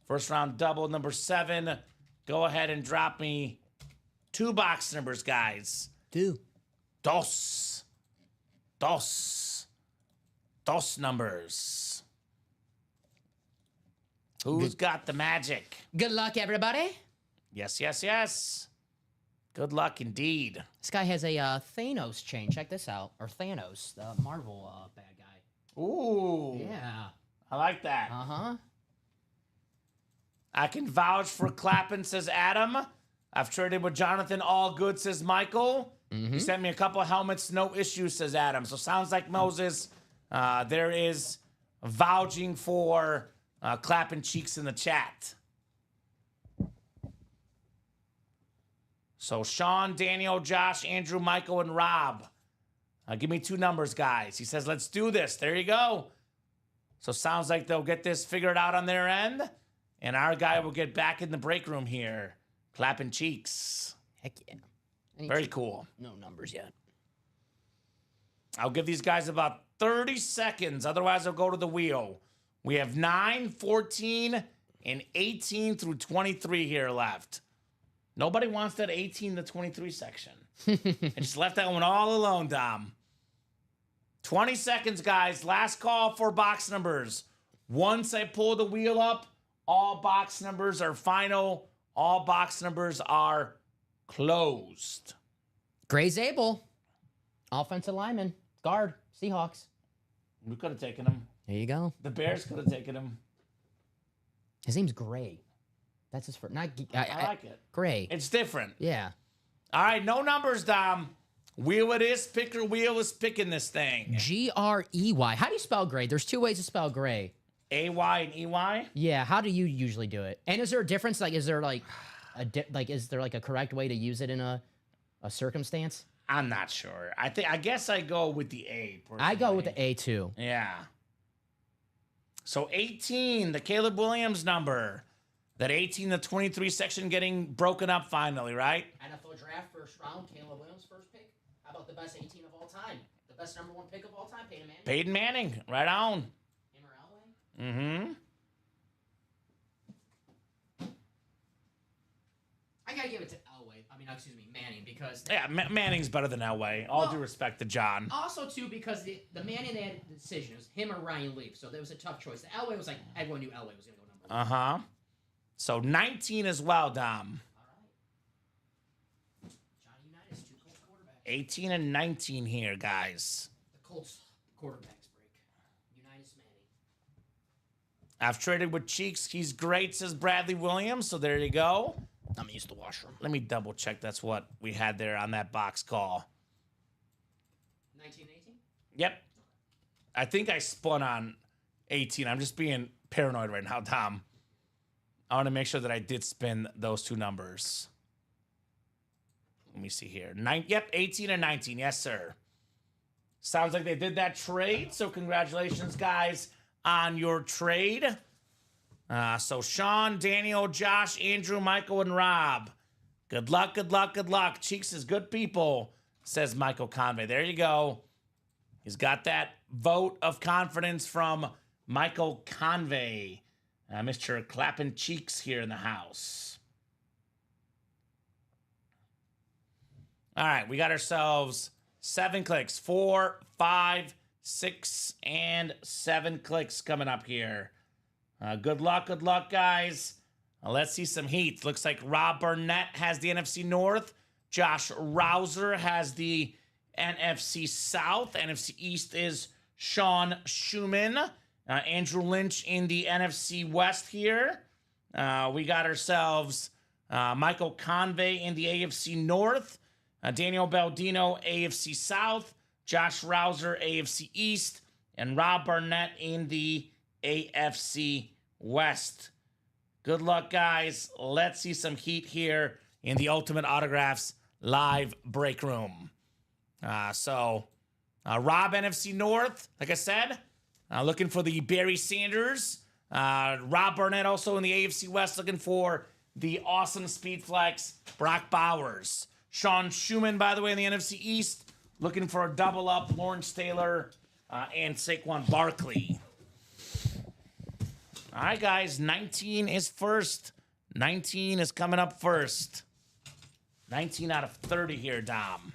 First round double number 7. Go ahead and drop me 2 box numbers, guys. 2. Dos numbers. Who's got the magic? Good luck, everybody. Yes. Good luck indeed. This guy has a Thanos chain. Check this out. Or Thanos, the Marvel bad guy. Ooh. Yeah. I like that. Uh-huh. I can vouch for Clappin, says Adam. I've traded with Jonathan. All good, says Michael. He sent me a couple of helmets. No issues, says Adam. So sounds like Moses. There is vouching for Clappin Cheeks in the chat. So Sean, Daniel, Josh, Andrew, Michael, and Rob. Give me 2 numbers, guys. He says, let's do this. There you go. So sounds like they'll get this figured out on their end. And our guy will get back in the break room here. Clapping cheeks. Heck yeah. Very cool. No numbers yet. I'll give these guys about 30 seconds. Otherwise, I'll go to the wheel. We have 9, 14, and 18 through 23 here left. Nobody wants that 18 to 23 section. I just left that one all alone, Dom. 20 seconds, guys. Last call for box numbers. Once I pull the wheel up, all box numbers are final. All box numbers are closed. Gray Zabel, offensive lineman, guard, Seahawks. We could have taken him. There you go. The Bears could have taken him. His name's Gray. That's his first. Not I like it. Gray. It's different. Yeah. All right, no numbers, Dom. Wheel it is. Picker wheel is picking this thing. Grey. How do you spell Gray? There's two ways to spell Gray. A-Y and E-Y? Yeah. How do you usually do it? And is there a difference? Like, is there like is there like a correct way to use it in a circumstance? I'm not sure. I guess I go with the A. I go with personally. the A too. Yeah. So 18, the Caleb Williams number. That 18 to 23 section getting broken up finally, right? NFL draft first round, Caleb Williams first pick. How about the best 18 of all time? The best number one pick of all time, Peyton Manning. Peyton Manning, right on. Him or Elway? Mm-hmm. I gotta give it to Elway. I mean, excuse me, Manning, because Yeah, Manning's better than Elway. All due respect to John. also too because the Manning they had a decision. It was him or Ryan Leaf, so there was a tough choice. The Elway was like everyone knew Elway was gonna go number one. Uh-huh. So 19 as well, Dom. All right. Johnny Unitas, two Colts quarterbacks. 18 and 19 here, guys. The Colts quarterbacks break. Unitas Manning. I've traded with Cheeks. He's great, says Bradley Williams. So there you go. I'm gonna use the washroom. Let me double check. That's what we had there on that box call. 1918. Yep. I think I spun on 18. I'm just being paranoid right now, Tom. I want to make sure that I did spin those two numbers. Let me see here. 18 and 19. Yes, sir. Sounds like they did that trade. So congratulations, guys, on your trade. So Sean, Daniel, Josh, Andrew, Michael, and Rob. Good luck, good luck, good luck. Cheeks is good people, says Michael Convey. There you go. He's got that vote of confidence from Michael Convey. Mr. Clapping Cheeks here in the house. All right, we got ourselves 7 clicks. 4, 5, 6, and 7 clicks coming up here. Good luck, guys. Let's see some heat. Looks like Rob Burnett has the NFC North. Josh Rouser has the NFC South. NFC East is Sean Schumann. Andrew Lynch in the NFC West here. We got ourselves Michael Convey in the AFC North. Daniel Baldino, AFC South. Josh Rouser, AFC East. And Rob Barnett in the AFC West. Good luck, guys. Let's see some heat here in the Ultimate Autographs live break room. Rob, NFC North, like I said, looking for the Barry Sanders. Rob Burnett also in the AFC West looking for the awesome Speed Flex, Brock Bowers. Sean Schumann, by the way, in the NFC East, looking for a double up, Lawrence Taylor and Saquon Barkley. All right, guys, 19 is first. 19 is coming up first. 19 out of 30 here, Dom.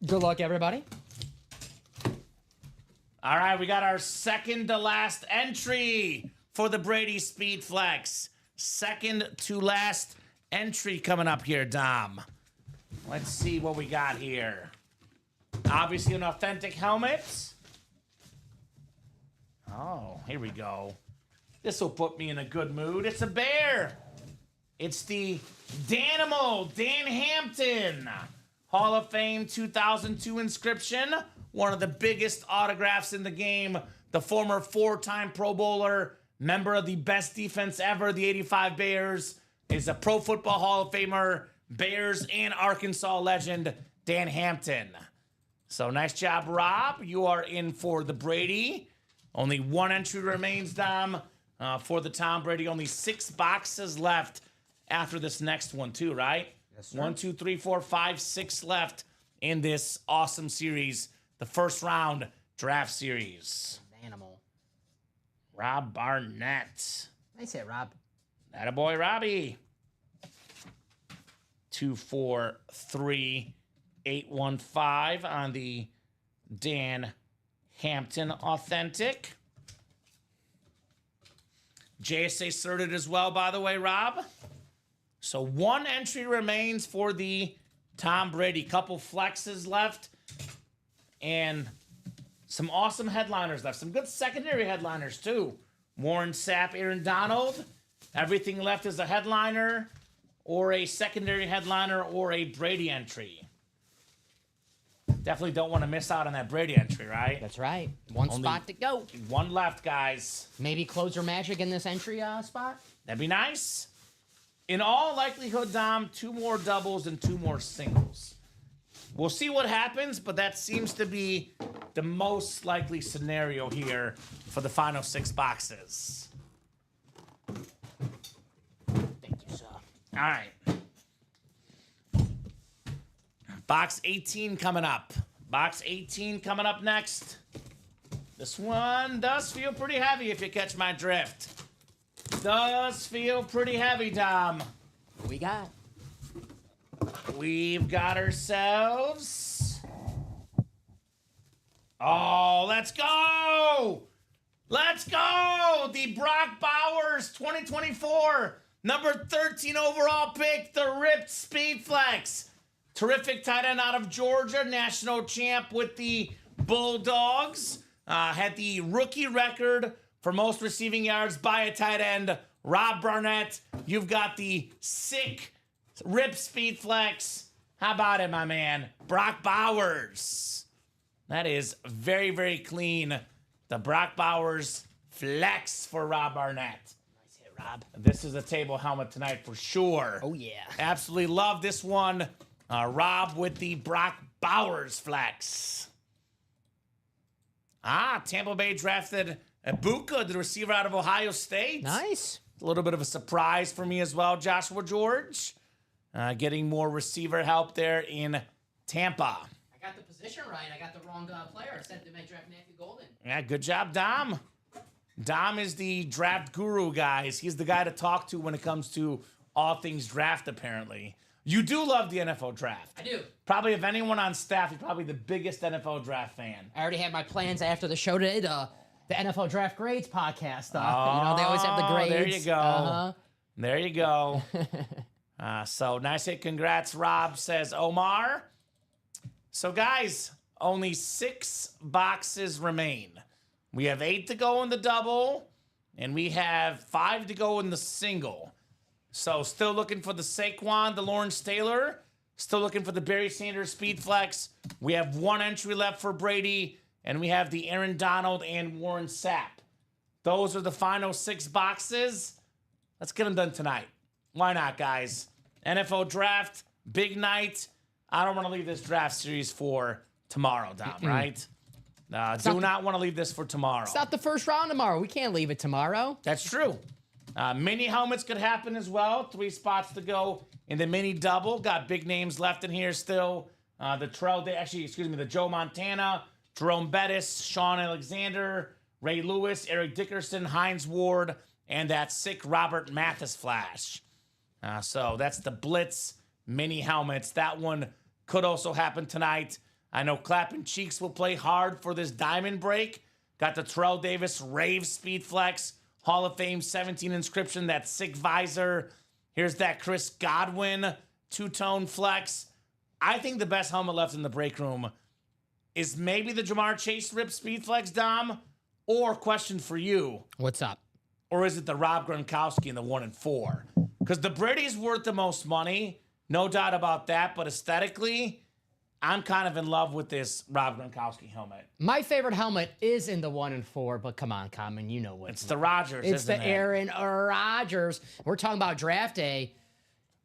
Good luck, everybody. All right, we got our second to last entry for the Brady Speed Flex. Second to last entry coming up here, Dom. Let's see what we got here. Obviously, an authentic helmet. Oh, here we go. This will put me in a good mood. It's a bear. It's the Danimal, Dan Hampton. Hall of Fame 2002 inscription. One of the biggest autographs in the game. The former 4-time Pro Bowler, member of the best defense ever, the 85 Bears, is a Pro Football Hall of Famer, Bears and Arkansas legend, Dan Hampton. So nice job, Rob. You are in for the Brady. Only one entry remains, Dom, for the Tom Brady. Only 6 boxes left after this next one, too, right? Yes, sir. 1, 2, 3, 4, 5, 6 left in this awesome series, the first round draft series. Animal. Rob Barnett. Nice hit, Rob. Attaboy, Robbie. 243-815 on the Dan Hampton Authentic. JSA sorted as well, by the way, Rob. So one entry remains for the Tom Brady. Couple flexes left. And some awesome headliners left. Some good secondary headliners, too. Warren Sapp, Aaron Donald. Everything left is a headliner or a secondary headliner or a Brady entry. Definitely don't want to miss out on that Brady entry, right? That's right. One spot to go. One left, guys. Maybe closer magic in this entry spot. That'd be nice. In all likelihood, Dom, 2 more doubles and 2 more singles. We'll see what happens, but that seems to be the most likely scenario here for the final 6 boxes. Thank you, sir. All right. Box 18 coming up. Box 18 coming up next. This one does feel pretty heavy if you catch my drift. Does feel pretty heavy, Dom. What we got? We've got ourselves... Oh, let's go! Let's go! The Brock Bowers 2024 number 13 overall pick, the ripped Speed Flex. Terrific tight end out of Georgia, national champ with the Bulldogs. Had the rookie record for most receiving yards by a tight end, Rob Barnett. You've got the sick ripped Speed Flex. How about it, my man? Brock Bowers. That is very, very clean. The Brock Bowers flex for Rob Barnett. Nice hit, Rob. This is a table helmet tonight for sure. Oh, yeah. Absolutely love this one. Rob with the Brock Bowers flex. Tampa Bay drafted Ibuka, the receiver out of Ohio State. Nice. A little bit of a surprise for me as well, Joshua George. Getting more receiver help there in Tampa. I got the position right. I got the wrong player. I sent to make draft Matthew Golden. Yeah, good job, Dom. Dom is the draft guru, guys. He's the guy to talk to when it comes to all things draft, apparently. You do love the NFL draft. I do. Probably of anyone on staff, you're probably the biggest NFL draft fan. I already had my plans after the show today. The NFL Draft Grades podcast. They always have the grades. There you go. There you go. So nice hit. Congrats, Rob, says Omar. So, guys, only 6 boxes remain. We have 8 to go in the double, and we have 5 to go in the single. So, still looking for the Saquon, the Lawrence Taylor. Still looking for the Barry Sanders Speed Flex. We have 1 entry left for Brady, and we have the Aaron Donald and Warren Sapp. Those are the final 6 boxes. Let's get them done tonight. Why not, guys? NFL Draft, big night. I don't want to leave this draft series for tomorrow, Dom, right? Do not want to leave this for tomorrow. It's not the first round tomorrow. We can't leave it tomorrow. That's true. Mini helmets could happen as well. 3 spots to go in the mini double. Got big names left in here still. The Joe Montana, Jerome Bettis, Sean Alexander, Ray Lewis, Eric Dickerson, Hines Ward, and that sick Robert Mathis flash. So that's the Blitz mini helmets. That one could also happen tonight. I know Clapping Cheeks will play hard for this diamond break. Got the Terrell Davis Rave Speed Flex, Hall of Fame 17 inscription, that sick visor. Here's that Chris Godwin two-tone flex. I think the best helmet left in the break room is maybe the Jamar Chase Rip Speed Flex, Dom, or question for you. What's up? Or is it the Rob Gronkowski in the 1 and 4? Because the Brady's worth the most money, no doubt about that, but aesthetically, I'm kind of in love with this Rob Gronkowski helmet. My favorite helmet is in the 1 and 4, but come on, Common, you know what. It's the Rodgers, It's isn't the it? Aaron Rodgers. We're talking about draft day.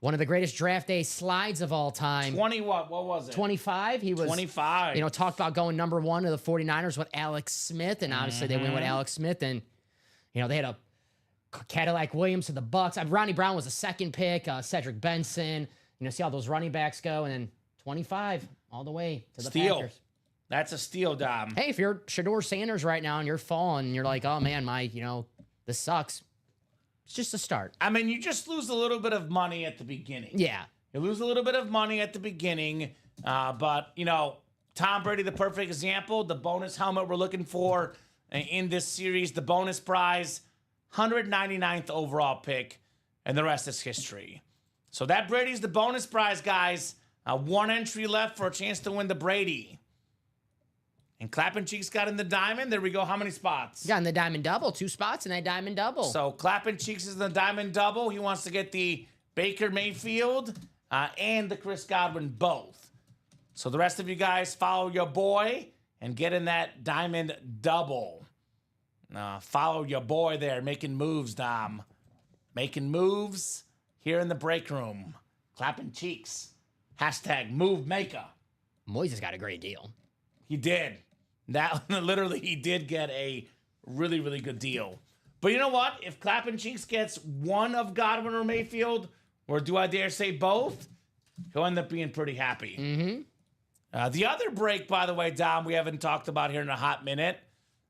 One of the greatest draft day slides of all time. 20 what? What was it? 25. He was 25. Talked about going number 1 to the 49ers with Alex Smith, and obviously they went with Alex Smith, and they had a Cadillac Williams to the Bucks. Ronnie Brown was a second pick. Cedric Benson. See how those running backs go, and then 25 all the way to the Steal. Packers. That's a steal, Dom. Hey, if you're Shador Sanders right now and you're falling, and you're like, oh man, this sucks. It's just a start. I mean, you just lose a little bit of money at the beginning. Yeah. You lose a little bit of money at the beginning, but, you know, Tom Brady, the perfect example. The bonus helmet we're looking for in this series, the bonus prize, 199th overall pick, and the rest is history. So that Brady's the bonus prize, guys. One entry left for a chance to win the Brady. And Clapping Cheeks got in the diamond. There we go. How many spots? Got in the diamond double. 2 spots in that diamond double. So Clapping Cheeks is in the diamond double. He wants to get the Baker Mayfield and the Chris Godwin both. So the rest of you guys follow your boy and get in that diamond double. Follow your boy there, making moves, Dom. Making moves here in the break room. Clapping Cheeks. Hashtag move maker. Moise has got a great deal. He did. That literally, he did get a really, really good deal. But you know what? If Clapping Cheeks gets one of Godwin or Mayfield, or do I dare say both, he'll end up being pretty happy. Mm-hmm. The other break, by the way, Dom, we haven't talked about here in a hot minute.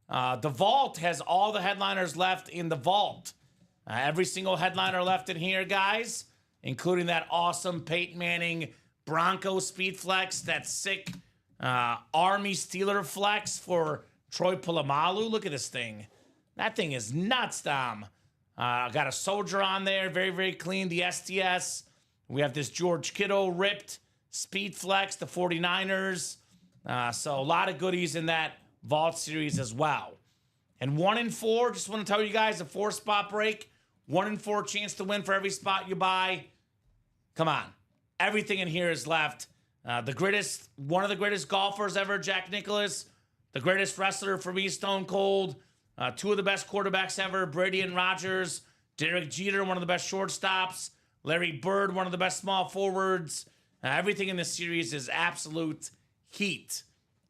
The vault has all the headliners left in the vault. Every single headliner left in here, guys, including that awesome Peyton Manning Bronco Speed Flex, that sick Army Steeler Flex for Troy Polamalu. Look at this thing. That thing is nuts, Dom. Got a Soldier on there. Very, very clean. The STS. We have this George Kittle ripped Speed Flex, the 49ers. So a lot of goodies in that Vault series as well. And 1 in 4, just want to tell you guys, a 4-spot break. 1 in 4 chance to win for every spot you buy. Come on. Everything in here is left. One of the greatest golfers ever, Jack Nicklaus. The greatest wrestler for me, Stone Cold. 2 of the best quarterbacks ever, Brady and Rodgers. Derek Jeter, one of the best shortstops. Larry Bird, one of the best small forwards. Everything in this series is absolute heat.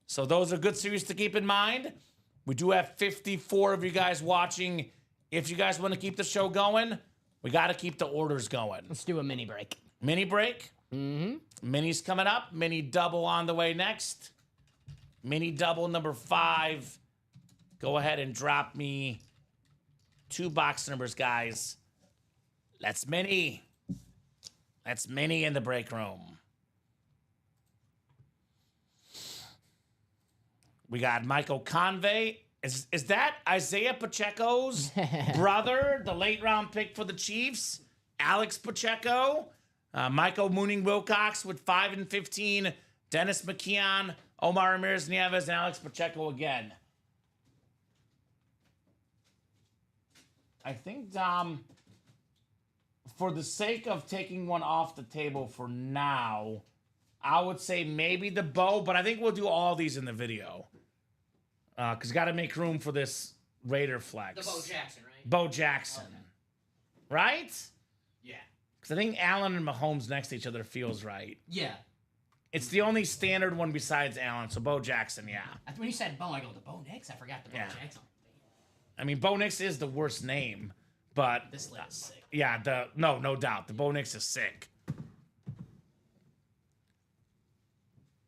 So those are good series to keep in mind. We do have 54 of you guys watching. If you guys want to keep the show going, we got to keep the orders going. Let's do a mini break. Mini break? Mm-hmm. Mini's coming up. Mini double on the way next. Mini double number 5. Go ahead and drop me 2 box numbers, guys. Let's mini. Let's mini in the break room. We got Michael Convey. Is that Isaiah Pacheco's brother, the late round pick for the Chiefs? Alex Pacheco. Michael Mooning Wilcox with 5 and 15. Dennis McKeon, Omar Ramirez Nieves, and Alex Pacheco again. I think, Dom, for the sake of taking one off the table for now, I would say maybe the Bo, but I think we'll do all these in the video. Because got to make room for this Raider flex. The Bo Jackson, right? Bo Jackson. Okay. Right? Yeah. Because I think Allen and Mahomes next to each other feels right. Yeah. It's the only standard one besides Allen, so Bo Jackson, yeah. When you said Bo, I go, the Bo Nix? I forgot the Bo Jackson. I mean, Bo Nix is the worst name, but... This list is sick. Yeah, no doubt. The Bo Nix is sick.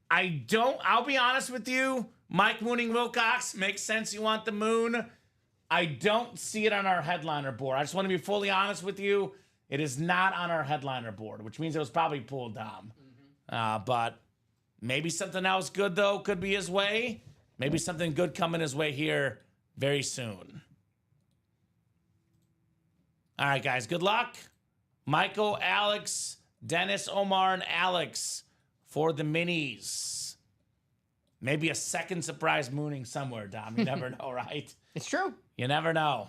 I'll be honest with you, Mike Mooning Wilcox, makes sense you want the moon. I don't see it on our headliner board. I just want to be fully honest with you. It is not on our headliner board, which means it was probably pulled down. But maybe something else good, though, could be his way. Maybe something good coming his way here very soon. All right, guys, good luck. Michael, Alex, Dennis, Omar, and Alex for the minis. Maybe a second surprise mooning somewhere, Dom. You never know, right? It's true. You never know.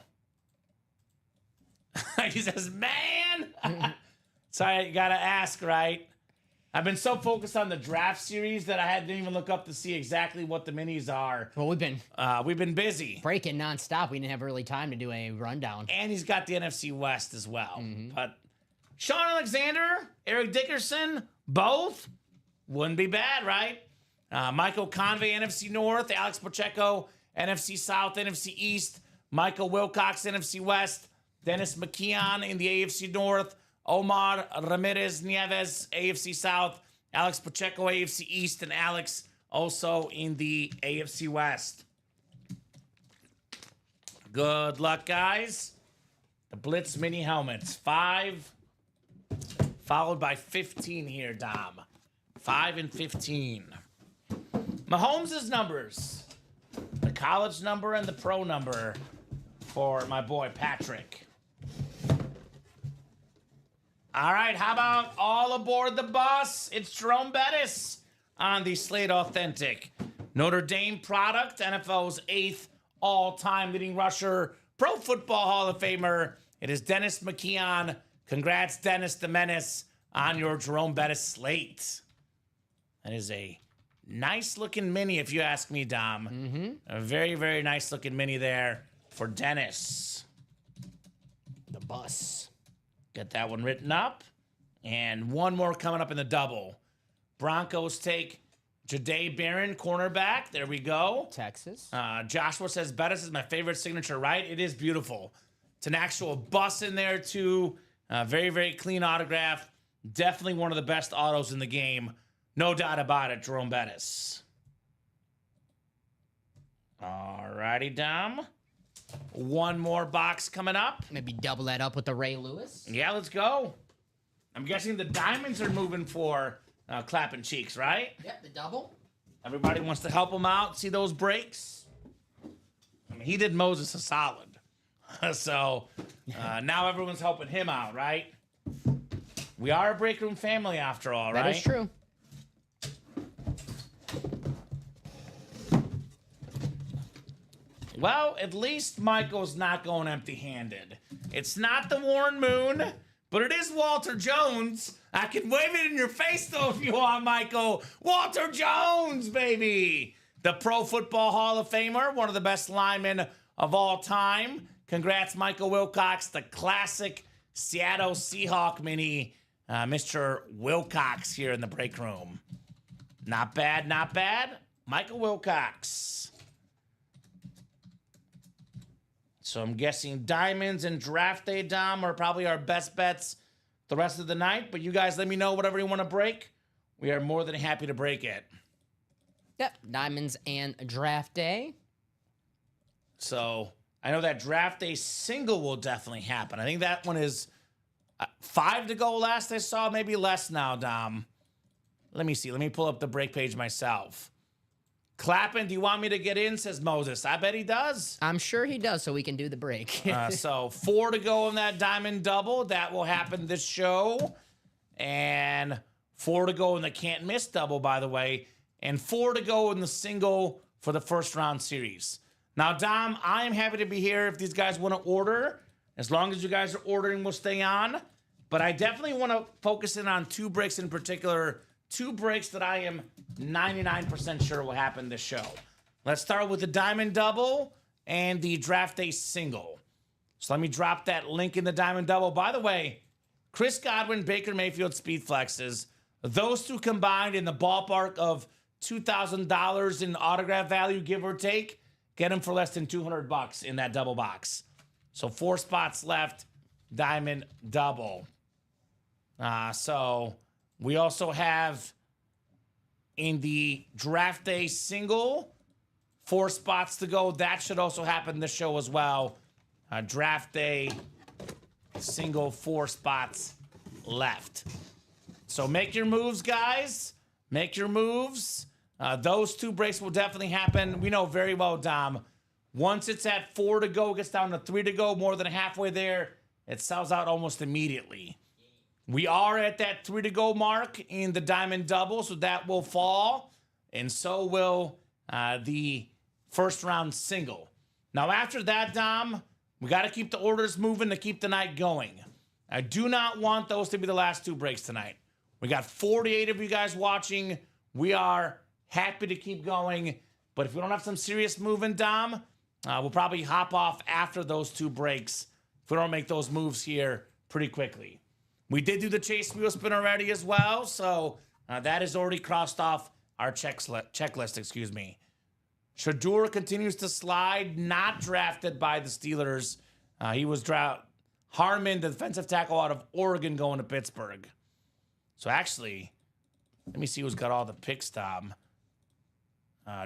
He says, man. Sorry, you got to ask, right? I've been so focused on the draft series that I didn't even look up to see exactly what the minis are. Well, We've been busy. breaking nonstop. We didn't have really time to do a rundown. And he's got the NFC West as well. But Sean Alexander, Eric Dickerson, both wouldn't be bad, right? Michael Convey, NFC North. Alex Pacheco, NFC South, NFC East. Michael Wilcox, NFC West. Dennis McKeon in the AFC North. Omar Ramirez Nieves, AFC South. Alex Pacheco, AFC East. And Alex also in the AFC West. Good luck, guys. The Blitz mini helmets. 5, followed by 15 here, Dom. 5 and 15. Mahomes' numbers. The college number and the pro number for my boy Patrick. All right, how about all aboard the bus? It's Jerome Bettis on the Slate Authentic. Notre Dame product, NFL's 8th all-time leading rusher, Pro Football Hall of Famer. It is Dennis McKeon. Congrats, Dennis the Menace, on your Jerome Bettis slate. That is a nice-looking mini, if you ask me, Dom. A very, very nice-looking mini there for Dennis. The bus. Get that one written up. And one more coming up in the double. Broncos take Jahdae Barron, cornerback. There we go. Texas. Joshua says, Bettis is my favorite signature, right? It is beautiful. It's an actual bus in there, too. Very, very clean autograph. Definitely one of the best autos in the game. No doubt about it, Jerome Bettis. All righty, Dom. One more box coming up. Maybe double that up with the Ray Lewis. Yeah, let's go. I'm guessing the diamonds are moving for clapping cheeks, right? Yep, the double. Everybody wants to help him out. See those breaks? I mean, he did Moses a solid. So now everyone's helping him out, right? We are a break room family after all, right? That is true. Well, at least Michael's not going empty-handed. It's not the Warren Moon, but it is Walter Jones. I can wave it in your face, though, if you want, Michael. Walter Jones, baby. The Pro Football Hall of Famer, one of the best linemen of all time. Congrats, Michael Wilcox, the classic Seattle Seahawk mini. Mr. Wilcox here in the break room. Not bad, not bad. Michael Wilcox. So I'm guessing diamonds and draft day, Dom, are probably our best bets the rest of the night. But you guys let me know whatever you want to break. We are more than happy to break it. Yep, diamonds and draft day. So I know that draft day single will definitely happen. I think that one is 5 to go last I saw. Maybe less now, Dom. Let me see. Let me pull up the break page myself. Clapping, do you want me to get in, says Moses. I bet he does. I'm sure he does, so we can do the break. So 4 to go in that diamond double. That will happen this show. And 4 to go in the can't miss double, by the way. And 4 to go in the single for the first round series. Now, Dom, I am happy to be here if these guys want to order. As long as you guys are ordering, we'll stay on. But I definitely want to focus in on 2 breaks in particular. 2 breaks that I am 99% sure will happen this show. Let's start with the diamond double and the draft day single. So let me drop that link in the diamond double. By the way, Chris Godwin, Baker Mayfield, speed flexes. Those 2 combined in the ballpark of $2,000 in autograph value, give or take. Get them for less than $200 in that double box. So 4 spots left, diamond double. So we also have in the draft day single, 4 spots to go. That should also happen this show as well. Draft day single, 4 spots left. So make your moves, guys. Make your moves. Those 2 breaks will definitely happen. We know very well, Dom. Once it's at 4 to go, gets down to 3 to go, more than halfway there, it sells out almost immediately. We are at that 3 to go mark in the diamond double, so that will fall, and so will the first round single. Now, after that, Dom, we got to keep the orders moving to keep the night going. I do not want those to be the last 2 breaks tonight. We got 48 of you guys watching. We are happy to keep going, but if we don't have some serious movement, Dom, we'll probably hop off after those 2 breaks if we don't make those moves here pretty quickly. We did do the Chase wheel spin already as well, so that is already crossed off our checklist, excuse me. Shedeur continues to slide, not drafted by the Steelers. He was drafted. Harmon, the defensive tackle out of Oregon, going to Pittsburgh. So actually, let me see who's got all the picks, Tom.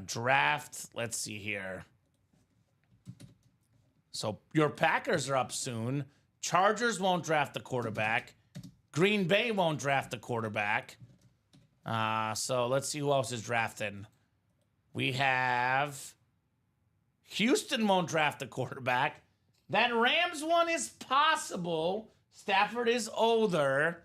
Draft, let's see here. So your Packers are up soon. Chargers won't draft the quarterback. Green Bay won't draft the quarterback. So let's see who else is drafting. We have Houston won't draft the quarterback. That Rams one is possible. Stafford is older.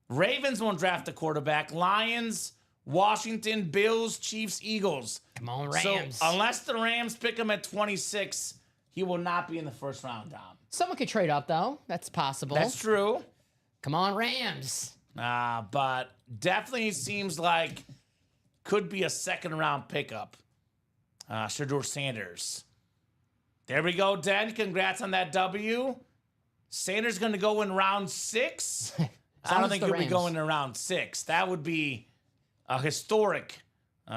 Ravens won't draft the quarterback. Lions, Washington, Bills, Chiefs, Eagles. Come on, Rams. So unless the Rams pick him at 26, he will not be in the first round, Dom. Someone could trade up, though. That's possible. That's true. Come on, Rams. But definitely seems like could be a second round pickup. Shedeur Sanders. There we go, Den. Congrats on that W. Sanders going to go in round 6. I don't think he'll be going in round 6. That would be a historic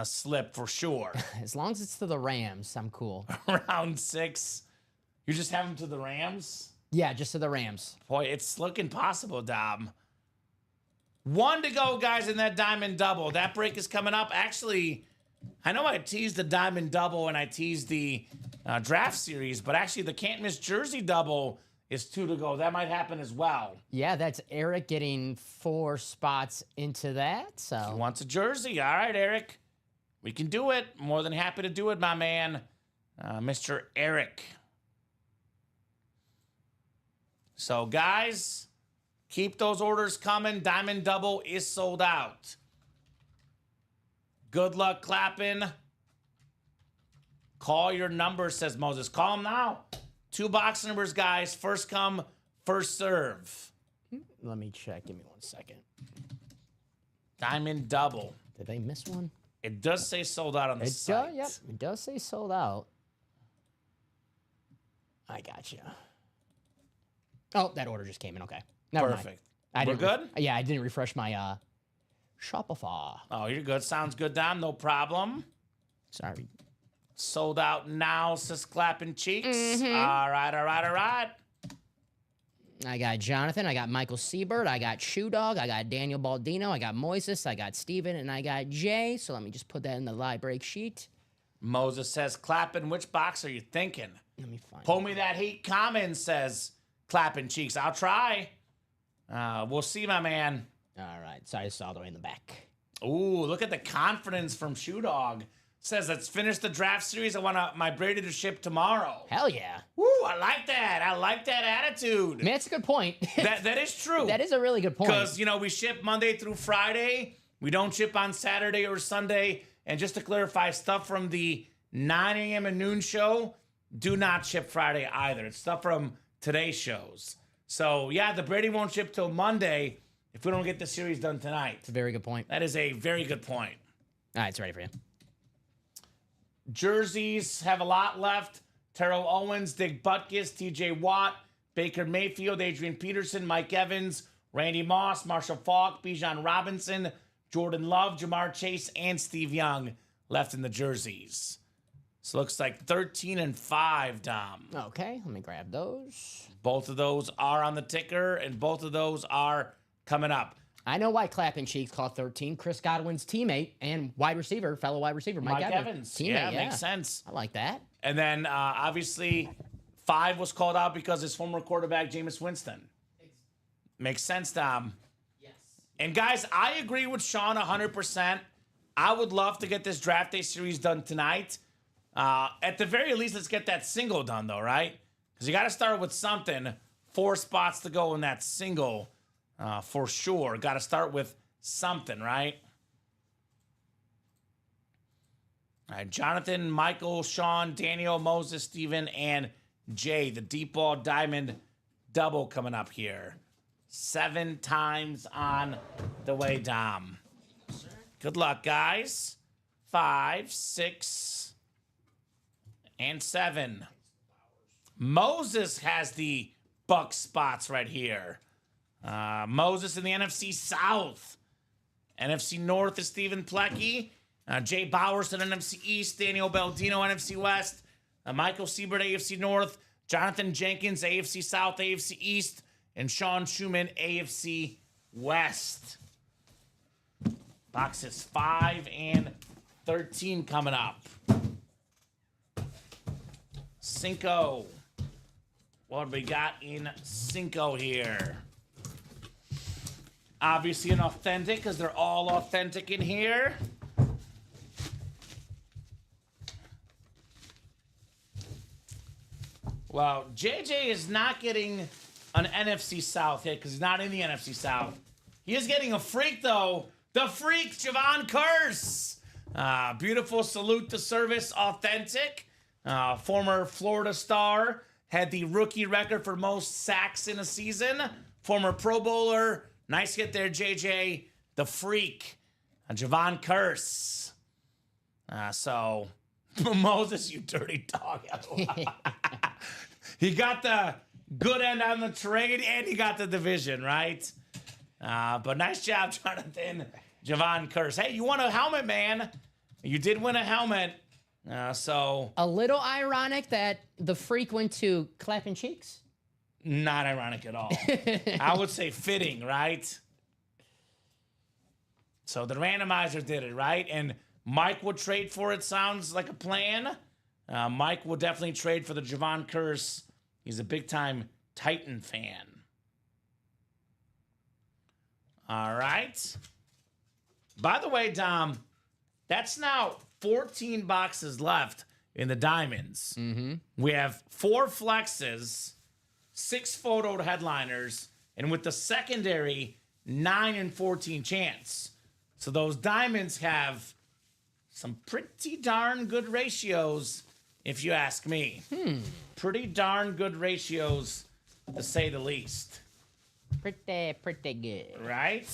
slip for sure. As long as it's to the Rams, I'm cool. Round 6. You just have him to the Rams? Yeah, just to the Rams. Boy, it's looking possible, Dom. 1 to go, guys, in that diamond double. That break is coming up. Actually, I know I teased the diamond double and I teased the draft series, but actually the can't miss jersey double is 2 to go. That might happen as well. Yeah, that's Eric getting 4 spots into that. He So wants a jersey. All right, Eric. We can do it. More than happy to do it, my man, Mr. Eric. So, guys, keep those orders coming. Diamond Double is sold out. Good luck clapping. Call your number, says Moses. Call them now. 2 box numbers, guys. First come, first serve. let me check. Give me 1 second. Diamond Double. Did they miss one? It does say sold out on the site. Yep, it does say sold out. I got you. Oh, that order just came in. Okay. Never mind. Perfect. I We're didn't good? Yeah, I didn't refresh my Shopify. Oh, you're good. Sounds good, Dom. No problem. Sorry. Sold out now, says Clapping Cheeks. All right. I got Jonathan. I got Michael Siebert. I got Shoe Dog. I got Daniel Baldino. I got Moises. I got Steven. And I got Jay. So let me just put that in the live break sheet. Moses says, Clapping, which box are you thinking? Let me find Pull me that heat comment, says Clapping Cheeks. I'll try. We'll see, my man. All right. So I saw all the way in the back. Ooh, look at the confidence from Shoe Dog. Says, let's finish the draft series. I want my Brady to ship tomorrow. Hell yeah. Woo, I like that. I like that attitude. Man, that's a good point. That is true. That is a really good point. Because, we ship Monday through Friday. We don't ship on Saturday or Sunday. And just to clarify, stuff from the 9 a.m. and noon show, do not ship Friday either. It's stuff from today's shows. So, yeah, the Brady won't ship till Monday if we don't get the series done tonight. It's a very good point. That is a very good point. All right, it's ready for you. Jerseys have a lot left. Terrell Owens, Dick Butkus, TJ Watt, Baker Mayfield, Adrian Peterson, Mike Evans, Randy Moss, Marshall Faulk, Bijan Robinson, Jordan Love, Jamar Chase, and Steve Young left in the jerseys. So looks like 13 and 5, Dom. Okay, let me grab those. Both of those are on the ticker, and both of those are coming up. I know why Clapping Cheeks called 13. Chris Godwin's teammate and fellow wide receiver, Mike Evans. Teammate, Yeah, makes sense. I like that. And then, obviously, 5 was called out because his former quarterback, Jameis Winston. Makes sense, Dom. Yes. And, guys, I agree with Sean 100%. I would love to get this draft day series done tonight. At the very least, let's get that single done, though, right? Because you got to start with something. 4 spots to go in that single for sure. Got to start with something, right? All right, Jonathan, Michael, Sean, Daniel, Moses, Steven, and Jay. The deep ball diamond double coming up here. 7 times on the way, Dom. Good luck, guys. 5, 6, and 7. Moses has the Buck spots right here. Moses in the NFC South. NFC North is Stephen Plecky. Jay Bowers in NFC East. Daniel Baldino, NFC West. Michael Siebert, AFC North. Jonathan Jenkins, AFC South, AFC East. And Sean Schumann, AFC West. Boxes 5 and 13 coming up. Cinco. what we got in Cinco here. Obviously an authentic, because they're all authentic in here. Well, JJ is not getting an NFC South hit because he's not in the NFC South. He is getting a freak, though. The freak, Javon Curse. Beautiful salute to service, authentic. Former Florida star. Had the rookie record for most sacks in a season. Former Pro Bowler. Nice hit there, JJ. The freak. Javon Curse. So, Moses, you dirty dog. He got the good end on the trade, and he got the division, right? But nice job, Jonathan. Javon Curse. Hey, you won a helmet, man. You did win a helmet. So A little ironic that the freak went to clapping cheeks. not ironic at all. I would say fitting, right? So the randomizer did it, right? And Mike would trade for it, sounds like a plan. Mike will definitely trade for the Javon Curse. He's a big-time Titan fan. All right. By the way, Dom, that's now 14 boxes left in the diamonds. Mm-hmm. We have 4 flexes, 6 photoed headliners, and with the secondary, 9 and 14 chance. So those diamonds have some pretty darn good ratios, if you ask me. Pretty darn good ratios, to say the least. Pretty good. Right?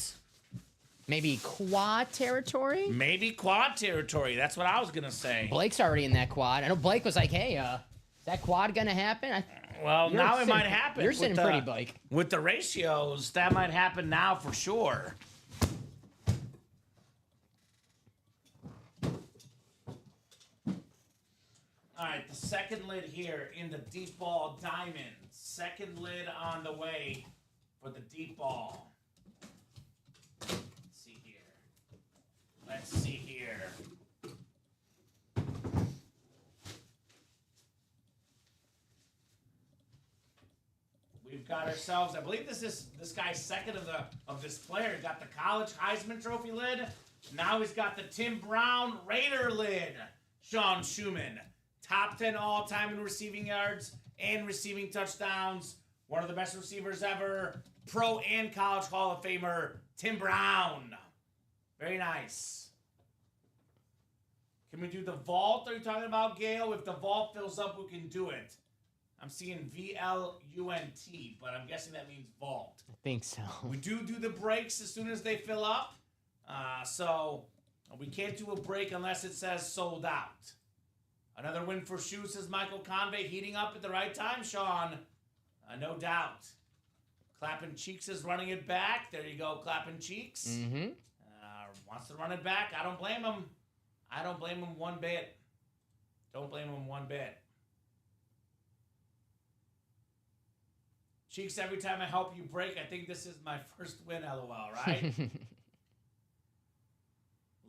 Maybe quad territory? Maybe quad territory. That's what I was going to say. Blake's already in that quad. I know Blake was like, hey, is that quad going to happen? Well, You're now it sitting- might happen. you're with sitting the- pretty, Blake. With the ratios, that might happen now for sure. All right, the second lid here in the deep ball diamond. Second lid on the way for the deep ball. Let's see here. Let's see here. We've got ourselves, I believe this guy's second of this player. He got the college Heisman Trophy lid. Now he's got the Tim Brown Raider lid. Sean Schumann. Top 10 all-time in receiving yards and receiving touchdowns. One of the best receivers ever. Pro and college Hall of Famer, Tim Brown. Very nice. Can we do the vault? Are you talking about, Gail? If the vault fills up, we can do it. I'm seeing V-L-U-N-T, but I'm guessing that means vault. I think so. We do the breaks as soon as they fill up. So we can't do a break unless it says sold out. Another win for Shu, says Michael Convey, heating up at the right time, Sean. No doubt. Clapping Cheeks is running it back. There you go, Clapping Cheeks. Mm-hmm. Wants to run it back. I don't blame him. I don't blame him one bit. Don't blame him one bit. Cheeks, every time I help you break, I think this is my first win, LOL, right?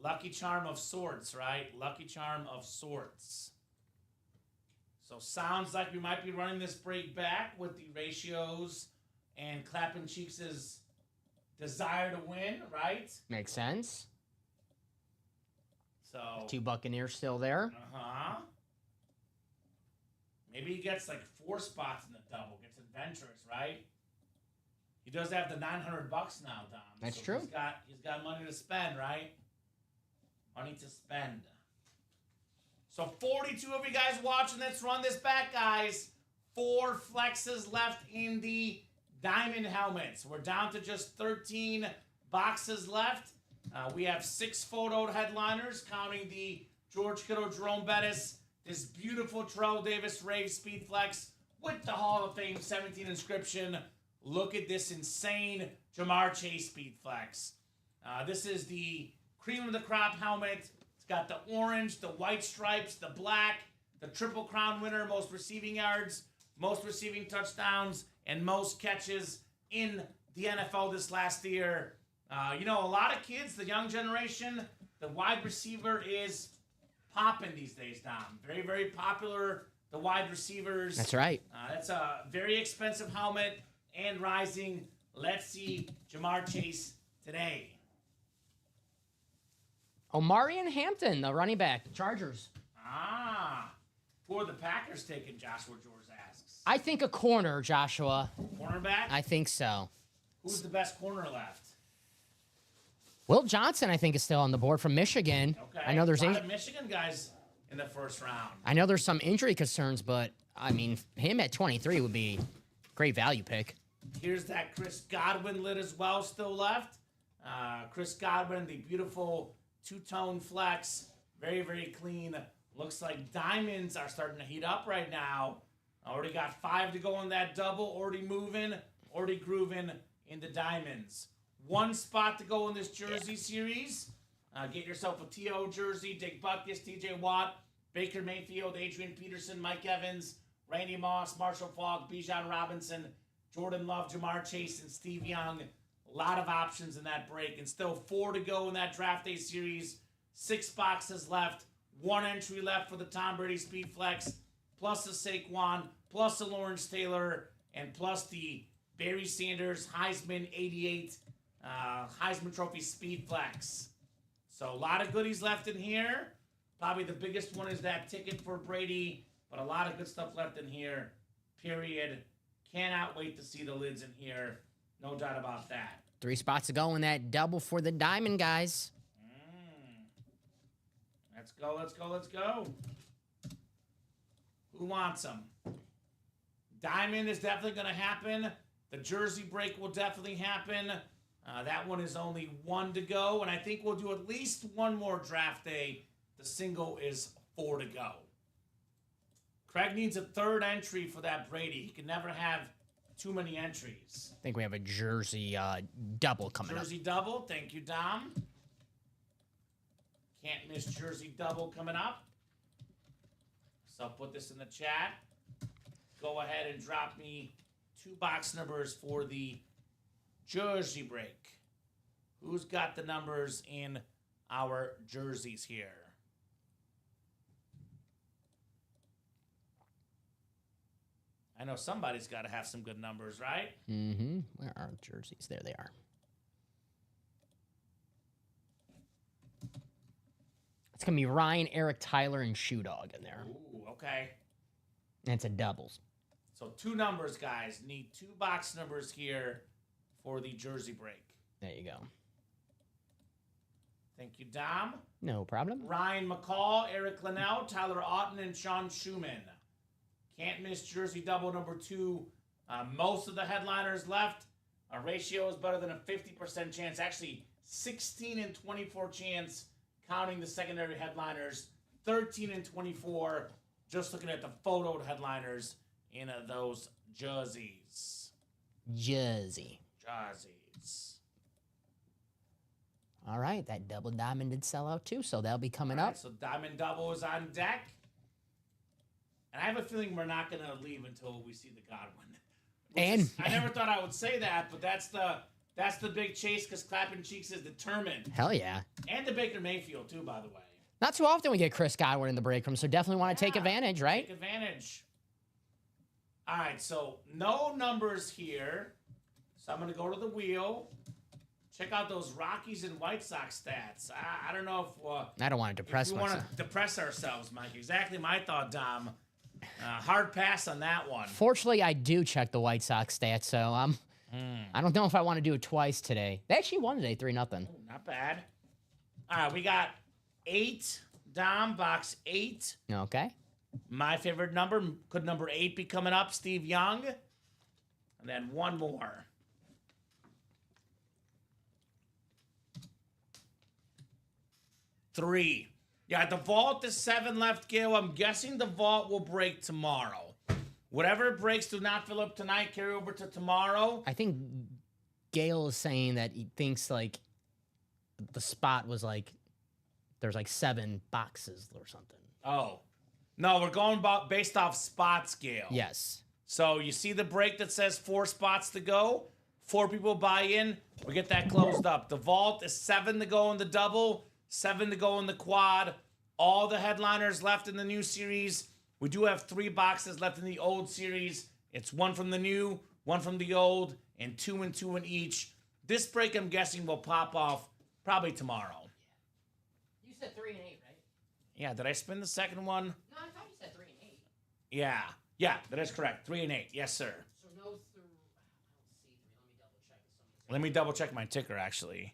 Lucky charm of sorts, right? Lucky charm of sorts. So sounds like we might be running this break back with the ratios and Clapping Cheeks' desire to win, right? Makes sense. So 2 Buccaneers still there. Uh-huh. Maybe he gets like 4 spots in the double. Gets adventurous, right? He does have the $900 now, Dom. That's So true. He's got money to spend, right? Money to spend. So 42 of you guys watching. Let's run this back, guys. 4 flexes left in the diamond helmets. We're down to just 13 boxes left. We have 6 photoed headliners, counting the George Kittle, Jerome Bettis, this beautiful Terrell Davis Rave Speed Flex with the Hall of Fame 17 inscription. Look at this insane Jamar Chase Speed Flex. This is the cream of the crop helmet. It's got the orange, the white stripes, the black, the Triple Crown winner, most receiving yards, most receiving touchdowns, and most catches in the NFL this last year. A lot of kids, the young generation, the wide receiver is popping these days, Dom. Very, very popular the wide receivers. That's right. That's a very expensive helmet and rising. Let's see Jamar Chase today. Omarion Hampton, the running back, the Chargers. Who are the Packers taking, Joshua George asks. I think a corner, Joshua. Cornerback? I think so. Who's the best corner left? Will Johnson, I think, is still on the board from Michigan. Okay. I know there's a lot of Michigan guys in the first round. I know there's some injury concerns, but I mean, him at 23 would be a great value pick. Here's that Chris Godwin lid as well still left. Chris Godwin, the beautiful two-tone flex. Very, very clean. Looks like diamonds are starting to heat up right now. Already got 5 to go in that double. Already moving. Already grooving into diamonds. 1 spot to go in this jersey series. Get yourself a T.O. jersey. Dick Butkus, T.J. Watt, Baker Mayfield, Adrian Peterson, Mike Evans, Randy Moss, Marshall Faulk, Bijan Robinson, Jordan Love, Jamar Chase, and Steve Young. A lot of options in that break. And still 4 to go in that draft day series. 6 boxes left. 1 entry left for the Tom Brady Speed Flex, plus the Saquon, plus the Lawrence Taylor, and plus the Barry Sanders Heisman 88 Heisman Trophy Speed Flex. So a lot of goodies left in here. Probably the biggest one is that ticket for Brady, but a lot of good stuff left in here. Period. Cannot wait to see the lids in here. No doubt about that. 3 spots to go in that double for the diamond, guys. Let's go, let's go, let's go. Who wants them? Diamond is definitely going to happen. The jersey break will definitely happen. That one is only 1 to go, and I think we'll do at least 1 more draft day. The single is 4 to go. Craig needs a 3rd entry for that Brady. He can never have too many entries. I think we have a jersey double coming up. Jersey double. Thank you, Dom. Can't miss jersey double coming up. So I'll put this in the chat. Go ahead and drop me 2 box numbers for the jersey break. Who's got the numbers in our jerseys here? I know somebody's got to have some good numbers, right? Mm-hmm. Where are jerseys? There they are. It's going to be Ryan, Eric, Tyler, and Shoe Dog in there. Ooh, okay. And it's a doubles. So 2 numbers, guys. Need 2 box numbers here for the jersey break. There you go. Thank you, Dom. No problem. Ryan McCall, Eric Linnell, Tyler Otten, and Sean Schumann. Can't miss jersey double number 2. Most of the headliners left. Our ratio is better than a 50% chance. Actually, 16 and 24 chance, counting the secondary headliners. 13 and 24, just looking at the photoed headliners in those jerseys. Jersey. Jerseys. All right, that double diamond did sell out too, so that'll be coming All up. right, so Diamond Double is on deck. And I have a feeling we're not going to leave until we see the Godwin. I never thought I would say that, but that's the big chase because Clapping Cheeks is determined. Hell yeah. And the Baker Mayfield, too, by the way. Not too often we get Chris Godwin in the break room, so definitely want to take advantage, right? Take advantage. All right, so no numbers here. So I'm going to go to the wheel. Check out those Rockies and White Sox stats. I don't know if... I don't want to depress we myself. want to depress ourselves, Mike. Exactly my thought, Dom. Hard pass on that one. Fortunately, I do check the White Sox stats, so I don't know if I want to do it twice today. They actually won today, 3-0. Not bad. All right, we got 8. Dom, box 8. Okay. My favorite number. Could number 8 be coming up? Steve Young. And then 1 more. 3. Yeah, the vault is 7 left, Gail. I'm guessing the vault will break tomorrow. Whatever breaks do not fill up tonight, carry over to tomorrow. I think Gail is saying that he thinks, like, the spot was, like, there's, like, 7 boxes or something. Oh. No, we're going based off spots, Gail. Yes. So you see the break that says 4 spots to go? 4 people buy in. We get that closed up. The vault is 7 to go in the double, 7 to go in the quad. All the headliners left in the new series We do have 3 boxes left in the old series. It's 1 from the new, 1 from the old, and 2 and 2 in each. This break, I'm guessing, will pop off probably tomorrow. You said 3 and 8, right? Yeah, did I spin the second one? No, I thought you said 3 and 8. Yeah, that is correct. 3 and 8. Yes, sir. So no through. I don't see 3. Let me double check my ticker, actually. I had 8.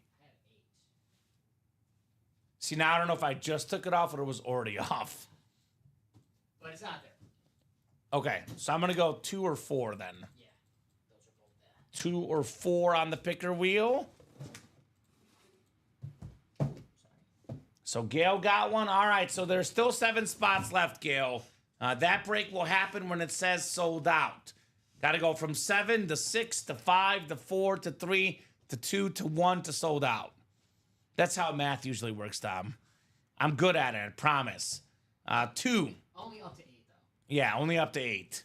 See, now I don't know if I just took it off or it was already off. But it's not there. Okay, so I'm going to go 2 or 4 then. Yeah. Those are both there. 2 or 4 on the picker wheel. So Gail got one. All right, so there's still 7 spots left, Gail. That break will happen when it says sold out. Got to go from 7 to 6 to 5 to 4 to 3 to 2 to 1 to sold out. That's how math usually works, Tom. I'm good at it, I promise. 2. Only up to 8, though. Yeah, only up to 8.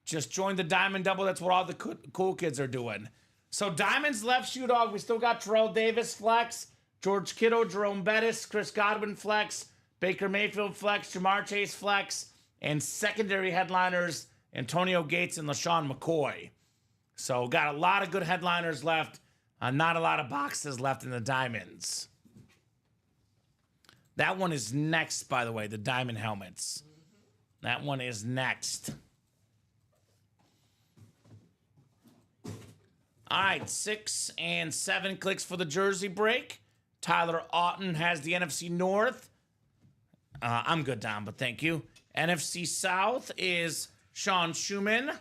Just joined the Diamond Double. That's what all the cool kids are doing. So Diamond's left shoe dog. We still got Terrell Davis flex, George Kittle, Jerome Bettis, Chris Godwin flex, Baker Mayfield flex, Jamar Chase flex, and secondary headliners Antonio Gates and LaShawn McCoy. So got a lot of good headliners left. Not a lot of boxes left in the Diamonds. That one is next, by the way, the Diamond helmets. That one is next. All right, 6 and 7 clicks for the jersey break. Tyler Auten has the NFC North. I'm good, Dom, but thank you. NFC South is Sean Schumann.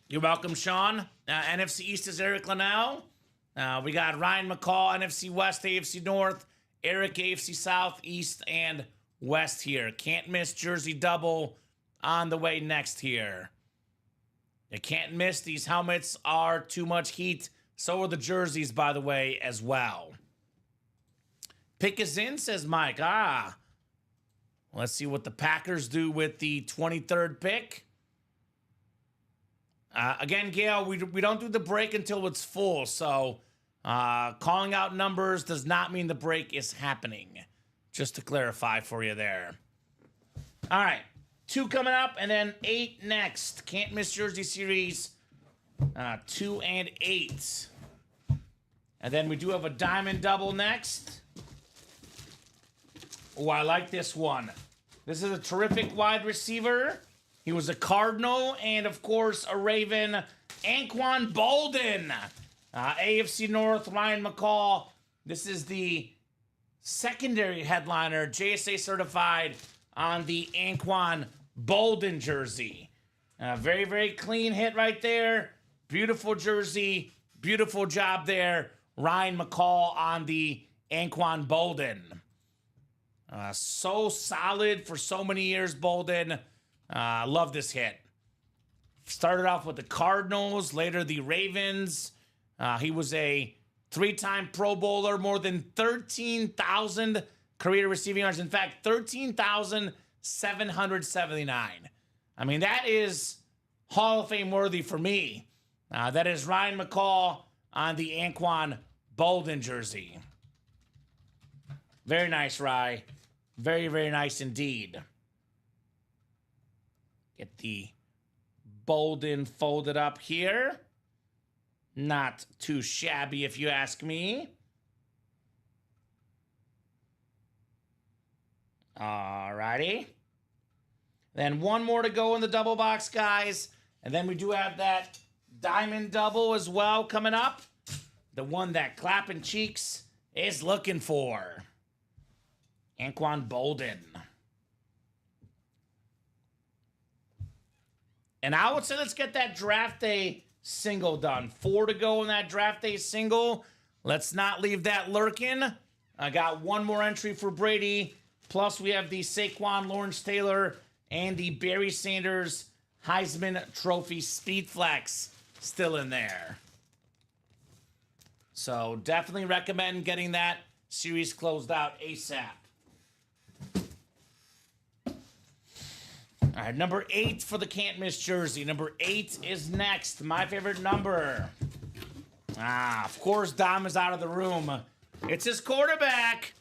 You're welcome, Sean. NFC East is Eric Linnell. We got Ryan McCall, NFC West, AFC North, Eric, AFC South, East, and West here. Can't miss jersey double on the way next here. You can't miss. These helmets are too much heat. So are the jerseys, by the way, as well. Pick is in, says Mike. Let's see what the Packers do with the 23rd pick. Again, Gail, we don't do the break until it's full. So calling out numbers does not mean the break is happening. Just to clarify for you there. All right. 2 coming up, and then 8 next. Can't miss jersey series 2 and 8. And then we do have a diamond double next. Oh, I like this one. This is a terrific wide receiver. He was a Cardinal and, of course, a Raven. Anquan Boldin. AFC North, Ryan McCall. This is the secondary headliner, JSA certified, on the Anquan Boldin jersey. Very, very clean hit right there. Beautiful jersey. Beautiful job there. Ryan McCall on the Anquan Boldin. So solid for so many years, Boldin. Love this hit. Started off with the Cardinals, later the Ravens. He was a 3-time Pro Bowler, more than 13,000 career receiving yards. In fact, 13,779. I mean, that is Hall of Fame worthy for me. That is Ryan McCall on the Anquan Boldin jersey. Very nice, Rye. Very, very nice indeed. Get the Boldin folded up here. Not too shabby, if you ask me. Alrighty. Then one more to go in the double box, guys. And then we do have that diamond double as well coming up. The one that Clapping Cheeks is looking for. Anquan Boldin. And I would say let's get that draft day single done. 4 to go in that draft day single. Let's not leave that lurking. I got one more entry for Brady. Plus we have the Saquon Lawrence Taylor and the Barry Sanders Heisman Trophy Speed Flex still in there. So definitely recommend getting that series closed out ASAP. All right, number 8 for the can't miss jersey. Number 8 is next. My favorite number. Of course, Dom is out of the room. It's his quarterback.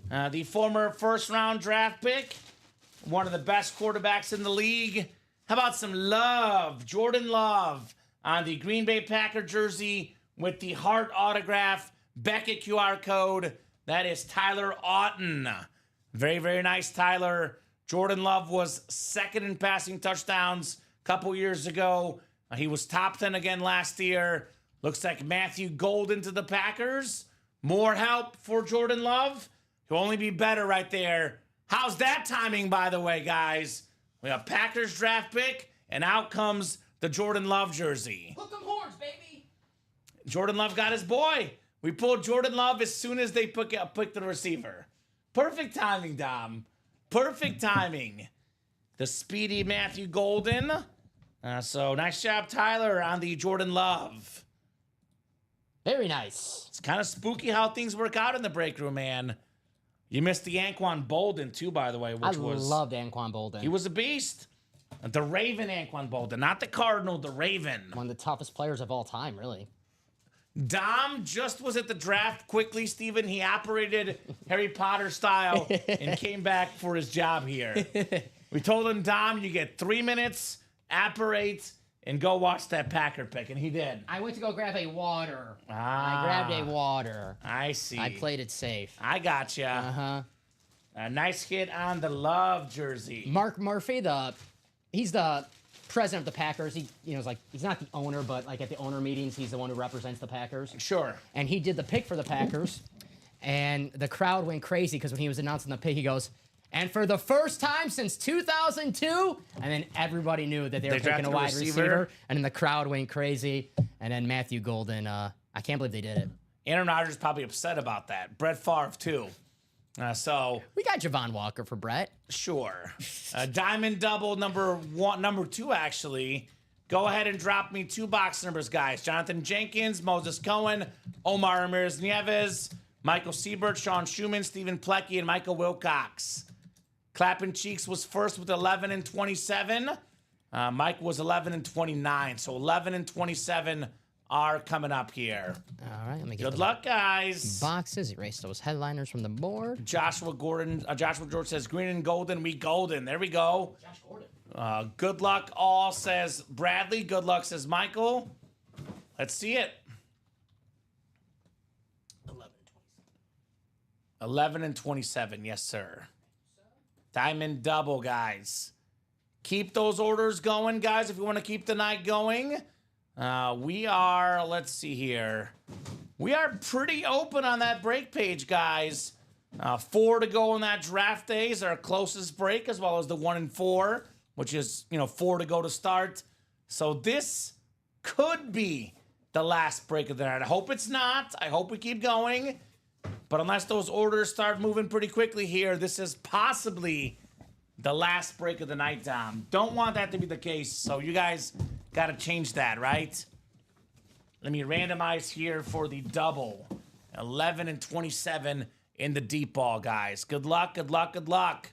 The former first-round draft pick, one of the best quarterbacks in the league. How about some love? Jordan Love on the Green Bay Packer jersey with the heart autograph, Beckett QR code. That is Tyler Auten. Very, very nice, Tyler. Jordan Love was second in passing touchdowns a couple years ago. He was top 10 again last year. Looks like Matthew Golden to the Packers. More help for Jordan Love. He'll only be better right there. How's that timing, by the way, guys? We have Packers draft pick, and out comes the Jordan Love jersey. Hook 'em horns, baby. Jordan Love got his boy. We pulled Jordan Love as soon as they picked the receiver. Perfect timing, Dom. Perfect timing. The speedy Matthew Golden. So nice job, Tyler, on the Jordan Love. Very nice. It's kind of spooky how things work out in the break room, man. You missed the Anquan Bolden, too, by the way, I loved Anquan Bolden. He was a beast. The Raven Anquan Bolden, not the Cardinal, the Raven. One of the toughest players of all time, really. Dom just was at the draft quickly, Steven. He operated Harry Potter style and came back for his job here. We told him, Dom, you get 3 minutes, apparate, and go watch that Packer pick, and he did. I went to go grab a water. Ah. I grabbed a water. I see. I played it safe. I gotcha. Uh-huh. A nice hit on the Love jersey. Mark Murphy, he's the president of the Packers. He, is like, he's not the owner, but like at the owner meetings, he's the one who represents the Packers. Sure. And he did the pick for the Packers, and the crowd went crazy because when he was announcing the pick, he goes, and for the first time since 2002, and then everybody knew that they were picking a wide receiver, and then the crowd went crazy, and then Matthew Golden, I can't believe they did it. Aaron Rodgers probably upset about that. Brett Favre, too. So we got Javon Walker for Brett. Sure. Diamond double number 2, actually. Go ahead and drop me 2 box numbers, guys. Jonathan Jenkins, Moses Cohen, Omar Ramirez Nieves, Michael Siebert, Sean Schumann, Stephen Plecky, and Michael Wilcox. Clapping Cheeks was first with 11 and 27. Mike was 11 and 29. So 11 and 27 are coming up here. All right, let me get Good luck, guys. Boxes. Erase those headliners from the board. Joshua George says green and golden. We golden. There we go. Josh Gordon. Good luck, all, says Bradley. Good luck, says Michael. Let's see it. 11 and 27. Yes, sir. Diamond double, guys. Keep those orders going, guys, if you want to keep the night going. We are, let's see here. We are pretty open on that break page, guys. 4 to go on that draft day is our closest break, as well as the 1 and 4, which is, 4 to go to start. So this could be the last break of the night. I hope it's not. I hope we keep going. But unless those orders start moving pretty quickly here, this is possibly the last break of the night, Dom. Don't want that to be the case, so you guys got to change that, right? Let me randomize here for the double. 11 and 27 in the deep ball, guys. Good luck, good luck, good luck.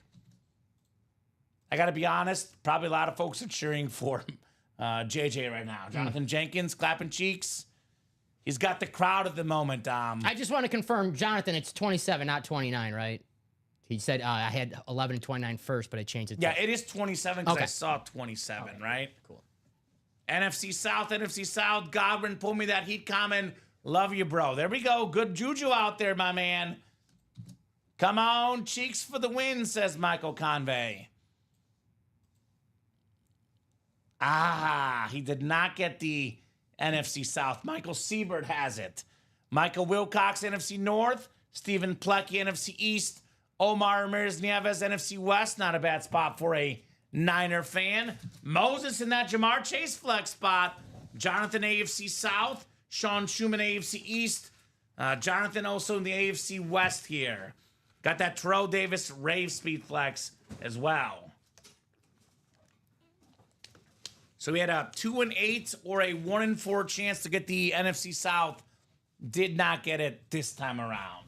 I got to be honest, probably a lot of folks are cheering for JJ right now. Jonathan Jenkins, clapping cheeks. He's got the crowd at the moment, Dom. I just want to confirm, Jonathan, it's 27, not 29, right? He said I had 11 and 29 first, but I changed it. Yeah, it is 27 because Okay. I saw 27, Okay. right? Cool. NFC South. Godwin, pull me that heat comment. Love you, bro. There we go. Good juju out there, my man. Come on, cheeks for the win, says Michael Convey. He did not get the NFC South. Michael Siebert has it. Michael Wilcox, NFC North. Stephen Plecky, NFC East. Omar Ramirez Nieves, NFC West. Not a bad spot for a Niner fan. Moses in that Jamar Chase flex spot. Jonathan, AFC South. Sean Schumann, AFC East. Jonathan also in the AFC West here. Got that Terrell Davis Rave Speed flex as well. So we had a 2 and 8 or a 1 and 4 chance to get the NFC South. Did not get it this time around.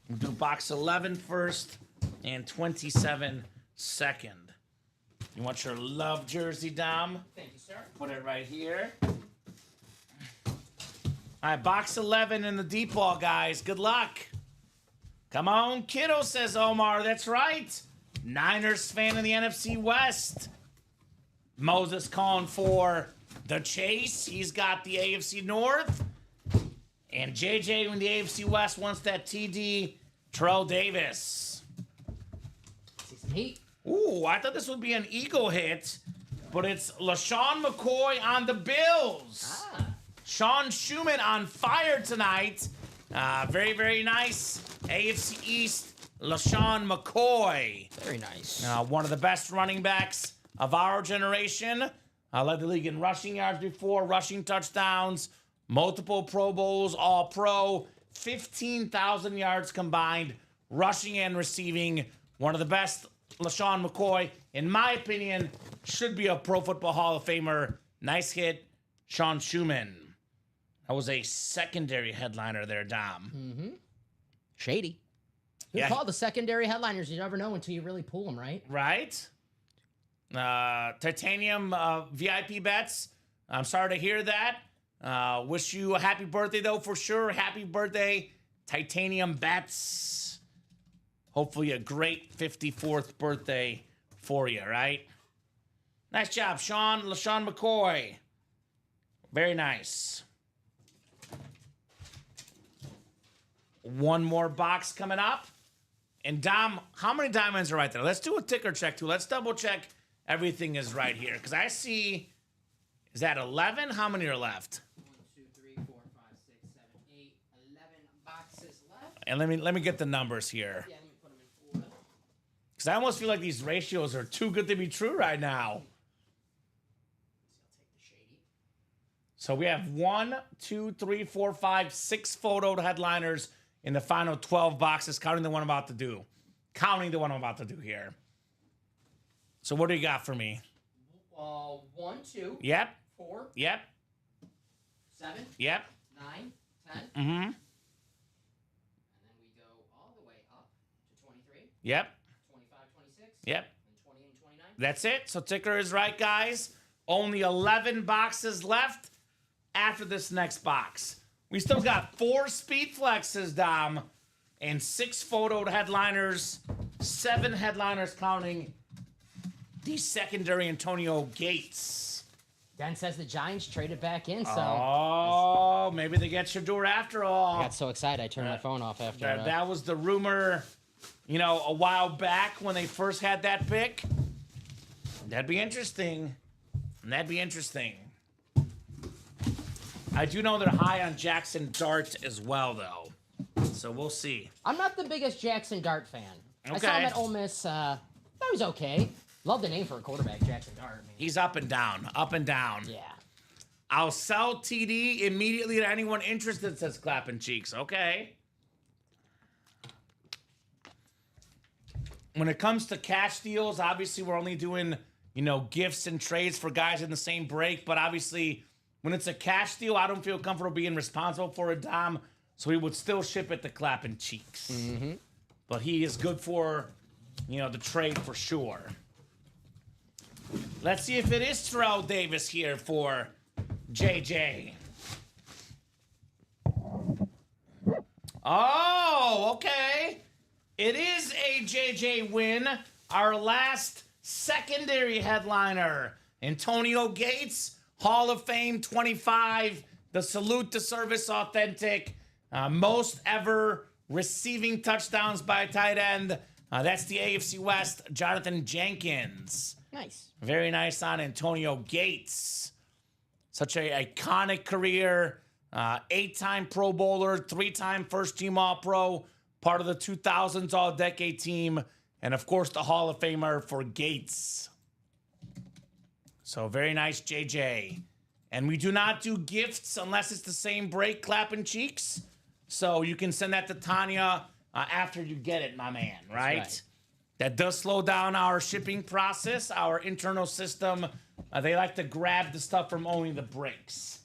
We'll do box 11 first and 27 second. You want your love jersey, Dom? Thank you, sir. Put it right here. All right, box 11 in the deep ball, guys. Good luck. Come on, kiddo, says Omar. That's right. Niners fan in the NFC West. Moses calling for the chase. He's got the AFC North. And JJ in the AFC West wants that TD. Terrell Davis. See some heat. Ooh, I thought this would be an Eagle hit, but it's LaShawn McCoy on the Bills. Sean Schumann on fire tonight. Very, very nice. AFC East, LaShawn McCoy. Very nice. One of the best running backs of our generation. Led the league in rushing yards before, rushing touchdowns, multiple Pro Bowls, all pro, 15,000 yards combined, rushing and receiving. One of the best. LaShawn McCoy, in my opinion, should be a Pro Football Hall of Famer. Nice hit, Sean Schumann. That was a secondary headliner there, Dom. Shady. You Yeah. call the secondary headliners. You never know until you really pull them, right? Right? Titanium VIP bets. I'm sorry to hear that. Wish you a happy birthday, though, for sure. Happy birthday, Titanium bets. Hopefully a great 54th birthday for you, right? Nice job, LaShawn McCoy. Very nice. One more box coming up. And Dom, how many diamonds are right there? Let's do a ticker check, too. Let's double check everything is right here. Because I see, is that 11? How many are left? 1, 2, 3, 4, 5, 6, 7, 8, 11 boxes left. And let me get the numbers here. Yeah, let me put them in order. Because I almost feel like these ratios are too good to be true right now. I'll take the shady. So we have 1, 2, 3, 4, 5, 6 photo headliners in the final 12 boxes, counting the one I'm about to do. Here. So what do you got for me? 1, 2, Yep, 4, yep, 7, yep. 9, 10. Mm-hmm. And then we go all the way up to 23, Yep, 25, 26, yep. and 20 and 29. That's it. So ticker is right, guys. Only 11 boxes left after this next box. We still got 4 speed flexes, Dom, and 6 photo headliners, 7 headliners counting the secondary Antonio Gates. Dan says the Giants traded back in, so Oh, maybe they get Shador after all. I got so excited I turned my phone off after That was the rumor, a while back when they first had that pick. That'd be interesting. I do know they're high on Jackson Dart as well, though. So we'll see. I'm not the biggest Jackson Dart fan. I saw Okay. him at Ole Miss. That was okay. Love the name for a quarterback, Jackson Dart. I mean, He's up and down, up and down. yeah. I'll sell TD immediately to anyone interested, says Clapping Cheeks. Okay. When it comes to cash deals, obviously we're only doing, gifts and trades for guys in the same break. But obviously, when it's a cash deal, I don't feel comfortable being responsible for it, Dom. So we would still ship it to Clapping Cheeks. Mm-hmm. But he is good for, the trade for sure. Let's see if it is Terrell Davis here for JJ. Oh, okay. It is a JJ win. Our last secondary headliner. Antonio Gates, Hall of Fame 25. The Salute to Service Authentic. Most ever receiving touchdowns by a tight end. That's the AFC West, Jonathan Jenkins. Nice. Very nice on Antonio Gates. Such an iconic career. 8-time Pro Bowler, 3-time first-team All-Pro, part of the 2000s All-Decade team, and, of course, the Hall of Famer for Gates. So very nice, JJ. And we do not do gifts unless it's the same break, Clapping Cheeks. So you can send that to Tanya after you get it, my man, right? right. That does slow down our shipping process, our internal system. They like to grab the stuff from only the breaks.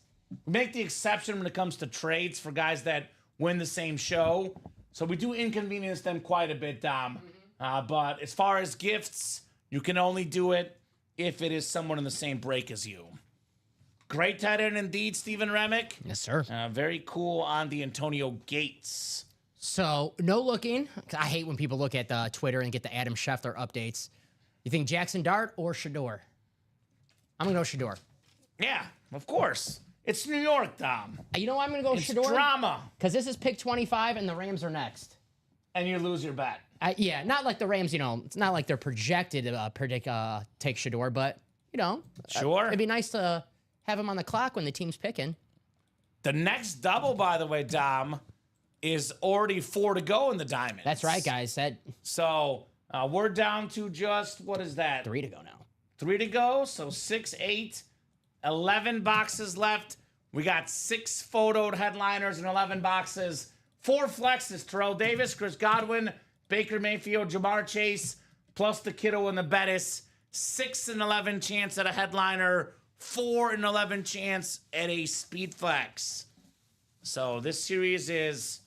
We make the exception when it comes to trades for guys that win the same show. So we do inconvenience them quite a bit, Dom. But as far as gifts, you can only do it if it is someone in the same break as you. Great tight end indeed, Stephen Remick. Yes, sir. Very cool on the Antonio Gates. So, no looking. I hate when people look at Twitter and get the Adam Schefter updates. You think Jackson Dart or Shador? I'm going to go Shador. Yeah, of course. It's New York, Dom. You know why I'm going to go It's Shador? drama. Because this is pick 25 and the Rams are next. And you lose your bet. Yeah, not like the Rams, it's not like they're projected to take Shador, but, Sure. it'd be nice to have him on the clock when the team's picking. The next double, by the way, Dom, is already 4 to go in the Diamonds. That's right, guys. So we're down to just, what is that? 3 to go now. 3 to go. So 6, 8, 11 boxes left. We got 6 photoed headliners and 11 boxes. 4 flexes. Terrell Davis, Chris Godwin, Baker Mayfield, Jamar Chase, plus the Kittle and the Bettis. 6 and 11 chance at a headliner. 4 and 11 chance at a speed flex. So this series is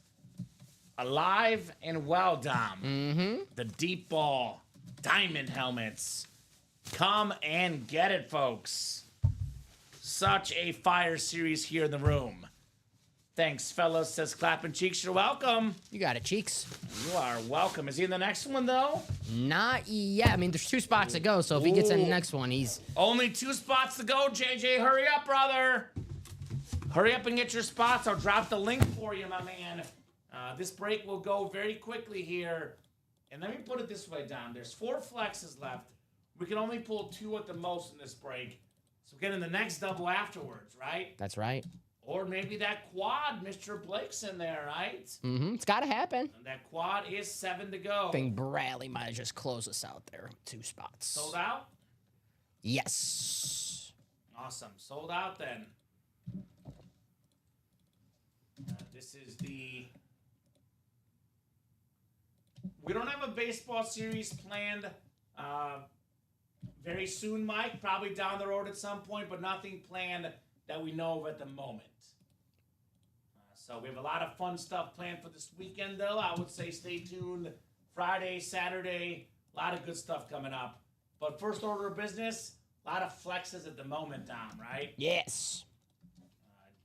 alive and well, Dom. Mm-hmm. The deep ball diamond helmets. Come and get it, folks. Such a fire series here in the room. Thanks, fellas, says Clapping Cheeks. You're welcome. You got it, Cheeks. You are welcome. Is he in the next one, though? Not yet. I mean, there's 2 spots to go, so if he gets in the next one, he's... Only 2 spots to go, JJ. Hurry up, brother. Hurry up and get your spots. I'll drop the link for you, my man. This break will go very quickly here. And let me put it this way, Dom. There's 4 flexes left. We can only pull 2 at the most in this break. So get in the next double afterwards, right? That's right. Or maybe that quad, Mr. Blake's in there, right? Mm-hmm. It's got to happen. And that quad is 7 to go. I think Bradley might have just closed us out there. 2 spots. Sold out? Yes. Awesome. Sold out then. This is the... We don't have a baseball series planned very soon, Mike. Probably down the road at some point, but nothing planned that we know of at the moment. So we have a lot of fun stuff planned for this weekend, though. I would say stay tuned. Friday, Saturday, a lot of good stuff coming up. But first order of business, a lot of flexes at the moment, Dom, right? Yes.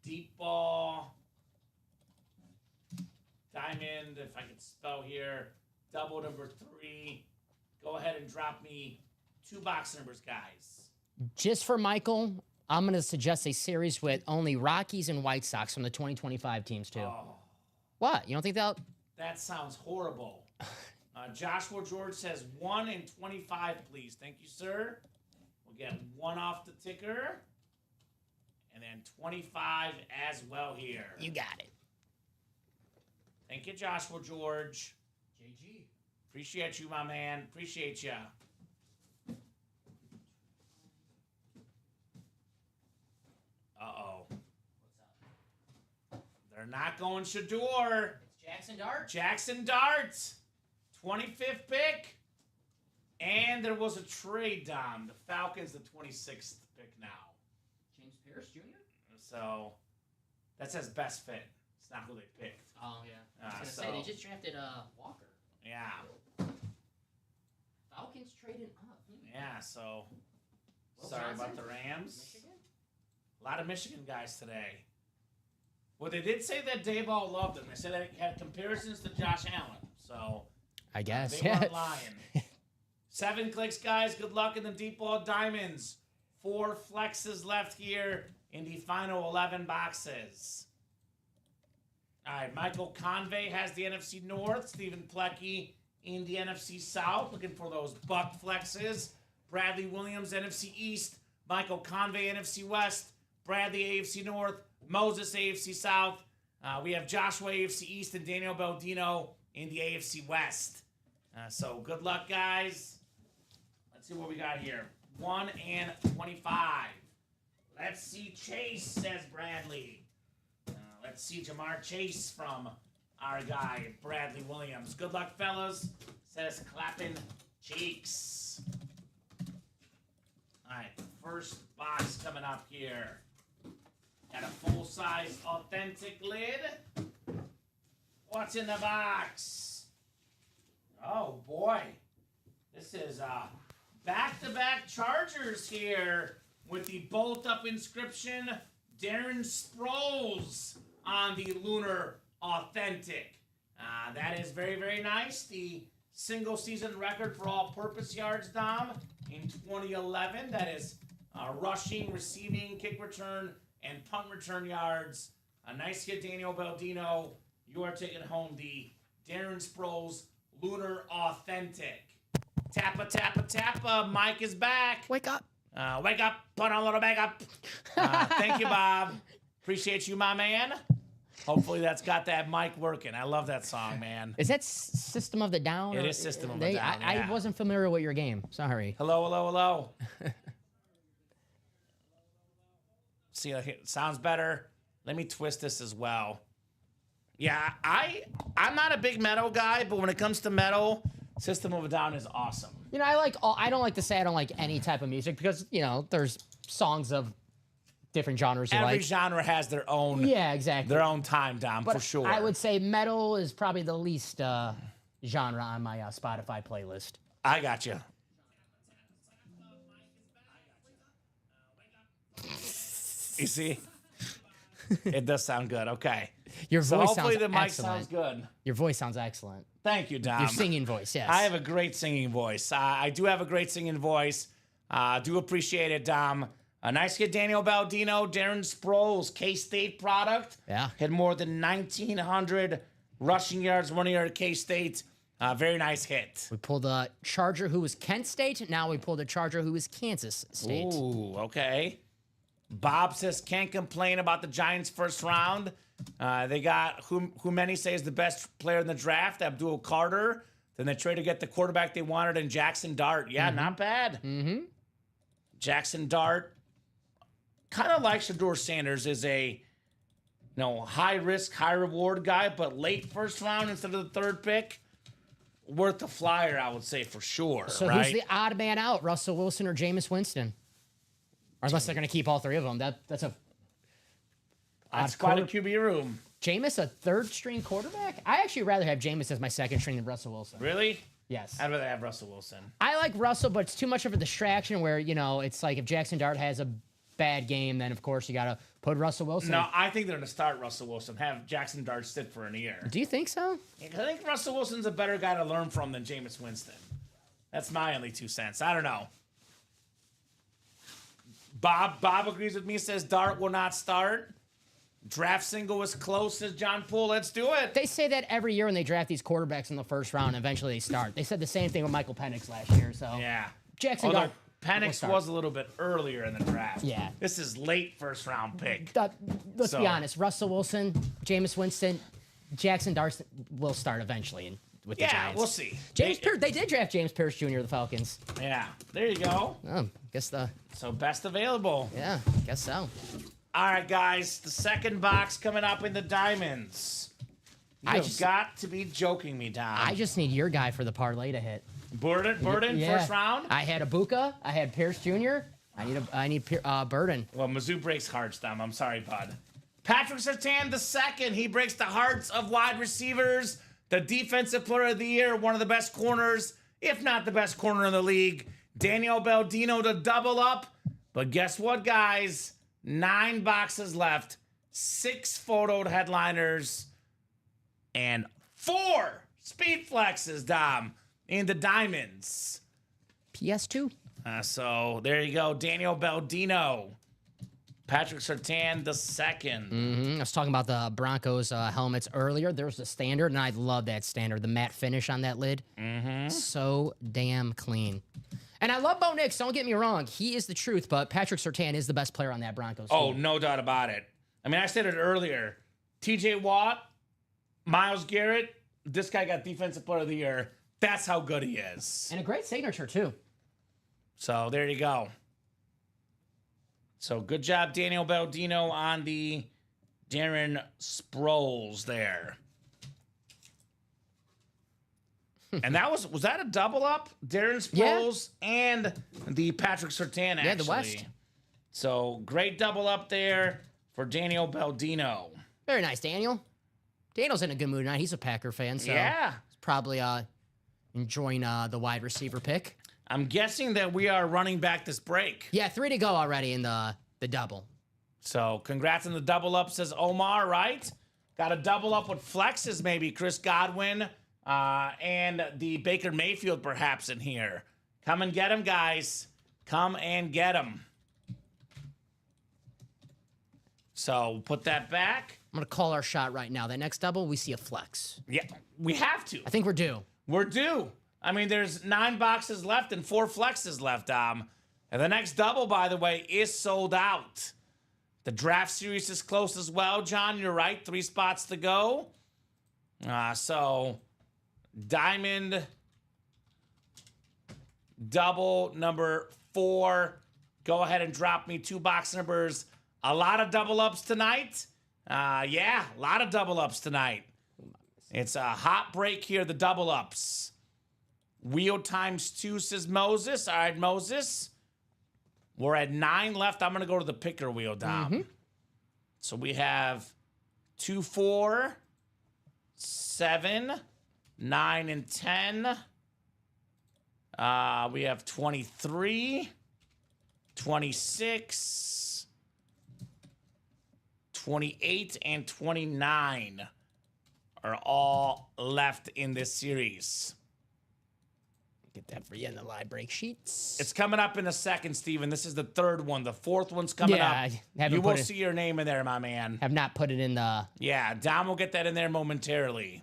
Deep ball. Diamond, if I can spell here. Double number 3. Go ahead and drop me 2 box numbers, guys. Just for Michael, I'm going to suggest a series with only Rockies and White Sox from the 2025 teams, too. Oh, What? You don't think they'll... that sounds horrible. Joshua George says 1 and 25, please. Thank you, sir. We'll get 1 off the ticker. And then 25 as well here. You got it. Thank you, Joshua George. JG. Appreciate you, my man. Appreciate ya. Uh-oh. They're not going Shador. It's Jackson Dart. Jackson Dart. 25th pick. And there was a trade, Dom. The Falcons, the 26th pick now. James Pierce Jr.? So, that says best fit. It's not who they picked. Oh, yeah. I was So- going to say, they just drafted Walker. Yeah. Falcons traded up. Yeah, so Will sorry Johnson? about the Rams. Michigan? A lot of Michigan guys today. Well, they did say that Dayball loved him. They said that he had comparisons to Josh Allen. So I guess, they yeah. weren't lying. 7 clicks, guys. Good luck in the deep ball diamonds. 4 flexes left here in the final 11 boxes. All right, Michael Convey has the NFC North. Stephen Plecki in the NFC South, looking for those buck flexes. Bradley Williams, NFC East. Michael Convey, NFC West. Bradley, AFC North. Moses, AFC South. We have Joshua, AFC East, and Daniel Baldino in the AFC West. So good luck, guys. Let's see what we got here. 1 and 25. Let's see Chase, says Bradley. Let's see Jamar Chase from our guy, Bradley Williams. Good luck, fellas, says Clapping Cheeks. All right, first box coming up here. Got a full-size authentic lid. What's in the box? Oh, boy. This is back-to-back Chargers here with the bolt-up inscription, Darren Sproles on the Lunar Authentic. That is very, very nice. The single-season record for all-purpose yards, Dom, in 2011. That is rushing, receiving, kick return, and punt return yards. A nice hit, Daniel Baldino. You are taking home the Darren Sproles Lunar Authentic. Tappa, tappa, tappa. Mike is back. Wake up. Wake up. Put on a little makeup. Thank you, Bob. Appreciate you, my man. Hopefully that's got that mic working. I love that song, man. Is that System of the Down? It is System of the Down, I yeah. wasn't familiar with your game. Sorry. Hello, hello, hello. See, it sounds better. Let me twist this as well. Yeah, I'm not a big metal guy, but when it comes to metal, System of a Down is awesome. You know, I don't like to say I don't like any type of music because, you know, there's songs of different genres you Every like. genre has their own Yeah, exactly. their own time, Dom, But for sure. I would say metal is probably the least genre on my Spotify playlist. I got you. You see? It does sound good. Okay. Your So voice hopefully sounds the mic excellent. sounds good. Your voice sounds excellent. Thank you, Dom. Your singing voice, yes. I have a great singing voice. I do have a great singing voice. Do appreciate it, Dom. A nice hit, Daniel Baldino, Darren Sproles, K-State product. Yeah. Had more than 1,900 rushing yards, 1 year at K-State. Very nice hit. We pulled a Charger who was Kent State. Now we pulled a Charger who was Kansas State. Ooh, okay. Bob says can't complain about the Giants' first round. They got who many say is the best player in the draft, Abdul Carter. Then they traded to get the quarterback they wanted in Jackson Dart. Yeah, not bad. Mm-hmm. Jackson Dart, kind of like Shedeur Sanders, is a high risk, high reward guy, but late first round instead of the third pick. Worth the flyer, I would say, for sure. So right? who's the odd man out, Russell Wilson or Jameis Winston? Or unless they're going to keep all three of them. That's a That's quite a QB room. Jameis, a third string quarterback? I actually rather have Jameis as my second string than Russell Wilson. Really? Yes. I'd rather have Russell Wilson. I like Russell, but it's too much of a distraction where, it's like if Jackson Dart has a bad game, then of course you got to put Russell Wilson. No, I think they're going to start Russell Wilson, have Jackson Dart sit for a year. Do you think so? I think Russell Wilson's a better guy to learn from than Jameis Winston. That's my only 2 cents. I don't know. Bob agrees with me, says Dart will not start. Draft single was close, says John Poole. Let's do it. They say that every year when they draft these quarterbacks in the first round, eventually they start. They said the same thing with Michael Penix last year. So Yeah. Jackson Although Dart will Penix start. was a little bit earlier in the draft. Yeah. This is late first round pick. Let's So- be honest. Russell Wilson, Jameis Winston, Jackson Dart will start eventually with the Yeah, Giants. we'll see. They did draft James Pierce Jr. the Falcons. Yeah, there you go. Oh, guess So best available. guess so. All right, guys. The second box coming up in the Diamonds. You've got to be joking me, Dom. I just need your guy for the parlay to hit. Burden, Yeah. first round. I had Ibuka. I had Pierce Jr. I need Burden. Well, Mizzou breaks hearts, Dom. I'm sorry, bud. Patrick Surtain the second. He breaks the hearts of wide receivers. The defensive player of the year, one of the best corners, if not the best corner in the league. Daniel Baldino to double up. But guess what, guys? 9 boxes left, 6 photoed headliners, and 4 speed flexes, Dom, in the Diamonds. PS2. So there you go, Daniel Baldino. Patrick Surtain the second. I was talking about the Broncos helmets earlier. There's the standard, and I love that standard. The matte finish on that lid. So damn clean. And I love Bo Nix, don't get me wrong. He is the truth, but Patrick Surtain is the best player on that Broncos team. Oh, no doubt about it. I mean, I said it earlier. TJ Watt, Myles Garrett, this guy got defensive player of the year. That's how good he is. And a great signature, too. So there you go. So good job, Daniel Baldino, on the Darren Sproles there. And that was that a double up? Darren Sproles and the Patrick Surtain, actually. Yeah, the West. So great double up there for Daniel Baldino. Very nice, Daniel. Daniel's in a good mood tonight. He's a Packer fan, so Yeah. he's probably enjoying the wide receiver pick. I'm guessing that we are running back this break. Yeah, 3 to go already in the double. So congrats on the double up, says Omar, right? Got a double up with flexes, maybe Chris Godwin and the Baker Mayfield perhaps in here. Come and get him, guys. Come and get him. So we'll put that back. I'm gonna call our shot right now. That next double, we see a flex. Yeah, we have to. I think we're due. We're due. I mean, there's 9 boxes left and 4 flexes left, And the next double, by the way, is sold out. The draft series is close as well, John. You're right. 3 spots to go. So, Diamond double number 4. Go ahead and drop me 2 box numbers. A lot of double ups tonight. Yeah, a lot of double ups tonight. It's a hot break here, the double ups. Wheel times 2, says Moses. All right, Moses. We're at 9 left. I'm going to go to the picker wheel, Dom. So we have 2, 4, 7, 9, and 10. We have 23, 26, 28, and 29 are all left in this series. Get that for you in the live break sheets. It's coming up in a second, Steven. This is the 3rd one. The 4th one's coming Yeah, up. I haven't You put will it- see your name in there, my man. Have not put it in the. Yeah, Dom will get that in there momentarily.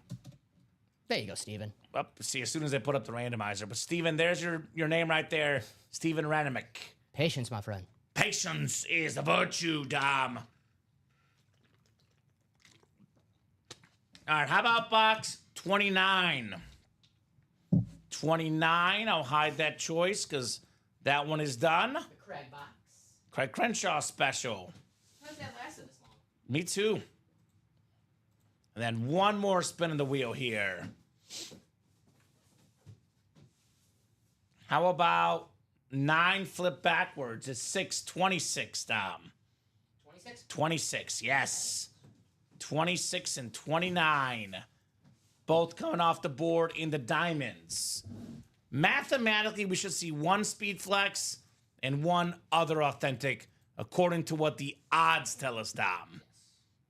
There you go, Steven. See, as soon as I put up the randomizer. But, Steven, there's your name right there. Steven Ranemick. Patience, my friend. Patience is the virtue, Dom. All right, how about box 29? 29, I'll hide that choice because that one is done. The Craig box. Craig Crenshaw special. How does that last this long? Me too. And then one more spin of the wheel here. How about 9 flip backwards? It's 626, Dom. 26? 26, yes. 26 and 29. Both coming off the board in the diamonds. Mathematically, we should see 1 speed flex and 1 other authentic, according to what the odds tell us, Dom.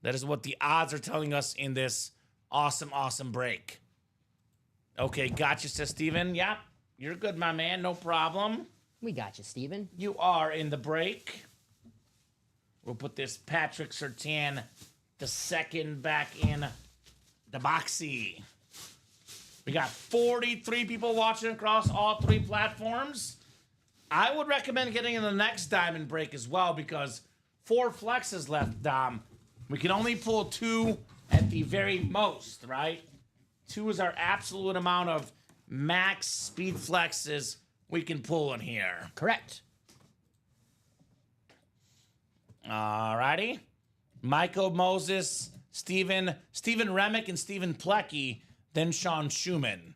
That is what the odds are telling us in this awesome, awesome break. Okay, gotcha, says Steven. Yep, you're good, my man. No problem. We got you, Steven. You are in the break. We'll put this Patrick Surtain II back in the boxy. We got 43 people watching across all 3 platforms. I would recommend getting in the next diamond break as well because 4 flexes left, Dom. We can only pull 2 at the very most, right? 2 is our absolute amount of max speed flexes we can pull in here. Correct. Alrighty. Michael Moses, Steven Remick, and Stephen Plecky, then Sean Schumann.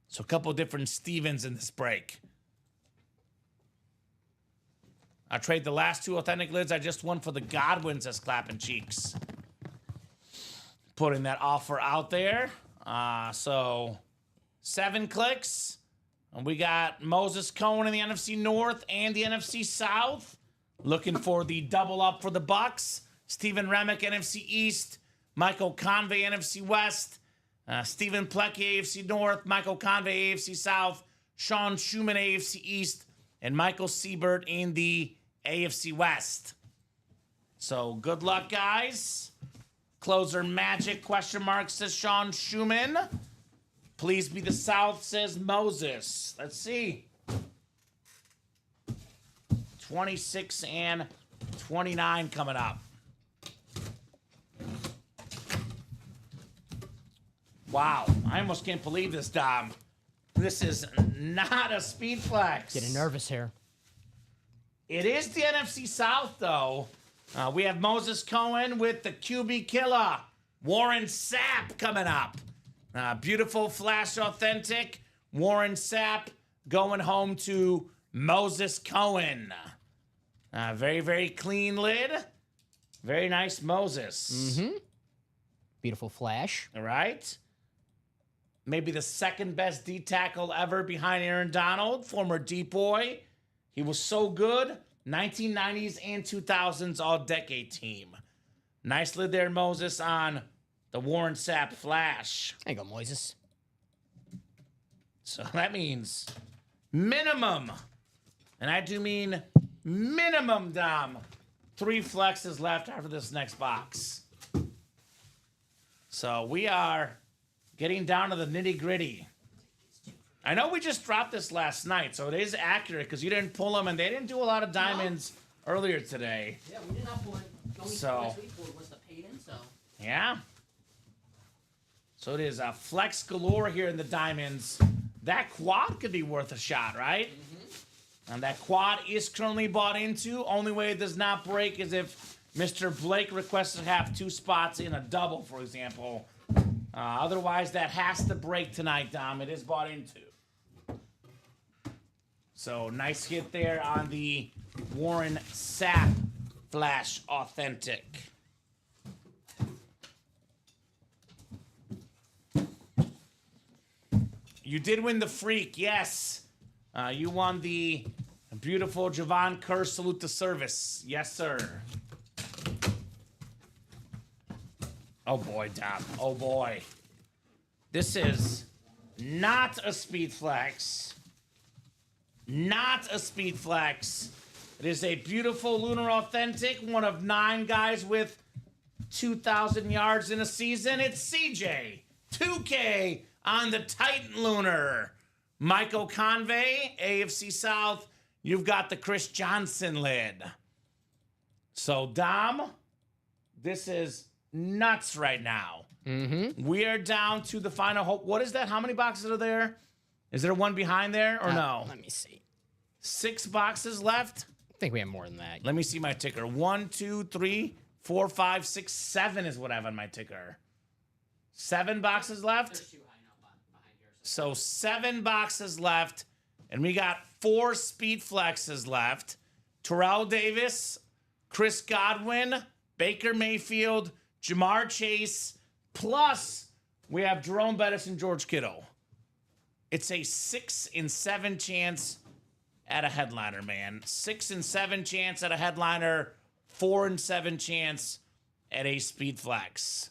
So a couple different Stevens in this break. I trade the last 2 authentic lids. I just won for the Godwins as clapping cheeks. Putting that offer out there. So 7 clicks. And we got Moses Cohen in the NFC North and the NFC South. Looking for the double up for the Bucks. Stephen Remick, NFC East. Michael Convey, NFC West. Stephen Plecky, AFC North. Michael Convey, AFC South. Sean Schumann, AFC East. And Michael Siebert in the AFC West. So good luck, guys. Closer magic, question mark, says Sean Schumann. Please be the South, says Moses. Let's see. 26 and 29 coming up. Wow, I almost can't believe this, Dom. This is not a speed flex. Getting nervous here. It is the NFC South, though. We have Moses Cohen with the QB killer, Warren Sapp, coming up. Beautiful flash authentic. Warren Sapp going home to Moses Cohen. Very, very clean lid. Very nice Moses. Beautiful flash. All right. maybe the second best D tackle ever behind Aaron Donald, former deep boy. He was so good. 1990s and 2000s all-decade team. Nice lid there, Moses, on the Warren Sapp Flash. There you go, Moises. So that means minimum, and I do mean minimum, Dom, 3 flexes left after this next box. So we are getting down to the nitty-gritty. I know we just dropped this last night, so it is accurate because you didn't pull them, and they didn't do a lot of diamonds earlier today. Yeah, we did not pull it. The only So- we pulled was the paid-in, so. Yeah. So it is a flex galore here in the diamonds. That quad could be worth a shot, right? And that quad is currently bought into. Only way it does not break is if Mr. Blake requests to have 2 spots in a double, for example. Otherwise, that has to break tonight, Dom. It is bought into. So nice hit there on the Warren Sapp Flash Authentic. You did win the freak, yes. You won the beautiful Javon Kerr Salute to Service. Yes, sir. Oh boy, Dom. Oh boy. This is not a speed flex. Not a speed flex. It is a beautiful Lunar Authentic, one of 9 guys with 2,000 yards in a season. It's CJ 2K on the Titan Lunar. Michael Convey, AFC South. You've got the Chris Johnson lid. So, Dom, this is nuts right now. We are down to the final hope. What is that? How many boxes are there? Is there one behind there or no? Let me see. 6 boxes left? I think we have more than that. Let me see my ticker. 1, 2, 3, 4, 5, 6, 7 is what I have on my ticker. 7 boxes left? So 7 boxes left, and we got 4 speed flexes left. Terrell Davis, Chris Godwin, Baker Mayfield, Jamar Chase, plus we have Jerome Bettis and George Kittle. It's a 6 in 7 chance at a headliner, man. 6 in 7 chance at a headliner, 4 in 7 chance at a speed flex.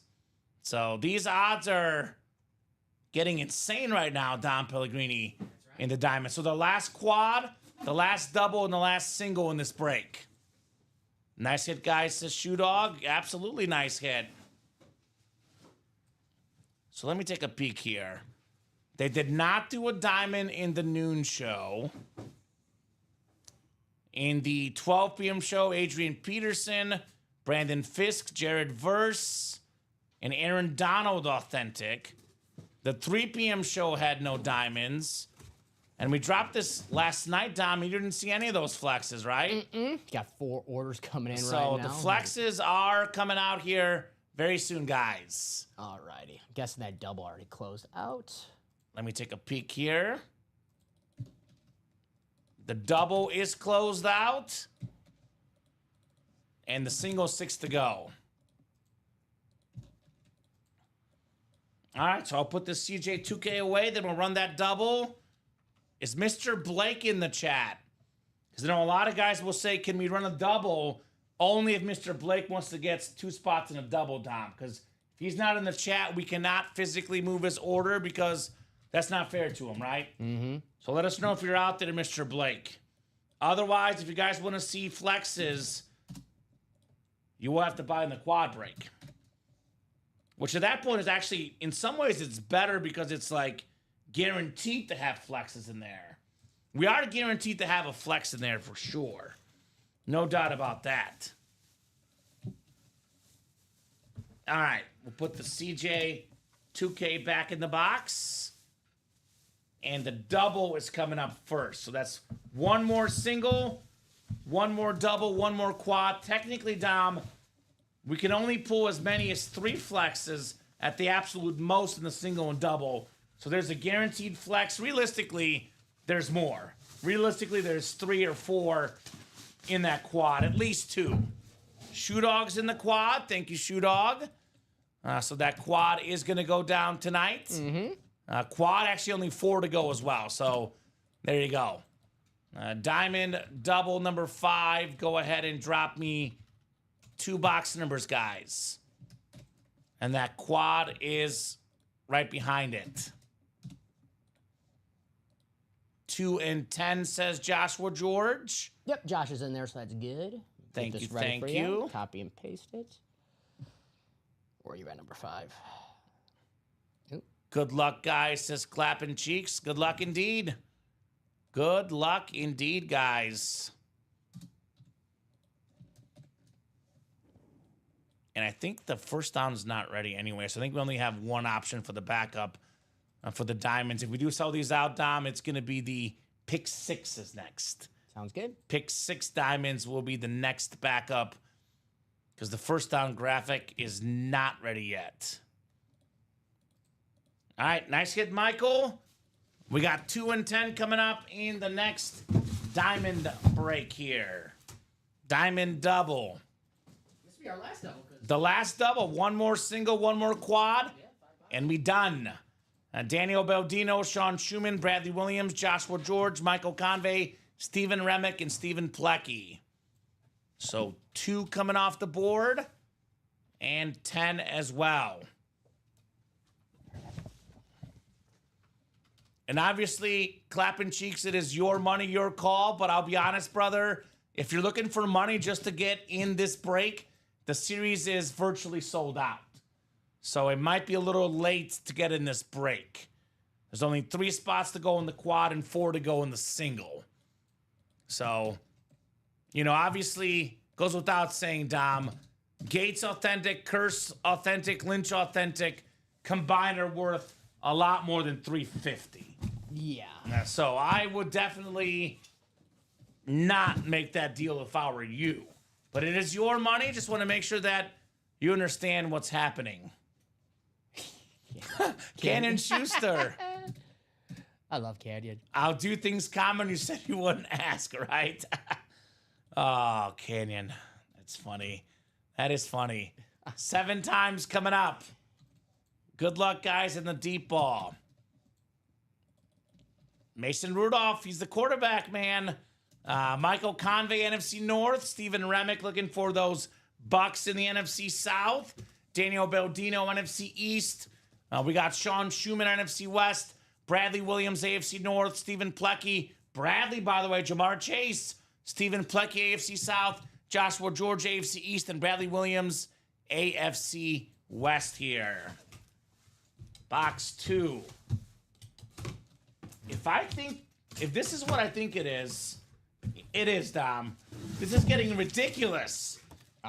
So these odds are getting insane right now, Dom Pellegrini in the diamond. So the last quad, the last double, and the last single in this break. Nice hit, guys, says Shoe Dog. Absolutely nice hit. So let me take a peek here. They did not do a diamond in the noon show. In the 12 p.m. show, Adrian Peterson, Brandon Fisk, Jared Verse, and Aaron Donald Authentic. The 3 p.m. show had no diamonds. And we dropped this last night, Dom. You didn't see any of those flexes, right? You got 4 orders coming in So right now. the flexes are coming out here very soon, guys. Alrighty. I'm guessing that double already closed out. Let me take a peek here. The double is closed out. And the single 6 to go. All right, so I'll put this CJ 2K away. Then we'll run that double. Is Mr. Blake in the chat? Because I know a lot of guys will say, can we run a double only if Mr. Blake wants to get 2 spots in a double, Dom? Because if he's not in the chat, we cannot physically move his order because that's not fair to him, right? So let us know if you're out there, Mr. Blake. Otherwise, if you guys want to see flexes, you will have to buy in the quad break. Which at that point is actually, in some ways, it's better because it's like guaranteed to have flexes in there. We are guaranteed to have a flex in there for sure. No doubt about that. All right, we'll put the CJ 2K back in the box. And the double is coming up first. So that's 1 more single, 1 more double, 1 more quad. Technically, Dom, we can only pull as many as 3 flexes at the absolute most in the single and double. So there's a guaranteed flex. Realistically, there's more. Realistically, there's 3 or 4 in that quad, at least 2. Shoe Dog's in the quad. Thank you, Shoe Dog. So that quad is going to go down tonight. Quad, actually only 4 to go as well. So there you go. Diamond double number 5. Go ahead and drop me 2 box numbers, guys. And that quad is right behind it. 2 and 10, says Joshua George. Yep, Josh is in there, so that's good. Thank Get you, this ready thank for you. Copy and paste it. Where are you at, number 5? Good luck, guys, says Clapping Cheeks. Good luck indeed. Good luck indeed, guys. And I think the first down is not ready anyway, so I think we only have one option for the backup for the diamonds. If we do sell these out, Dom, it's going to be the pick 6s next. Sounds good. Pick 6 diamonds will be the next backup because the first down graphic is not ready yet. All right, nice hit, Michael. We got 2 and 10 coming up in the next diamond break here. Diamond double. This will be our last double. The last double. One more single, one more quad, and we done. Daniel Baldino, Sean Schumann, Bradley Williams, Joshua George, Michael Convey, Stephen Remick, and Stephen Plecky. So 2 coming off the board, and 10 as well. And obviously, Clapping Cheeks, it is your money, your call. But I'll be honest, brother, if you're looking for money just to get in this break, the series is virtually sold out. So it might be a little late to get in this break. There's only 3 spots to go in the quad and 4 to go in the single. So, you know, obviously, goes without saying, Dom, Gates Authentic, Curse Authentic, Lynch Authentic combined are worth a lot more than $350. Yeah. So I would definitely not make that deal if I were you. But it is your money. Just want to make sure that you understand what's happening. Canyon Schuster. I love Canyon. I'll do things common you said you wouldn't ask, right? Oh, Canyon. That's funny. That is funny. 7 times coming up. Good luck, guys, in the deep ball. Mason Rudolph, he's the quarterback, man. Michael Convey, NFC North. Stephen Remick looking for those Bucks in the NFC South. Daniel Baldino, NFC East. We got Sean Schumann, NFC West. Bradley Williams, AFC North. Stephen Plecky. Bradley, by the way, Jamar Chase. Stephen Plecky, AFC South. Joshua George, AFC East. And Bradley Williams, AFC West here. Box 2. If this is what I think it is, Dom. This is getting ridiculous.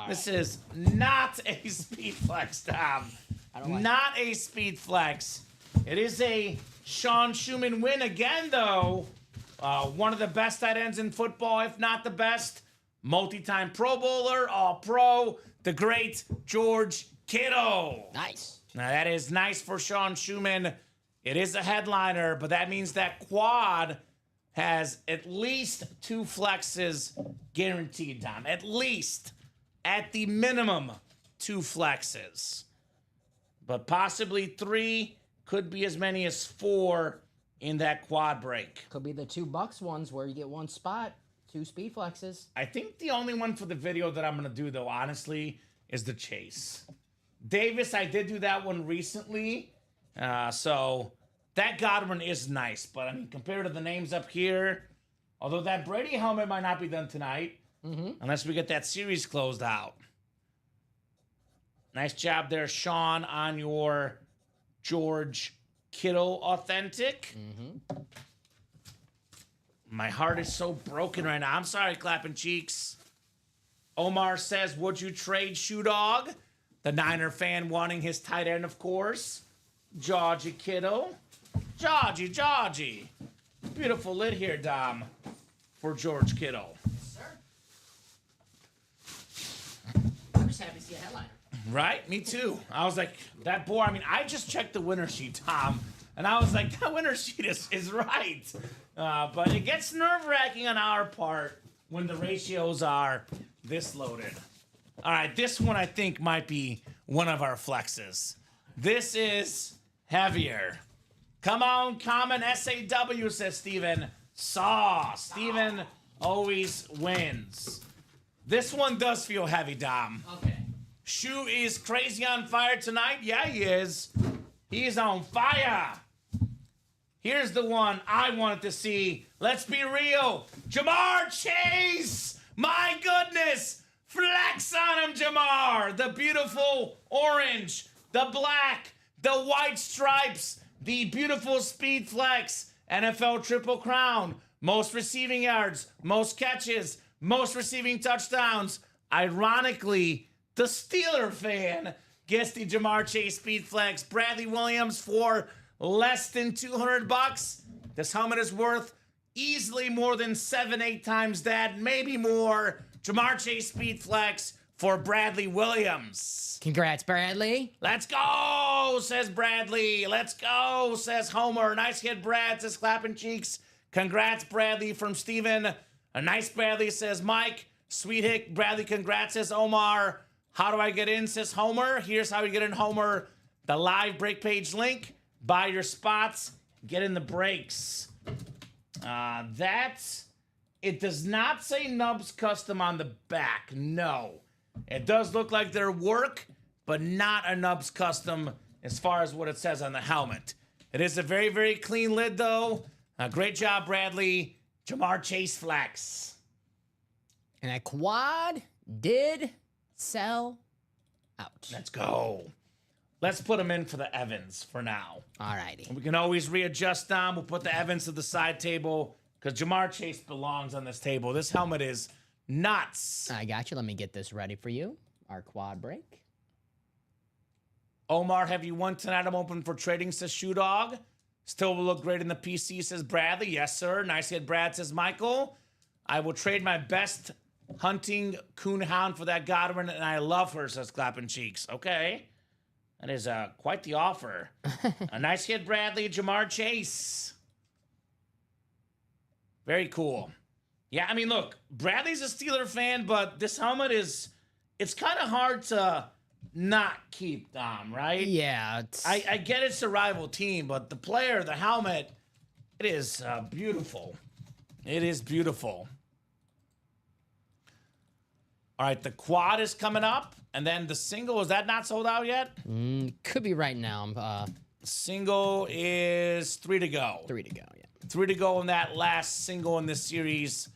This is not a speed flex, Dom. Not a speed flex. It is a Sean Schumann win again, though. One of the best tight ends in football, if not the best. Multi-time Pro Bowler, All-Pro, the great George Kittle. Nice. Now, that is nice for Sean Schumann. It is a headliner, but that means that quad has at least 2 flexes guaranteed, Dom. At least, at the minimum, 2 flexes. But possibly 3, could be as many as 4 in that quad break. Could be the 2 Bucks ones where you get 1 spot, 2 speed flexes. I think the only one for the video that I'm going to do, though, honestly, is the Chase. Davis, I did do that one recently. So that Godwin is nice. But, I mean, compared to the names up here, although that Brady helmet might not be done tonight, unless we get that series closed out. Nice job there, Sean, on your George Kittle Authentic. My heart is so broken right now. I'm sorry, Clapping Cheeks. Omar says, would you trade Shoe Dog? The Niner fan wanting his tight end, of course. Georgie Kittle. Georgie. Beautiful lid here, Dom, for George Kittle. Sir. I'm just happy to see a headliner. Right? Me too. I was like, that boy, I mean, I just checked the winner sheet, Tom, and I was like, that winner sheet is right. But it gets nerve-wracking on our part when the ratios are this loaded. All right, this one I think might be one of our flexes. This is heavier. Come on, common SAW, says Steven. Saw. Steven always wins. This one does feel heavy, Dom. Okay. Shu is crazy on fire tonight. Yeah, he is. He's on fire. Here's the one I wanted to see. Let's be real. Jamar Chase. My goodness. Flex on him, Jamar. The beautiful orange, the black, the white stripes, the beautiful speed flex. NFL Triple Crown. Most receiving yards, most catches, most receiving touchdowns. Ironically, the Steeler fan gets the Jamar Chase Speed Flex. Bradley Williams for less than $200. This helmet is worth easily more than 7-8 times that, maybe more. Jamar Chase Speed Flex for Bradley Williams. Congrats, Bradley. Let's go, says Bradley. Let's go, says Homer. Nice hit, Brad, says Clapping Cheeks. Congrats, Bradley, from Steven. A nice Bradley, says Mike. Sweet hit, Bradley, congrats, says Omar. How do I get in, says Homer. Here's how you get in, Homer. The live break page link. Buy your spots. Get in the breaks. It does not say Nubs Custom on the back. No. It does look like their work, but not a Nubs Custom as far as what it says on the helmet. It is a very, very clean lid, though. Great job, Bradley. Jamar Chase Flex. And that quad did sell out. Let's go. Let's put them in for the Evans for now. Alrighty. We can always readjust them. We'll put the Evans to the side table because Jamar Chase belongs on this table. This helmet is nuts. I got you. Let me get this ready for you. Our quad break. Omar, have you won tonight? I'm open for trading, says Shoe Dog. Still will look great in the PC, says Bradley. Yes, sir. Nice hit, Brad, says Michael. I will trade my best hunting coonhound for that Godwin, and I love her, says Clapping Cheeks. Okay. That is quite the offer. A nice hit, Bradley. Jamar Chase. Very cool. Yeah, I mean, look, Bradley's a Steeler fan, but this helmet it's kind of hard to not keep, Dom, right? Yeah. I get it's a rival team, but the player, the helmet, it is beautiful. It is beautiful. All right, the quad is coming up, and then the single, is that not sold out yet? Could be right now. Single is 3 to go. 3 to go, yeah. 3 to go in that last single in this series,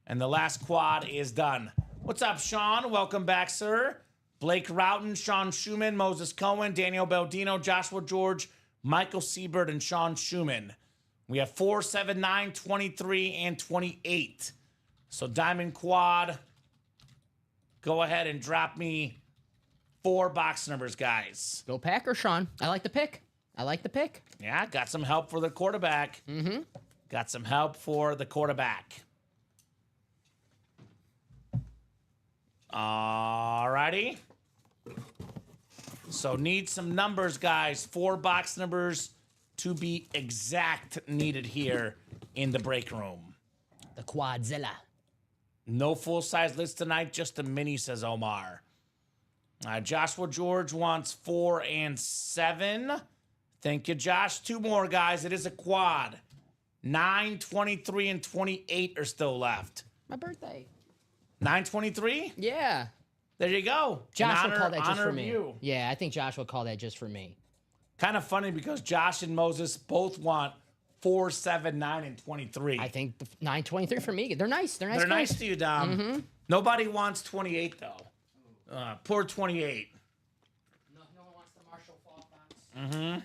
and the last quad is done. What's up, Sean? Welcome back, sir. Blake Routon, Sean Schumann, Moses Cohen, Daniel Baldino, Joshua George, Michael Siebert, and Sean Schumann. We have 4, 7, 9, 23, and 28. So Diamond Quad, go ahead and drop me 4 box numbers, guys. Go Packers, Sean. I like the pick. Yeah, got some help for the quarterback. Mm-hmm. Got some help for the quarterback. Alrighty. So need some numbers, guys. 4 box numbers to be exact needed here in the break room. The Quadzilla. No full-size list tonight, just a mini, says Omar. Joshua George wants 4 and 7. Thank you, Josh. 2 more, guys. It is a quad. 9, 23, and 28 are still left. My birthday. 9/23? Yeah. There you go. Josh will call that just for of me. you. Yeah, I think Josh will call that just for me. Kind of funny because Josh and Moses both want 4, 7, 9, and 23. I think the 923 for me. They're nice. They're nice. They're guys. nice to you, Dom. Nobody wants 28, though. Poor 28. No one wants the Marshall Faulk box.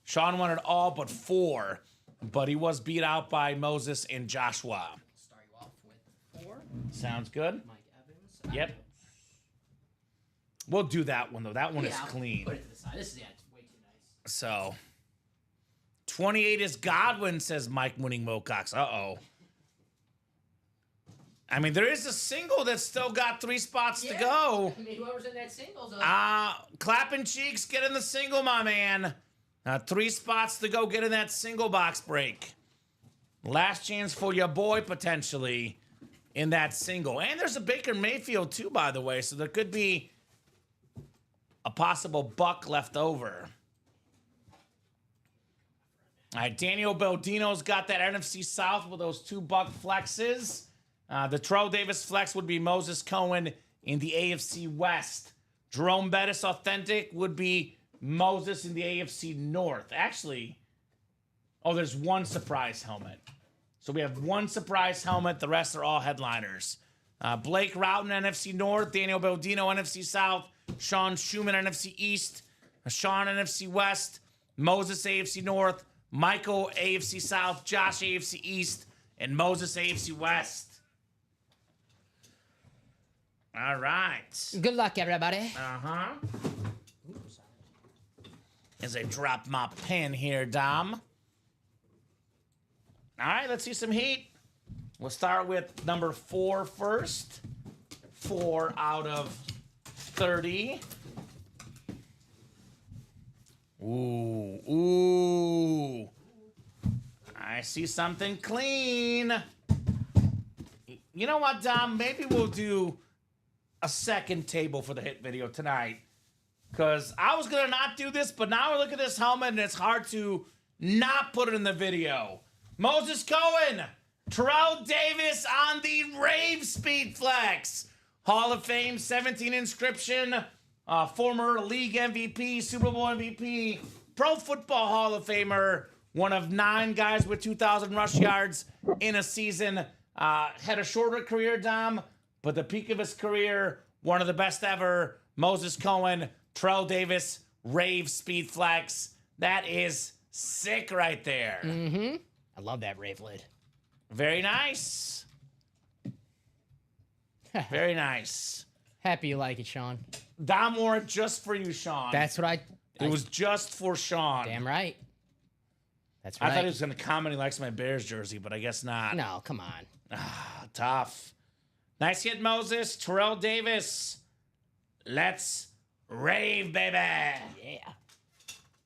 Sean wanted all but 4, but he was beat out by Moses and Joshua. Start you off with 4. Sounds good. Mike Evans. Yep. We'll do that one, though. That one is I'll clean. Put it to the side. This is it's way too nice. So, 28 is Godwin, says Mike Winning Wilcox. Uh-oh. I mean, there is a single that's still got 3 spots to go. I mean, whoever's in that singles. Clapping Cheeks, get in the single, my man. 3 spots to go, get in that single box break. Last chance for your boy, potentially, in that single. And there's a Baker Mayfield, too, by the way, so there could be a possible buck left over. All right, Daniel Baldino's got that NFC South with those $2 flexes. The Terrell Davis flex would be Moses Cohen in the AFC West. Jerome Bettis authentic would be Moses in the AFC North. Actually, there's one surprise helmet. So we have one surprise helmet. The rest are all headliners. Blake Routon, NFC North. Daniel Baldino, NFC South. Sean Schumann, NFC East. Sean, NFC West. Moses, AFC North. Michael, AFC South. Josh, AFC East. And Moses, AFC West. All right. Good luck, everybody. Uh-huh. As I drop my pen here, Dom. All right, let's see some heat. We'll start with number 4 first. 4 out of 30. Ooh. I see something clean. You know what, Dom? Maybe we'll do a second table for the hit video tonight. Because I was going to not do this, but now we look at this helmet and it's hard to not put it in the video. Moses Cohen, Terrell Davis on the Rave Speed Flex. Hall of Fame, 17 inscription, former league MVP, Super Bowl MVP, Pro Football Hall of Famer, one of 9 guys with 2,000 rush yards in a season. Had a shorter career, Dom, but the peak of his career, one of the best ever. Moses Cohen, Terrell Davis, Rave Speed Flex. That is sick right there. Mm-hmm. I love that Rave lid. Very nice. Very nice. Happy you like it, Sean. Dom wore it just for you, Sean. That's what It was just for Sean. Damn right. That's right. I thought he was going to comment he likes my Bears jersey, but I guess not. No, come on. Tough. Nice hit, Moses. Terrell Davis. Let's rave, baby. Yeah.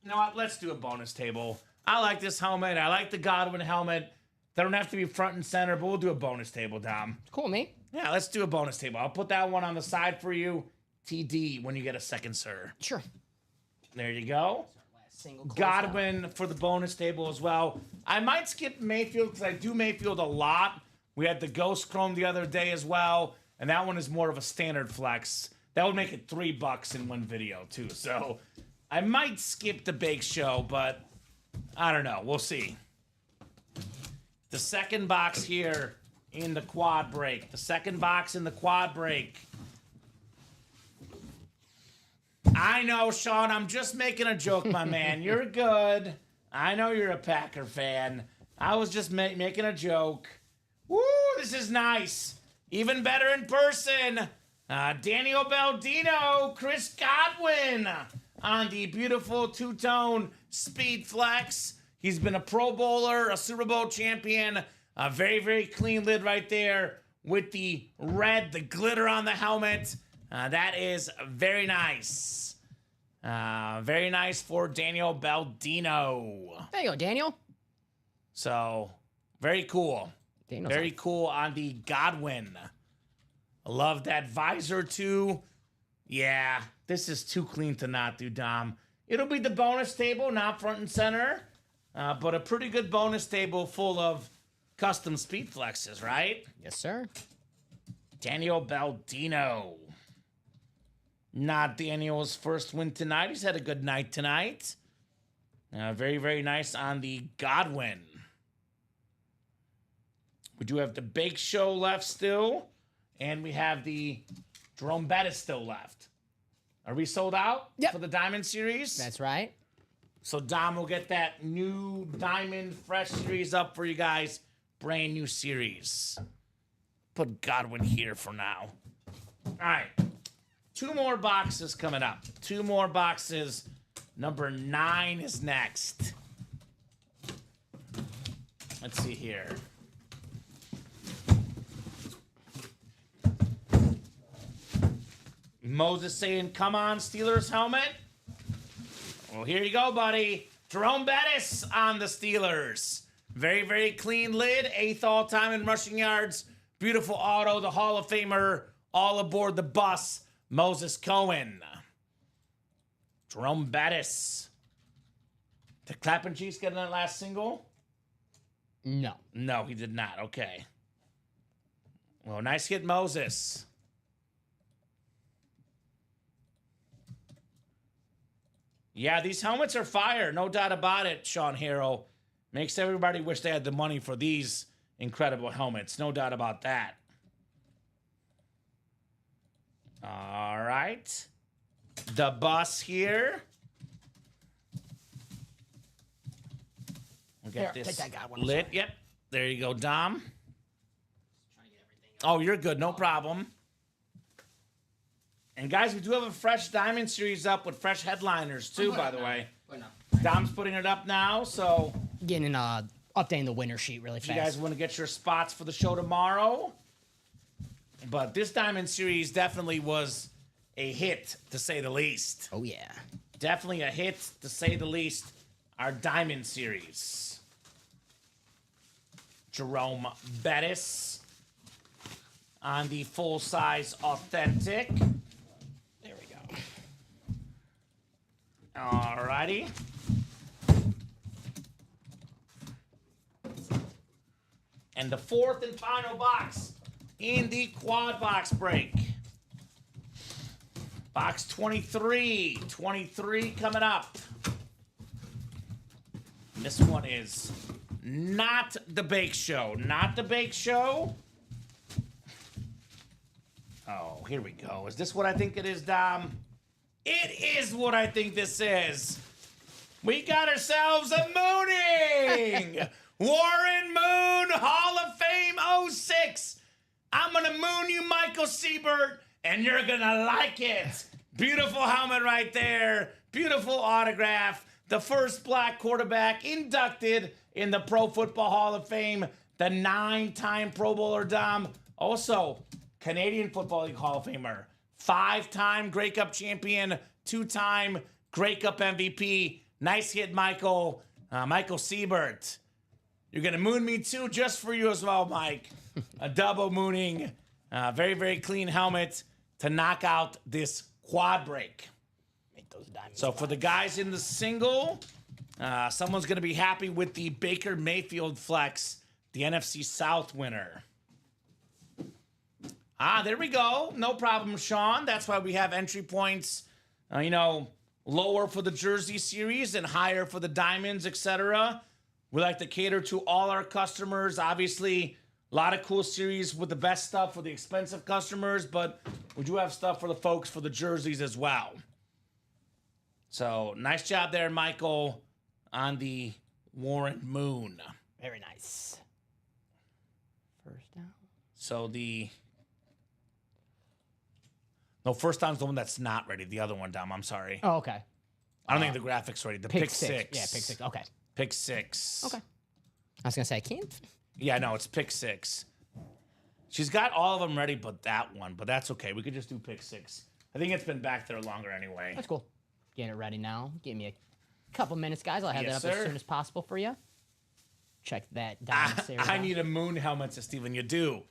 You know what? Let's do a bonus table. I like this helmet. I like the Godwin helmet. They don't have to be front and center, but we'll do a bonus table, Dom. Cool, me. Yeah, let's do a bonus table. I'll put that one on the side for you. TD when you get a second, sir. Sure. There you go. Single Godwin for the bonus table as well. I might skip Mayfield because I do Mayfield a lot. We had the Ghost Chrome the other day as well, and that one is more of a standard flex. That would make it $3 in one video too. So I might skip the Bake Show, but I don't know. We'll see. The second box here in the quad break. The second box in the quad break. I know, Sean, I'm just making a joke, my man. You're good. I know you're a Packer fan. I was just making a joke. Woo, this is nice. Even better in person. Daniel Baldino, Chris Godwin on the beautiful two-tone Speed Flex. He's been a Pro Bowler, a Super Bowl champion. A very, very clean lid right there with the red, the glitter on the helmet. That is very nice. Very nice for Daniel Baldino. There you go, Daniel. So, very cool. Daniel's Very cool on the Godwin. I love that visor, too. Yeah, this is too clean to not do, Dom. It'll be the bonus table, not front and center. But a pretty good bonus table full of custom Speed Flexes, right? Yes, sir. Daniel Baldino. Not Daniel's first win tonight. He's had a good night tonight. Very, very nice on the Godwin. We do have the Bake Show left still. And we have the Jerome Bettis still left. Are we sold out for the Diamond Series? That's right. So Dom will get that new Diamond Fresh Series up for you guys. Brand new series. Put Godwin here for now. All right. 2 more boxes coming up. 2 more boxes. Number 9 is next. Let's see here. Moses saying, come on, Steelers helmet. Well, here you go, buddy. Jerome Bettis on the Steelers. Very, very clean lid. 8th all-time in rushing yards. Beautiful auto. The Hall of Famer. All aboard the bus. Moses Cohen. Jerome Bettis. Did Clapping Cheeks get in that last single? No. No, he did not. Okay. Well, nice hit, Moses. Yeah, these helmets are fire. No doubt about it, Sean Harrow. Makes everybody wish they had the money for these incredible helmets. No doubt about that. All right. The bus here. We'll get Here, this take that guy one, lit. sorry. Yep. There you go, Dom. Oh, you're good. No problem. And guys, we do have a fresh Diamond Series up with fresh headliners too, by the way. Dom's putting it up now, so Getting updating the winner sheet really if you fast. guys want to get your spots for the show tomorrow. But this Diamond Series definitely was a hit, to say the least. Oh yeah. Definitely a hit, to say the least. Our Diamond Series. Jerome Bettis on the full-size authentic. There we go. Alrighty. And the fourth and final box in the quad box break. Box 23. 23 coming up. This one is not the Bake Show. Not the Bake Show. Oh, here we go. Is this what I think it is, Dom? It is what I think this is. We got ourselves a mooning! Warren Moon Hall of Fame 06. I'm going to moon you, Michael Siebert, and you're going to like it. Beautiful helmet right there. Beautiful autograph. The first black quarterback inducted in the Pro Football Hall of Fame. The 9-time Pro Bowler, Dom. Also, Canadian Football League Hall of Famer. 5-time Grey Cup champion. 2-time Grey Cup MVP. Nice hit, Michael. Michael Siebert. You're going to moon me too, just for you as well, Mike. A double mooning. Very, very clean helmet to knock out this quad break. Make those diamonds. So for the guys in the single, someone's going to be happy with the Baker Mayfield Flex, the NFC South winner. There we go. No problem, Sean. That's why we have entry points, lower for the Jersey Series and higher for the Diamonds, etc. We like to cater to all our customers. Obviously, a lot of cool series with the best stuff for the expensive customers, but we do have stuff for the folks for the jerseys as well. So, nice job there, Michael, on the Warren Moon. Very nice. First down. So, No, first down's the one that's not ready. The other one, Dom, I'm sorry. Oh, okay. I don't think the graphics ready. The pick six. Yeah, pick six. Okay. Pick six. Okay. I was gonna say I can't. Yeah, no, it's pick six. She's got all of them ready but that one, but that's okay. We could just do pick six. I think it's been back there longer anyway. That's cool. Getting it ready now. Give me a couple minutes, guys. I'll have Yes, that up sir. as soon as possible for you. Check that diamond series I out. need a moon helmet, so Steven. You do.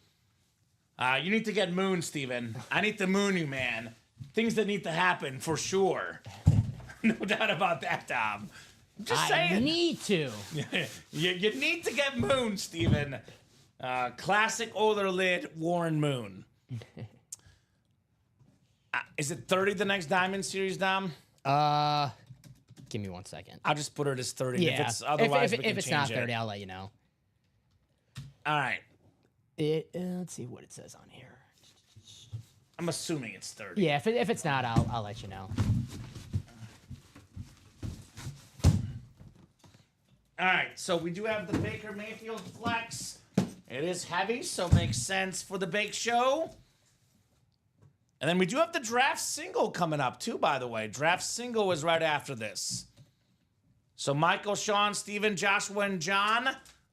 You need to get moon, Steven. I need to moon you, man. Things that need to happen for sure. No doubt about that, Dom. Just I saying. need to. you need to get moon, Steven. Classic Oiler lid, Warren Moon. Is it 30 the next Diamond Series, Dom? Give me 1 second. I'll just put it as 30. Yeah. If it's otherwise, we can if it's change not 30, it. I'll let you know. All right. Let's see what it says on here. I'm assuming it's 30. Yeah, if it's not, I'll let you know. All right, so we do have the Baker Mayfield Flex. It is heavy, so makes sense for the Bake Show. And then we do have the draft single coming up, too, by the way. Draft single is right after this. So Michael, Sean, Steven, Joshua, and John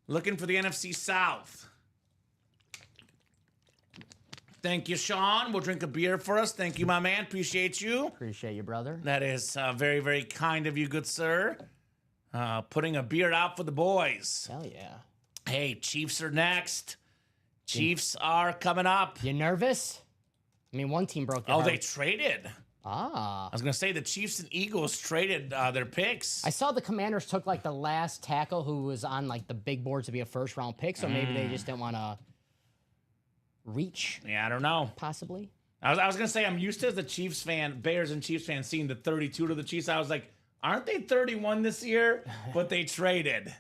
looking for the NFC South. Thank you, Sean. We'll drink a beer for us. Thank you, my man. Appreciate you. Appreciate you, brother. That is very, very kind of you, good sir. Putting a beer out for the boys. Hell yeah. Hey, Chiefs are next. Chiefs are coming up. You nervous? I mean, one team broke their Oh, heart. they traded. Ah. I was going to say the Chiefs and Eagles traded their picks. I saw the Commanders took like the last tackle who was on like the big board to be a first round pick, so maybe they just didn't want to reach, Yeah, I don't know. possibly. I was going to say, I'm used to, as a Chiefs fan, Bears and Chiefs fan, seeing the 32 to the Chiefs. I was like, aren't they 31 this year? But they traded.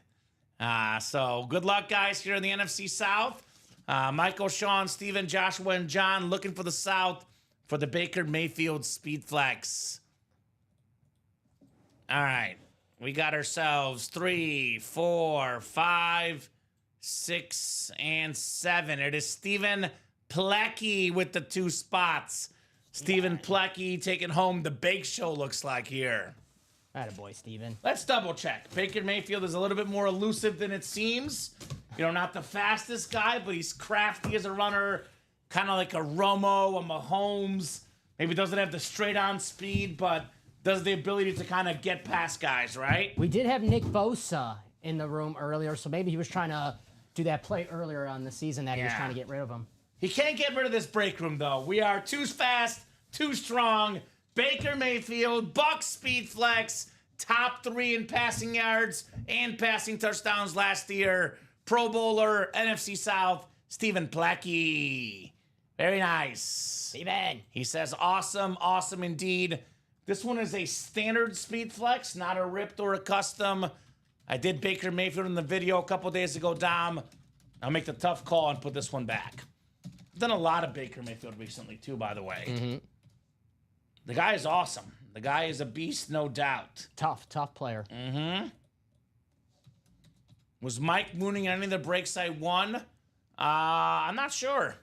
So good luck, guys, here in the NFC South. Michael, Sean, Steven, Joshua, and John looking for the South for the Baker Mayfield Speed Flex. All right. We got ourselves 3, 4, 5, 6, and 7. It is Stephen Plecky with the 2 spots. Stephen Plecky taking home the bake show, looks like here. Attaboy, Steven. Let's double check. Baker Mayfield is a little bit more elusive than it seems. You know, not the fastest guy, but he's crafty as a runner, kind of like a Romo, a Mahomes. Maybe doesn't have the straight-on speed, but does the ability to kind of get past guys, right? We did have Nick Bosa in the room earlier, so maybe he was trying to do that play earlier on the season that he was Yeah. trying to get rid of him. He can't get rid of this break room, though. We are too fast, too strong. Baker Mayfield, Bucks Speed Flex, top 3 in passing yards and passing touchdowns last year. Pro Bowler, NFC South, Stephen Plecky. Very nice. Steven. He says, awesome, awesome indeed. This one is a standard Speed Flex, not a ripped or a custom. I did Baker Mayfield in the video a couple days ago, Dom. I'll make the tough call and put this one back. I've done a lot of Baker Mayfield recently, too, by the way. The guy is awesome. The guy is a beast, no doubt. Tough player. Was Mike mooning any of the breaks I won? I'm not sure.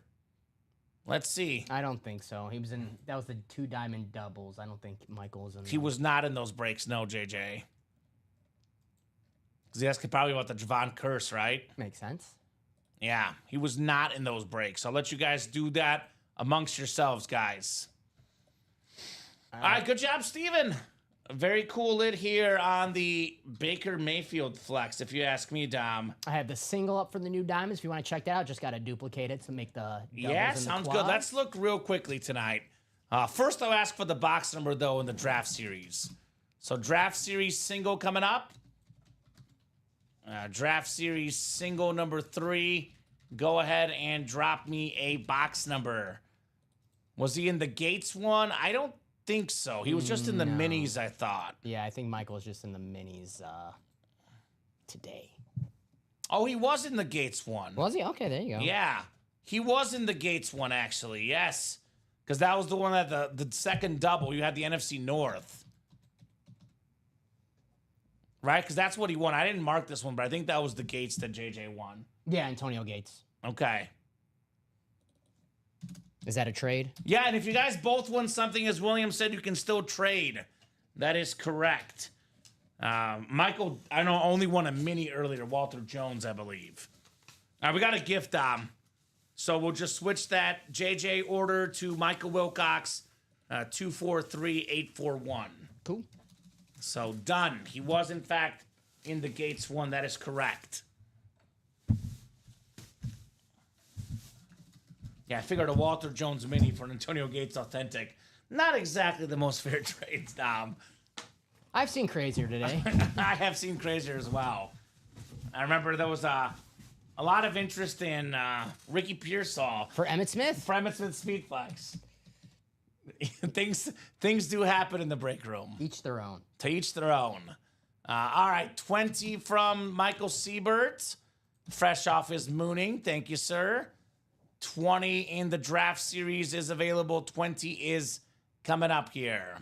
Let's see. I don't think so. He was in. That was the 2 diamond doubles. I don't think Michael was in. He was not in those breaks, no, JJ. Because he asked probably about the Javon Curse, right? Makes sense. Yeah, he was not in those breaks. I'll let you guys do that amongst yourselves, guys. All right, good job, Steven. A very cool lid here on the Baker Mayfield Flex, if you ask me, Dom. I have the single up for the new diamonds. If you want to check that out, just got to duplicate it to make the doubles Yeah, and the sounds quads. good. Let's look real quickly tonight. First, I'll ask for the box number, though, in the draft series. So, draft series single coming up. Draft series single number 3. Go ahead and drop me a box number. Was he in the Gates one? I don't think so. He was just in the No. minis, I thought. Yeah, I think Michael was just in the minis today. Oh, he was in the Gates one. Was he? Okay, there you go. Yeah, he was in the Gates one, actually. Yes, because that was the one that the second double. You had the NFC North. Right? Because that's what he won. I didn't mark this one, but I think that was the Gates that JJ won. Yeah, Antonio Gates. Okay. Is that a trade? Yeah, and if you guys both won something, as William said, you can still trade. That is correct. Michael, I know, only won a mini earlier. Walter Jones, I believe. All right, we got a gift, Dom. So we'll just switch that JJ order to Michael Wilcox, 243841. Cool. So done. He was, in fact, in the Gates one. That is correct. Yeah, I figured a Walter Jones mini for an Antonio Gates authentic. Not exactly the most fair trades, Dom. I've seen crazier today. I have seen crazier as well. I remember there was a lot of interest in Ricky Pearsall For Emmitt Smith? for Emmitt Smith Speed Flex. Things do happen in the break room. Each their own. To each their own. All right, 20 from Michael Siebert, fresh off his mooning. Thank you, sir. 20 in the draft series is available. 20 is coming up here.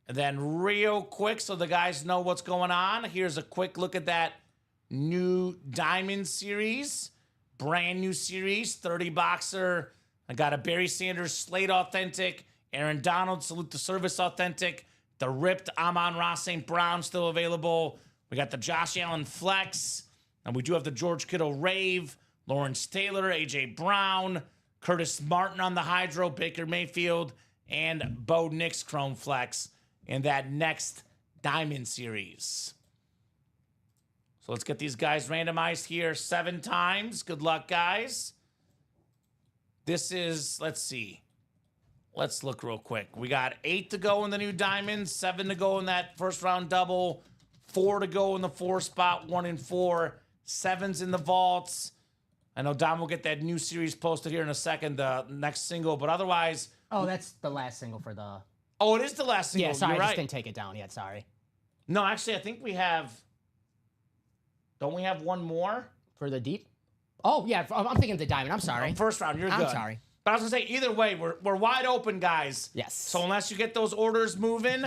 And then real quick, so the guys know what's going on, here's a quick look at that new Diamond series. Brand new series, 30 boxer. I got a Barry Sanders Slate Authentic, Aaron Donald Salute the Service Authentic, the ripped Amon-Ra St. Brown still available. We got the Josh Allen Flex, and we do have the George Kittle Rave, Lawrence Taylor, A.J. Brown, Curtis Martin on the Hydro, Baker Mayfield, and Bo Nix Chrome Flex in that next Diamond series. So let's get these guys randomized here 7 times. Good luck, guys. This is, let's see, let's look real quick. We got 8 to go in the new diamonds, 7 to go in that first round double, 4 to go in the 4 spot, 1 and 4, 7's in the vaults. I know Dom will get that new series posted here in a second, the next single, but otherwise. Oh, that's the last single for the. Oh, it is the last single. Yeah, sorry, You're I right. just didn't take it down yet. Sorry. No, actually, I think we have. Don't we have one more? For the deep? Oh, yeah. I'm thinking of the diamond. I'm sorry. First round, you're good. I'm sorry. But I was gonna say, either way, we're wide open, guys. Yes. So unless you get those orders moving,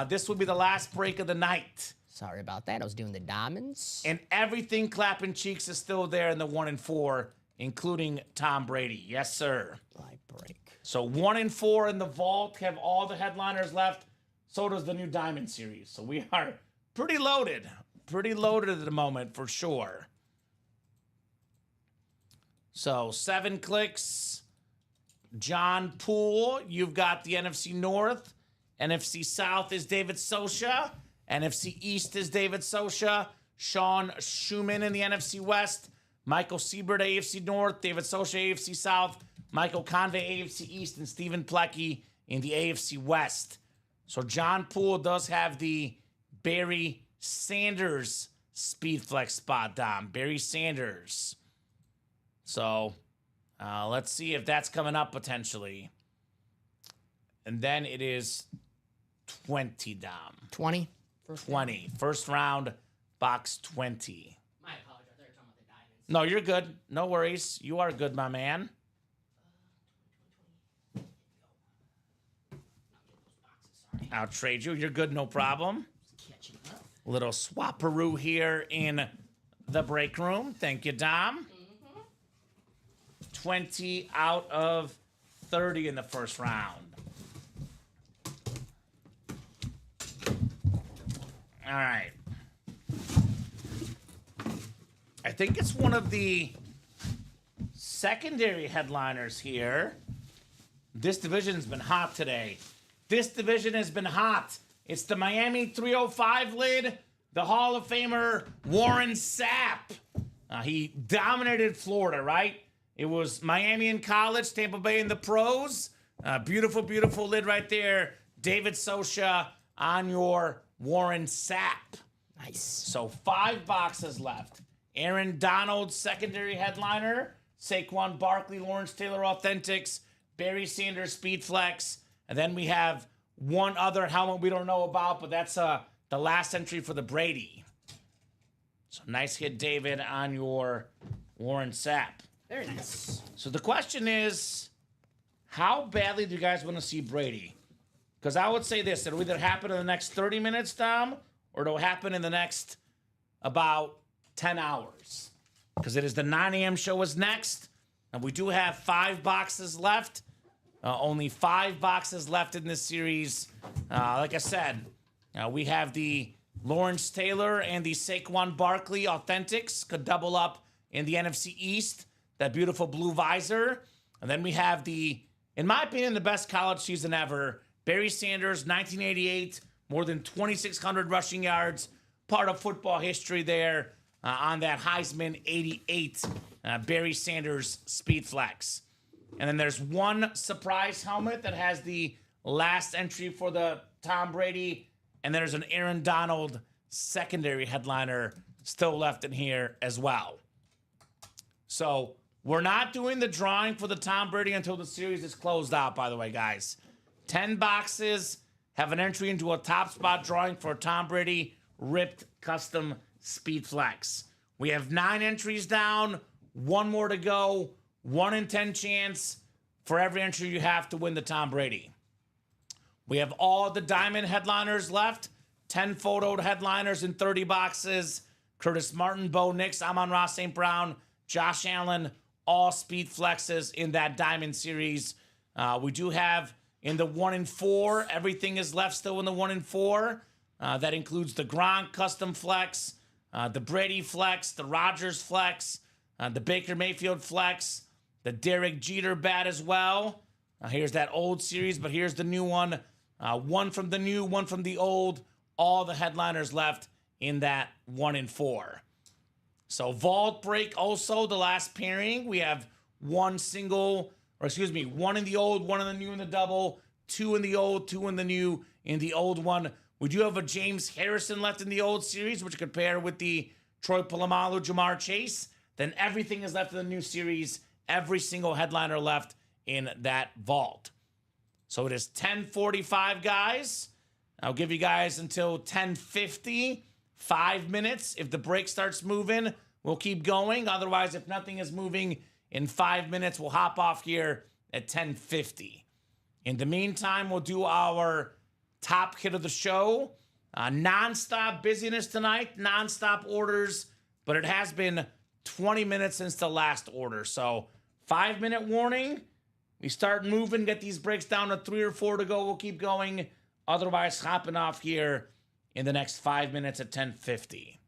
this will be the last break of the night. Sorry about that. I was doing the diamonds. And everything clapping cheeks is still there in the 1 and 4, including Tom Brady. Yes, sir. Live break. So 1 and 4 in the vault have all the headliners left. So does the new Diamond Series. So we are pretty loaded. Pretty loaded at the moment for sure. So 7 clicks. John Poole, you've got the NFC North. NFC South is David Sosha. NFC East is David Sosha. Sean Schumann in the NFC West. Michael Siebert, AFC North. David Sosha, AFC South. Michael Convey, AFC East. And Stephen Plecky in the AFC West. So John Poole does have the Barry Sanders Speed Flex spot, Dom. Barry Sanders. So let's see if that's coming up potentially. And then it is 20, Dom. 20. 20. First round, box 20. My apologies. I thought you were talking about the diamonds. No, you're good. No worries. You are good, my man. I'll trade you. You're good, no problem. Catching up. Little swapperoo here in the break room. Thank you, Dom. 20 out of 30 in the first round. All right. I think it's one of the secondary headliners here. This division's been hot today. This division has been hot. It's the Miami 305 lid, the Hall of Famer Warren Sapp. He dominated Florida, right? It was Miami in college, Tampa Bay in the pros. Beautiful, beautiful lid right there. David Sosha on your Warren Sapp. Nice. So 5 boxes left. Aaron Donald, secondary headliner. Saquon Barkley, Lawrence Taylor Authentics. Barry Sanders Speed Flex. And then we have one other helmet we don't know about, but that's the last entry for the Brady. So nice hit, David, on your Warren Sapp. Very nice. So the question is, how badly do you guys want to see Brady? Because I would say this, it'll either happen in the next 30 minutes, Dom, or it'll happen in the next about 10 hours. Because it is the 9 a.m. show is next, and we do have 5 boxes left. Only 5 boxes left in this series. Like I said, we have the Lawrence Taylor and the Saquon Barkley Authentics could double up in the NFC East. That beautiful blue visor. And then we have the, in my opinion, the best college season ever. Barry Sanders, 1988, more than 2,600 rushing yards. Part of football history there on that Heisman 88 Barry Sanders Speed Flex. And then there's one surprise helmet that has the last entry for the Tom Brady. And there's an Aaron Donald secondary headliner still left in here as well. So we're not doing the drawing for the Tom Brady until the series is closed out, by the way, guys. 10 boxes have an entry into a top spot drawing for Tom Brady ripped custom Speed Flex. We have 9 entries down, 1 more to go, 1 in 10 chance for every entry you have to win the Tom Brady. We have all the diamond headliners left, 10 photoed headliners in 30 boxes. Curtis Martin, Bo Nix, Amon-Ra St. Brown, Josh Allen, all Speed Flexes in that diamond series. We do have in the 1 and 4, everything is left still in the 1 and 4. That includes the Gronk custom flex, the Brady flex, the Rodgers flex, the Baker Mayfield flex, the Derek Jeter bat as well. Here's that old series, but here's the new one. One from the new, one from the old. All the headliners left in that 1 and 4. So Vault Break also, the last pairing. We have one single or excuse me, 1 in the old, 1 in the new in the double, 2 in the old, 2 in the new in the old one. We do have a James Harrison left in the old series, which could pair with the Troy Polamalu, Jamar Chase. Then everything is left in the new series. Every single headliner left in that vault. So it is 10:45, guys. I'll give you guys until 10:50, 5 minutes. If the break starts moving, we'll keep going. Otherwise, if nothing is moving in 5 minutes, we'll hop off here at 10:50. In the meantime, we'll do our top hit of the show. Non-stop busyness tonight, non-stop orders, but it has been 20 minutes since the last order. So 5-minute warning. We start moving, get these breaks down to 3 or 4 to go. We'll keep going. Otherwise, hopping off here in the next 5 minutes at 10:50.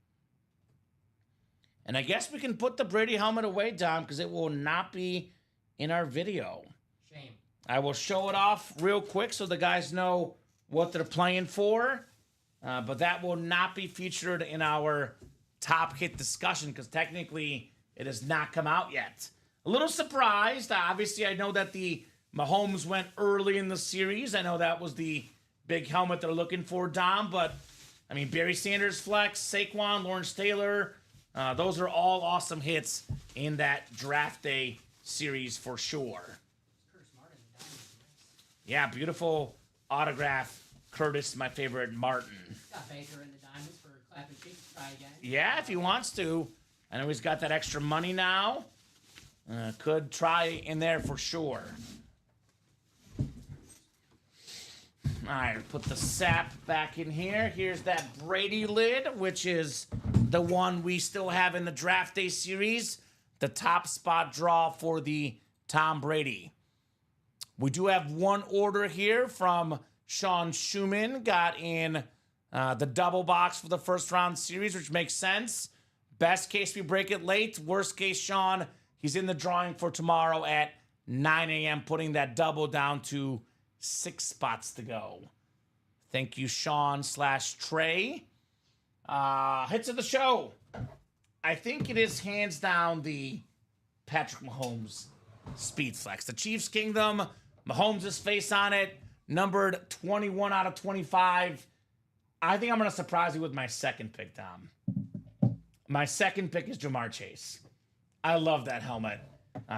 And I guess we can put the Brady helmet away, Dom, because it will not be in our video. Shame. I will show it off real quick so the guys know what they're playing for. But that will not be featured in our top hit discussion because technically it has not come out yet. A little surprised. Obviously, I know that the Mahomes went early in the series. I know that was the big helmet they're looking for, Dom. But, I mean, Barry Sanders flex, Saquon, Lawrence Taylor. Those are all awesome hits in that draft day series for sure. Yeah, beautiful autograph. Curtis, my favorite, Martin. Got Baker in the diamonds for clapping cheeks. Try again. Yeah, if he wants to. I know he's got that extra money now. Could try in there for sure. All right, put the sap back in here. Here's that Brady lid, which is the one we still have in the draft day series. The top spot draw for the Tom Brady. We do have one order here from Sean Schumann. Got in the double box for the first round series, which makes sense. Best case, we break it late. Worst case, Sean, he's in the drawing for tomorrow at 9 a.m., putting that double down to 6 spots to go. Thank you, Sean/Trey. Hits of the show. I think it is hands down the Patrick Mahomes speed flex. The Chiefs Kingdom, Mahomes' face on it, numbered 21 out of 25. I think I'm going to surprise you with my second pick, Tom. My second pick is Jamar Chase. I love that helmet.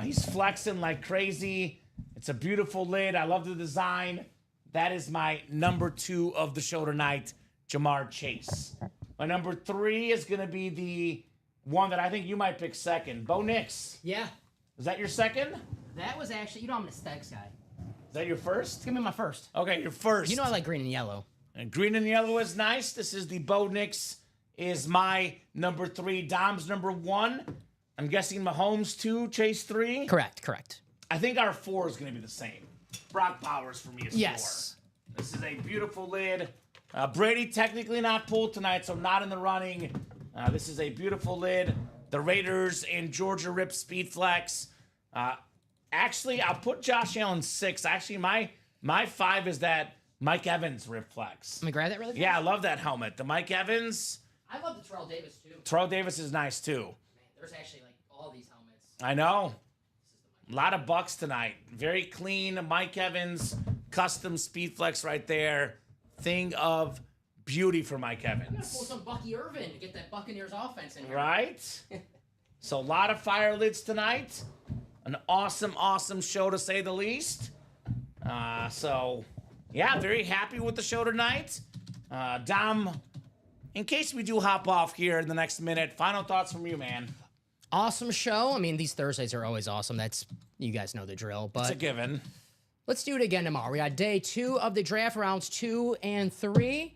He's flexing like crazy. It's a beautiful lid. I love the design. That is my number 2 of the show tonight, Jamar Chase. My number 3 is going to be the one that I think you might pick second, Bo Nix. Yeah. Is that your second? That was actually, I'm an aesthetics guy. Is that your first? Give me my first. Okay, your first. You know I like green and yellow. And green and yellow is nice. This is the Bo Nix is my number 3. Dom's number 1. I'm guessing Mahomes 2, Chase 3. Correct. I think our 4 is going to be the same. Brock Bowers for me is 4. Yes. This is a beautiful lid. Brady technically not pulled tonight, so not in the running. This is a beautiful lid. The Raiders and Georgia Rip Speed Flex. Actually, I'll put Josh Allen 6. Actually, my 5 is that Mike Evans Rip Flex. Let me grab that really quick. Yeah, I love that helmet. The Mike Evans. I love the Terrell Davis too. Terrell Davis is nice too. Man, there's actually like all these helmets. I know. A lot of bucks tonight. Very clean. Mike Evans, custom speed flex right there. Thing of beauty for Mike I'm gonna pull Evans. some Bucky Irvin to get that Buccaneers offense in here. Right? So a lot of fire lids tonight. An awesome show to say the least. So yeah, very happy with the show tonight. Dom, in case we do hop off here in the next minute, final thoughts from you, man. Awesome show. I mean, these Thursdays are always awesome. That's, you guys know the drill. It's a But given. let's do it again tomorrow. We got day 2 of the draft, rounds 2 and 3.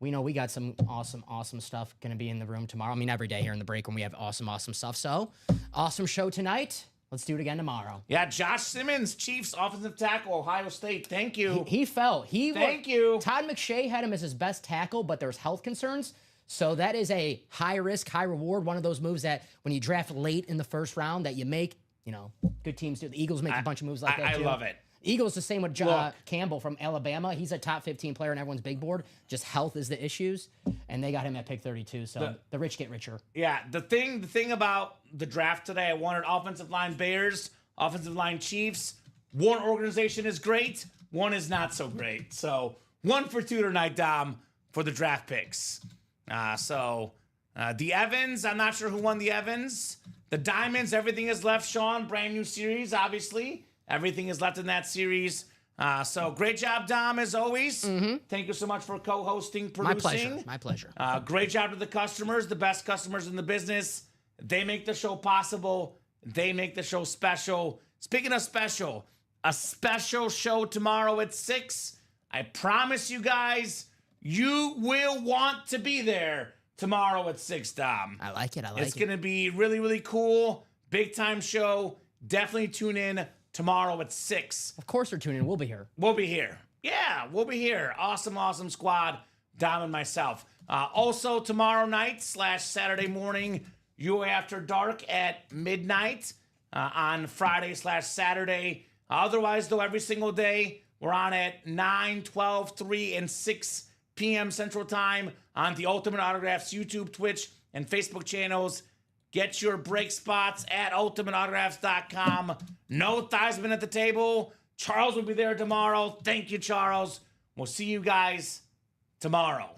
We know we got some awesome stuff going to be in the room tomorrow. I mean, every day here in the break when we have awesome stuff. So, awesome show tonight. Let's do it again tomorrow. Yeah, Josh Simmons, Chiefs offensive tackle, Ohio State. Thank you. He fell. Thank you. Todd McShay had him as his best tackle, but there's health concerns. So that is a high risk, high reward. One of those moves that when you draft late in the first round that you make, good teams do. The Eagles make a bunch of moves like that I too. love it. Eagles the same with Look. Campbell from Alabama. He's a top 15 player on everyone's big board. Just health is the issues, and they got him at pick 32. So the rich get richer. Yeah, the thing about the draft today, I wanted offensive line Bears, offensive line Chiefs, one organization is great, one is not so great. So 1 for 2 tonight, Dom, for the draft picks. The Evans, I'm not sure who won the Evans. The Diamonds, everything is left, Sean. Brand new series, obviously. Everything is left in that series. So great job, Dom, as always. Thank you so much for co-hosting, producing. My pleasure. Great job to the customers, the best customers in the business. They make the show possible. They make the show special. Speaking of special, a special show tomorrow at 6. I promise you guys, you will want to be there tomorrow at 6, Dom. I like it. It's going to be really, really cool. Big time show. Definitely tune in tomorrow at 6. Of course we're tuning in. We'll be here. We'll be here. Yeah, we'll be here. Awesome squad. Dom and myself. Also, tomorrow night / Saturday morning, UA After Dark at midnight on Friday / Saturday. Otherwise, though, every single day, we're on at 9, 12, 3, and 6 p.m. Central Time on the Ultimate Autographs YouTube, Twitch, and Facebook channels. Get your break spots at ultimateautographs.com. No Theismann at the table. Charles will be there tomorrow. Thank you, Charles. We'll see you guys tomorrow.